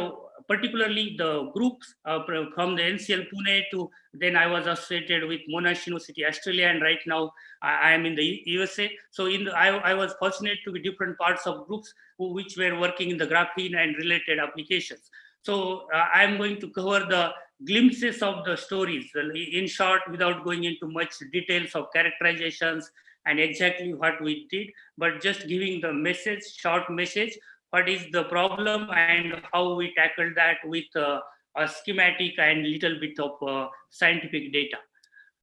Q: particularly the groups from the NCL Pune to then I was associated with Monash University, Australia, and right now I am in the USA. So I was fortunate to be different parts of groups which were working in the graphene and related applications. So I'm going to cover the glimpses of the stories in short, without going into much details of characterizations and exactly what we did, but just giving the message, short message, what is the problem and how we tackled that with a schematic and little bit of scientific data.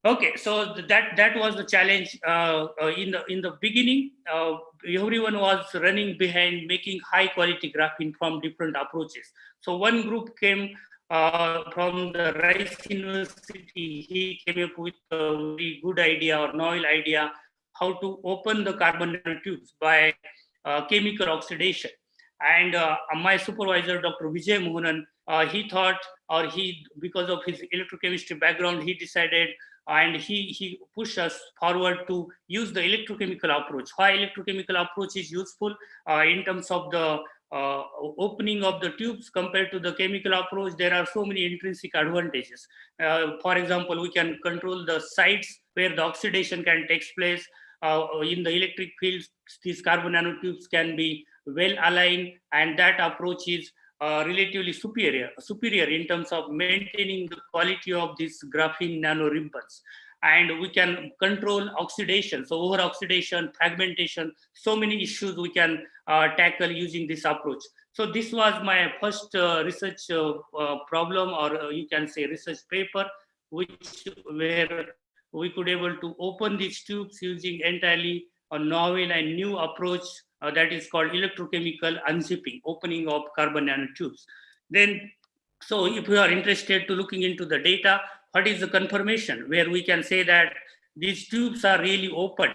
Q: Okay, so that was the challenge in the beginning. Everyone was running behind making high quality graphene from different approaches. So one group came from the Rice University. He came up with a very good idea or novel idea how to open the carbon nanotubes by chemical oxidation. And my supervisor, Dr. Vijay Mohanan, he thought, or because of his electrochemistry background, he decided and he pushed us forward to use the electrochemical approach. Why electrochemical approach is useful in terms of the opening of the tubes compared to the chemical approach? There are so many intrinsic advantages. For example, we can control the sites where the oxidation can take place. In the electric fields, these carbon nanotubes can be well aligned, and that approach is relatively superior in terms of maintaining the quality of these graphene nano ribbons. And we can control oxidation, so over oxidation, fragmentation, so many issues we can tackle using this approach. So this was my first research problem, or you can say research paper, where we could able to open these tubes using entirely a novel and new approach that is called electrochemical unzipping, opening of carbon nanotubes. Then, so if you are interested to looking into the data, what is the confirmation where we can say that these tubes are really open?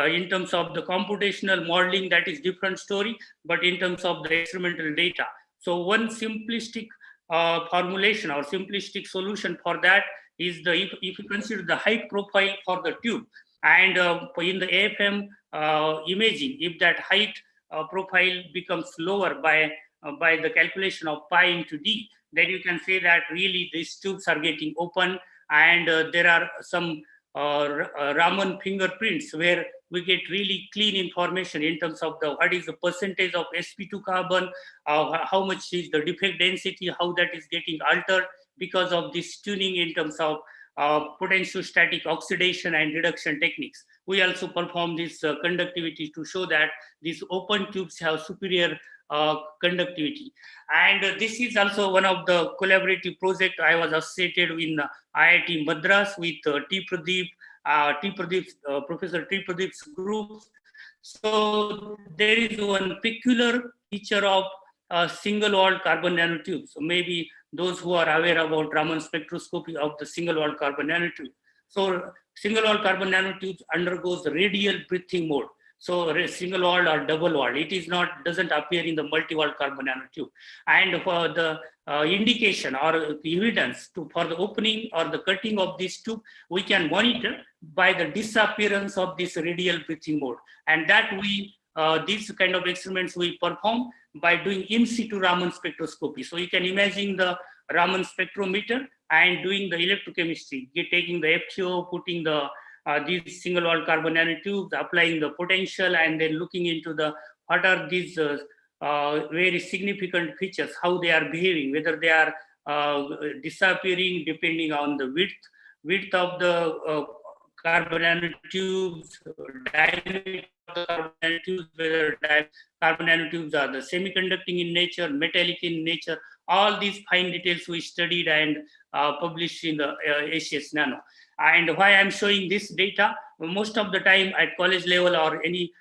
Q: In terms of the computational modeling, that is different story, but in terms of the experimental data. So one simplistic formulation or simplistic solution for that is if you consider the height profile for the tube, and in the AFM imaging, if that height profile becomes lower by the calculation of pi into d, then you can say that really these tubes are getting open, and there are some Raman fingerprints where we get really clean information in terms of what is the percentage of sp2 carbon, how much is the defect density, how that is getting altered because of this tuning in terms of potentiostatic oxidation and reduction techniques. We also perform this conductivity to show that these open tubes have superior conductivity. And this is also one of the collaborative projects I was associated in IIT Madras with Professor T. Pradeep's group. So there is one peculiar feature of single-walled carbon nanotubes. So maybe those who are aware about Raman spectroscopy of the single-walled carbon nanotube. So single-walled carbon nanotubes undergoes radial breathing mode. So single walled or double walled, it is not, doesn't appear in the multi-walled carbon nanotube. And for the indication or evidence for the opening or the cutting of this tube, we can monitor by the disappearance of this radial breathing mode. And that these kind of experiments we perform by doing in situ Raman spectroscopy. So you can imagine the Raman spectrometer and doing the electrochemistry, taking the FTO, putting the these single-walled carbon nanotubes, applying the potential, and then looking into what are these very significant features, how they are behaving, whether they are disappearing depending on the width of the carbon nanotubes, diameter of the carbon nanotubes, whether carbon nanotubes are the semiconducting in nature, metallic in nature. All these fine details we studied and published in the ACS Nano. And why I'm showing this data, most of the time at college level or any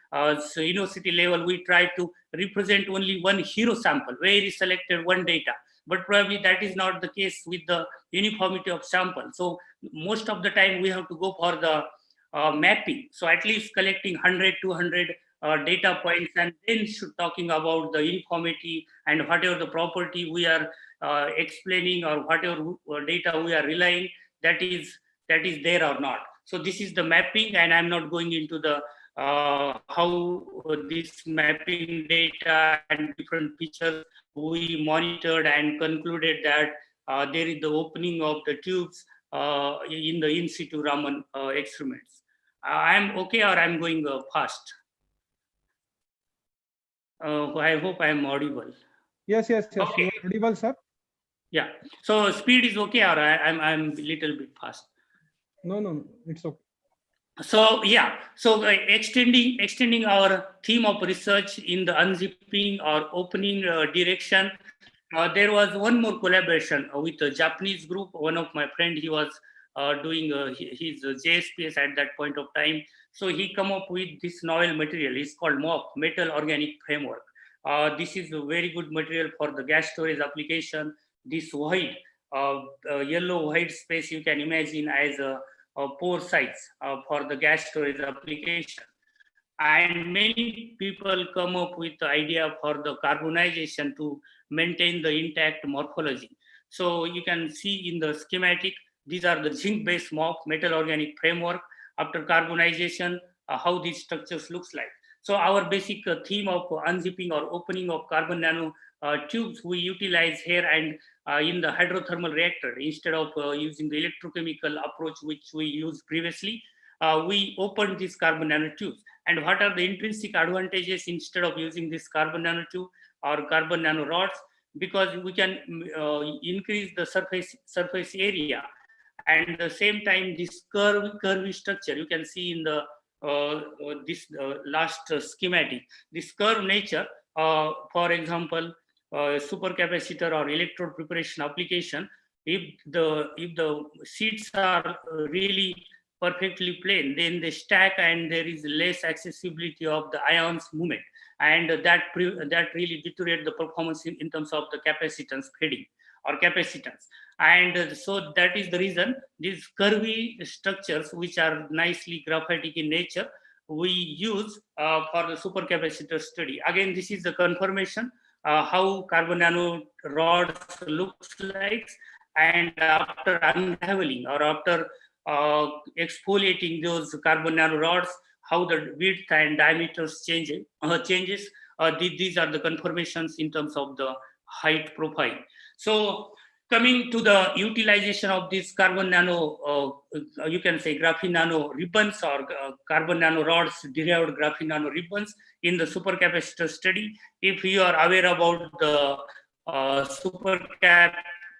Q: university level, we try to represent only one hero sample, very selected one data. But probably that is not the case with the uniformity of sample. So most of the time we have to go for the mapping. So at least collecting 100, 200 data points, and then talking about the uniformity and whatever the property we are explaining or whatever data we are relying, that is there or not. So this is the mapping, and I'm not going into the how this mapping data and different features we monitored and concluded that there is the opening of the tubes in the in situ Raman experiments. I'm okay, or I'm going fast? I hope I'm audible.
O: Yes, okay. You are audible, sir.
Q: Yeah. So speed is okay, or I'm a little bit fast?
O: No, it's okay.
Q: So yeah, so extending our theme of research in the unzipping or opening direction, there was one more collaboration with a Japanese group. One of my friend, he was doing his JSPS at that point of time. So he come up with this novel material. It's called MOF, Metal Organic Framework. This is a very good material for the gas storage application. This white, yellow white space you can imagine as a pore size for the gas storage application. And many people come up with the idea for the carbonization to maintain the intact morphology. So you can see in the schematic, these are the zinc-based MOF, metal organic framework. After carbonization, how these structures looks like. So our basic theme of unzipping or opening of carbon nano tubes we utilize here, and in the hydrothermal reactor, instead of using the electrochemical approach which we used previously, we opened these carbon nanotubes. And what are the intrinsic advantages instead of using this carbon nanotube or carbon nanorods? because we can increase the surface area. And at the same time, this curvy structure you can see in the this last schematic. This curved nature, for example, supercapacitor or electrode preparation application, if the sheets are really perfectly plain, then they stack and there is less accessibility of the ions movement, and that really deteriorate the performance in terms of the capacitance fading or capacitance. And so that is the reason these curvy structures, which are nicely graphitic in nature, we use for the supercapacitor study. Again, this is the confirmation how carbon nano rods looks like, and after unraveling or after exfoliating those carbon nanorods, how the width and diameters changes. These are the confirmations in terms of the height profile. So coming to the utilization of this carbon nano, you can say graphene nano ribbons or carbon nano rods, derived graphene nano ribbons in the supercapacitor study. If you are aware about the supercap,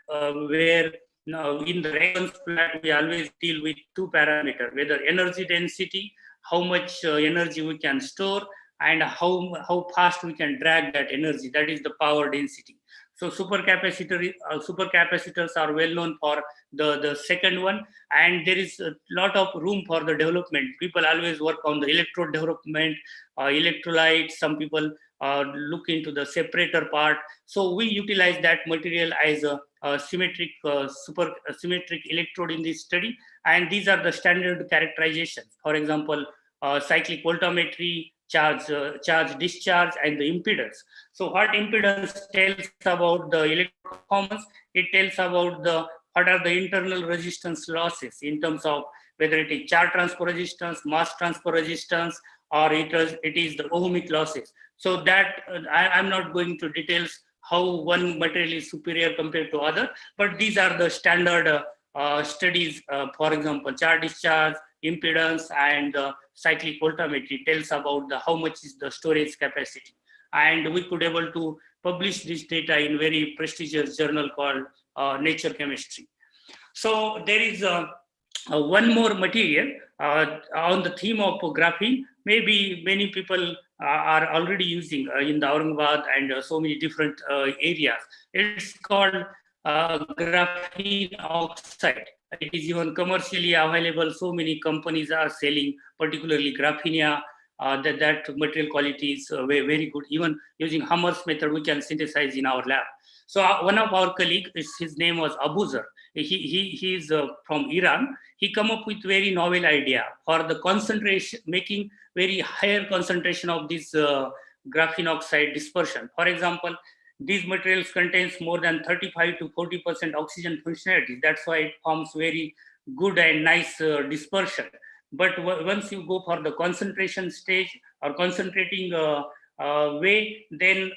Q: where now in the resonance plot we always deal with two parameters, whether energy density, how much energy we can store, and how fast we can drag that energy, that is the power density. So supercapacitors are well known for the second one, and there is a lot of room for the development. People always work on the electrode development, electrolytes. Some people look into the separator part. So we utilize that material as a symmetric symmetric electrode in this study, and these are the standard characterizations. For example, cyclic voltammetry, charge discharge, and the impedance. So what impedance tells about the electrode performance? It tells about what are the internal resistance losses in terms of whether it is charge transfer resistance, mass transfer resistance, or it is the ohmic losses. So that I'm not going to details how one material is superior compared to other, but these are the standard studies. For example, charge discharge, impedance, and cyclic voltammetry tells about how much is the storage capacity. And we could able to publish this data in very prestigious journal called Nature Chemistry. So there is one more material on the theme of graphene. Maybe many people are already using in the Aurangabad and so many different areas. It's called graphene oxide. It is even commercially available. So many companies are selling, particularly graphenia. That material quality is very, very good. Even using Hammer's method, we can synthesize in our lab. So one of our colleagues, his name was Abuzar. He is from Iran. He come up with very novel idea for the concentration, making very higher concentration of this graphene oxide dispersion. For example, these materials contains more than 35 to 40% oxygen functionality. That's why it forms very good and nice dispersion. But once you go for the concentration stage or concentrating way, then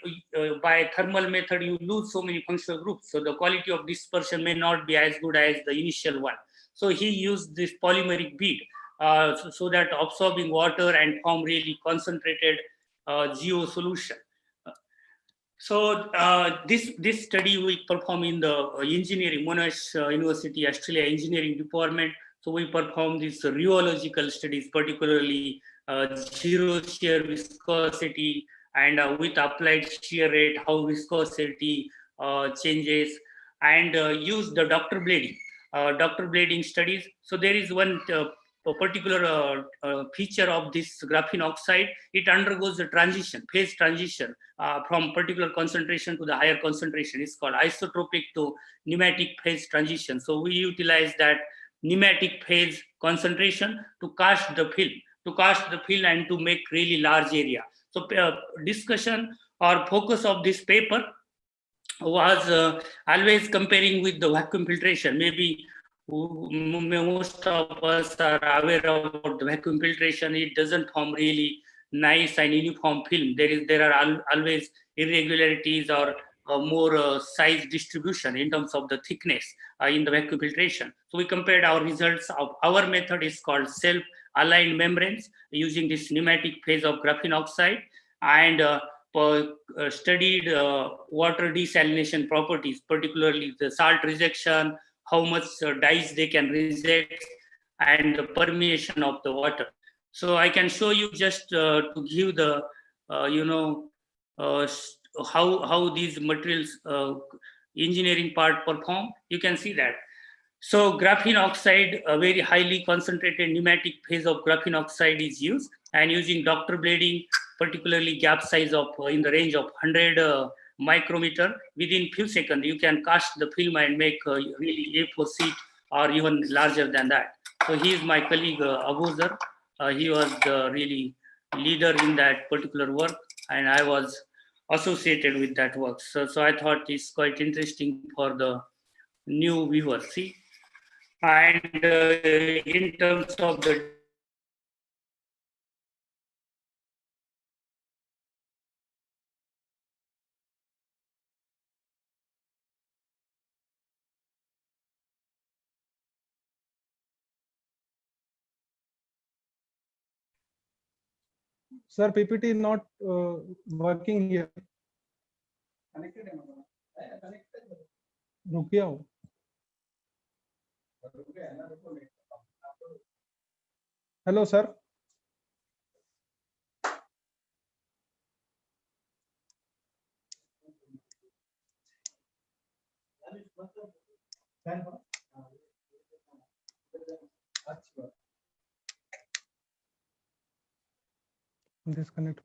Q: by thermal method you lose so many functional groups. So the quality of dispersion may not be as good as the initial one. So he used this polymeric bead so that absorbing water and form really concentrated geo solution. So this study we perform in the engineering, Monash University, Australia engineering department. So we perform these rheological studies, particularly zero shear viscosity, and with applied shear rate, how viscosity changes, and use the Dr. blading studies. So there is one particular feature of this graphene oxide. It undergoes a phase transition from particular concentration to the higher concentration. It's called isotropic to pneumatic phase transition. So we utilize that pneumatic phase concentration to cast the film, and to make really large area. So discussion or focus of this paper was always comparing with the vacuum filtration. Maybe most of us are aware about the vacuum filtration. It doesn't form really nice and uniform film. There are always irregularities or more size distribution in terms of the thickness in the vacuum filtration. So we compared our results of our method is called self-aligned membranes using this pneumatic phase of graphene oxide, and studied water desalination properties, particularly the salt rejection, how much dyes they can reject, and the permeation of the water. So I can show you just to give the, how these materials engineering part perform. You can see that. So graphene oxide, a very highly concentrated pneumatic phase of graphene oxide is used, and using Dr. blading, particularly gap size of in the range of 100 micrometer, within few seconds you can cast the film and make really A4 sheet or even larger than that. So he is my colleague Abuzar. He was the really leader in that particular work, and I was associated with that work. So I thought it's quite interesting for the new viewers. See, and in terms of the
O: Sir, PPT is not working here. रुक गया हो. Hello, sir. Disconnect.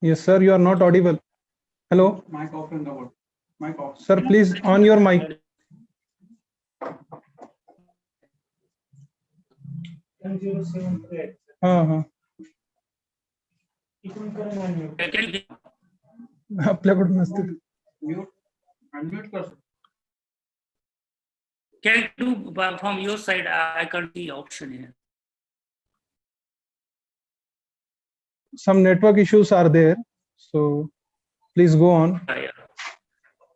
O: Yes, sir, you are not audible. Hello. Mic off in the board. Mic off. Sir, please on your mic. आपल्याकडून नसते.
Q: Can you do from your side? I can't see option here.
O: Some network issues are there, so please go on.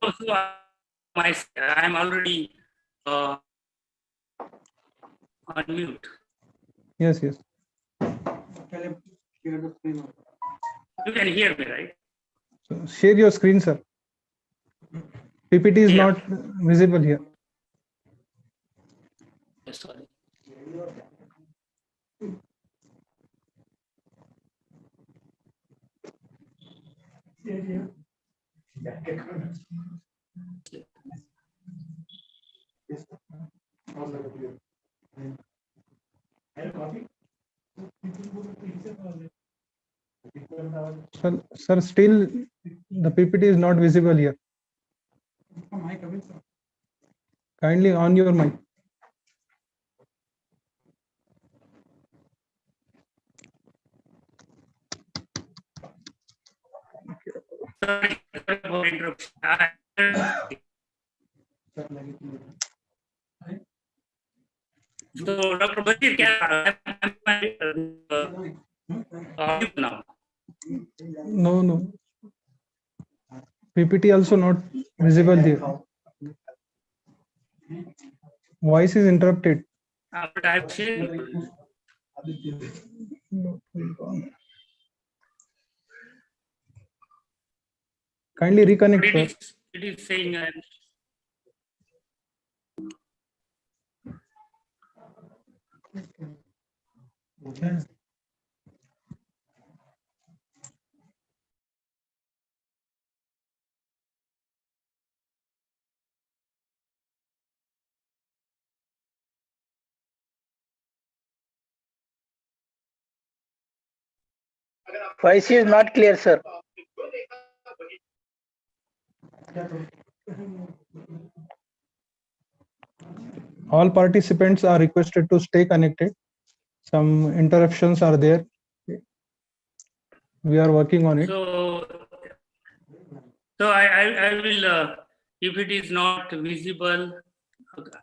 Q: So I'm already on mute.
O: Yes, yes.
Q: You can hear me, right?
O: So share your screen, sir. PPT is not visible here.
Q: Sorry.
O: Sir, still the PPT is not visible here. Kindly on your mic.
Q: Sorry for interruption. So, Dr. Bashir, now.
O: No. PPT also not visible there. Voice is interrupted.
Q: But I've shared.
O: Kindly reconnect, sir.
Q: It is saying.
E: Voice is not clear, sir.
O: All participants are requested to stay connected. Some interruptions are there. We are working on it.
Q: So I will, if it is not visible, okay.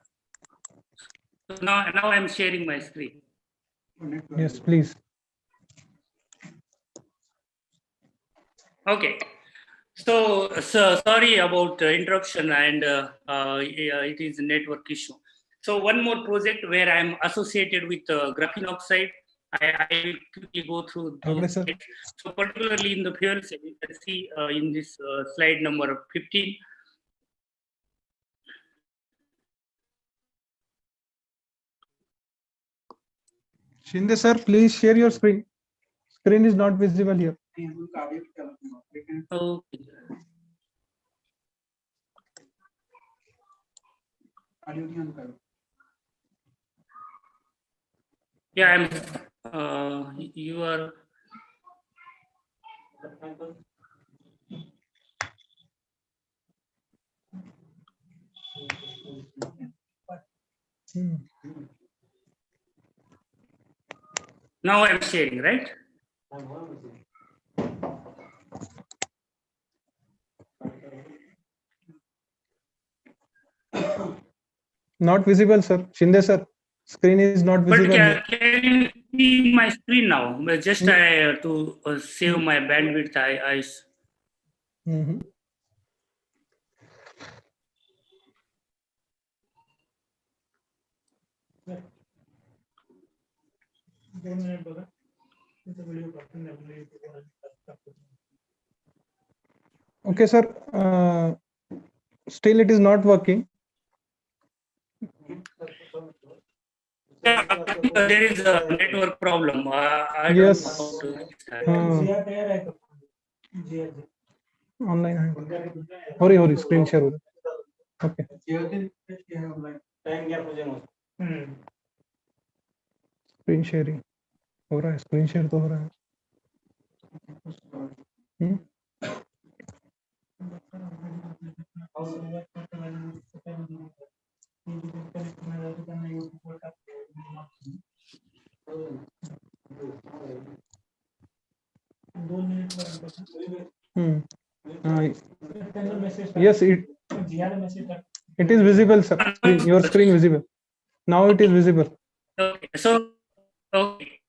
Q: So now I'm sharing my screen.
O: Yes, please.
Q: Okay. So sorry about interruption, and it is a network issue. So one more project where I'm associated with graphene oxide. I will quickly go through those slides. So particularly in the fuel cell, you can see in this slide number 15.
O: Shinde sir, please share your screen. Screen is not visible here.
Q: Okay. Yeah, you are. Now I'm sharing, right?
O: Not visible, sir. Shinde sir, screen is not visible here.
Q: Can you see my screen now? Just to save my bandwidth, I
O: Okay, sir. Still it is not working.
Q: there is a network problem. I
O: Yes.
Q: don't know how to
O: Online. Hori, screen share हो रहा है. Okay. Screen sharing हो रहा है. Screen share तो हो रहा है. Yes, it is visible, sir. Your screen visible. Now it is visible.
Q: Okay, so okay.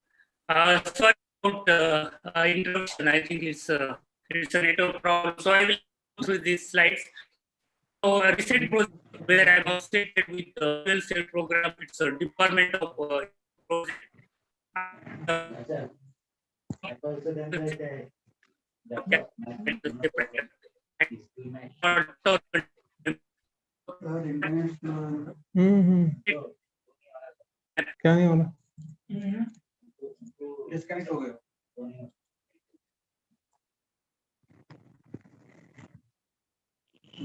Q: Sorry about interruption. I think it's a network problem. So I will go through these slides. So a recent project where I'm associated with the fuel cell program. It's a department of project.
O: क्या नहीं हो रहा?
L: Disconnect हो गया.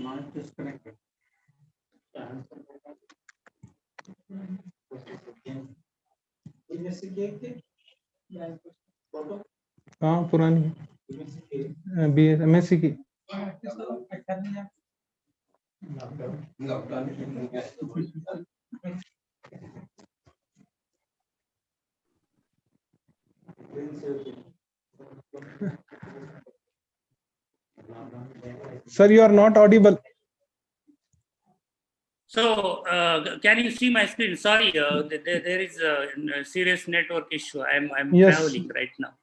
L: Not disconnected.
O: हाँ पुरानी BSc की. Sir, you are not audible.
Q: So can you see my screen? Sorry, there is a serious network issue. I'm
O: Yes.
Q: traveling right now.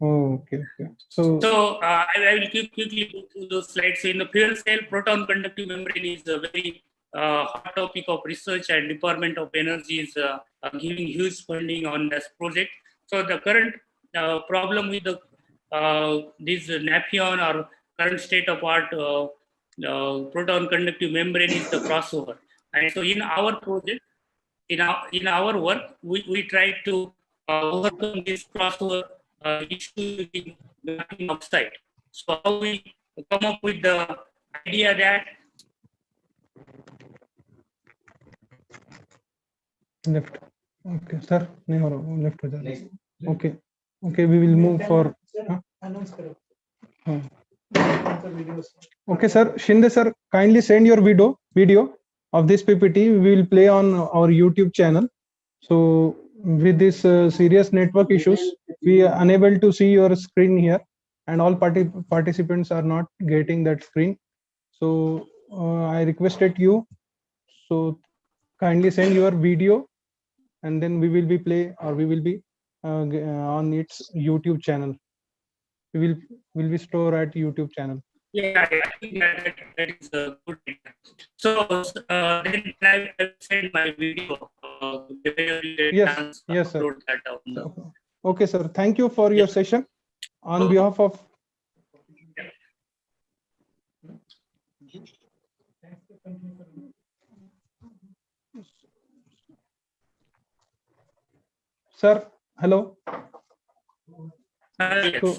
O: Oh, okay.
Q: So I will quickly go through those slides. So in the fuel cell, proton conductive membrane is a very hot topic of research, and Department of Energy is giving huge funding on this project. So the current problem with the this Nafion or current state of art proton conductive membrane is the crossover. And so in our project, in our work, we try to overcome this crossover issue in graphene oxide. So how we come up with the idea that
O: Left. Okay, sir. नहीं हो रहा. Left हो जा रहा. Okay. Okay, we will move for. हाँ. Okay, sir. Shinde sir, kindly send your video of this PPT. We will play on our YouTube channel. So with this serious network issues, we are unable to see your screen here, and all participants are not getting that screen. So I requested you. So kindly send your video, and then we will be on its YouTube channel. Will be stored at YouTube channel.
Q: Yeah, I think that is a good idea. So then I will send my video.
O: Yes, yes, sir.
Q: Upload that on the.
O: Okay, sir. Thank you for your session. On behalf of sir, hello.
Q: Yes.
O: So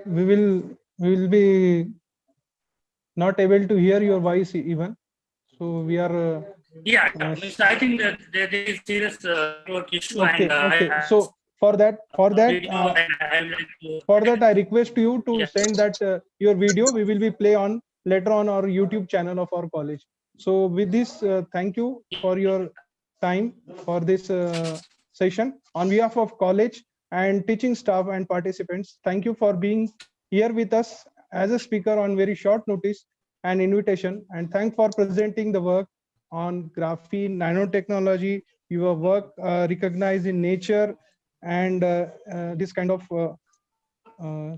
O: we will be not able to hear your voice even. So we are.
Q: Yeah, I think that there is serious network issue,
O: Okay,
Q: and
O: okay. So for that,
Q: video, and I will like to.
O: for that, I request you to
Q: Yes.
O: send that your video. We will be play on later on our YouTube channel of our college. So with this, thank you for your time for this session. On behalf of college and teaching staff and participants, thank you for being here with us as a speaker on very short notice and invitation. And thank for presenting the work on graphene nanotechnology. Your work recognized in Nature, and this kind of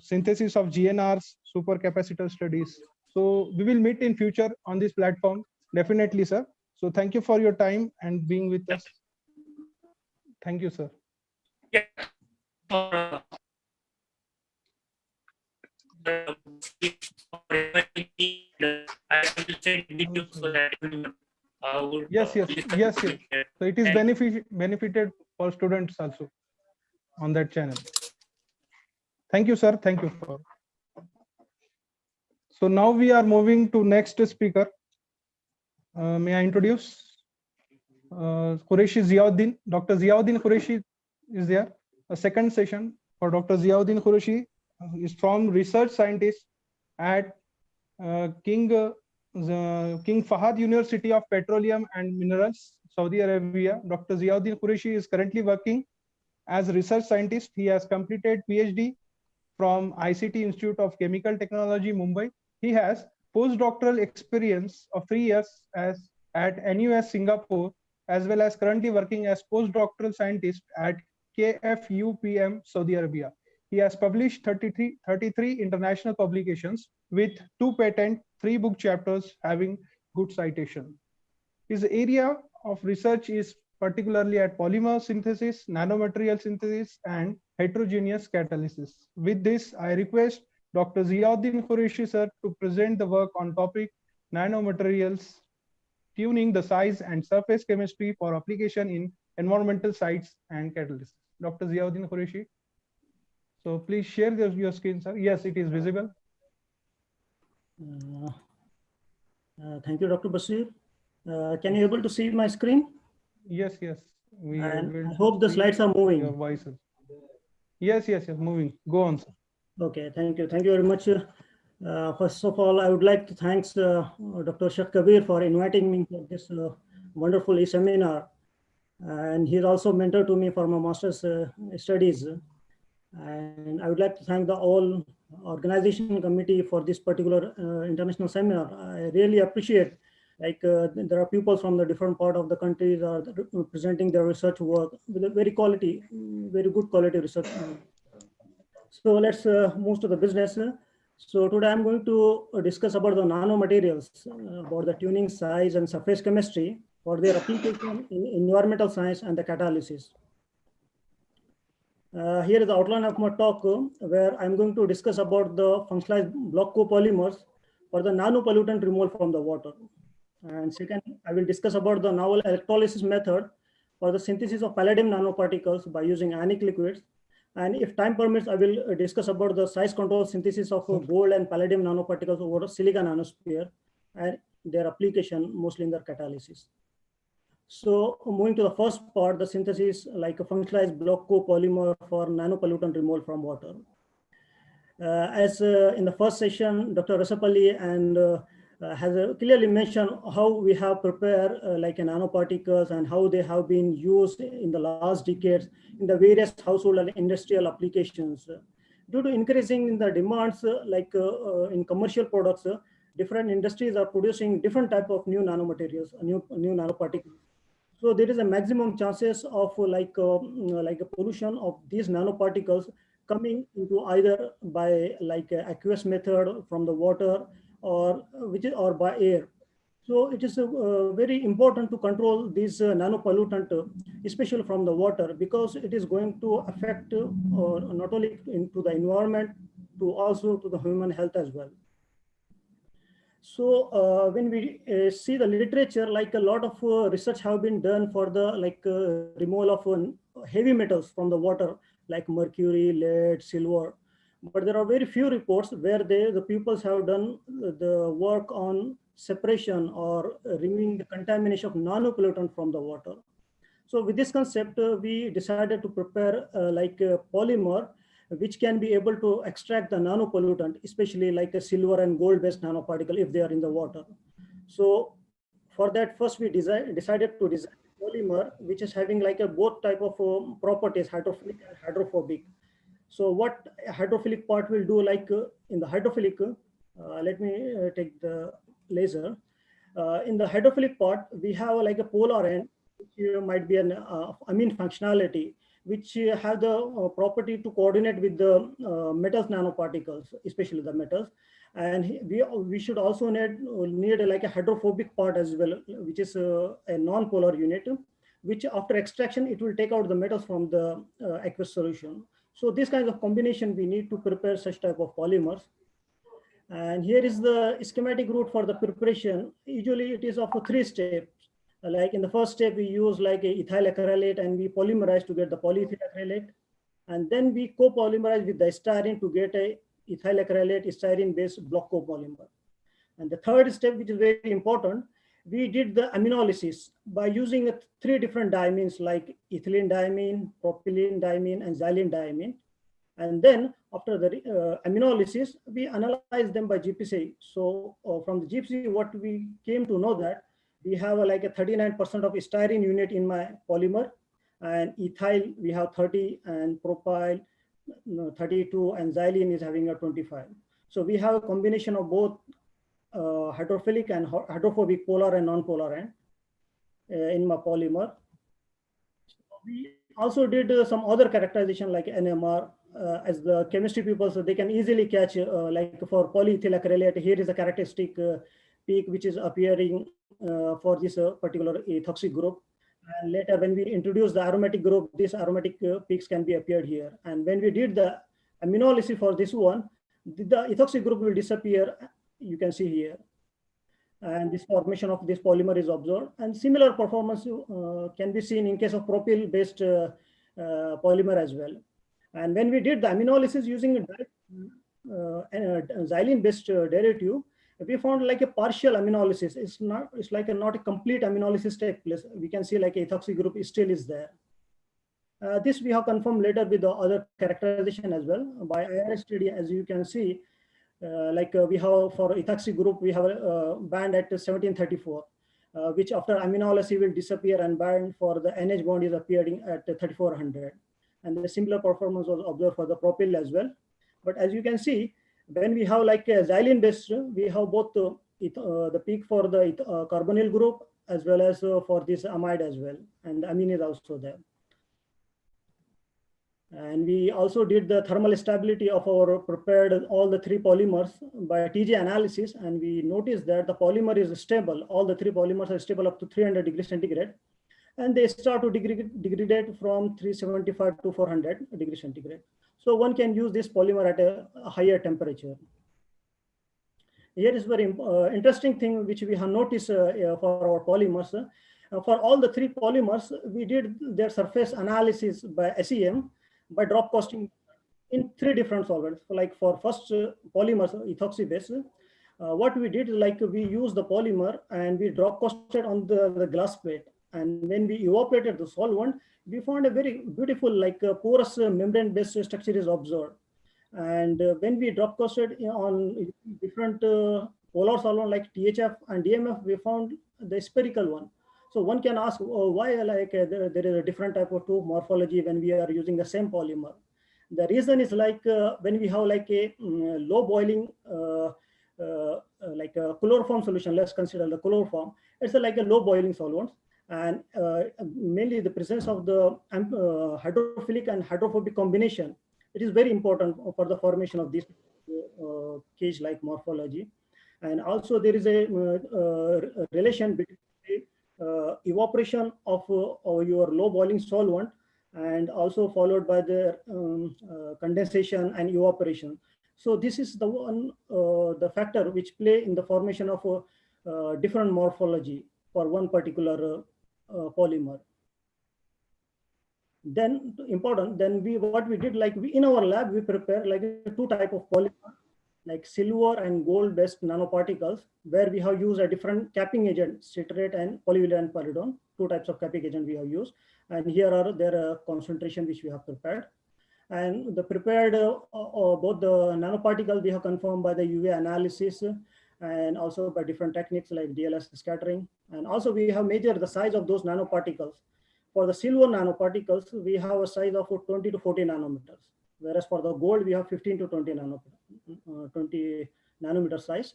O: synthesis of GNRs, supercapacitor studies. So we will meet in future on this platform, definitely, sir. So thank you for your time and being with us. Thank you, sir.
Q: Yeah. I will send video so that would
O: Yes. So it is benefited for students also on that channel. Thank you, sir. Thank you for. So now we are moving to next speaker. May I introduce Qureshi Ziauddin? Dr. Ziauddin Qureshi is there. A second session for Dr. Ziauddin Qureshi is from research scientist at King Fahad University of Petroleum and Minerals, Saudi Arabia. Dr. Ziauddin Qureshi is currently working as research scientist. He has completed PhD from ICT Institute of Chemical Technology, Mumbai. He has postdoctoral experience of 3 years at NUS Singapore, as well as currently working as postdoctoral scientist at KFUPM, Saudi Arabia. He has published 33 international publications with 2 patents, 3 book chapters having good citation. His area of research is particularly at polymer synthesis, nanomaterial synthesis, and heterogeneous catalysis. With this, I request Dr. Ziauddin Qureshi sir to present the work on topic nanomaterials, tuning the size and surface chemistry for application in environmental sites and catalysis. Dr. Ziauddin Qureshi. So please share your screen, sir. Yes, it is visible.
R: Thank you, Dr. Basir. Can you able to see my screen?
O: Yes. We
R: I hope the slides are moving.
O: Your voices. Yes, moving. Go on, sir.
R: Okay, thank you. Thank you very much. First of all, I would like to thank Dr. Sheikh Kabir for inviting me to this wonderful seminar. And he's also mentor to me for my master's studies. And I would like to thank the all organization committee for this particular international seminar. I really appreciate, like there are people from the different part of the country that are presenting their research work with a very good quality research. So let's move to the business. So today I'm going to discuss about the nanomaterials, about the tuning, size, and surface chemistry for their application in environmental science and the catalysis. Here is the outline of my talk, where I'm going to discuss about the functionalized block copolymers for the nanopollutant removal from the water. And second, I will discuss about the novel electrolysis method for the synthesis of palladium nanoparticles by using ionic liquids. And if time permits, I will discuss about the size control synthesis of gold and palladium nanoparticles over a silica nanosphere and their application mostly in their catalysis. So moving to the first part, the synthesis like a functionalized block copolymer for nanopollutant removal from water. As in the first session, Dr. Rasapalli and has clearly mentioned how we have prepared like nanoparticles and how they have been used in the last decades in the various household and industrial applications. Due to increasing in the demands, in commercial products, different industries are producing different type of new nanomaterials, new nanoparticles. So there is a maximum chances of like a pollution of these nanoparticles coming into either by like aqueous method from the water or or by air. So it is very important to control these nanopollutant, especially from the water, because it is going to affect not only into the environment, to also to the human health as well. So when we see the literature, like a lot of research have been done for the removal of heavy metals from the water, like mercury, lead, silver. But there are very few reports where the pupils have done the work on separation or removing the contamination of nanopollutant from the water. So with this concept, we decided to prepare like a polymer which can be able to extract the nanopollutant, especially like a silver and gold based nanoparticle if they are in the water. So for that, first we decided to design a polymer which is having like a both type of properties, hydrophilic and hydrophobic. So what a hydrophilic part will do, like in the hydrophilic, let me take the laser. In the hydrophilic part, we have like a polar end, which might be an amine functionality, which have the property to coordinate with the metals nanoparticles, especially the metals. And we should also need like a hydrophobic part as well, which is a non-polar unit, which after extraction, it will take out the metals from the aqueous solution. So this kind of combination, we need to prepare such type of polymers. And here is the schematic route for the preparation. Usually it is of 3 steps. Like in the first step, we use like a ethyl acrylate and we polymerize to get the polyethyl acrylate. And then we co-polymerize with the styrene to get a ethyl acrylate styrene based block copolymer. And the third step, which is very important, we did the aminolysis by using 3 different diamines like ethylene diamine, propylene diamine, and xylene diamine. And then after the aminolysis, we analyze them by GPC. So from the GPC, what we came to know that we have like a 39% of styrene unit in my polymer, and ethyl we have 30, and propyl 32, and xylene is having a 25. So we have a combination of both hydrophilic and hydrophobic, polar and non-polar end in my polymer. We also did some other characterization like NMR. As the chemistry people, so they can easily catch like for polyethyl acrylate, here is a characteristic peak which is appearing for this particular ethoxy group. And later when we introduce the aromatic group, these aromatic peaks can be appeared here. And when we did the aminolysis for this one, the ethoxy group will disappear, you can see here. And this formation of this polymer is observed. And similar performance can be seen in case of propyl based polymer as well. And when we did the aminolysis using xylene based derivative, we found like a partial aminolysis. It's like not a complete aminolysis take place. We can see like ethoxy group still is there. This we have confirmed later with the other characterization as well by IR study. As you can see, we have for ethoxy group, we have a band at 1734, which after aminolysis will disappear, and band for the NH bond is appearing at 3400. And the similar performance was observed for the propyl as well. But as you can see, when we have like a xylene based, we have both the peak for the carbonyl group as well as for this amide as well. And amine is also there. And we also did the thermal stability of our prepared all the 3 polymers by TJ analysis. And we noticed that the polymer is stable. All the 3 polymers are stable up to 300 degrees centigrade. And they start to degrade from 375 to 400 degrees centigrade. So one can use this polymer at a higher temperature. Here is very interesting thing which we have noticed for our polymers. For all the 3 polymers, we did their surface analysis by SEM by drop costing in 3 different solvents. Like for first polymers, ethoxy base, what we did, like we used the polymer and we drop costed on the glass plate. And when we evaporated the solvent, we found a very beautiful, like porous membrane-based structure is observed. And when we drop costed on different polar solvent like THF and DMF, we found the spherical one. So one can ask why there is a different type of two morphology when we are using the same polymer. The reason is when we have low boiling like a chloroform solution, let's consider the chloroform. It's like a low boiling solvent, and mainly the presence of the hydrophilic and hydrophobic combination. It is very important for the formation of this cage-like morphology. And also there is a relation between evaporation of your low boiling solvent, and also followed by the condensation and evaporation. So this is the one, the factor which play in the formation of different morphology for one particular polymer. Then important, then what we did, in our lab, we prepare two type of polymer, like silver and gold based nanoparticles, where we have used a different capping agent, citrate and polyvalent peridone. Two types of capping agent we have used, and here are their concentration which we have prepared. And the prepared both the nanoparticles we have confirmed by the UV analysis, and also by different techniques like DLS scattering. And also we have measured the size of those nanoparticles. For the silver nanoparticles, we have a size of 20 to 40 nanometers, whereas for the gold, we have 15 to 20 nanometer size.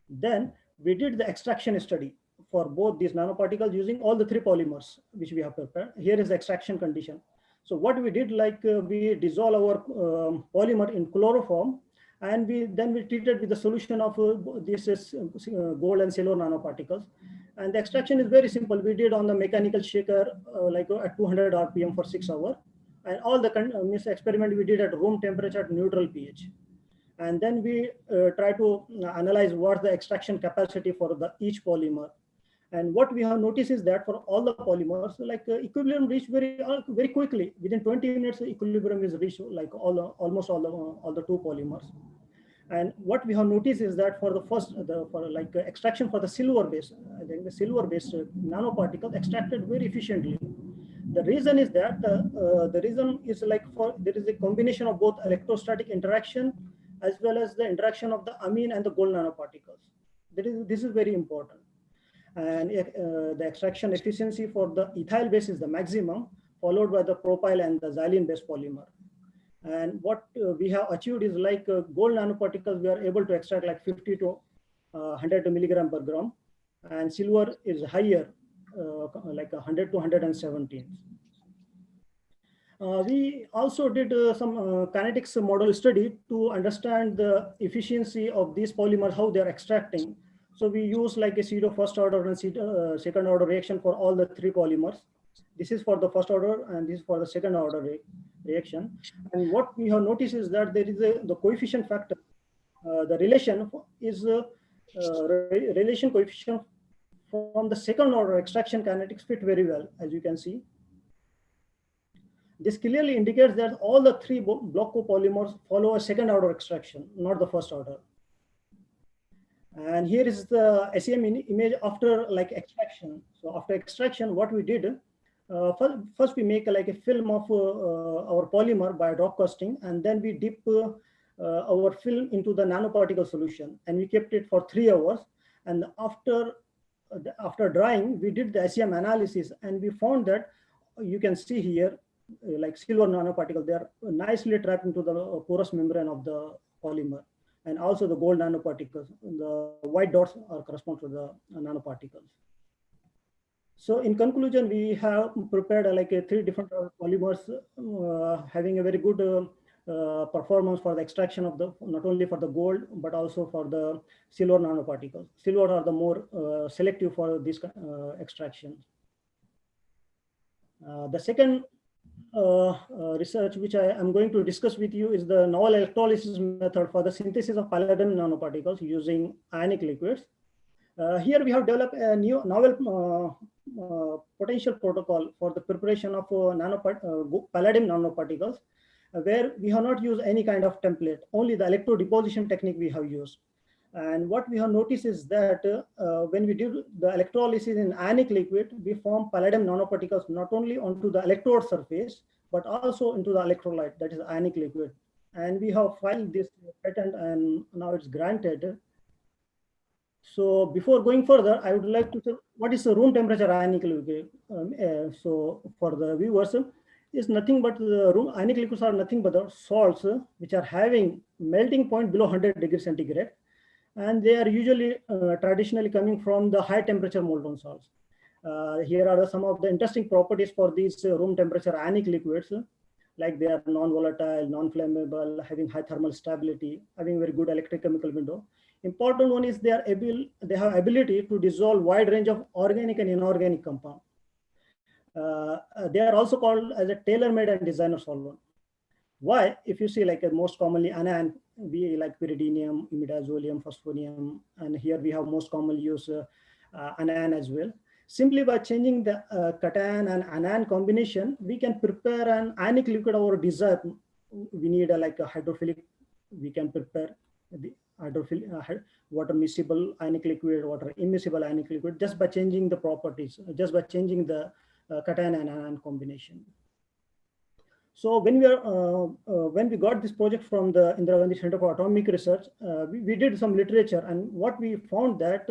R: Then we did the extraction study for both these nanoparticles using all the three polymers which we have prepared. Here is the extraction condition. So what we did, we dissolve our polymer in chloroform, and then we treated with the solution of this is gold and silver nanoparticles. And the extraction is very simple. We did on the mechanical shaker at 200 RPM for 6 hours. And all the experiment we did at room temperature at neutral pH. And then we try to analyze what the extraction capacity for each polymer. And what we have noticed is that for all the polymers, equilibrium reached very quickly. Within 20 minutes, equilibrium is reached almost all the two polymers. And what we have noticed is that for the extraction for the silver base, I think the silver based nanoparticle extracted very efficiently. The reason is that there is a combination of both electrostatic interaction as well as the interaction of the amine and the gold nanoparticles. This is very important. And the extraction efficiency for the ethyl base is the maximum, followed by the propyl and the xylene based polymer. And what we have achieved is gold nanoparticles, we are able to extract 50 to 100 milligram per gram, and silver is higher, 100 to 117. We also did some kinetics model study to understand the efficiency of these polymers, how they're extracting. So we use a pseudo first order and second order reaction for all the three polymers. This is for the first order and this is for the second order reaction. And what we have noticed is that there is the coefficient factor. The relation is relation coefficient from the second order extraction kinetics fit very well, as you can see. This clearly indicates that all the three block copolymers follow a second order extraction, not the first order. And here is the SEM image after extraction. So after extraction, what we did, first we make a film of our polymer by drop casting, and then we dip our film into the nanoparticle solution, and we kept it for 3 hours. And after drying, we did the SEM analysis, and we found that you can see here, silver nanoparticles, they are nicely trapped into the porous membrane of the polymer. And also the gold nanoparticles, the white dots correspond to the nanoparticles. So in conclusion, we have prepared 3 different polymers having a very good performance for the extraction of not only for the gold, but also for the silver nanoparticles. Silver are the more selective for this extraction. The second research which I am going to discuss with you is the novel electrolysis method for the synthesis of palladium nanoparticles using ionic liquids. Here we have developed a new novel potential protocol for the preparation of palladium nanoparticles, where we have not used any kind of template, only the electrodeposition technique we have used. And what we have noticed is that when we do the electrolysis in ionic liquid, we form palladium nanoparticles not only onto the electrode surface, but also into the electrolyte, that is ionic liquid. and we have filed this patent, and now it's granted. So before going further, I would like to say what is the room temperature ionic liquid. So for the viewers, is nothing but the room ionic liquids are nothing but the salts which are having melting point below 100 degrees centigrade, and they are usually traditionally coming from the high temperature molten salts. Here are some of the interesting properties for these room temperature ionic liquids, like they are non-volatile, non-flammable, having high thermal stability, having very good electrochemical window. Important one is they have ability to dissolve wide range of organic and inorganic compound. They are also called as a tailor-made and designer solvent. Why? If you see like most commonly anion, we like pyridinium, imidazolium, phosphonium, and here we have most commonly use anion as well. Simply by changing the cation and anion combination, we can prepare an ionic liquid of our desire. We need like a hydrophilic, we can prepare the hydrophilic, water miscible ionic liquid, water immiscible ionic liquid, just by changing the properties, just by changing the cation and anion combination. So when we got this project from the Indira Gandhi Center for Atomic Research, we did some literature, and what we found that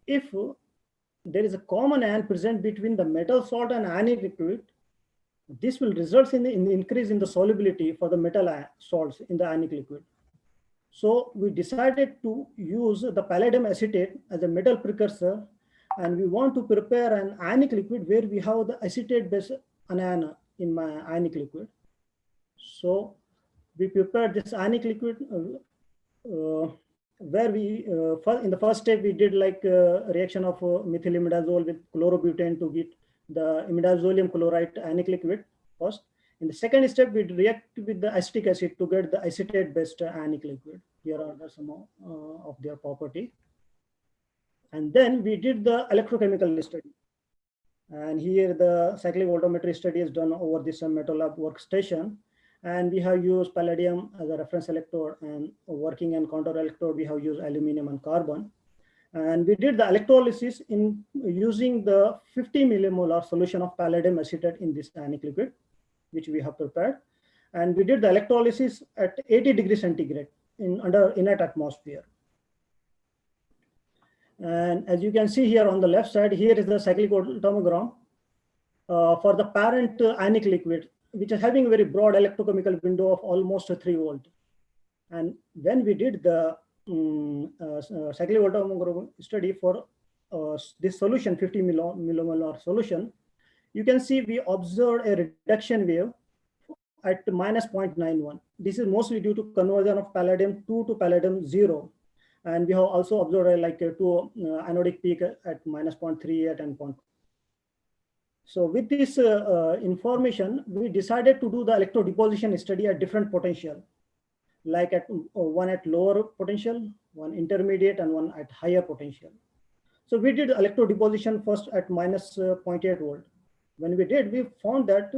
R: if there is a common ion present between the metal salt and ionic liquid, this will result in the increase in the solubility for the metal salts in the ionic liquid. So we decided to use the palladium acetate as a metal precursor, and we want to prepare an ionic liquid where we have the acetate based anion in my ionic liquid. So we prepared this ionic liquid where we in the first step we did like a reaction of methylimidazole with chlorobutane to get the imidazolium chloride ionic liquid first. In the second step, we react with the acetic acid to get the acetate based ionic liquid. Here are some of their property. And then we did the electrochemical study. And here the cyclic voltammetry study is done over this metal lab workstation. And we have used palladium as a reference electrode, and working and counter electrode, we have used aluminum and carbon. And we did the electrolysis in using the 50 millimolar solution of palladium acetate in this ionic liquid, which we have prepared. And we did the electrolysis at 80 degrees centigrade under inert atmosphere. And as you can see here on the left side, here is the cyclic voltammogram for the parent ionic liquid, which is having a very broad electrochemical window of almost 3 volt. And when we did the cyclic voltammogram study for this solution, 50 millimolar solution, you can see we observed a reduction wave at minus 0.91. This is mostly due to conversion of palladium 2 to palladium 0. And we have also observed like a 2 anodic peak at minus 0.38 and 0.2. So with this information, we decided to do the electrodeposition study at different potential, like at one at lower potential, one intermediate, and one at higher potential. So we did electrodeposition first at minus 0.8 volt. When we did, we found that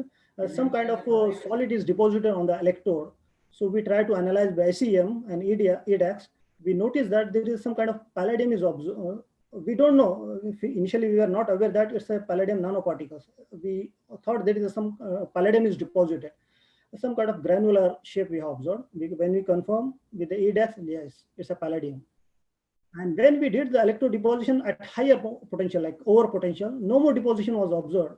R: some kind of solid is deposited on the electrode. So we tried to analyze by SEM and EDAX. We noticed that there is some kind of palladium is observed. We don't know. Initially, we were not aware that it's a palladium nanoparticles. We thought there is some palladium is deposited. Some kind of granular shape we have observed. When we confirm with the EDAX, yes, it's a palladium. And when we did the electrodeposition at higher potential, like over potential, no more deposition was observed.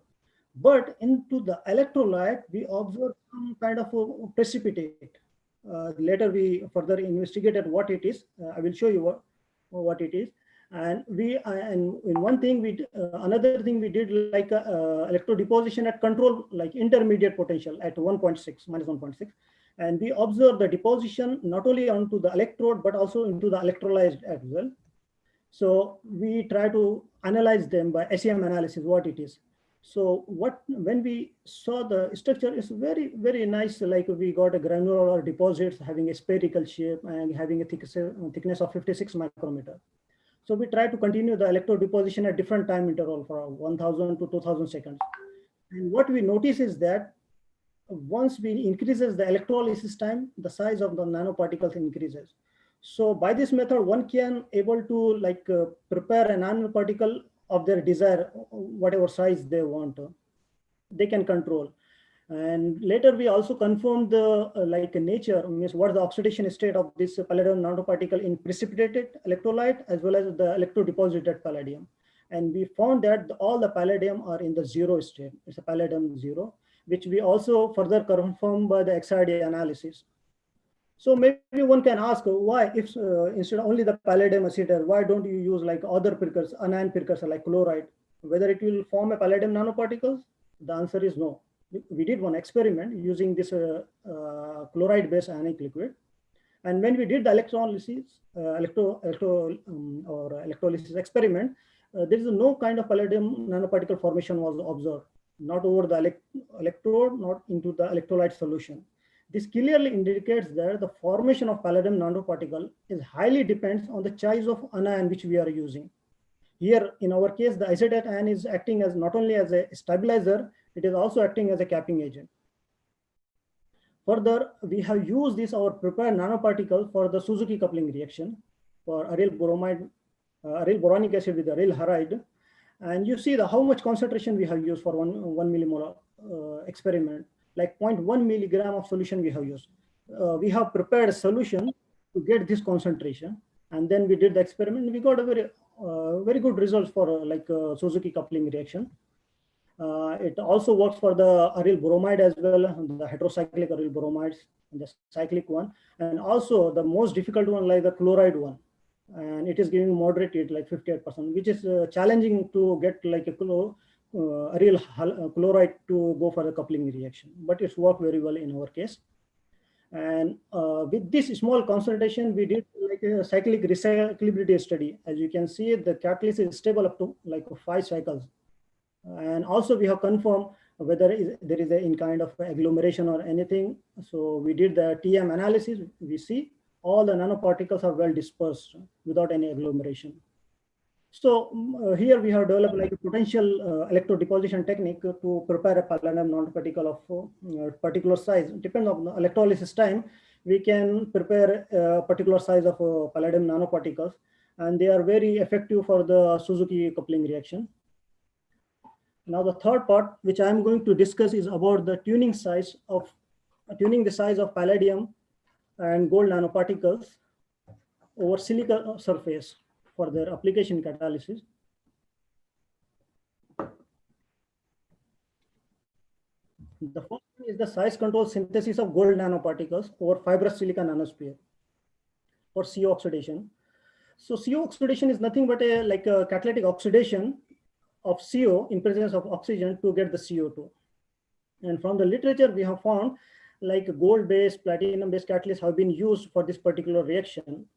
R: But into the electrolyte, we observed some kind of a precipitate. Later, we further investigated what it is. I will show you what it is. And in one thing, another thing we did like electrodeposition at control, like intermediate potential at 1.6, minus 1.6. And we observed the deposition not only onto the electrode, but also into the electrolyte as well. So we try to analyze them by SEM analysis, what it is. So when we saw the structure is very, very nice, like we got a granular deposits having a spherical shape and having a thickness of 56 micrometer. So we try to continue the electrodeposition at different time interval for 1000 to 2000 seconds. And what we notice is that once we increases the electrolysis time, the size of the nanoparticles increases. So by this method, one can able to like prepare a nanoparticle of their desire, whatever size they want, they can control. And later we also confirmed the like nature, means what the oxidation state of this palladium nanoparticle in precipitated electrolyte as well as the electrodeposited palladium. And we found that all the palladium are in the zero state. It's a palladium zero, which we also further confirmed by the XRD analysis. So maybe one can ask why, if instead of only the palladium acetate, why don't you use like other precursors, anion precursor like chloride, whether it will form a palladium nanoparticles? The answer is no. We did one experiment using this chloride-based ionic liquid. And when we did the electrolysis, electrolysis experiment, there is no kind of palladium nanoparticle formation was observed, not over the electrode, not into the electrolyte solution. This clearly indicates that the formation of palladium nanoparticle is highly depends on the choice of anion which we are using. Here, in our case, the acetate ion is acting as not only as a stabilizer, it is also acting as a capping agent. Further, we have used this our prepared nanoparticle for the Suzuki coupling reaction for aryl bromide, aryl boronic acid with aryl halide. And you see how much concentration we have used for one millimolar experiment, like 0.1 milligram of solution we have used. We have prepared a solution to get this concentration. And then we did the experiment. We got a very good results for Suzuki coupling reaction. It also works for the aryl bromide as well, the heterocyclic aryl bromides, the cyclic one, and also the most difficult one like the chloride one. And it is giving moderate heat like 58%, which is challenging to get like a aryl chloride to go for the coupling reaction, but it's worked very well in our case. And with this small concentration, we did like a cyclic recyclability study. As you can see, the catalyst is stable up to like 5 cycles. And also we have confirmed whether there is in kind of agglomeration or anything. So we did the TM analysis. We see all the nanoparticles are well dispersed without any agglomeration. So here we have developed like a potential electrodeposition technique to prepare a palladium nanoparticle of particular size. Depending on the electrolysis time, we can prepare a particular size of palladium nanoparticles, and they are very effective for the Suzuki coupling reaction. Now the third part, which I'm going to discuss, is about the tuning the size of palladium and gold nanoparticles over silica surface for their application catalysis. The first one is the size control synthesis of gold nanoparticles over fibrous silica nanosphere for CO oxidation. So CO oxidation is nothing but a catalytic oxidation of CO in presence of oxygen to get the CO2. And from the literature, we have found like gold-based, platinum-based catalysts have been used for this particular reaction.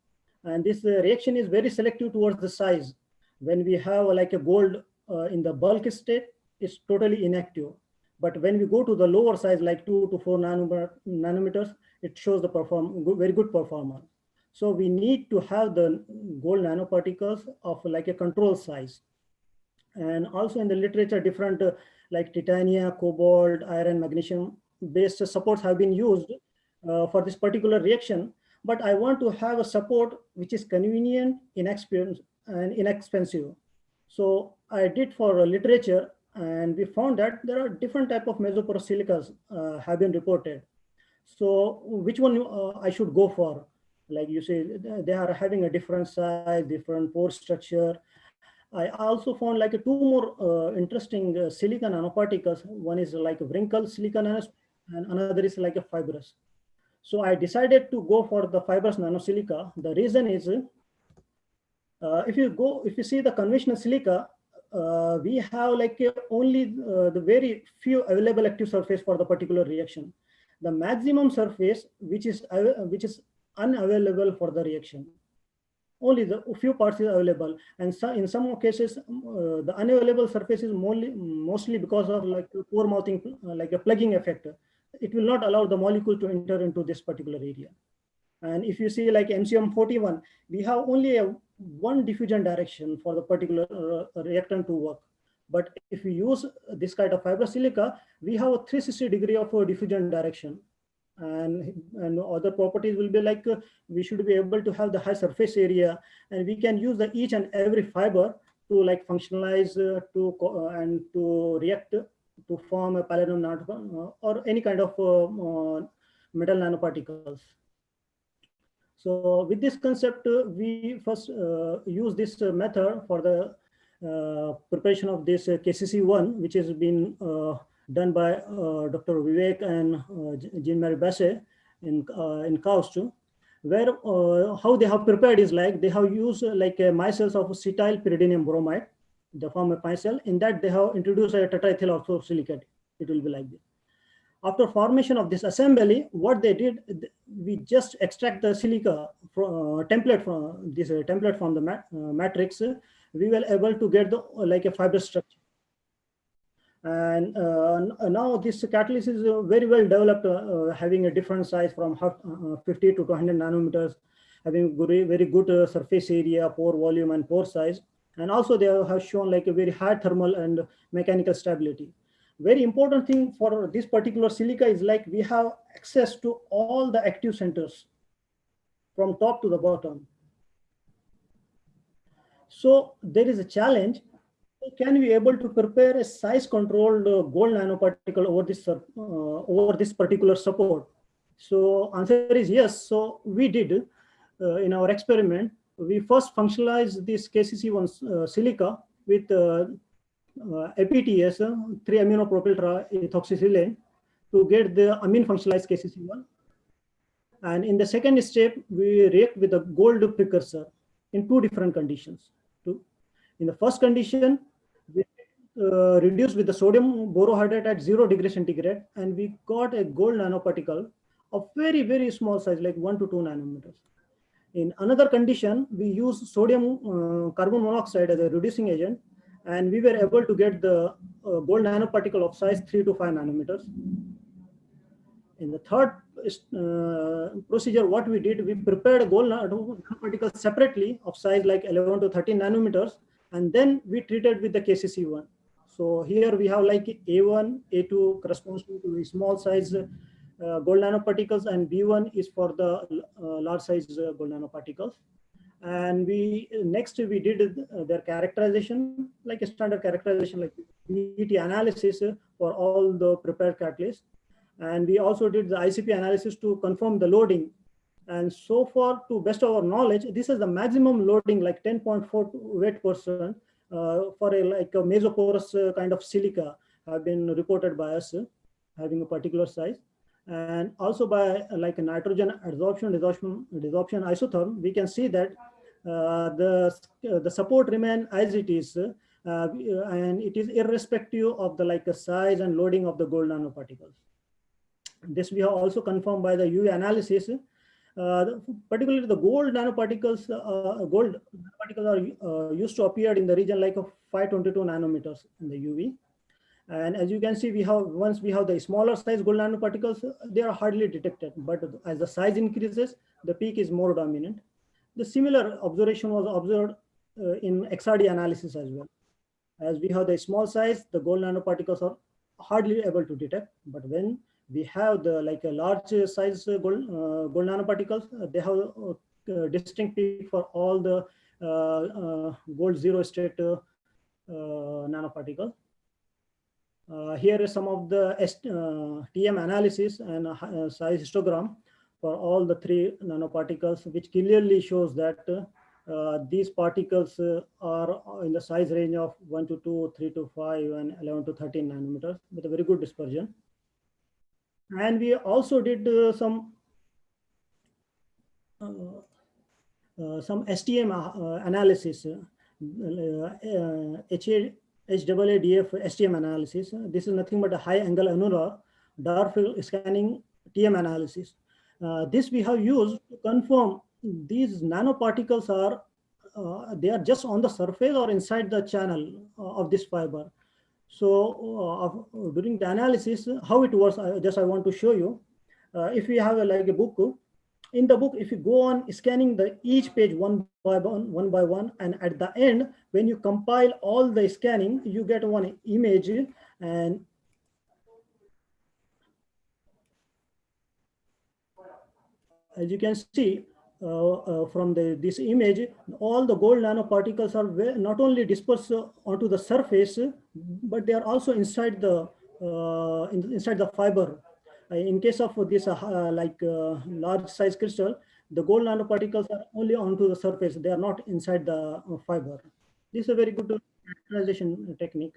R: And this reaction is very selective towards the size. When we have like a gold in the bulk state, it's totally inactive. But when we go to the lower size, like 2 to 4 nanometers, it shows the very good performance. So we need to have the gold nanoparticles of like a control size. And also in the literature, different like titanium, cobalt, iron, magnesium based supports have been used for this particular reaction. But I want to have a support which is convenient, inexpensive. So I did for literature, and we found that there are different type of mesoporous silicas have been reported. So which one I should go for? Like you say, they are having a different size, different pore structure. I also found like 2 more interesting silica nanoparticles. One is like a wrinkle silica nanosilica, and another is like a fibrous. So I decided to go for the fibrous nanosilica. The reason is, if you see the conventional silica, we have like only the very few available active surface for the particular reaction. The maximum surface which is unavailable for the reaction. Only the few parts is available, and so in some cases the unavailable surface is mostly because of like pore mouthing, like a plugging effect. It will not allow the molecule to enter into this particular area. And if you see like MCM41, we have only one diffusion direction for the particular reactant to work. But if we use this kind of fibrous silica, we have a 360 degree of diffusion direction. And other properties will be like we should be able to have the high surface area, and we can use each and every fiber to like functionalize and to react to form a palladium or any kind of metal nanoparticles. So with this concept, we first use this method for the preparation of this KCC1, which has been done by Dr. Vivek and Jean-Marie Basset in KAUST, where how they have prepared is like they have used like micelles of acetyl pyridinium bromide. They form a micelle. In that, they have introduced a tetraethyl orthosilicate. It will be like this. After formation of this assembly, what they did, we just extract the silica template from this template from the matrix. We were able to get the like a fibrous structure. And now this catalyst is very well developed, having a different size from 50 to 200 nanometers, having very good surface area, pore volume, and pore size. And also they have shown like a very high thermal and mechanical stability. Very important thing for this particular silica is like we have access to all the active centers from top to the bottom. So there is a challenge. Can we able to prepare a size controlled gold nanoparticle over this particular support? So answer is yes. So we did in our experiment. We first functionalized this KCC1 silica with APTS, 3-aminopropyl ethoxysilane, to get the amine functionalized KCC1. And in the second step, we react with a gold precursor in two different conditions. In the first condition, we reduced with the sodium borohydride at 0 degrees centigrade, and we got a gold nanoparticle of very, very small size, like 1 to 2 nanometers. In another condition, we use sodium carbon monoxide as a reducing agent, and we were able to get the gold nanoparticle of size 3 to 5 nanometers. In the third procedure, what we did, we prepared a gold nanoparticle separately of size like 11 to 13 nanometers, and then we treated with the KCC1. So here we have like A1, A2 corresponds to the small size gold nanoparticles, and B1 is for the large size gold nanoparticles. And next we did their characterization, like a standard characterization, like PET analysis for all the prepared catalysts. And we also did the ICP analysis to confirm the loading. And so far, to best of our knowledge, this is the maximum loading, like 10.4 weight % for a mesoporous kind of silica have been reported by us, having a particular size. And also by like a nitrogen adsorption, desorption isotherm, we can see that the support remain as it is, and it is irrespective of the like size and loading of the gold nanoparticles. This we have also confirmed by the UV analysis. Particularly the gold nanoparticles, are used to appear in the region like of 522 nanometers in the UV. And as you can see, once we have the smaller size gold nanoparticles, they are hardly detected. But as the size increases, the peak is more dominant. The similar observation was observed in XRD analysis as well. As we have the small size, the gold nanoparticles are hardly able to detect. But when we have the like a large size gold nanoparticles, they have distinct peak for all the gold zero state nanoparticles. Here is some of the TM analysis and size histogram for all the 3 nanoparticles, which clearly shows that these particles are in the size range of 1 to 2, 3 to 5, and 11 to 13 nanometers with a very good dispersion. And we also did some STM analysis, HAADF STM analysis. This is nothing but a high angle annular dark field scanning TM analysis. This we have used to confirm these nanoparticles are they are just on the surface or inside the channel of this fiber. So during the analysis, how it works, I want to show you. If we have like a book, in the book, if you go on scanning each page one by one, and at the end, when you compile all the scanning, you get one image. And as you can see from this image, all the gold nanoparticles are not only dispersed onto the surface, but they are also inside the inside the fiber. In case of this large size crystal, the gold nanoparticles are only onto the surface. They are not inside the fiber. This is a very good characterization technique.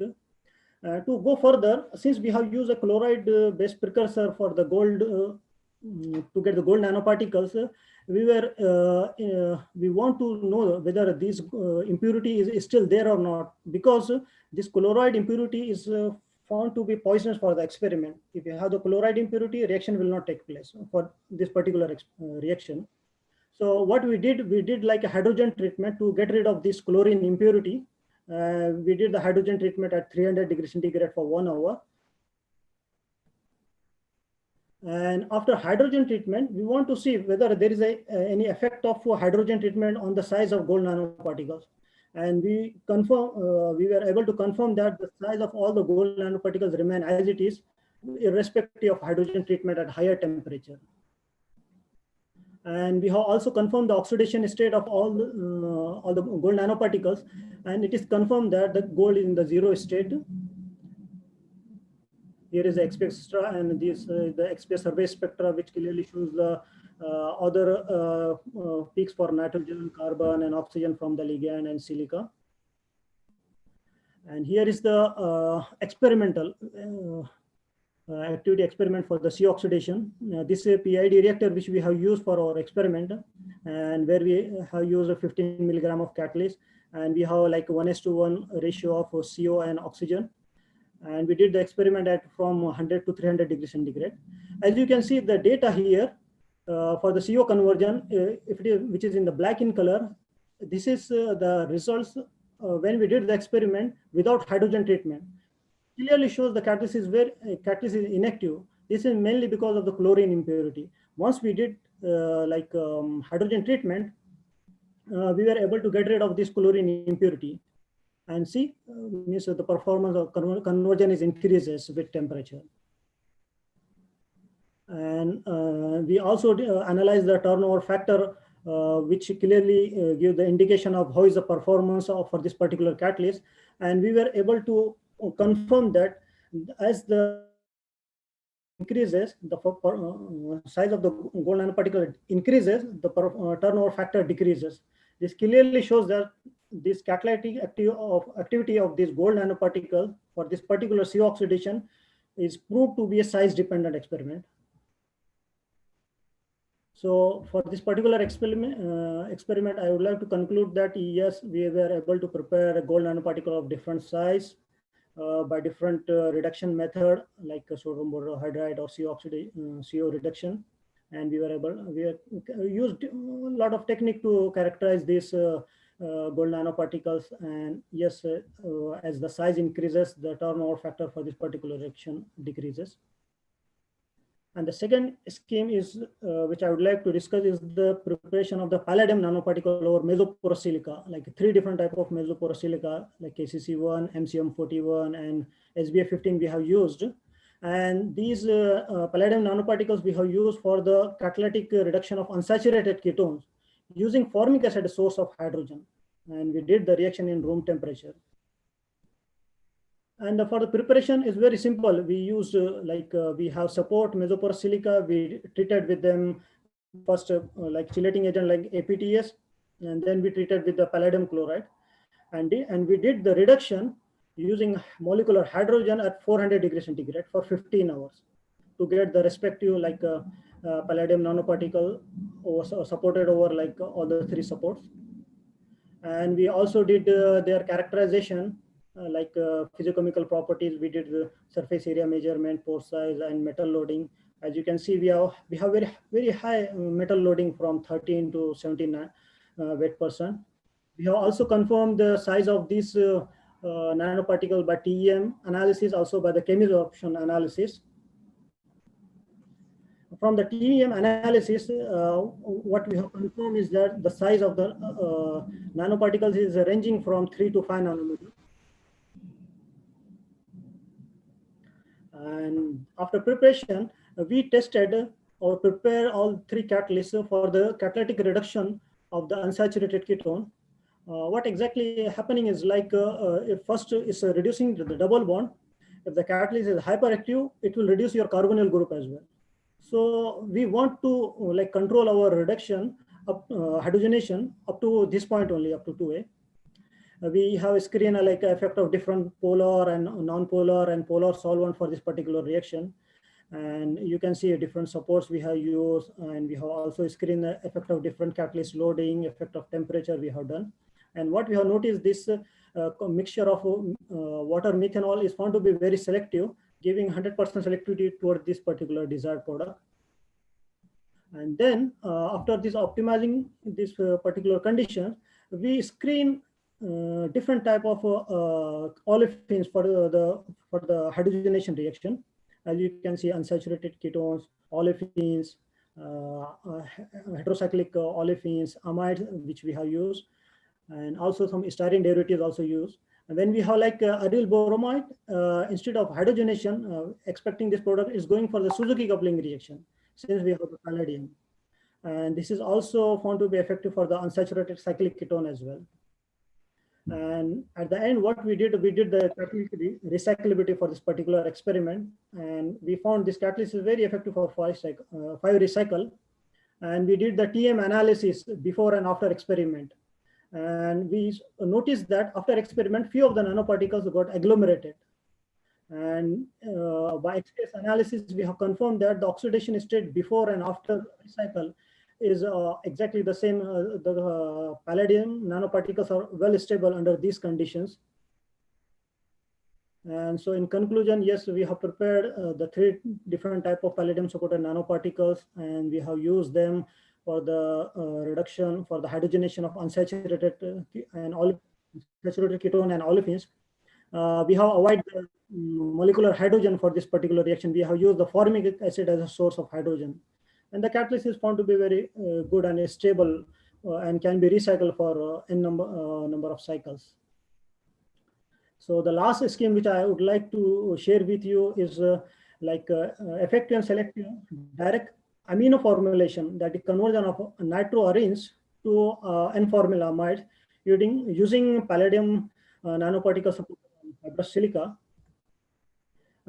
R: To go further, since we have used a chloride-based precursor for the gold to get the gold nanoparticles, we want to know whether this impurity is still there or not, because this chloride impurity is found to be poisonous for the experiment. If you have the chloride impurity, reaction will not take place for this particular reaction. So what we did like a hydrogen treatment to get rid of this chlorine impurity. We did the hydrogen treatment at 300 degrees centigrade for 1 hour. And after hydrogen treatment, we want to see whether there is any effect of hydrogen treatment on the size of gold nanoparticles. And we were able to confirm that the size of all the gold nanoparticles remain as it is, irrespective of hydrogen treatment at higher temperature. And we have also confirmed the oxidation state of all the gold nanoparticles, and it is confirmed that the gold is in the zero state. Here is the XP spectra, and this the XP survey spectra, which clearly shows the other peaks for nitrogen, carbon, and oxygen from the ligand and silica. And here is the experimental activity experiment for the CO oxidation. This is a PID reactor which we have used for our experiment, and where we have used a 15 milligram of catalyst, and we have like 1:1 ratio of CO and oxygen. And we did the experiment at from 100 to 300 degrees centigrade. As you can see the data here for the CO conversion, which is in the black in color, this is the results when we did the experiment without hydrogen treatment. Clearly shows the catalyst is inactive. This is mainly because of the chlorine impurity. Once we did hydrogen treatment, we were able to get rid of this chlorine impurity. And see, means the performance of conversion is increases with temperature. And we also analyze the turnover factor, which clearly give the indication of how is the performance for this particular catalyst. And we were able to confirm that as the increases, the size of the gold nanoparticle increases, the turnover factor decreases. This clearly shows that this catalytic activity of this gold nanoparticle for this particular CO oxidation is proved to be a size dependent experiment. So for this particular experiment, I would like to conclude that yes, we were able to prepare a gold nanoparticle of different size by different reduction method like sodium borohydride or CO reduction. And we used a lot of technique to characterize these gold nanoparticles. And yes, as the size increases, the turnover factor for this particular reaction decreases. And the second scheme is, which I would like to discuss, is the preparation of the palladium nanoparticle over mesoporous silica, like 3 different types of mesoporous silica, like KCC1, MCM41, and SBA15 we have used. And these palladium nanoparticles we have used for the catalytic reduction of unsaturated ketones using formic acid as a source of hydrogen. And we did the reaction in room temperature. And for the preparation is very simple. We used we have support mesoporous silica. We treated with them first like chelating agent like APTS, and then we treated with the palladium chloride, and we did the reduction using molecular hydrogen at 400 degrees centigrade for 15 hours to get the respective palladium nanoparticle supported over like all the 3 supports. And we also did their characterization like physiochemical properties. We did the surface area measurement, pore size, and metal loading. As you can see, we have very high metal loading from 13 to 79 weight%. We have also confirmed the size of this nanoparticle by TEM analysis, also by the chemisorption analysis. From the TEM analysis, what we have confirmed is that the size of the nanoparticles is ranging from 3 to 5 nanometers. And after preparation, we tested or prepare all 3 catalysts for the catalytic reduction of the unsaturated ketone. What exactly happening is like first is reducing the double bond. if the catalyst is hyperactive, it will reduce your carbonyl group as well. So we want to like control our reduction up hydrogenation up to this point only, up to 2A. We have a screen like effect of different polar and non-polar and polar solvent for this particular reaction. And you can see different supports we have used, and we have also screened the effect of different catalyst loading, effect of temperature we have done. And what we have noticed, this mixture of water methanol is found to be very selective, giving 100% selectivity toward this particular desired product. And then after this optimizing this particular condition, we screen different type of olefins for the hydrogenation reaction. As you can see, unsaturated ketones, olefins, heterocyclic olefins, amides, which we have used, and also some styrene derivatives also used. And when we have like aryl bromide, instead of hydrogenation, expecting this product is going for the Suzuki coupling reaction, since we have the palladium. And this is also found to be effective for the unsaturated cyclic ketone as well. And at the end, what we did the catalytic recyclability for this particular experiment. And we found this catalyst is very effective for 5 recycle. And we did the TM analysis before and after experiment. And we noticed that after experiment, few of the nanoparticles got agglomerated. And by XPS analysis, we have confirmed that the oxidation state before and after recycle is exactly the same. The palladium nanoparticles are well stable under these conditions. And so in conclusion, yes, we have prepared the 3 different type of palladium supported nanoparticles, and we have used them for the reduction, for the hydrogenation of unsaturated and saturated ketone and olefins. We have avoided the molecular hydrogen for this particular reaction. We have used the formic acid as a source of hydrogen. And the catalyst is found to be very good and stable and can be recycled for n number of cycles. So the last scheme which I would like to share with you is effective and selective direct amino formulation, that is conversion of nitroarenes to N-formylamides using palladium nanoparticles of fibrous silica.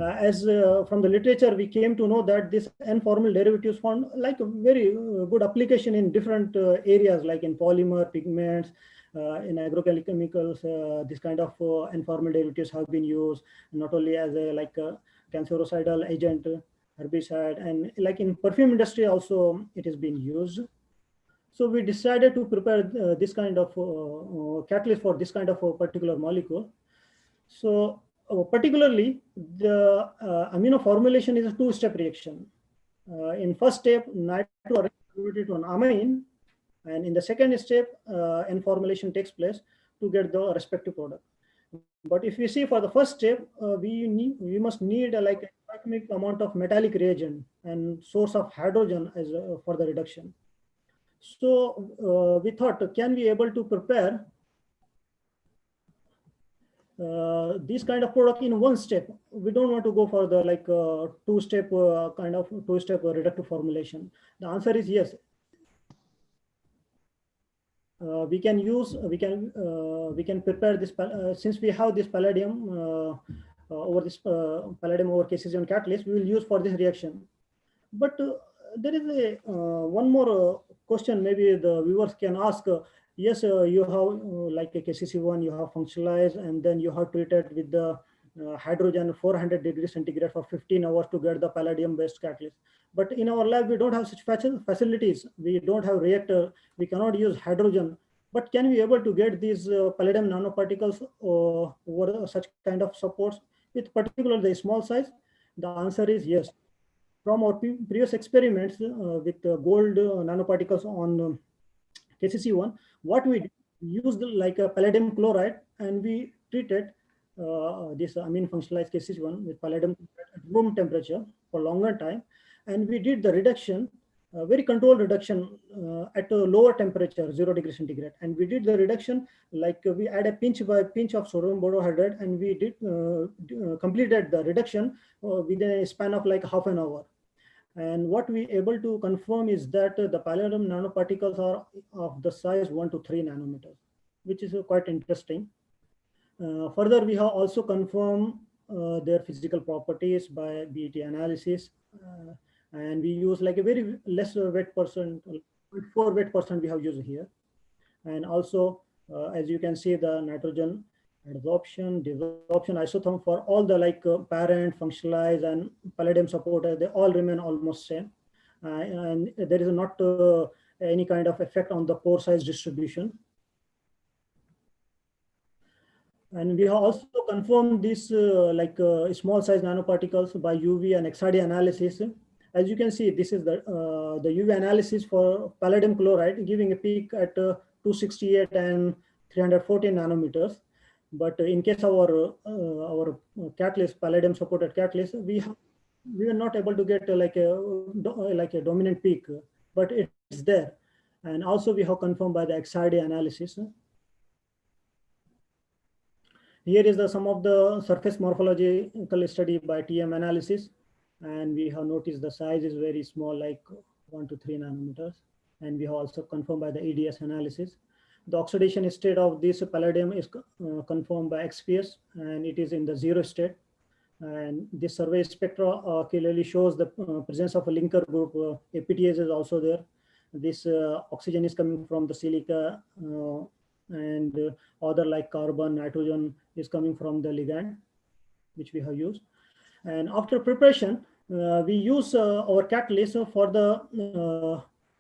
R: As from the literature, we came to know that this N-formal derivatives found like a very good application in different areas, like in polymer, pigments, in agrochemicals. This kind of N-formal derivatives have been used not only as a cancerous agent, herbicide, and like in perfume industry also it has been used. So we decided to prepare this kind of catalyst for this kind of a particular molecule. So particularly the amino formulation is a 2-step reaction. In first step, nitro is converted to an amine, and in the second step, N formulation takes place to get the respective product. But if we see for the first step, we must need like a atomic amount of metallic reagent and source of hydrogen as for the reduction. So we thought, can we able to prepare this kind of product in 1 step? We don't want to go for the like 2-step kind of 2-step reductive formulation. The answer is yes. We can prepare this since we have this palladium over this palladium over KCC1 catalyst, we will use for this reaction. But there is a one more question maybe the viewers can ask. Yes, you have like a KCC1, you have functionalized, and then you have treated with the hydrogen 400 degrees centigrade for 15 hours to get the palladium based catalyst. But in our lab, we don't have such facilities. We don't have reactor. We cannot use hydrogen. But can we able to get these palladium nanoparticles over such kind of supports with particularly the small size? The answer is yes. From our previous experiments with gold nanoparticles on KCC1, what we used like a palladium chloride, and we treated this amine functionalized KCC1 with palladium at room temperature for longer time, and we did the reduction, very controlled reduction at a lower temperature, 0 degrees centigrade, and we did the reduction like we add a pinch by pinch of sodium borohydride, and we did completed the reduction within a span of like half an hour. And what we able to confirm is that the palladium nanoparticles are of the size 1 to 3 nanometers, which is quite interesting. Further, we have also confirmed their physical properties by BET analysis. And we use like a very less wet percent, 0.4 wet % we have used here. And also, as you can see, the nitrogen adsorption, desorption isotherm for all the like parent, functionalized, and palladium supporter, they all remain almost same. And there is not any kind of effect on the pore size distribution. And we have also confirmed this small size nanoparticles by UV and XRD analysis. As you can see, this is the UV analysis for palladium chloride, giving a peak at 268 and 314 nanometers. But in case of our catalyst, palladium supported catalyst, we were not able to get like a dominant peak, but it's there. And also we have confirmed by the XRD analysis. Here is some of the surface morphological study by TM analysis. And we have noticed the size is very small, like 1 to 3 nanometers. And we have also confirmed by the EDS analysis. The oxidation state of this palladium is confirmed by XPS, and it is in the 0 state. And this survey spectra clearly shows the presence of a linker group. APTase is also there. This oxygen is coming from the silica, and other like carbon, nitrogen is coming from the ligand, which we have used. And after preparation, we use our catalyst for the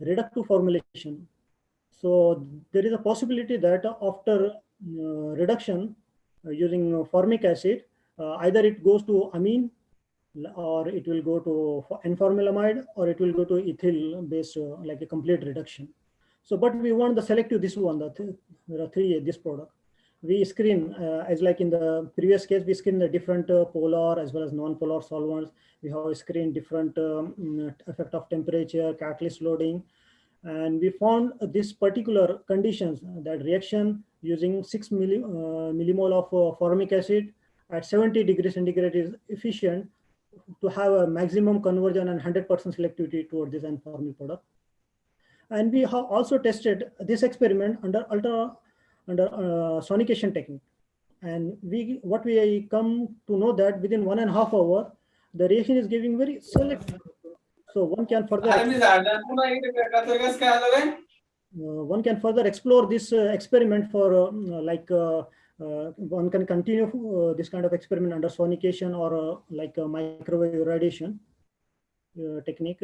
R: reductive formulation. So there is a possibility that after reduction using formic acid, either it goes to amine, or it will go to N-formilamide, or it will go to ethyl based like a complete reduction. So, but we want the selective this one, there are 3 this product. We screen, as like in the previous case, we screen the different polar as well as non-polar solvents. We have screened different effect of temperature, catalyst loading. And we found this particular conditions, that reaction using 6 millimole of formic acid at 70 degrees centigrade is efficient to have a maximum conversion and 100% selectivity toward this N-formic product. And we have also tested this experiment under sonication technique. And what we come to know that within 1.5 hours, the reaction is giving very selective. So one can further explore this experiment for one can continue this kind of experiment under sonication or microwave radiation technique.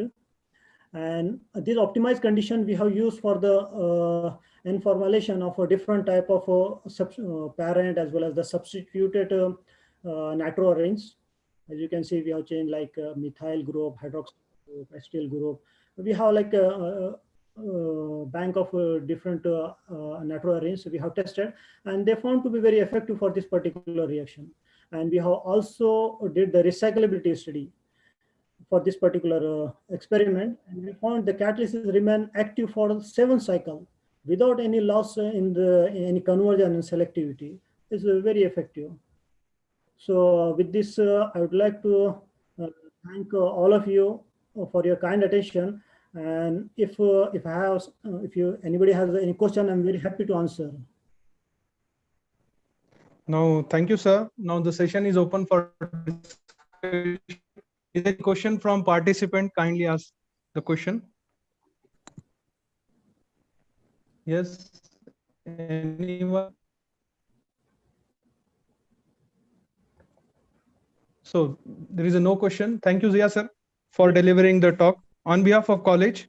R: And this optimized condition we have used for the N-formulation of a different type of parent as well as the substituted nitro arrays. As you can see, we have changed like methyl group, hydroxyl group, acetyl group. We have like a bank of different nitro arrays we have tested, and they found to be very effective for this particular reaction. And we have also did the recyclability study for this particular experiment, and we found the catalysts remain active for 7 cycles without any loss in any conversion and selectivity. It's very effective. So with this, I would like to thank all of you for your kind attention. And if anybody has any question, I'm very happy to answer.
O: Now, thank you, sir. Now the session is open for discussion. Is there a question from participant? Kindly ask the question. Yes, anyone? So there is no question. Thank you, Zia sir, for delivering the talk. On behalf of college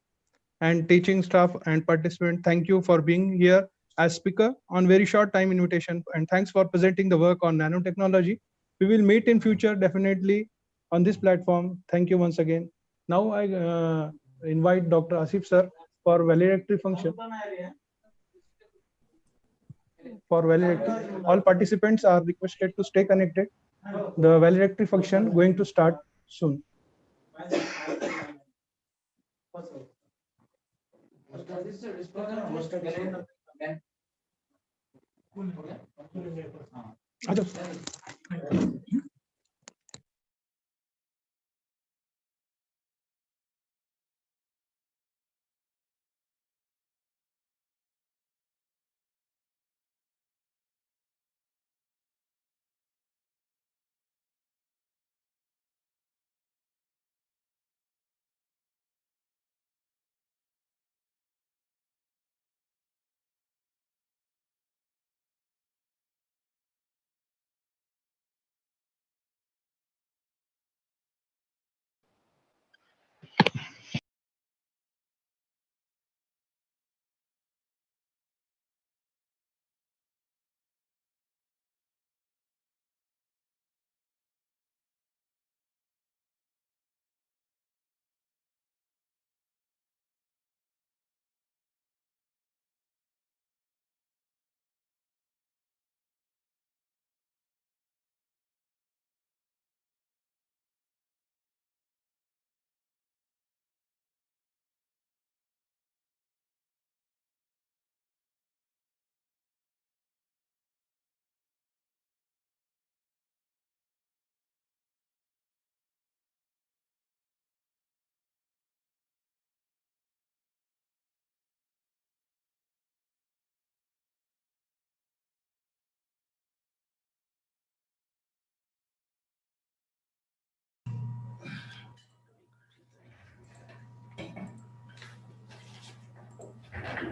O: and teaching staff and participant, thank you for being here as speaker on very short time invitation. And thanks for presenting the work on nanotechnology. We will meet in future definitely on this platform. Thank you once again. Now I invite Dr. Asif sir for valedictory function. For valedictory, all participants are requested to stay connected. The valedictory function going to start soon.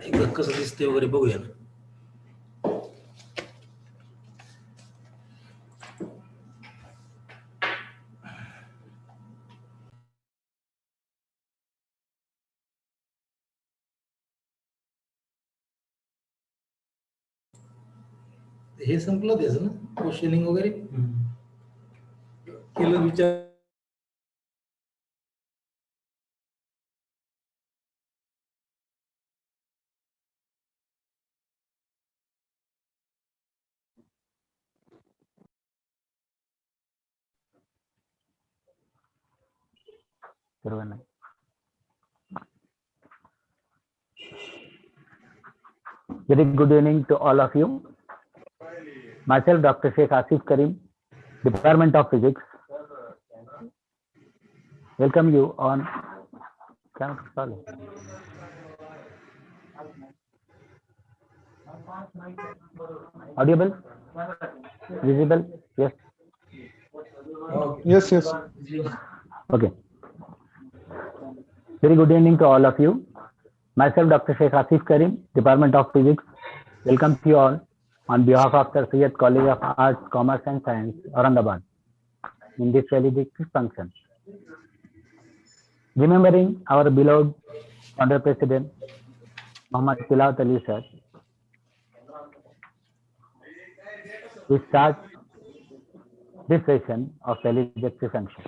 D: एकदा कसं दिसते वगैरे बघूया ना. हे संपलं त्याचं ना questioning वगैरे केलं विचार.
S: Very good evening to all of you. Myself, Dr. Sheikh Asif Karim, Department of Physics. Welcome you on. Audible? Visible? Yes.
O: Yes, yes.
S: Okay. Very good evening to all of you. Myself, Dr. Sheikh Asif Karim, Department of Physics. Welcome to you all on behalf of Sir Syed College of Arts, Commerce and Science, Aurangabad, in this valedictory function. Remembering our beloved Founder President, Muhammad Tilawat Ali sir, we start this session of valedictory function.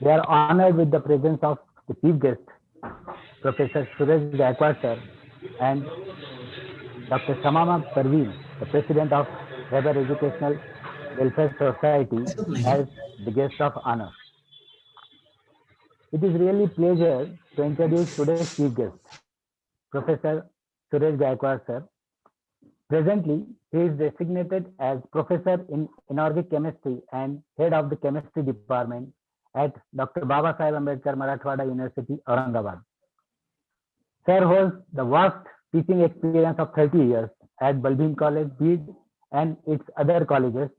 S: We are honored with the presence of the chief guest, Professor Suresh Gaikwad sir, and Dr. Shamama Parveen, the President of Weber Educational Welfare Society, as the guest of honor. It is really pleasure to introduce today's chief guest, Professor Suresh Gaikwad sir. Presently, he is designated as Professor in Inorganic Chemistry and Head of the Chemistry Department at Dr. Baba Saheb Ambedkar Marathwada University, Aurangabad. Sir holds the vast teaching experience of 30 years at Balbin College, Bid, and its other colleges,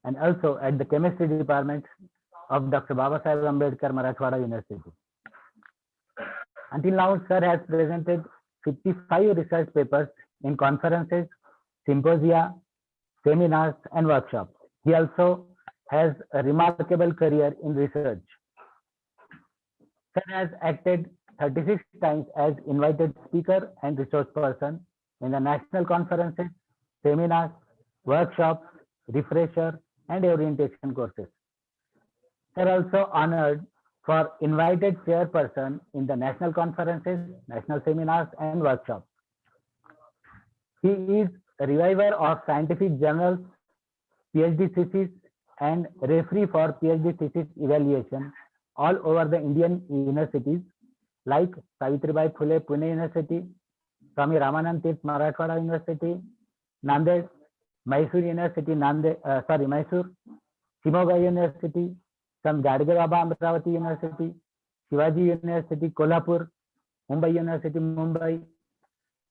S: and also at the Chemistry Department of Dr. Baba Saheb Ambedkar Marathwada University. Until now, sir has presented 55 research papers in conferences, symposia, seminars, and workshops. He also has a remarkable career in research. Sir has acted 36 times as invited speaker and resource person in the national conferences, seminars, workshops, refresher, and orientation courses. Sir also honored for invited chairperson in the national conferences, national seminars, and workshops. He is a reviver of scientific journals, PhD thesis, and referee for PhD thesis evaluation all over the Indian universities like Savitribai Phule Pune University, Swami Ramanand Tirth Marathwada University, Nanded, Mysore University, Mysore, Shimoga University, some Gadge Baba Amravati University, Shivaji University, Kolhapur, Mumbai University, Mumbai,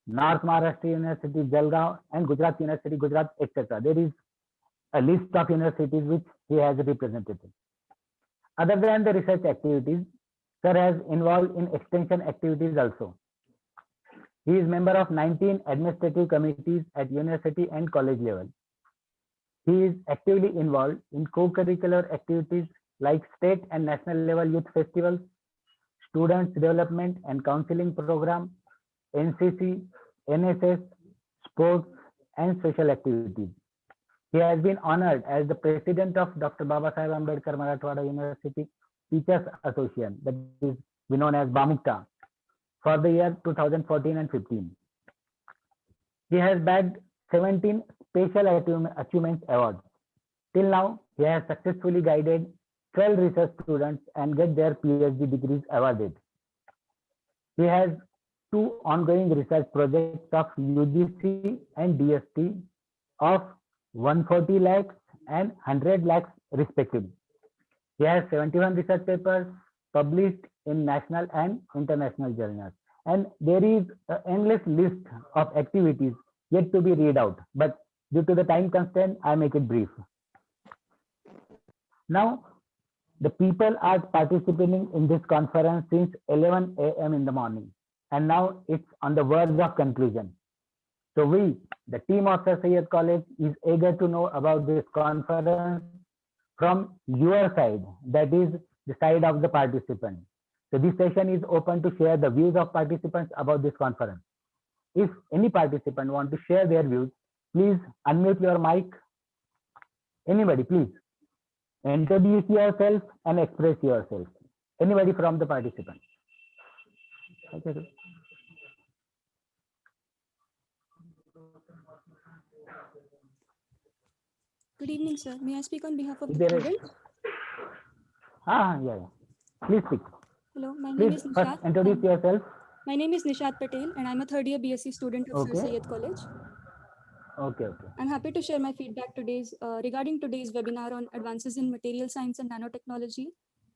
S: North Maharashtra University, Jalgaon, and Gujarat University, Gujarat, etc. There is a list of universities which he has represented. Other than the research activities, sir has involved in extension activities also. He is member of 19 administrative committees at university and college level. He is actively involved in co-curricular activities like state and national level youth festivals, students development and counseling program, NCC, NSS, sports, and social activities. He has been honored as the president of Dr. Baba Saheb Ambedkar Marathwada University Teachers Association, that is known as BAMUKTA, for the year 2014 and 15. He has bagged 17 Special Achievements Awards. Till now, he has successfully guided 12 research students and get their PhD degrees awarded. He has 2 ongoing research projects of UGC and DST of 140 lakhs and 100 lakhs respectively. He has 71 research papers published in national and international journals. And there is an endless list of activities yet to be read out, but due to the time constraint, I make it brief. Now, the people are participating in this conference since 11 a.m. in the morning. and now it's on the verge of conclusion. So we, the team of Sir Syed College, is eager to know about this conference from your side, that is the side of the participant. So this session is open to share the views of participants about this conference. If any participant want to share their views, please unmute your mic. Anybody, please introduce yourself and express yourself. Anybody from the participants? Okay.
T: Good evening, sir. May I speak on behalf of
S: Is
T: the
S: there
T: students?
S: yeah. Please speak.
T: Hello, my name
S: Please
T: is
S: first
T: Nishat.
S: introduce yourself.
T: My name is Nishat Patel, and I'm a third year BSc student of Sir
S: Okay.
T: Syed College.
S: Okay.
T: I'm happy to share my feedback regarding today's webinar on advances in material science and nanotechnology.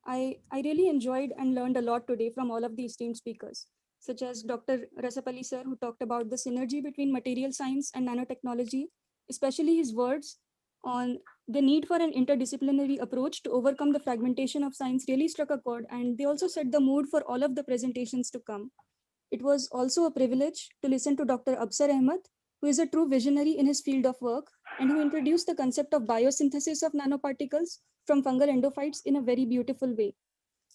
T: I really enjoyed and learned a lot today from all of the esteemed speakers, such as Dr. Rasapalli sir, who talked about the synergy between material science and nanotechnology, especially his words on the need for an interdisciplinary approach to overcome the fragmentation of science really struck a chord, and they also set the mood for all of the presentations to come. It was also a privilege to listen to Dr. Absar Ahmed, who is a true visionary in his field of work and who introduced the concept of biosynthesis of nanoparticles from fungal endophytes in a very beautiful way.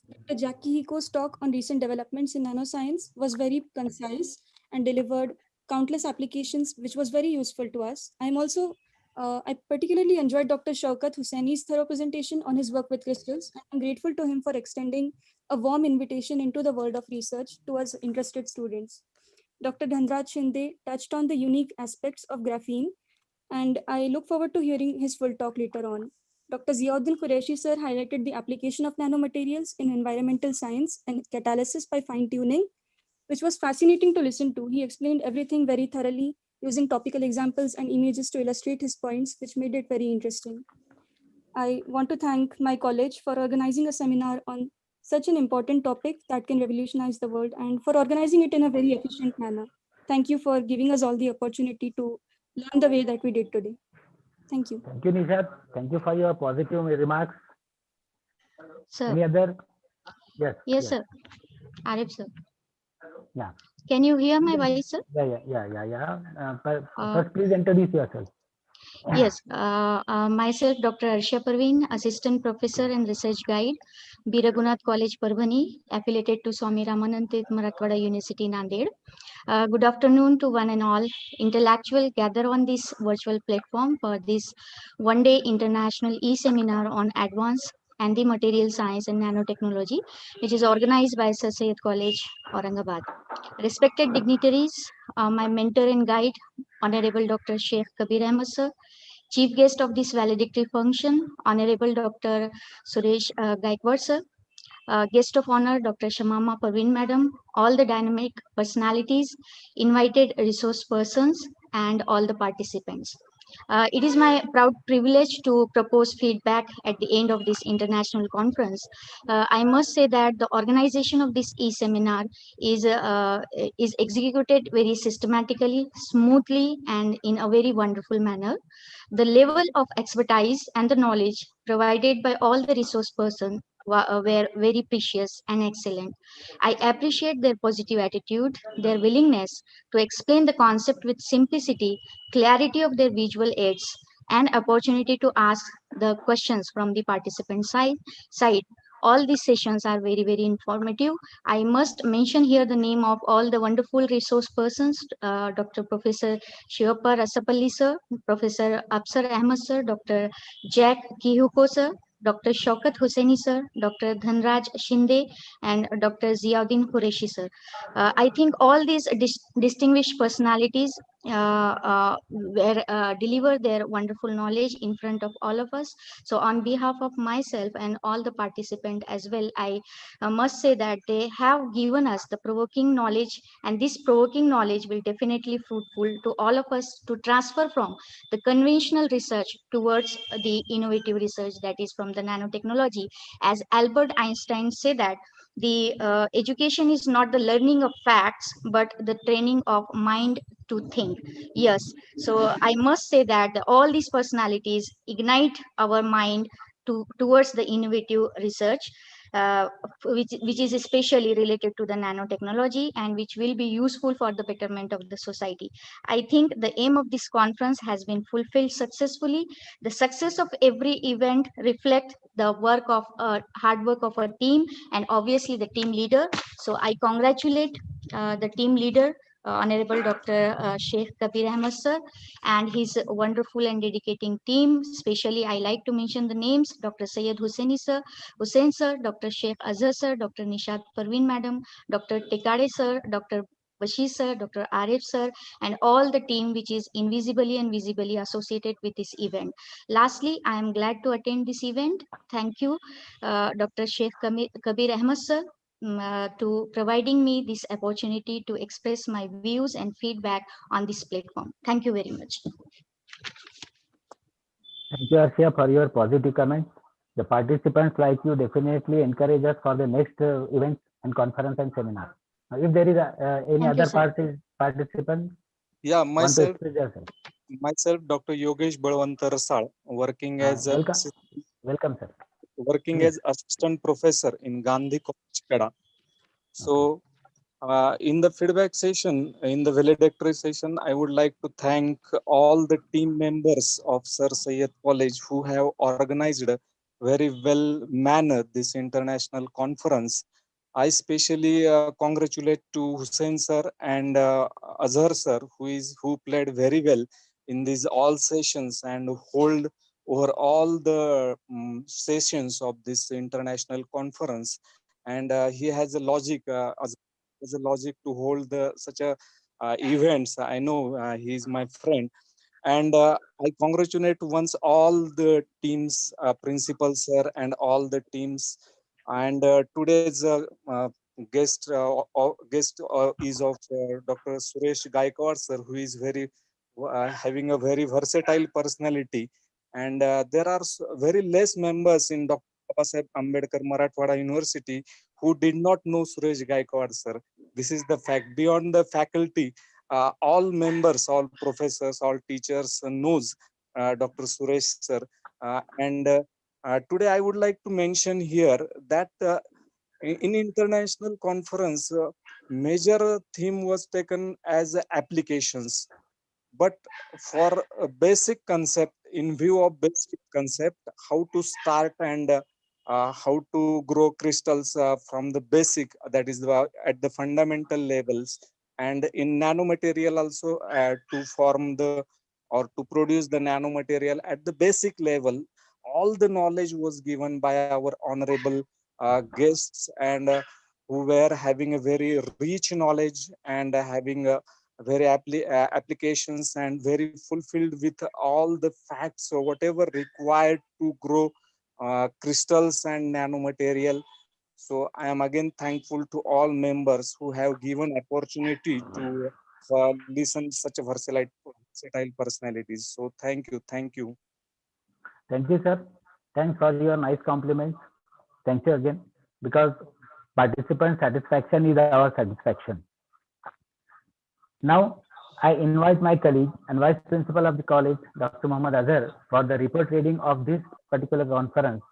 T: Dr. Jackie Hiko's talk on recent developments in nanoscience was very concise and delivered countless applications, which was very useful to us. I particularly enjoyed Dr. Shaukat Hussaini's thorough presentation on his work with crystals, and I'm grateful to him for extending a warm invitation into the world of research to us interested students. Dr. Dhanraj Shinde touched on the unique aspects of graphene, and I look forward to hearing his full talk later on. Dr. Ziauddin Qureshi sir highlighted the application of nanomaterials in environmental science and catalysis by fine-tuning, which was fascinating to listen to. He explained everything very thoroughly, using topical examples and images to illustrate his points, which made it very interesting. I want to thank my college for organizing a seminar on such an important topic that can revolutionize the world and for organizing it in a very efficient manner. Thank you for giving us all the opportunity to learn the way that we did today. Thank you.
S: Thank you, Nishat. Thank you for your positive remarks.
U: Sir.
S: Any other? Yes.
U: Yes, sir. Arif, sir.
S: Yeah.
U: Can you hear my voice, sir?
S: Yeah. First, please introduce yourself.
U: Yes, myself, Dr. Arsha Parveen, Assistant Professor and Research Guide, Biragunath College, Parbhani, affiliated to Swami Ramanand Tirth Marathwada University, Nanded. Good afternoon to one and all. Intellectual gather on this virtual platform for this one-day international e-seminar on advanced and the material science and nanotechnology, which is organized by Sir Syed College, Aurangabad. Respected dignitaries, my mentor and guide, Honorable Dr. Sheikh Kabir Ahmed sir, Chief guest of this valedictory function, Honorable Dr. Suresh Gaikwad sir, guest of honor, Dr. Shamama Parveen madam, all the dynamic personalities, invited resource persons, and all the participants. It is my proud privilege to propose feedback at the end of this international conference. I must say that the organization of this e-seminar is executed very systematically, smoothly, and in a very wonderful manner. The level of expertise and the knowledge provided by all the resource persons were very precious and excellent. I appreciate their positive attitude, their willingness to explain the concept with simplicity, clarity of their visual aids, and opportunity to ask the questions from the participant side. All these sessions are very, very informative. I must mention here the name of all the wonderful resource persons, Dr. Professor Shivappa Rasapalli sir, Professor Absar Ahmed sir, Dr. Jack Kihuko sir, Dr. Shaukat Hussaini sir, Dr. Dhanraj Shinde, and Dr. Ziauddin Qureshi sir. I think all these distinguished personalities deliver their wonderful knowledge in front of all of us. So on behalf of myself and all the participants as well, I must say that they have given us the provoking knowledge, and this provoking knowledge will definitely fruitful to all of us to transfer from the conventional research towards the innovative research that is from the nanotechnology. As Albert Einstein said that the education is not the learning of facts but the training of mind to think. Yes, so I must say that all these personalities ignite our mind towards the innovative research. which is especially related to the nanotechnology and which will be useful for the betterment of the society. I think the aim of this conference has been fulfilled successfully. The success of every event reflects the work of hard work of a team and obviously the team leader. So I congratulate the team leader, Honorable Dr. Sheikh Kabir Ahmed sir, and his wonderful and dedicating team. Especially, I like to mention the names: Dr. Syed Hussain sir, Dr. Sheikh Azhar sir, Dr. Nishat Parveen madam, Dr. Tekade sir, Dr. Bashir sir, Dr. Arif sir, and all the team which is invisibly and visibly associated with this event. Lastly, I am glad to attend this event. Thank you, Dr. Sheikh Kabir Ahmed sir, to providing me this opportunity to express my views and feedback on this platform. Thank you very much.
S: Thank you, Arshia, for your positive comments. The participants like you definitely encourage us for the next events and conference and seminar. If there is any
U: Thank you,
S: other
U: sir.
S: participant
B: Yeah,
S: want to
B: myself,
S: express yourself.
B: Dr. Yogesh Balwant Rasal,
S: Welcome, sir.
B: working
S: Please.
B: as assistant professor in Gandhi College, Kada. So, in the feedback session, in the valedictory session, I would like to thank all the team members of Sir Syed College who have organized very well mannered this international conference. I especially congratulate to Hussain sir and Azhar sir, who played very well in these all sessions and hold over all the sessions of this international conference. And he has a logic, has a logic to hold such a events. I know he is my friend, and I congratulate once all the teams, principal sir, and all the teams. And today's guest is of Dr. Suresh Gaikwad sir, who is very having a very versatile personality. And there are very less members in Dr. Babasaheb Ambedkar Marathwada University who did not know Suresh Gaikwad sir. This is the fact. Beyond the faculty, all members, all professors, all teachers knows Dr. Suresh sir. And today I would like to mention here that in international conference, major theme was taken as applications. But for a basic concept, in view of basic concept, how to start and how to grow crystals from the basic, that is at the fundamental levels, and in nanomaterial also to form the or to produce the nanomaterial at the basic level, all the knowledge was given by our honorable guests, and who were having a very rich knowledge and having a very applications and very fulfilled with all the facts or whatever required to grow crystals and nanomaterial. So I am again thankful to all members who have given opportunity to listen such a versatile personalities. So thank you.
S: Thank you, sir. Thanks for your nice compliments. Thank you again, because participant satisfaction is our satisfaction. Now, I invite my colleague and Vice Principal of the college, Dr. Muhammad Azhar, for the report reading of this particular conference.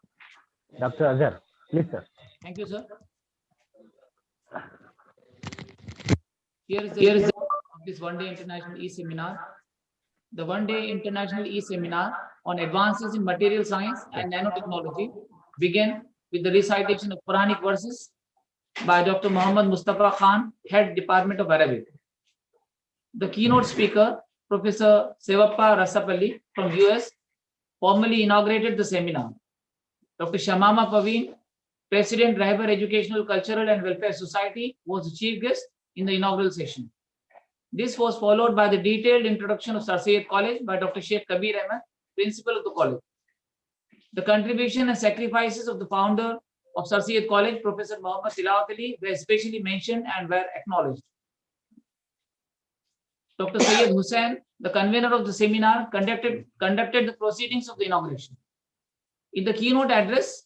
S: Dr. Azhar, please, sir.
F: Thank you, sir. Here is the result of this one-day international e-seminar. The one-day international e-seminar on advances in material science and nanotechnology began with the recitation of Quranic verses by Dr. Muhammad Mustafa Khan, Head Department of Arabic. The keynote speaker, Professor Sevappa Rasapalli from US, formally inaugurated the seminar. Dr. Shamama Paveen, President, Rahibar Educational, Cultural and Welfare Society, was the chief guest in the inaugural session. This was followed by the detailed introduction of Sir Syed College by Dr. Sheikh Kabir Ahmed, principal of the college. The contribution and sacrifices of the founder of Sir Syed College, Professor Muhammad Tilawat Ali, were especially mentioned and were acknowledged. Dr. Syed Hussain, the convener of the seminar, conducted the proceedings of the inauguration. In the keynote address,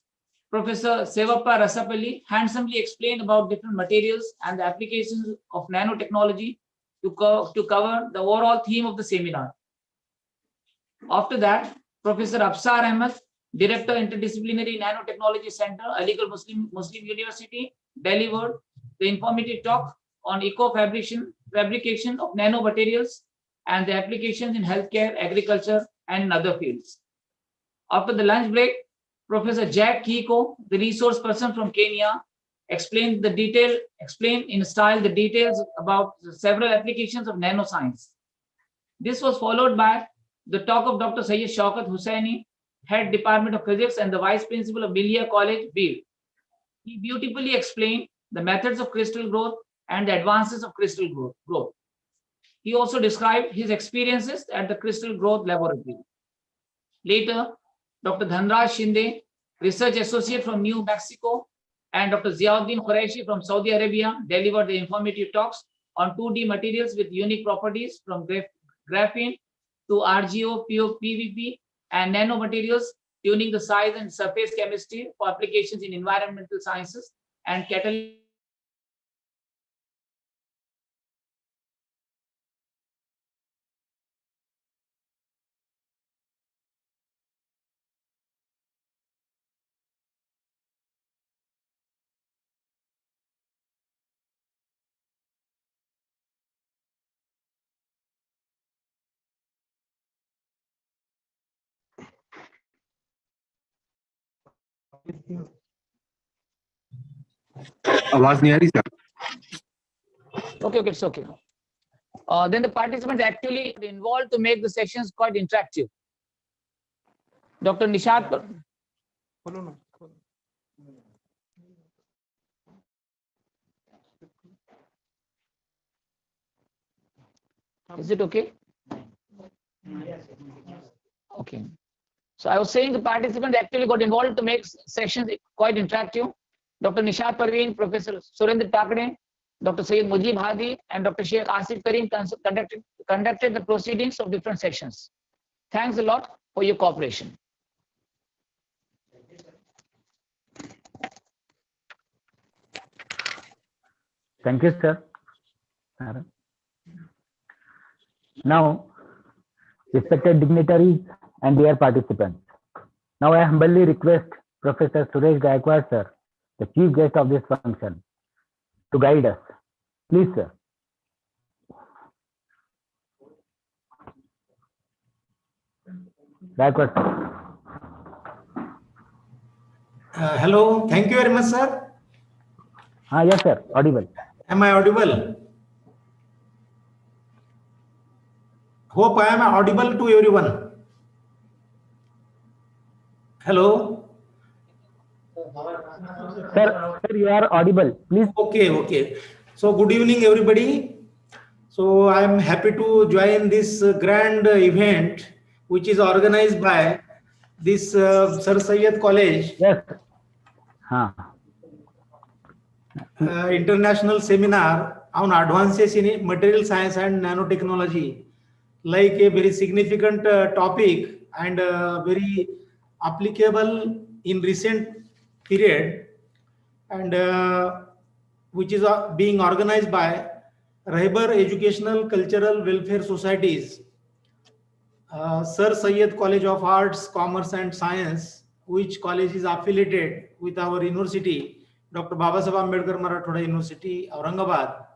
F: Professor Sevappa Rasapalli handsomely explained about different materials and the applications of nanotechnology to cover the overall theme of the seminar. After that, Professor Afsar Ahmed Director, Interdisciplinary Nanotechnology Center, Aligarh Muslim University, delivered the informative talk on fabrication of nanomaterials and the applications in healthcare, agriculture, and other fields. After the lunch break, Professor Jack Kiko, the resource person from Kenya, explained in style the details about several applications of nanoscience. This was followed by the talk of Dr. Syed Shaukat Hussaini, Head Department of Physics and the Vice Principal of Milia College, Beer. He beautifully explained the methods of crystal growth and the advances of crystal growth. He also described his experiences at the Crystal Growth Laboratory. Later, Dr. Dhanraj Shinde, Research Associate from New Mexico, and Dr. Ziauddin Qureshi from Saudi Arabia delivered the informative talks on 2D materials with unique properties from graphene to RGO, PVP, and nanomaterials, tuning the size and surface chemistry for applications in environmental sciences and catalytic
C: आवाज नहीं आ रही sir.
F: Okay, it's okay. Then the participants actually involved to make the sessions quite interactive. Dr. Nishad. Is it okay? Okay. So I was saying the participants actually got involved to make sessions quite interactive. Dr. Nishad Parveen, Professor Surendra Takde, Dr. Syed Mujib Hadi, and Dr. Sheikh Asif Karim conducted the proceedings of different sections. Thanks a lot for your cooperation.
S: Thank you, sir. Now, respected dignitaries and dear participants, now I humbly request Professor Suresh Gaikwad, sir, the chief guest of this function, to guide us. Please, sir. Gaikwad, sir.
C: Hello, thank you very much, sir.
S: Yes, sir, audible.
C: Am I audible? Hope I am audible to everyone. Hello.
S: Sir, you are audible. Please.
C: Okay. So good evening, everybody. So I am happy to join this grand event, which is organized by this Sir Syed College.
S: Yes.
C: International seminar on advances in material science and nanotechnology, like a very significant topic and very applicable in recent period, and which is being organized by Rahibar Educational Cultural Welfare Societies, Sir Syed College of Arts, Commerce and Science, which college is affiliated with our university, Dr. Babasaheb Ambedkar Marathoda University, Aurangabad,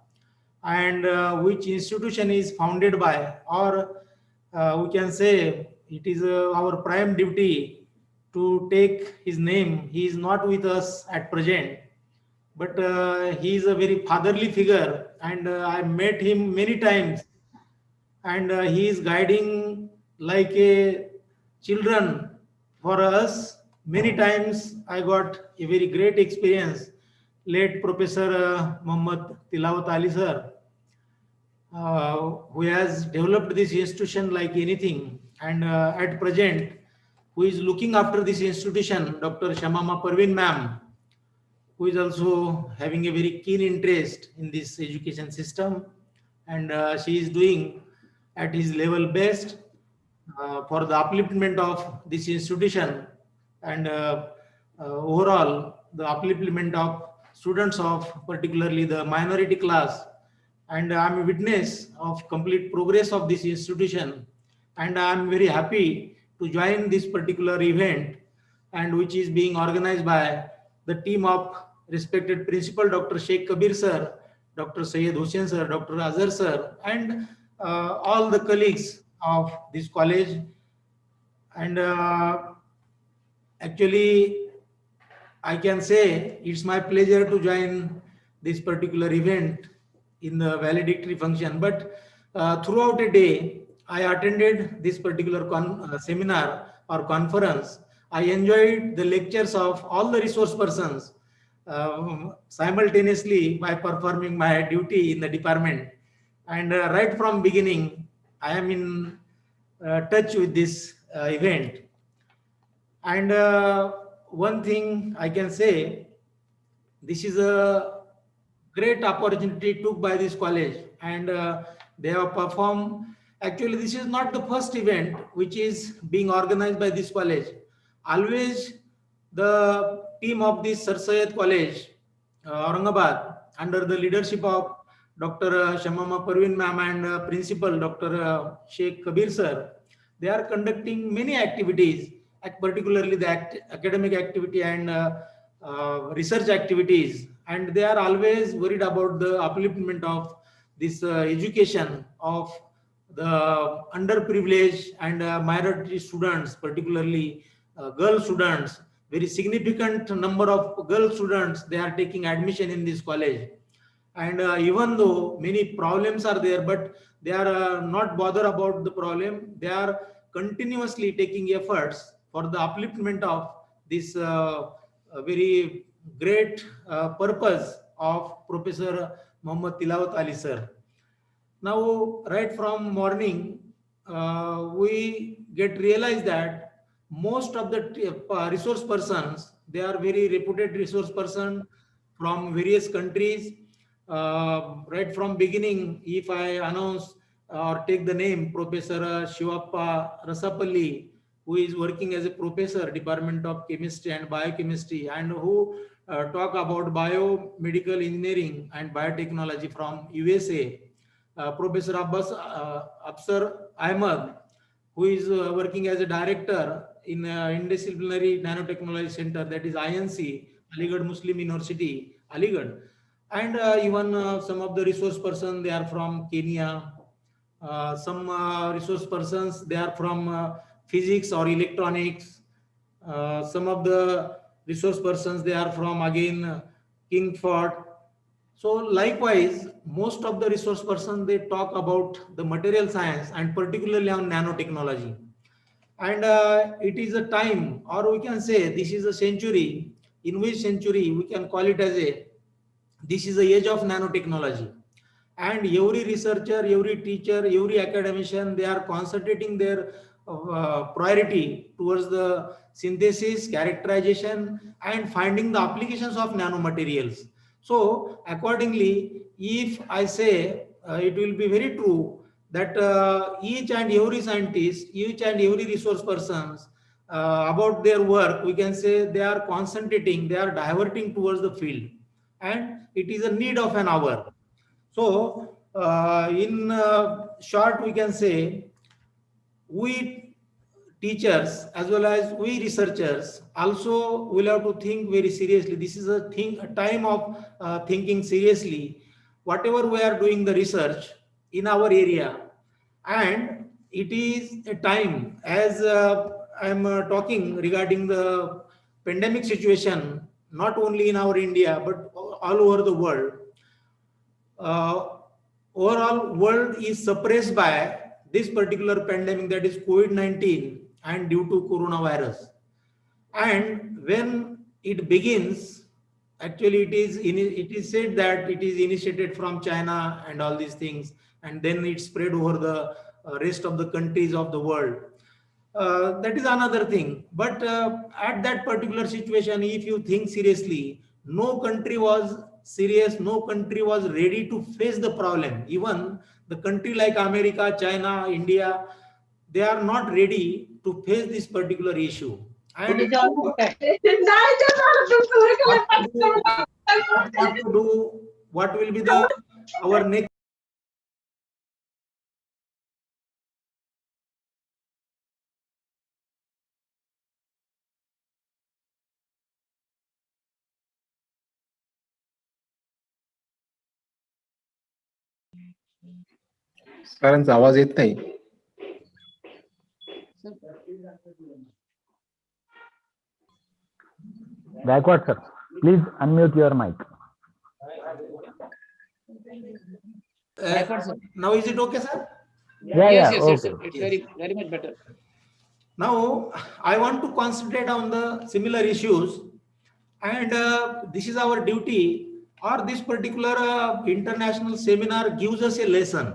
C: and which institution is founded by, or we can say it is our prime duty to take his name. He is not with us at present, but he is a very fatherly figure, and I met him many times, and he is guiding like a children for us. Many times I got a very great experience. Late Professor Muhammad Tilawat Ali sir, who has developed this institution like anything, and at present who is looking after this institution, Dr. Shamama Parveen ma'am, who is also having a very keen interest in this education system, and she is doing at his level best for the upliftment of this institution, and overall the upliftment of students of particularly the minority class. And I'm a witness of complete progress of this institution, and I'm very happy to join this particular event
L: and which is being organized by the team of respected principal Dr. Sheikh Kabir sir, Dr. Syed Hussain sir, Dr. Azhar sir, and all the colleagues of this college. And actually, I can say it's my pleasure to join this particular event in the valedictory function. But throughout a day, I attended this particular seminar or conference. I enjoyed the lectures of all the resource persons simultaneously by performing my duty in the department. And right from beginning, I am in touch with this event. And one thing I can say, this is a great opportunity took by this college, and they have performed. Actually, this is not the first event which is being organized by this college. Always the team of this Sir Syed College, Aurangabad, under the leadership of Dr. Shamama Parveen ma'am and Principal Dr. Sheikh Kabir sir, they are conducting many activities, particularly the academic activity and research activities, and they are always worried about the upliftment of this education of the underprivileged and minority students, particularly girl students. Very significant number of girl students, they are taking admission in this college. And even though many problems are there, but they are not bother about the problem. They are continuously taking efforts for the upliftment of this very great purpose of Professor Muhammad Tilawat Ali sir. Now, right from morning, we get realized that most of the resource persons, they are very reputed resource person from various countries. Right from beginning, if I announce or take the name Professor Shivappa Rasapalli, who is working as a professor, Department of Chemistry and Biochemistry, and who talk about biomedical engineering and biotechnology from USA. Professor Afsar Ahmed, who is working as a director in Interdisciplinary Nanotechnology Center, that is INC, Aligarh Muslim University, Aligarh. And even some of the resource persons, they are from Kenya. Some resource persons, they are from physics or electronics. Some of the resource persons, they are from again Kingford. So likewise, most of the resource persons, they talk about the material science and particularly on nanotechnology. And it is a time, or we can say this is a century, in which century we can call it as this is the age of nanotechnology. And every researcher, every teacher, every academician, they are concentrating their priority towards the synthesis, characterization, and finding the applications of nanomaterials. So accordingly, if I say it will be very true that each and every scientist, each and every resource persons, about their work, we can say they are concentrating, they are diverting towards the field, and it is a need of an hour. So in short, we can say we teachers as well as we researchers also will have to think very seriously. This is a time of thinking seriously whatever we are doing the research in our area. And it is a time, as I'm talking regarding the pandemic situation, not only in our India but all over the world. Overall world is suppressed by this particular pandemic, that is COVID-19, and due to coronavirus. And when it begins, actually it is said that it is initiated from China and all these things, and then it spread over the rest of the countries of the world. That is another thing. But at that particular situation, if you think seriously, no country was serious, no country was ready to face the problem. Even the country like America, China, India, they are not ready to face this particular issue. And what will be the our next
C: सरांचा आवाज येत नाही.
S: Backward, sir. Please unmute your mic.
L: Now is it okay, sir?
F: Yes,
S: Yeah,
F: yes,
S: okay.
F: it's very much better.
L: Now I want to concentrate on the similar issues, and this is our duty, or this particular international seminar gives us a lesson,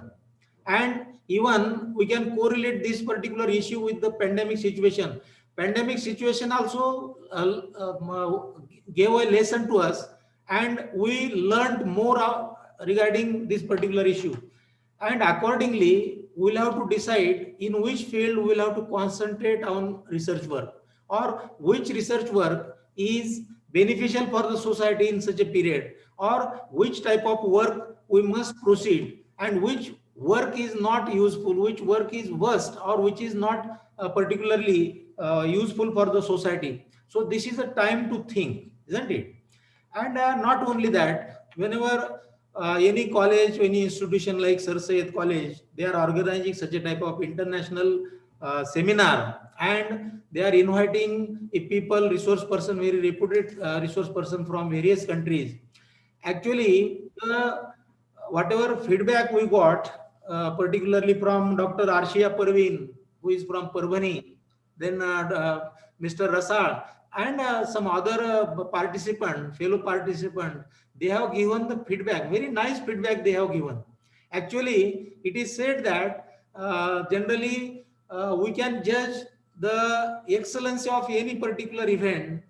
L: and even we can correlate this particular issue with the pandemic situation. Pandemic situation also gave a lesson to us, and we learned more regarding this particular issue, and accordingly we'll have to decide in which field we'll have to concentrate on research work, or which research work is beneficial for the society in such a period, or which type of work we must proceed, and which work is not useful, which work is worst, or which is not particularly useful for the society. So this is a time to think, isn't it? And not only that, whenever any college, any institution like Sir Syed College, they are organizing such a type of international seminar, and they are inviting a people, resource person, very reputed resource person from various countries. Actually, whatever feedback we got, particularly from Dr. Arshia Parveen, who is from Parvani, then Mr. Rasal, and some other participant, fellow participant, they have given the feedback, very nice feedback they have given. Actually, it is said that generally we can judge the excellence of any particular event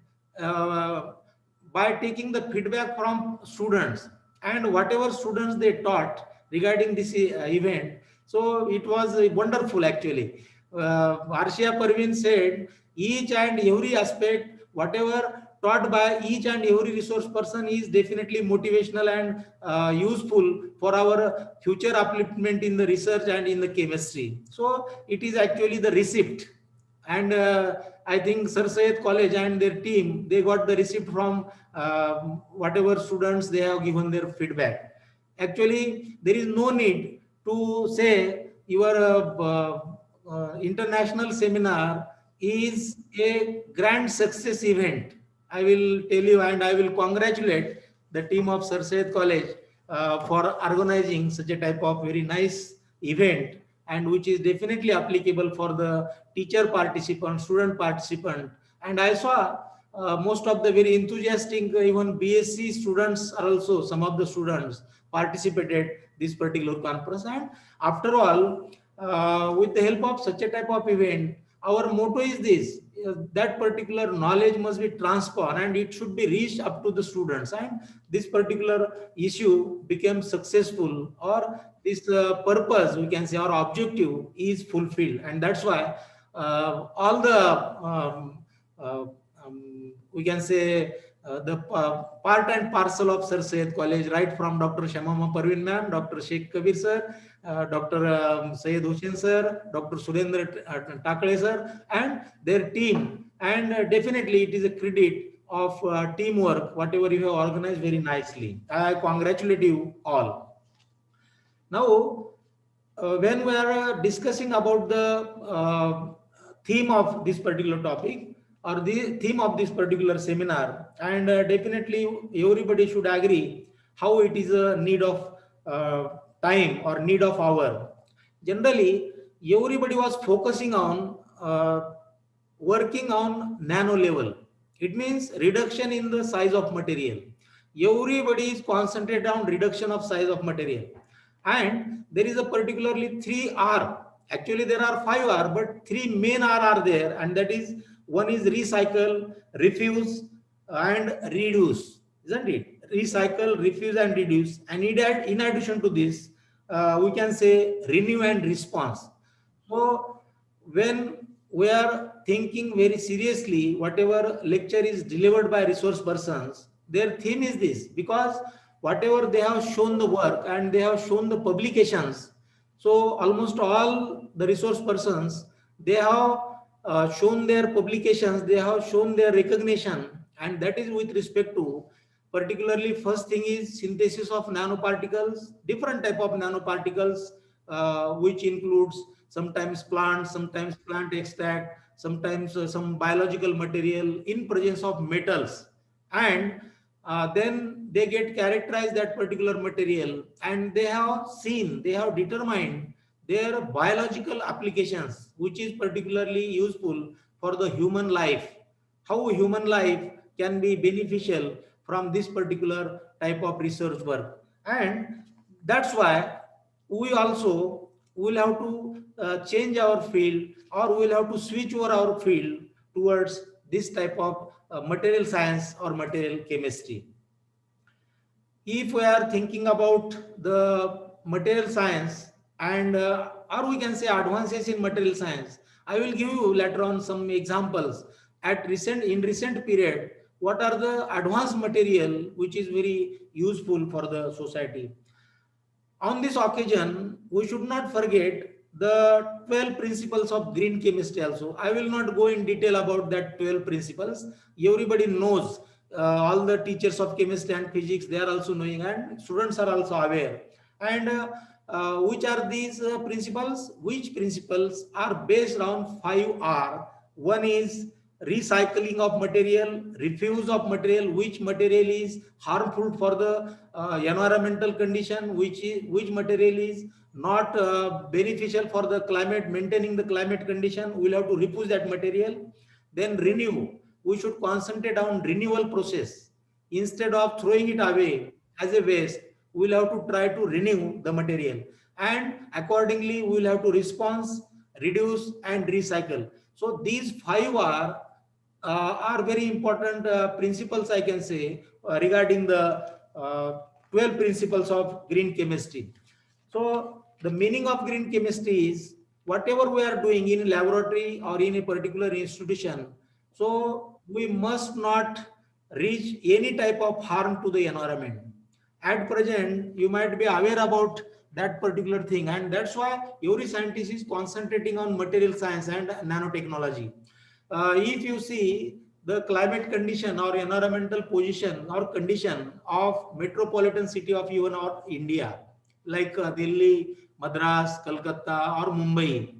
L: by taking the feedback from students, and whatever students they taught regarding this event. So it was wonderful actually. Arshia Parveen said each and every aspect, whatever taught by each and every resource person is definitely motivational and useful for our future upliftment in the research and in the chemistry. So it is actually the receipt, and I think Sir Syed College and their team, they got the receipt from whatever students they have given their feedback. Actually, there is no need to say your international seminar is a grand success event. I will tell you, and I will congratulate the team of Sir Syed College for organizing such a type of very nice event, and which is definitely applicable for the teacher participant, student participant. And I saw most of the very enthusiastic, even BSc students are also, some of the students participated this particular conference. And after all, with the help of such a type of event, our motto is this, that particular knowledge must be transferred and it should be reached up to the students, and this particular issue became successful, or this purpose, we can say, or objective is fulfilled. And that's why all the we can say the part and parcel of Sir Syed College, right from Dr. Shamama Parveen ma'am, Dr. Sheikh Kabir sir, Dr. Syed Hussain sir, Dr. Surendra Takle sir, and their team. And definitely it is a credit of teamwork, whatever you have organized very nicely. I congratulate you all. Now, when we are discussing about the theme of this particular topic, or the theme of this particular seminar, and definitely everybody should agree how it is a need of time or need of hour. Generally, everybody was focusing on working on nano level. It means reduction in the size of material. Everybody is concentrated on reduction of size of material, and there is a particularly 3R. Actually, there are 5R, but 3 main R are there, and that is, one is recycle, refuse, and reduce, isn't it? Recycle, refuse, and reduce. And in addition to this, we can say renew and response. So when we are thinking very seriously, whatever lecture is delivered by resource persons, their theme is this, because whatever they have shown the work and they have shown the publications, so almost all the resource persons, they have shown their publications, they have shown their recognition, and that is with respect to Particularly, first thing is synthesis of nanoparticles, different type of nanoparticles, which includes sometimes plants, sometimes plant extract, sometimes some biological material in presence of metals. And then they get characterized that particular material, and they have seen, they have determined their biological applications, which is particularly useful for the human life, how human life can be beneficial from this particular type of research work. And that's why we also will have to change our field, or we'll have to switch over our field towards this type of material science or material chemistry. If we are thinking about the material science and or we can say advances in material science, I will give you later on some examples. In recent period, what are the advanced material which is very useful for the society. On this occasion, we should not forget the 12 principles of green chemistry also. I will not go in detail about that 12 principles. Everybody knows, all the teachers of chemistry and physics, they are also knowing, and students are also aware. And which are these principles? Which principles are based on 5R? One is recycling of material, refuse of material, which material is harmful for the environmental condition, which material is not beneficial for the climate, maintaining the climate condition, we'll have to refuse that material. Then renew, we should concentrate on renewal process. Instead of throwing it away as a waste, we'll have to try to renew the material, and accordingly we'll have to respond, reduce and recycle. So these 5 are very important principles, I can say, regarding the 12 principles of green chemistry. So the meaning of green chemistry is whatever we are doing in a laboratory or in a particular institution, so we must not reach any type of harm to the environment. At present, you might be aware about that particular thing, and that's why every scientist is concentrating on material science and nanotechnology. If you see the climate condition or environmental position or condition of metropolitan city of even or India, like Delhi, Madras, Calcutta or Mumbai.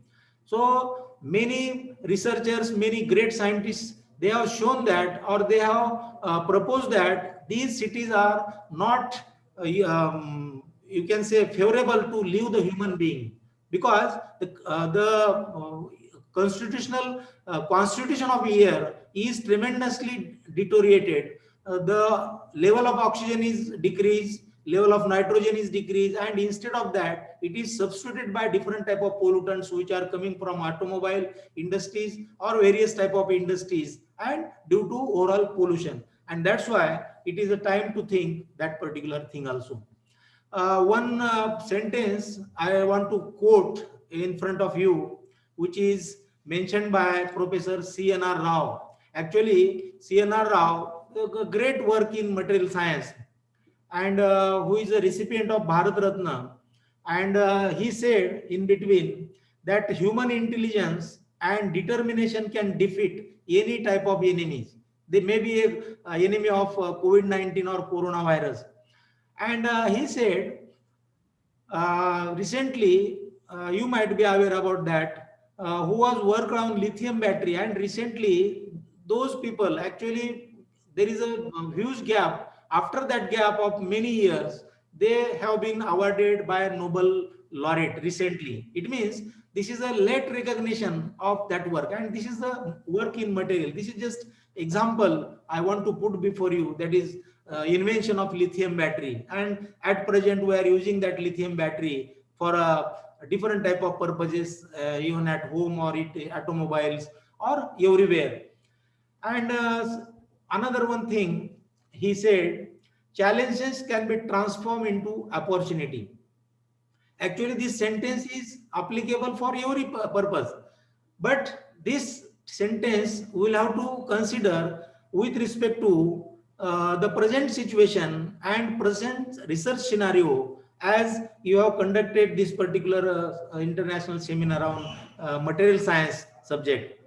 L: So many researchers, many great scientists, they have shown that, or they have proposed that these cities are not, you can say, favorable to live the human being, because the constitution of air is tremendously deteriorated. The level of oxygen is decreased, level of nitrogen is decreased, and instead of that, it is substituted by different type of pollutants which are coming from automobile industries or various type of industries, and due to overall pollution. And that's why it is a time to think that particular thing also. One sentence I want to quote in front of you, which is mentioned by Professor C.N.R. Rao. Actually, C.N.R. Rao, a great work in material science, and who is a recipient of Bharat Ratna. And he said in between that human intelligence and determination can defeat any type of enemies. They may be an enemy of COVID-19 or coronavirus. And he said, recently, you might be aware about that, who was worked on lithium battery, and recently those people, actually there is a huge gap. After that gap of many years, they have been awarded by a Nobel laureate recently. It means this is a late recognition of that work, and this is the work in material. This is just example I want to put before you, that is invention of lithium battery. And at present we are using that lithium battery for a different type of purposes, even at home or automobiles or everywhere. And another one thing he said, challenges can be transformed into opportunity. Actually, this sentence is applicable for every purpose, but this sentence will have to consider with respect to the present situation and present research scenario, as you have conducted this particular international seminar on material science subject.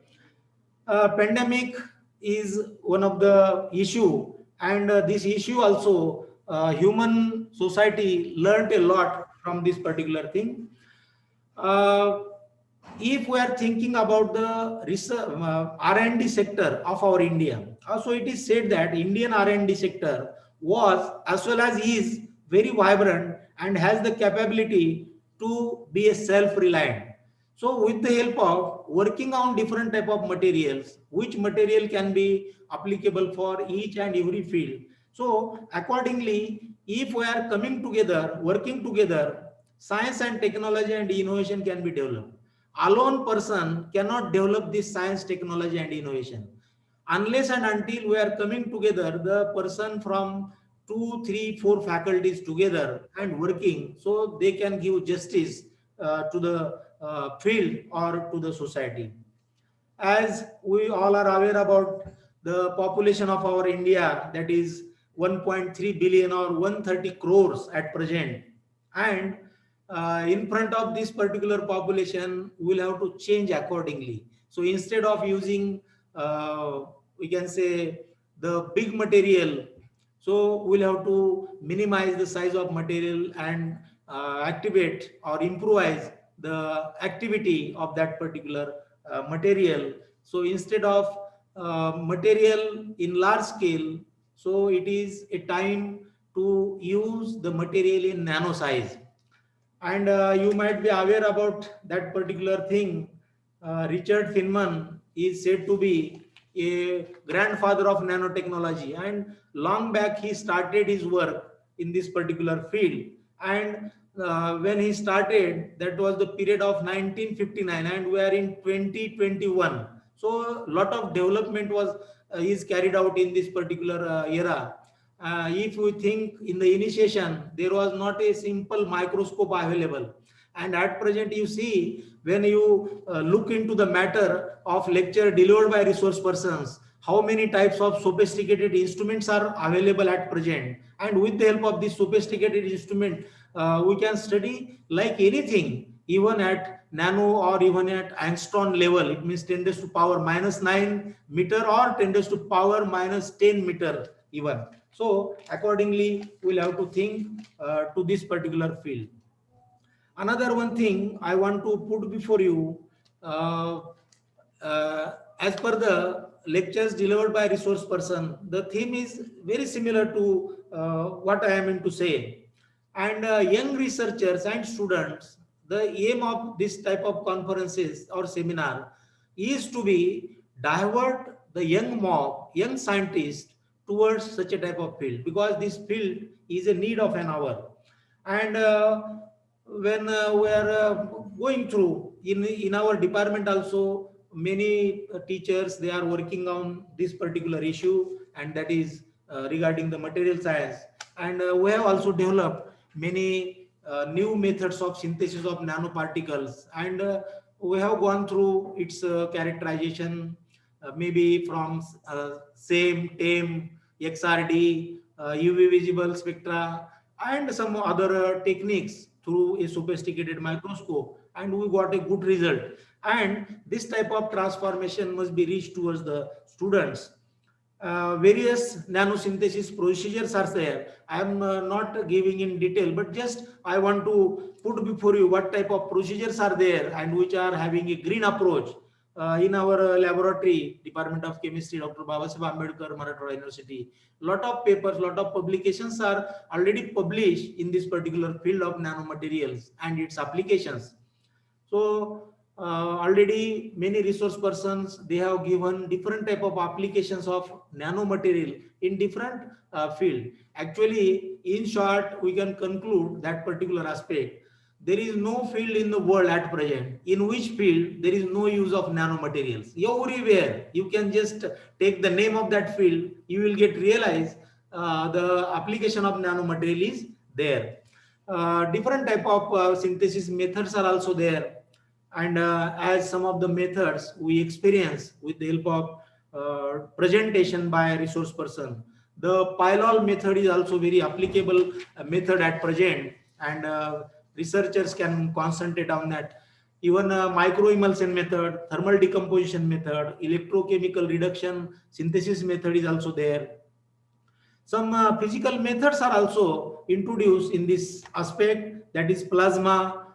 L: Pandemic is one of the issue And this issue also, human society learned a lot from this particular thing. If we are thinking about the research, R&D sector of our India, also it is said that Indian R&D sector was as well as is very vibrant and has the capability to be a self-reliant. So with the help of working on different type of materials, which material can be applicable for each and every field. So accordingly, if we are coming together, working together, science and technology and innovation can be developed. Alone person cannot develop this science, technology and innovation. Unless and until we are coming together, the person from 2, 3, 4 faculties together and working, so they can give justice to the field or to the society. As we all are aware about the population of our India, that is 1.3 billion or 130 crores at present, and in front of this particular population we will have to change accordingly. So instead of using we can say the big material, so we'll have to minimize the size of material and activate or improvise the activity of that particular material. So instead of material in large scale, so it is a time to use the material in nano size. And you might be aware about that particular thing. Richard Feynman is said to be a grandfather of nanotechnology, and long back he started his work in this particular field. And when he started, that was the period of 1959, and we are in 2021. So a lot of development was is carried out in this particular era. If we think in the initiation, there was not a simple microscope available. And at present, you see, when you look into the matter of lecture delivered by resource persons, how many types of sophisticated instruments are available at present. And with the help of this sophisticated instrument, we can study like anything, even at nano or even at angstrom level. It means 10 raised to power minus 9 meter or 10 raised to power minus 10 meter even. So accordingly, we'll have to think to this particular field. Another one thing I want to put before you, as per the lectures delivered by resource person, the theme is very similar to what I am into say. And young researchers and students, the aim of this type of conferences or seminar is to be divert the young mob, young scientists towards such a type of field, because this field is a need of an hour. And when we are going through in our department also, many teachers, they are working on this particular issue, and that is regarding the material science. And we have also developed many new methods of synthesis of nanoparticles, and we have gone through its characterization, maybe from SAME, TAME, XRD, UV visible spectra, and some other techniques through a sophisticated microscope, and we got a good result. And this type of transformation must be reached towards the students. Various nanosynthesis procedures are there. I am not giving in detail, but just I want to put before you what type of procedures are there and which are having a green approach. In our laboratory, Department of Chemistry, Dr. Babasaheb Ambedkar, Marathwada University, lot of papers, lot of publications are already published in this particular field of nanomaterials and its applications. So already many resource persons, they have given different type of applications of nanomaterial in different field. Actually, in short, we can conclude that particular aspect. There is no field in the world at present in which field there is no use of nanomaterials. Everywhere you can just take the name of that field, you will get realize the application of nanomaterial is there. Different type of synthesis methods are also there, and as some of the methods we experience with the help of presentation by a resource person, the pylol method is also very applicable method at present, and researchers can concentrate on that. Even microemulsion method, thermal decomposition method, electrochemical reduction synthesis method is also there. Some physical methods are also introduced in this aspect, that is plasma,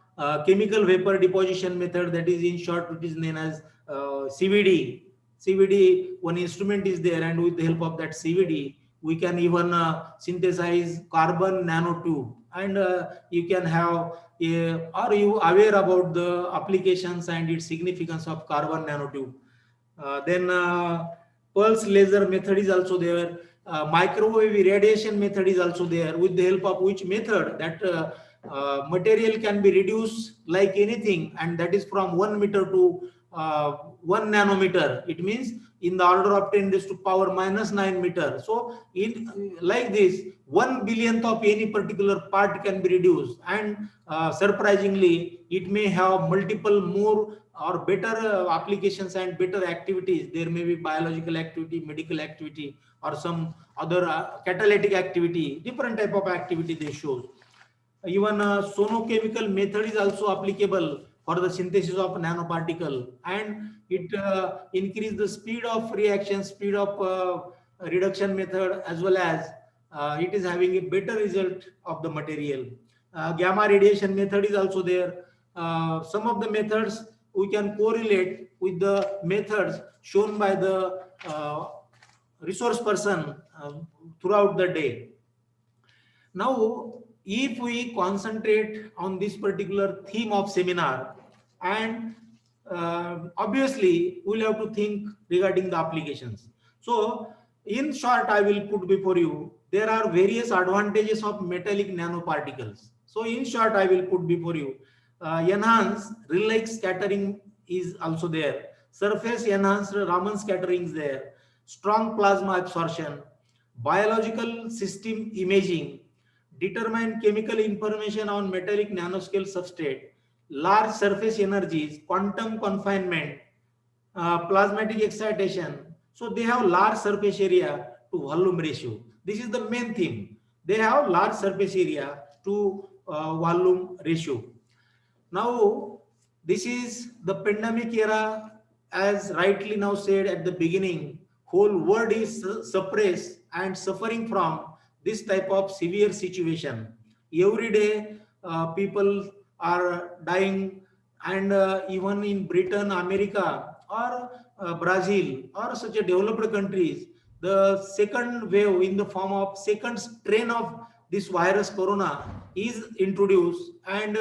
L: chemical vapor deposition method, that is in short it is known as CVD. CVD, one instrument is there, and with the help of that CVD we can even synthesize carbon nanotube, and you can have are you aware about the applications and its significance of carbon nanotube? Then pulse laser method is also there. Microwave radiation method is also there, with the help of which method that material can be reduced like anything, and that is from 1 meter to 1 nanometer. It means in the order of 10 raised to power -9 meter. So in like this, 1 billionth of any particular part can be reduced, and surprisingly it may have multiple more or better applications and better activities. There may be biological activity, medical activity, or some other catalytic activity, different type of activity they show. Even sonochemical method is also applicable for the synthesis of nanoparticle, and it increase the speed of reaction, speed of reduction method, as well as it is having a better result of the material. Gamma radiation method is also there. Some of the methods we can correlate with the methods shown by the resource person throughout the day. Now, if we concentrate on this particular theme of seminar, and obviously we'll have to think regarding the applications. So in short, I will put before you, there are various advantages of metallic nanoparticles. So in short, I will put before you, enhanced Rayleigh scattering is also there. Surface enhanced Raman scattering is there. Strong plasma absorption, biological system imaging, determine chemical information on metallic nanoscale substrate, large surface energies, quantum confinement, plasmatic excitation. So they have large surface area to volume ratio. This is the main theme. They have large surface area to volume ratio. Now, this is the pandemic era, as rightly now said at the beginning, whole world is suppressed and suffering from this type of severe situation. Every day, people are dying, and even in Britain, America, or Brazil, or such a developed countries, the second wave in the form of second strain of this virus corona is introduced, and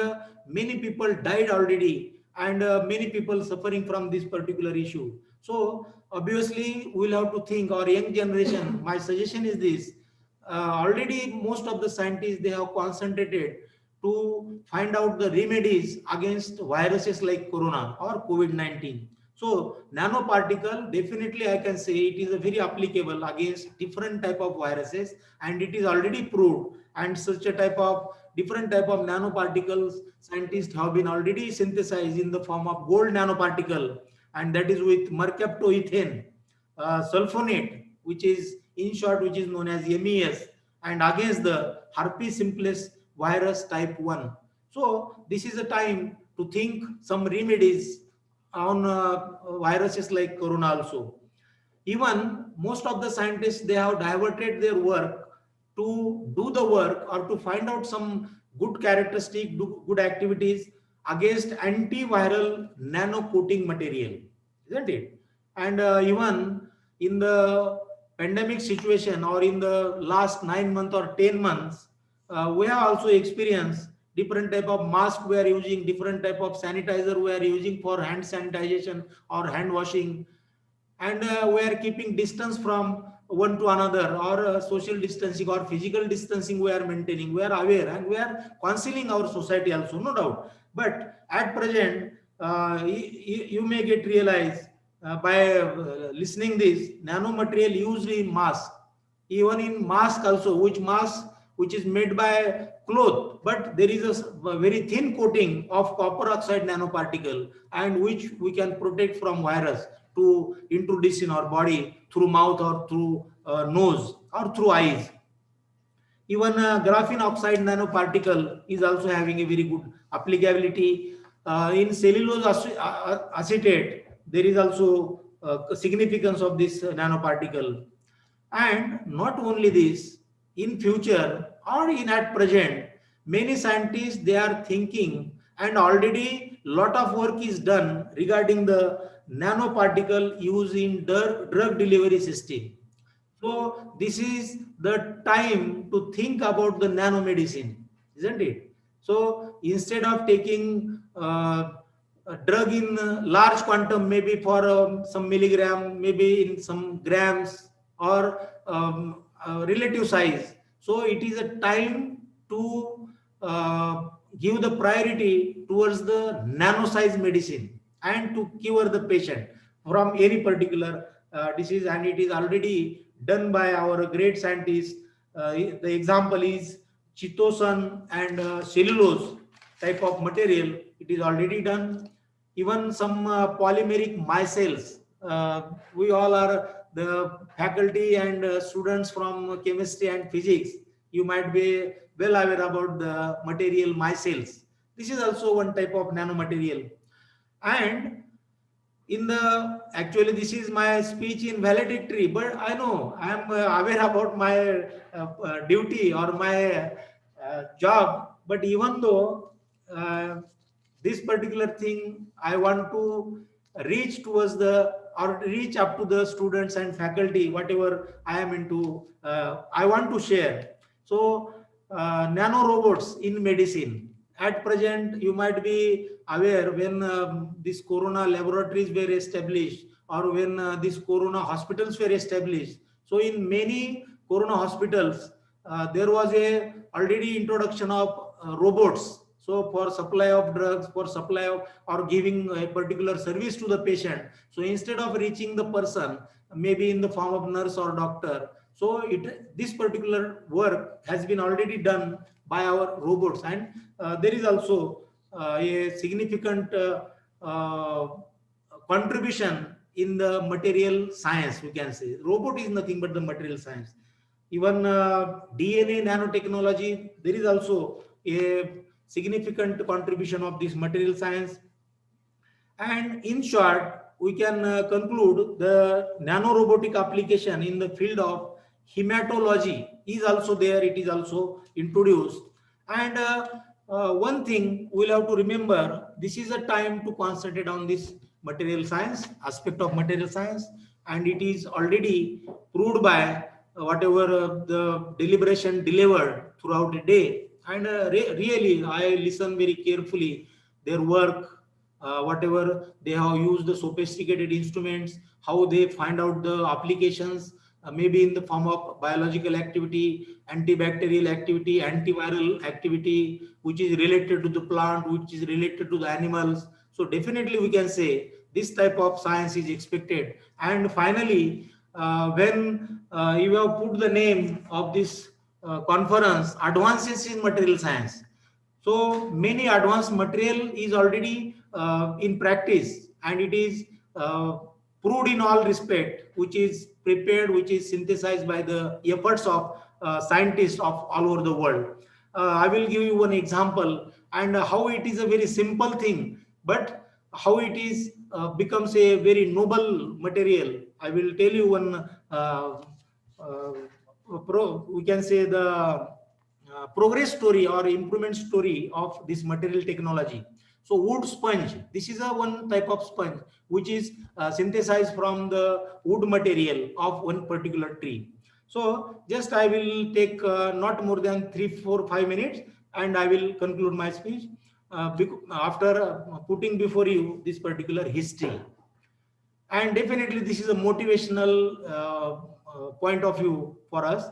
L: many people died already, and many people suffering from this particular issue. So obviously we'll have to think, our young generation, my suggestion is this, already most of the scientists, they have concentrated to find out the remedies against viruses like corona or COVID-19. So nanoparticle, definitely I can say it is a very applicable against different type of viruses, and it is already proved, and such a type of different type of nanoparticles scientists have been already synthesized in the form of gold nanoparticle, and that is with mercaptoethane sulfonate, which is in short, which is known as MES, and against the herpes simplex virus type 1. So this is a time to think some remedies on viruses like corona also. Even most of the scientists, they have diverted their work to do the work or to find out some good characteristic, good activities against antiviral nano coating material, isn't it? And even in the pandemic situation, or in the last 9 months or 10 months, we have also experienced different type of mask we are using, different type of sanitizer we are using for hand sanitization or hand washing, and we are keeping distance from one to another, or social distancing or physical distancing we are maintaining. We are aware, and we are counseling our society also, no doubt. But at present, you may get realized by listening this nanomaterial used in mask, even in mask also, which is made by cloth, but there is a very thin coating of copper oxide nanoparticle, and which we can protect from virus to introduce in our body through mouth or through nose or through eyes. Even graphene oxide nanoparticle is also having a very good applicability. In cellulose acetate, there is also significance of this nanoparticle. And not only this, in future or in at present, many scientists, they are thinking, and already lot of work is done regarding the nanoparticle used in drug delivery system. So this is the time to think about the nanomedicine, isn't it? So instead of taking a drug in large quantum, maybe for some milligram, maybe in some grams, or relative size. So it is a time to give the priority towards the nano size medicine and to cure the patient from any particular disease, and it is already done by our great scientists. The example is chitosan and cellulose type of material. It is already done. Even some polymeric micelles. We all are the faculty and students from chemistry and physics. You might be well aware about the material micelles. This is also one type of nanomaterial. And in the actually this is my speech in valedictory, but I know I am aware about my duty or my job. But even though this particular thing I want to reach towards the or reach up to the students and faculty, whatever I am into, I want to share. So nano robots in medicine. At present, you might be aware when these corona laboratories were established, or when these corona hospitals were established. So in many corona hospitals, there was a already introduction of robots. So for supply of drugs, for supply of or giving a particular service to the patient. So instead of reaching the person, maybe in the form of nurse or doctor, so this particular work has been already done by our robots, and there is also a significant contribution in the material science. We can say robot is nothing but the material science. Even DNA nanotechnology, there is also a significant contribution of this material science. And in short, we can conclude the nanorobotic application in the field of hematology is also there. It is also introduced. And one thing we'll have to remember, this is a time to concentrate on this material science, aspect of material science, and it is already proved by whatever the deliberation delivered throughout the day. And really, I listen very carefully their work, whatever they have used the sophisticated instruments, how they find out the applications, maybe in the form of biological activity, antibacterial activity, antiviral activity, which is related to the plant, which is related to the animals. So definitely we can say this type of science is expected. And finally, when you have put the name of this conference, Advances in Material Science. So many advanced material is already in practice, and it is proved in all respect, which is prepared, which is synthesized by the efforts of scientists of all over the world. I will give you one example, and how it is a very simple thing, but how it is becomes a very noble material. I will tell you one we can say the progress story or improvement story of this material technology. So wood sponge, this is a one type of sponge which is synthesized from the wood material of one particular tree. So just I will take not more than 3, 4, 5 minutes, and I will conclude my speech after putting before you this particular history. And definitely this is a motivational point of view for us.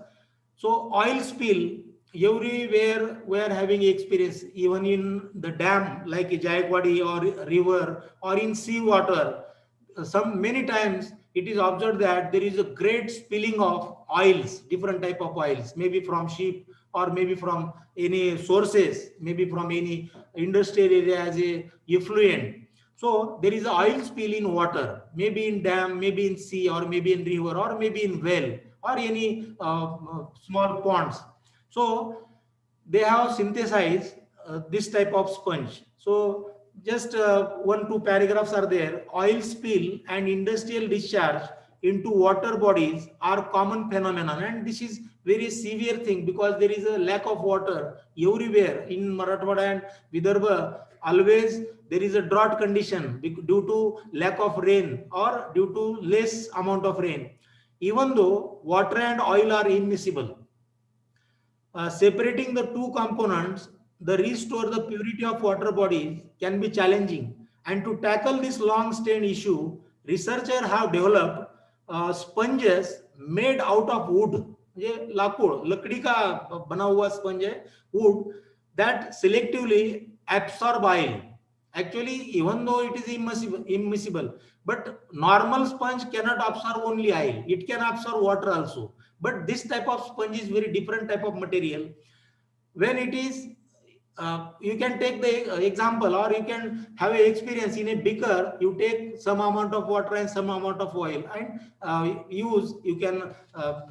L: So oil spill, everywhere we are having experience, even in the dam like Jayakwadi or river or in sea water. Some many times it is observed that there is a great spilling of oils, different type of oils, maybe from sheep or maybe from any sources, maybe from any industrial area as a effluent. So there is an oil spill in water, maybe in dam, maybe in sea, or maybe in river, or maybe in well, or any small ponds. So they have synthesized this type of sponge. So just 1, 2 paragraphs are there. Oil spill and industrial discharge into water bodies are common phenomenon, and this is very severe thing, because there is a lack of water everywhere in Marathwada and Vidarbha. Always there is a drought condition due to lack of rain or due to less amount of rain. Even though water and oil are immiscible, separating the two components, the restore the purity of water bodies can be challenging. And to tackle this long-standing issue, researchers have developed sponges made out of wood. ये लाकूड लकड़ी का बना हुआ sponge है, wood, that selectively absorb oil. Actually, even though it is immiscible, but normal sponge cannot absorb only oil. It can absorb water also. But this type of sponge is very different type of material. When it is, you can take the example, or you can have an experience in a beaker. You take some amount of water and some amount of oil, and you can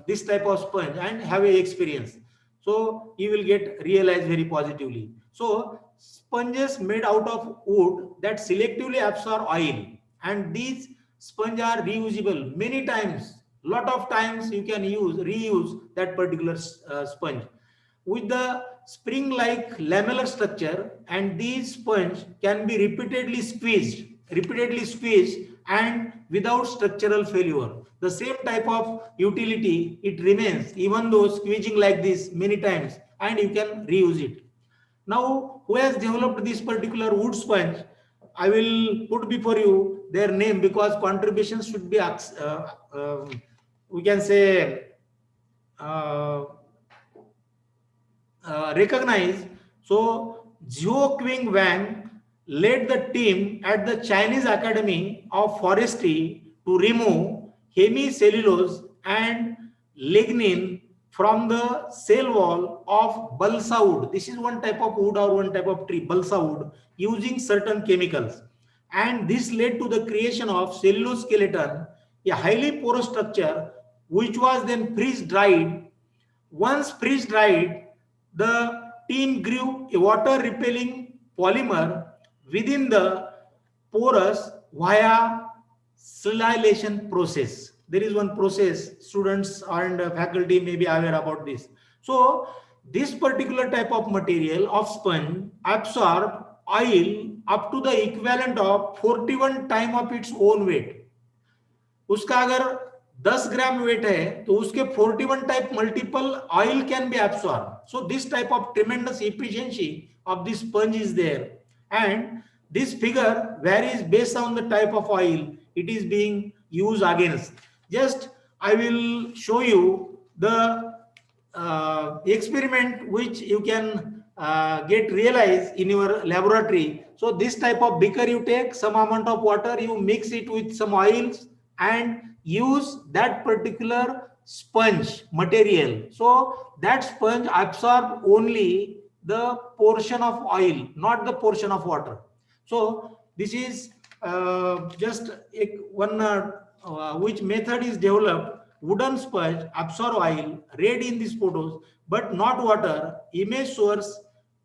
L: this type of sponge and have a experience. So you will get realized very positively. So sponges made out of wood that selectively absorb oil, and these sponge are reusable many times. Lot of times you can reuse that particular sponge with the spring-like lamellar structure, and these sponge can be repeatedly squeezed and without structural failure. The same type of utility it remains even though squeezing like this many times, and you can reuse it. Now, who has developed this particular wood sponge? I will put before you their name, because contributions should be we can say recognized. So Zhou Qing Wang led the team at the Chinese Academy of Forestry to remove hemicellulose and lignin from the cell wall of balsa wood. This is one type of wood or one type of tree, balsa wood, using certain chemicals. And this led to the creation of cellulose skeleton, a highly porous structure, which was then freeze-dried. Once freeze-dried, the team grew a water-repelling polymer within the porous via silylation process. There is one process, students and faculty may be aware about this. So this particular type of material of sponge absorb oil up to the equivalent of 41 times of its own weight. उसका अगर 10 gram weight है तो उसके 41 type multiple oil can be absorb. So this type of tremendous efficiency of this sponge is there, and this figure varies based on the type of oil it is being used against. Just I will show you the experiment which you can get realized in your laboratory. So this type of beaker, you take some amount of water, you mix it with some oils and use that particular sponge material. So that sponge absorb only the portion of oil, not the portion of water. So this is just one which method is developed. Wooden sponge absorb oil, read in these photos, but not water. Image source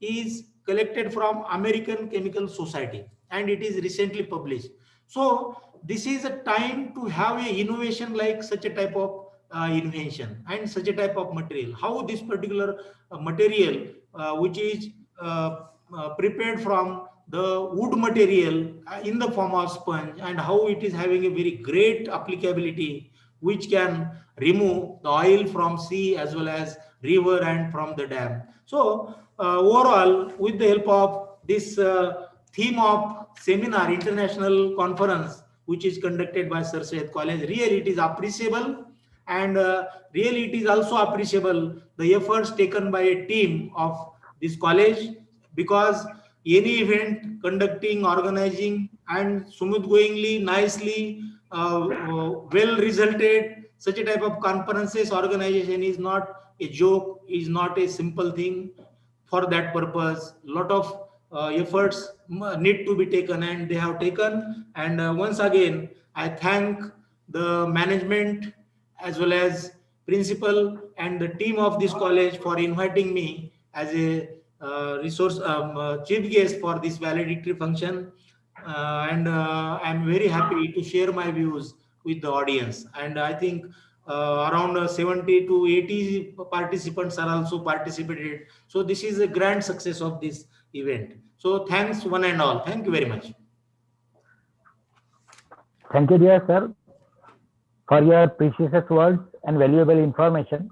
L: is collected from American Chemical Society, and it is recently published. So this is a time to have a innovation like such a type of invention and such a type of material. How this particular material which is prepared from the wood material in the form of sponge, and how it is having a very great applicability which can remove the oil from sea as well as river and from the dam. So overall, with the help of this theme of seminar, international conference which is conducted by Sir Syed College, really it is appreciable, and really it is also appreciable the efforts taken by a team of this college, because any event conducting, organizing and smooth goingly, nicely, well resulted, such a type of conferences organization is not a joke, is not a simple thing. For that purpose, lot of efforts need to be taken, and they have taken. And once again, I thank the management as well as principal and the team of this college for inviting me as a resource chief guest for this valedictory function, and I'm very happy to share my views with the audience. And I think around 70 to 80 participants are also participated. So this is a grand success of this event. So thanks one and all. Thank you very much.
S: Thank you, dear sir, for your precious words and valuable information.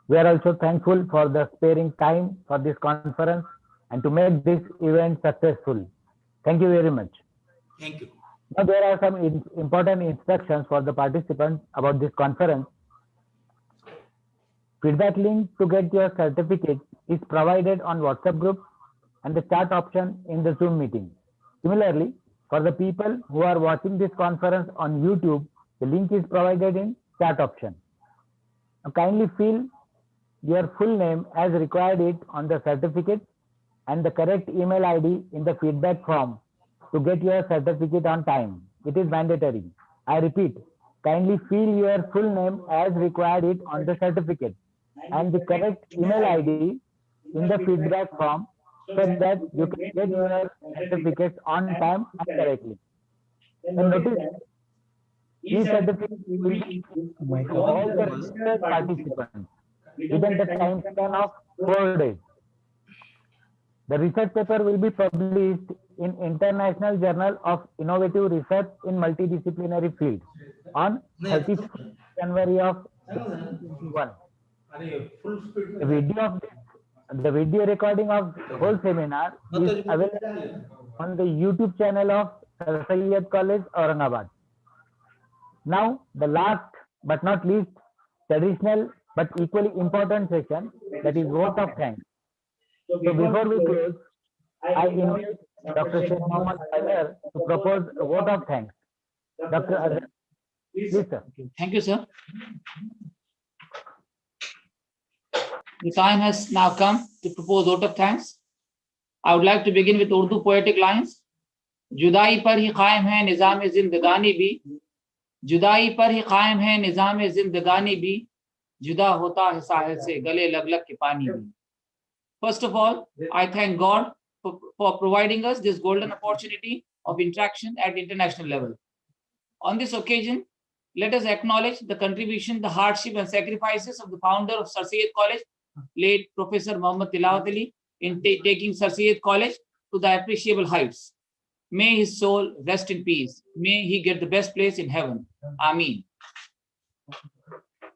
S: We are also thankful for the sparing time for this conference and to make this event successful. Thank you very much.
L: Thank you.
S: Now there are some important instructions for the participants about this conference. Feedback link to get your certificate is provided on WhatsApp group and the chat option in the Zoom meeting. Similarly, for the people who are watching this conference on YouTube, the link is provided in chat option. Now kindly fill your full name as required it on the certificate and the correct email ID in the feedback form to get your certificate on time. It is mandatory. I repeat, kindly fill your full name as required it on the certificate and the correct email ID in the feedback form so that you can get your certificates on time and correctly. And notice, e-certificate will be issued to all the registered participants within the time span of 4 days. The research paper will be published in International Journal of Innovative Research in Multidisciplinary Fields on 31st January of 2021. The video recording of the whole seminar is available on the YouTube channel of Sir Syed College, Aurangabad. Now, the last but not least, traditional but equally important session, that is vote of thanks. So before we close, I invite Dr. Sheikh Mohammed Azhar to propose a vote of thanks. Dr. Azhar, please, sir.
F: Thank you, sir. The time has now come to propose vote of thanks. I would like to begin with Urdu poetic lines. जुदाई पर ही कायम है निज़ाम जिंदगानी भी, जुदाई पर ही कायम है निज़ाम जिंदगानी भी, जुदा होता है साहिल से गले लग लग के पानी भी. First of all, I thank God for providing us this golden opportunity of interaction at international level. On this occasion, let us acknowledge the contribution, the hardship and sacrifices of the founder of Sir Syed College, late Professor Muhammad Tilawat Ali, in taking Sir Syed College to the appreciable heights. May his soul rest in peace. May he get the best place in heaven. Ameen.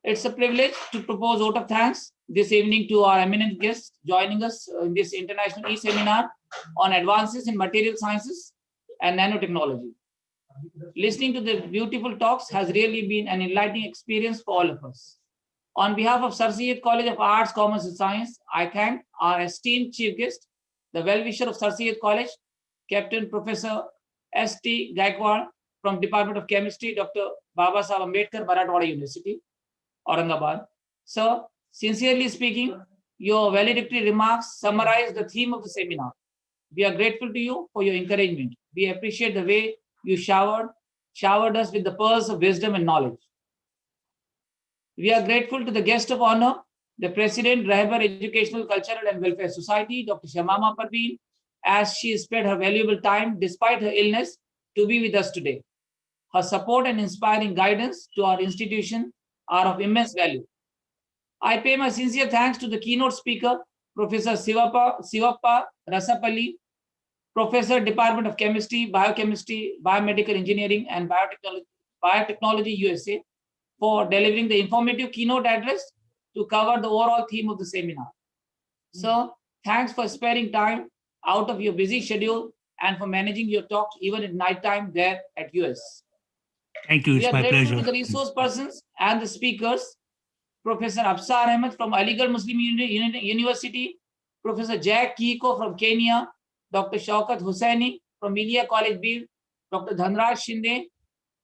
F: It's a privilege to propose vote of thanks this evening to our eminent guests joining us in this international e-seminar on advances in material sciences and nanotechnology. Listening to the beautiful talks has really been an enlightening experience for all of us. On behalf of Sir Syed College of Arts, Commerce and Science, I thank our esteemed chief guest, the well-wisher of Sir Syed College, Captain Professor S.T. Gaikwad from Department of Chemistry, Dr. Baba Saheb Ambedkar, Marathwada University, Aurangabad. Sir, sincerely speaking, your valedictory remarks summarize the theme of the seminar. We are grateful to you for your encouragement. We appreciate the way you showered us with the pearls of wisdom and knowledge. We are grateful to the guest of honor, the President, Rahbar Educational, Cultural and Welfare Society, Dr. Shamama Parveen, as she spared her valuable time despite her illness to be with us today. Her support and inspiring guidance to our institution are of immense value. I pay my sincere thanks to the keynote speaker, Professor Sivappa Rasapalli, Professor, Department of Chemistry, Biochemistry, Biomedical Engineering and Biotechnology, USA, for delivering the informative keynote address to cover the overall theme of the seminar. Sir, thanks for sparing time out of your busy schedule and for managing your talks even at night time there at US.
D: Thank you. It's my pleasure.
F: We are grateful to the resource persons and the speakers, Professor Absar Ahmed from Aligarh Muslim University, Professor Jack Kiko from Kenya, Dr. Shaukat Hussaini from Media College Beal, Dr. Dhanraj Shinde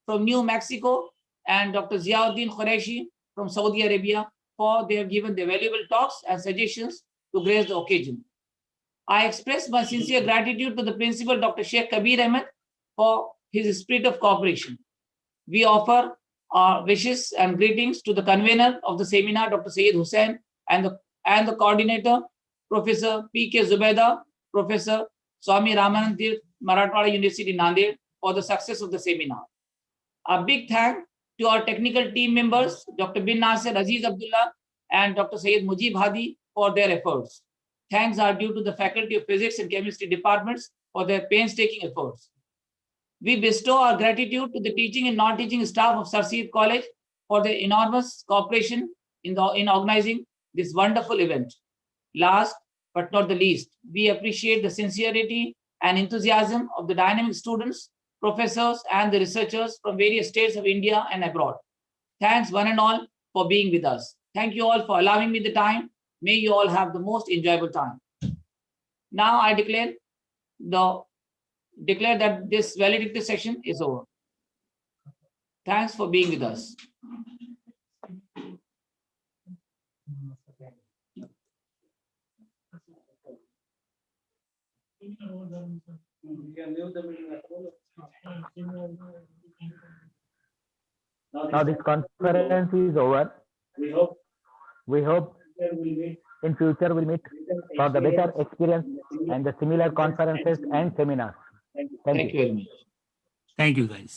F: from New Mexico, and Dr. Ziauddin Qureshi from Saudi Arabia, for they have given their valuable talks and suggestions to grace the occasion. I express my sincere gratitude to the principal, Dr. Sheikh Kabir Ahmed, for his spirit of cooperation. We offer our wishes and greetings to the convener of the seminar, Dr. Syed Hussain, and the coordinator, Professor P.K. Zubaida, Professor Swami Ramanand Tirth, Marathwada University, Nanded, for the success of the seminar. A big thank to our technical team members, Dr. Bin Nasir, Aziz Abdullah, and Dr. Syed Mujib Hadi for their efforts. Thanks are due to the Faculty of Physics and Chemistry departments for their painstaking efforts. We bestow our gratitude to the teaching and non-teaching staff of Sir Syed College for their enormous cooperation in organizing this wonderful event. Last but not the least, we appreciate the sincerity and enthusiasm of the dynamic students, professors, and the researchers from various states of India and abroad. Thanks one and all for being with us. Thank you all for allowing me the time. May you all have the most enjoyable time. Now I declare that this valedictory session is over. Thanks for being with us.
S: Now this conference is over. We hope in future we'll meet for the better experience and the similar conferences and seminars.
F: Thank you very much.
D: Thank you, guys.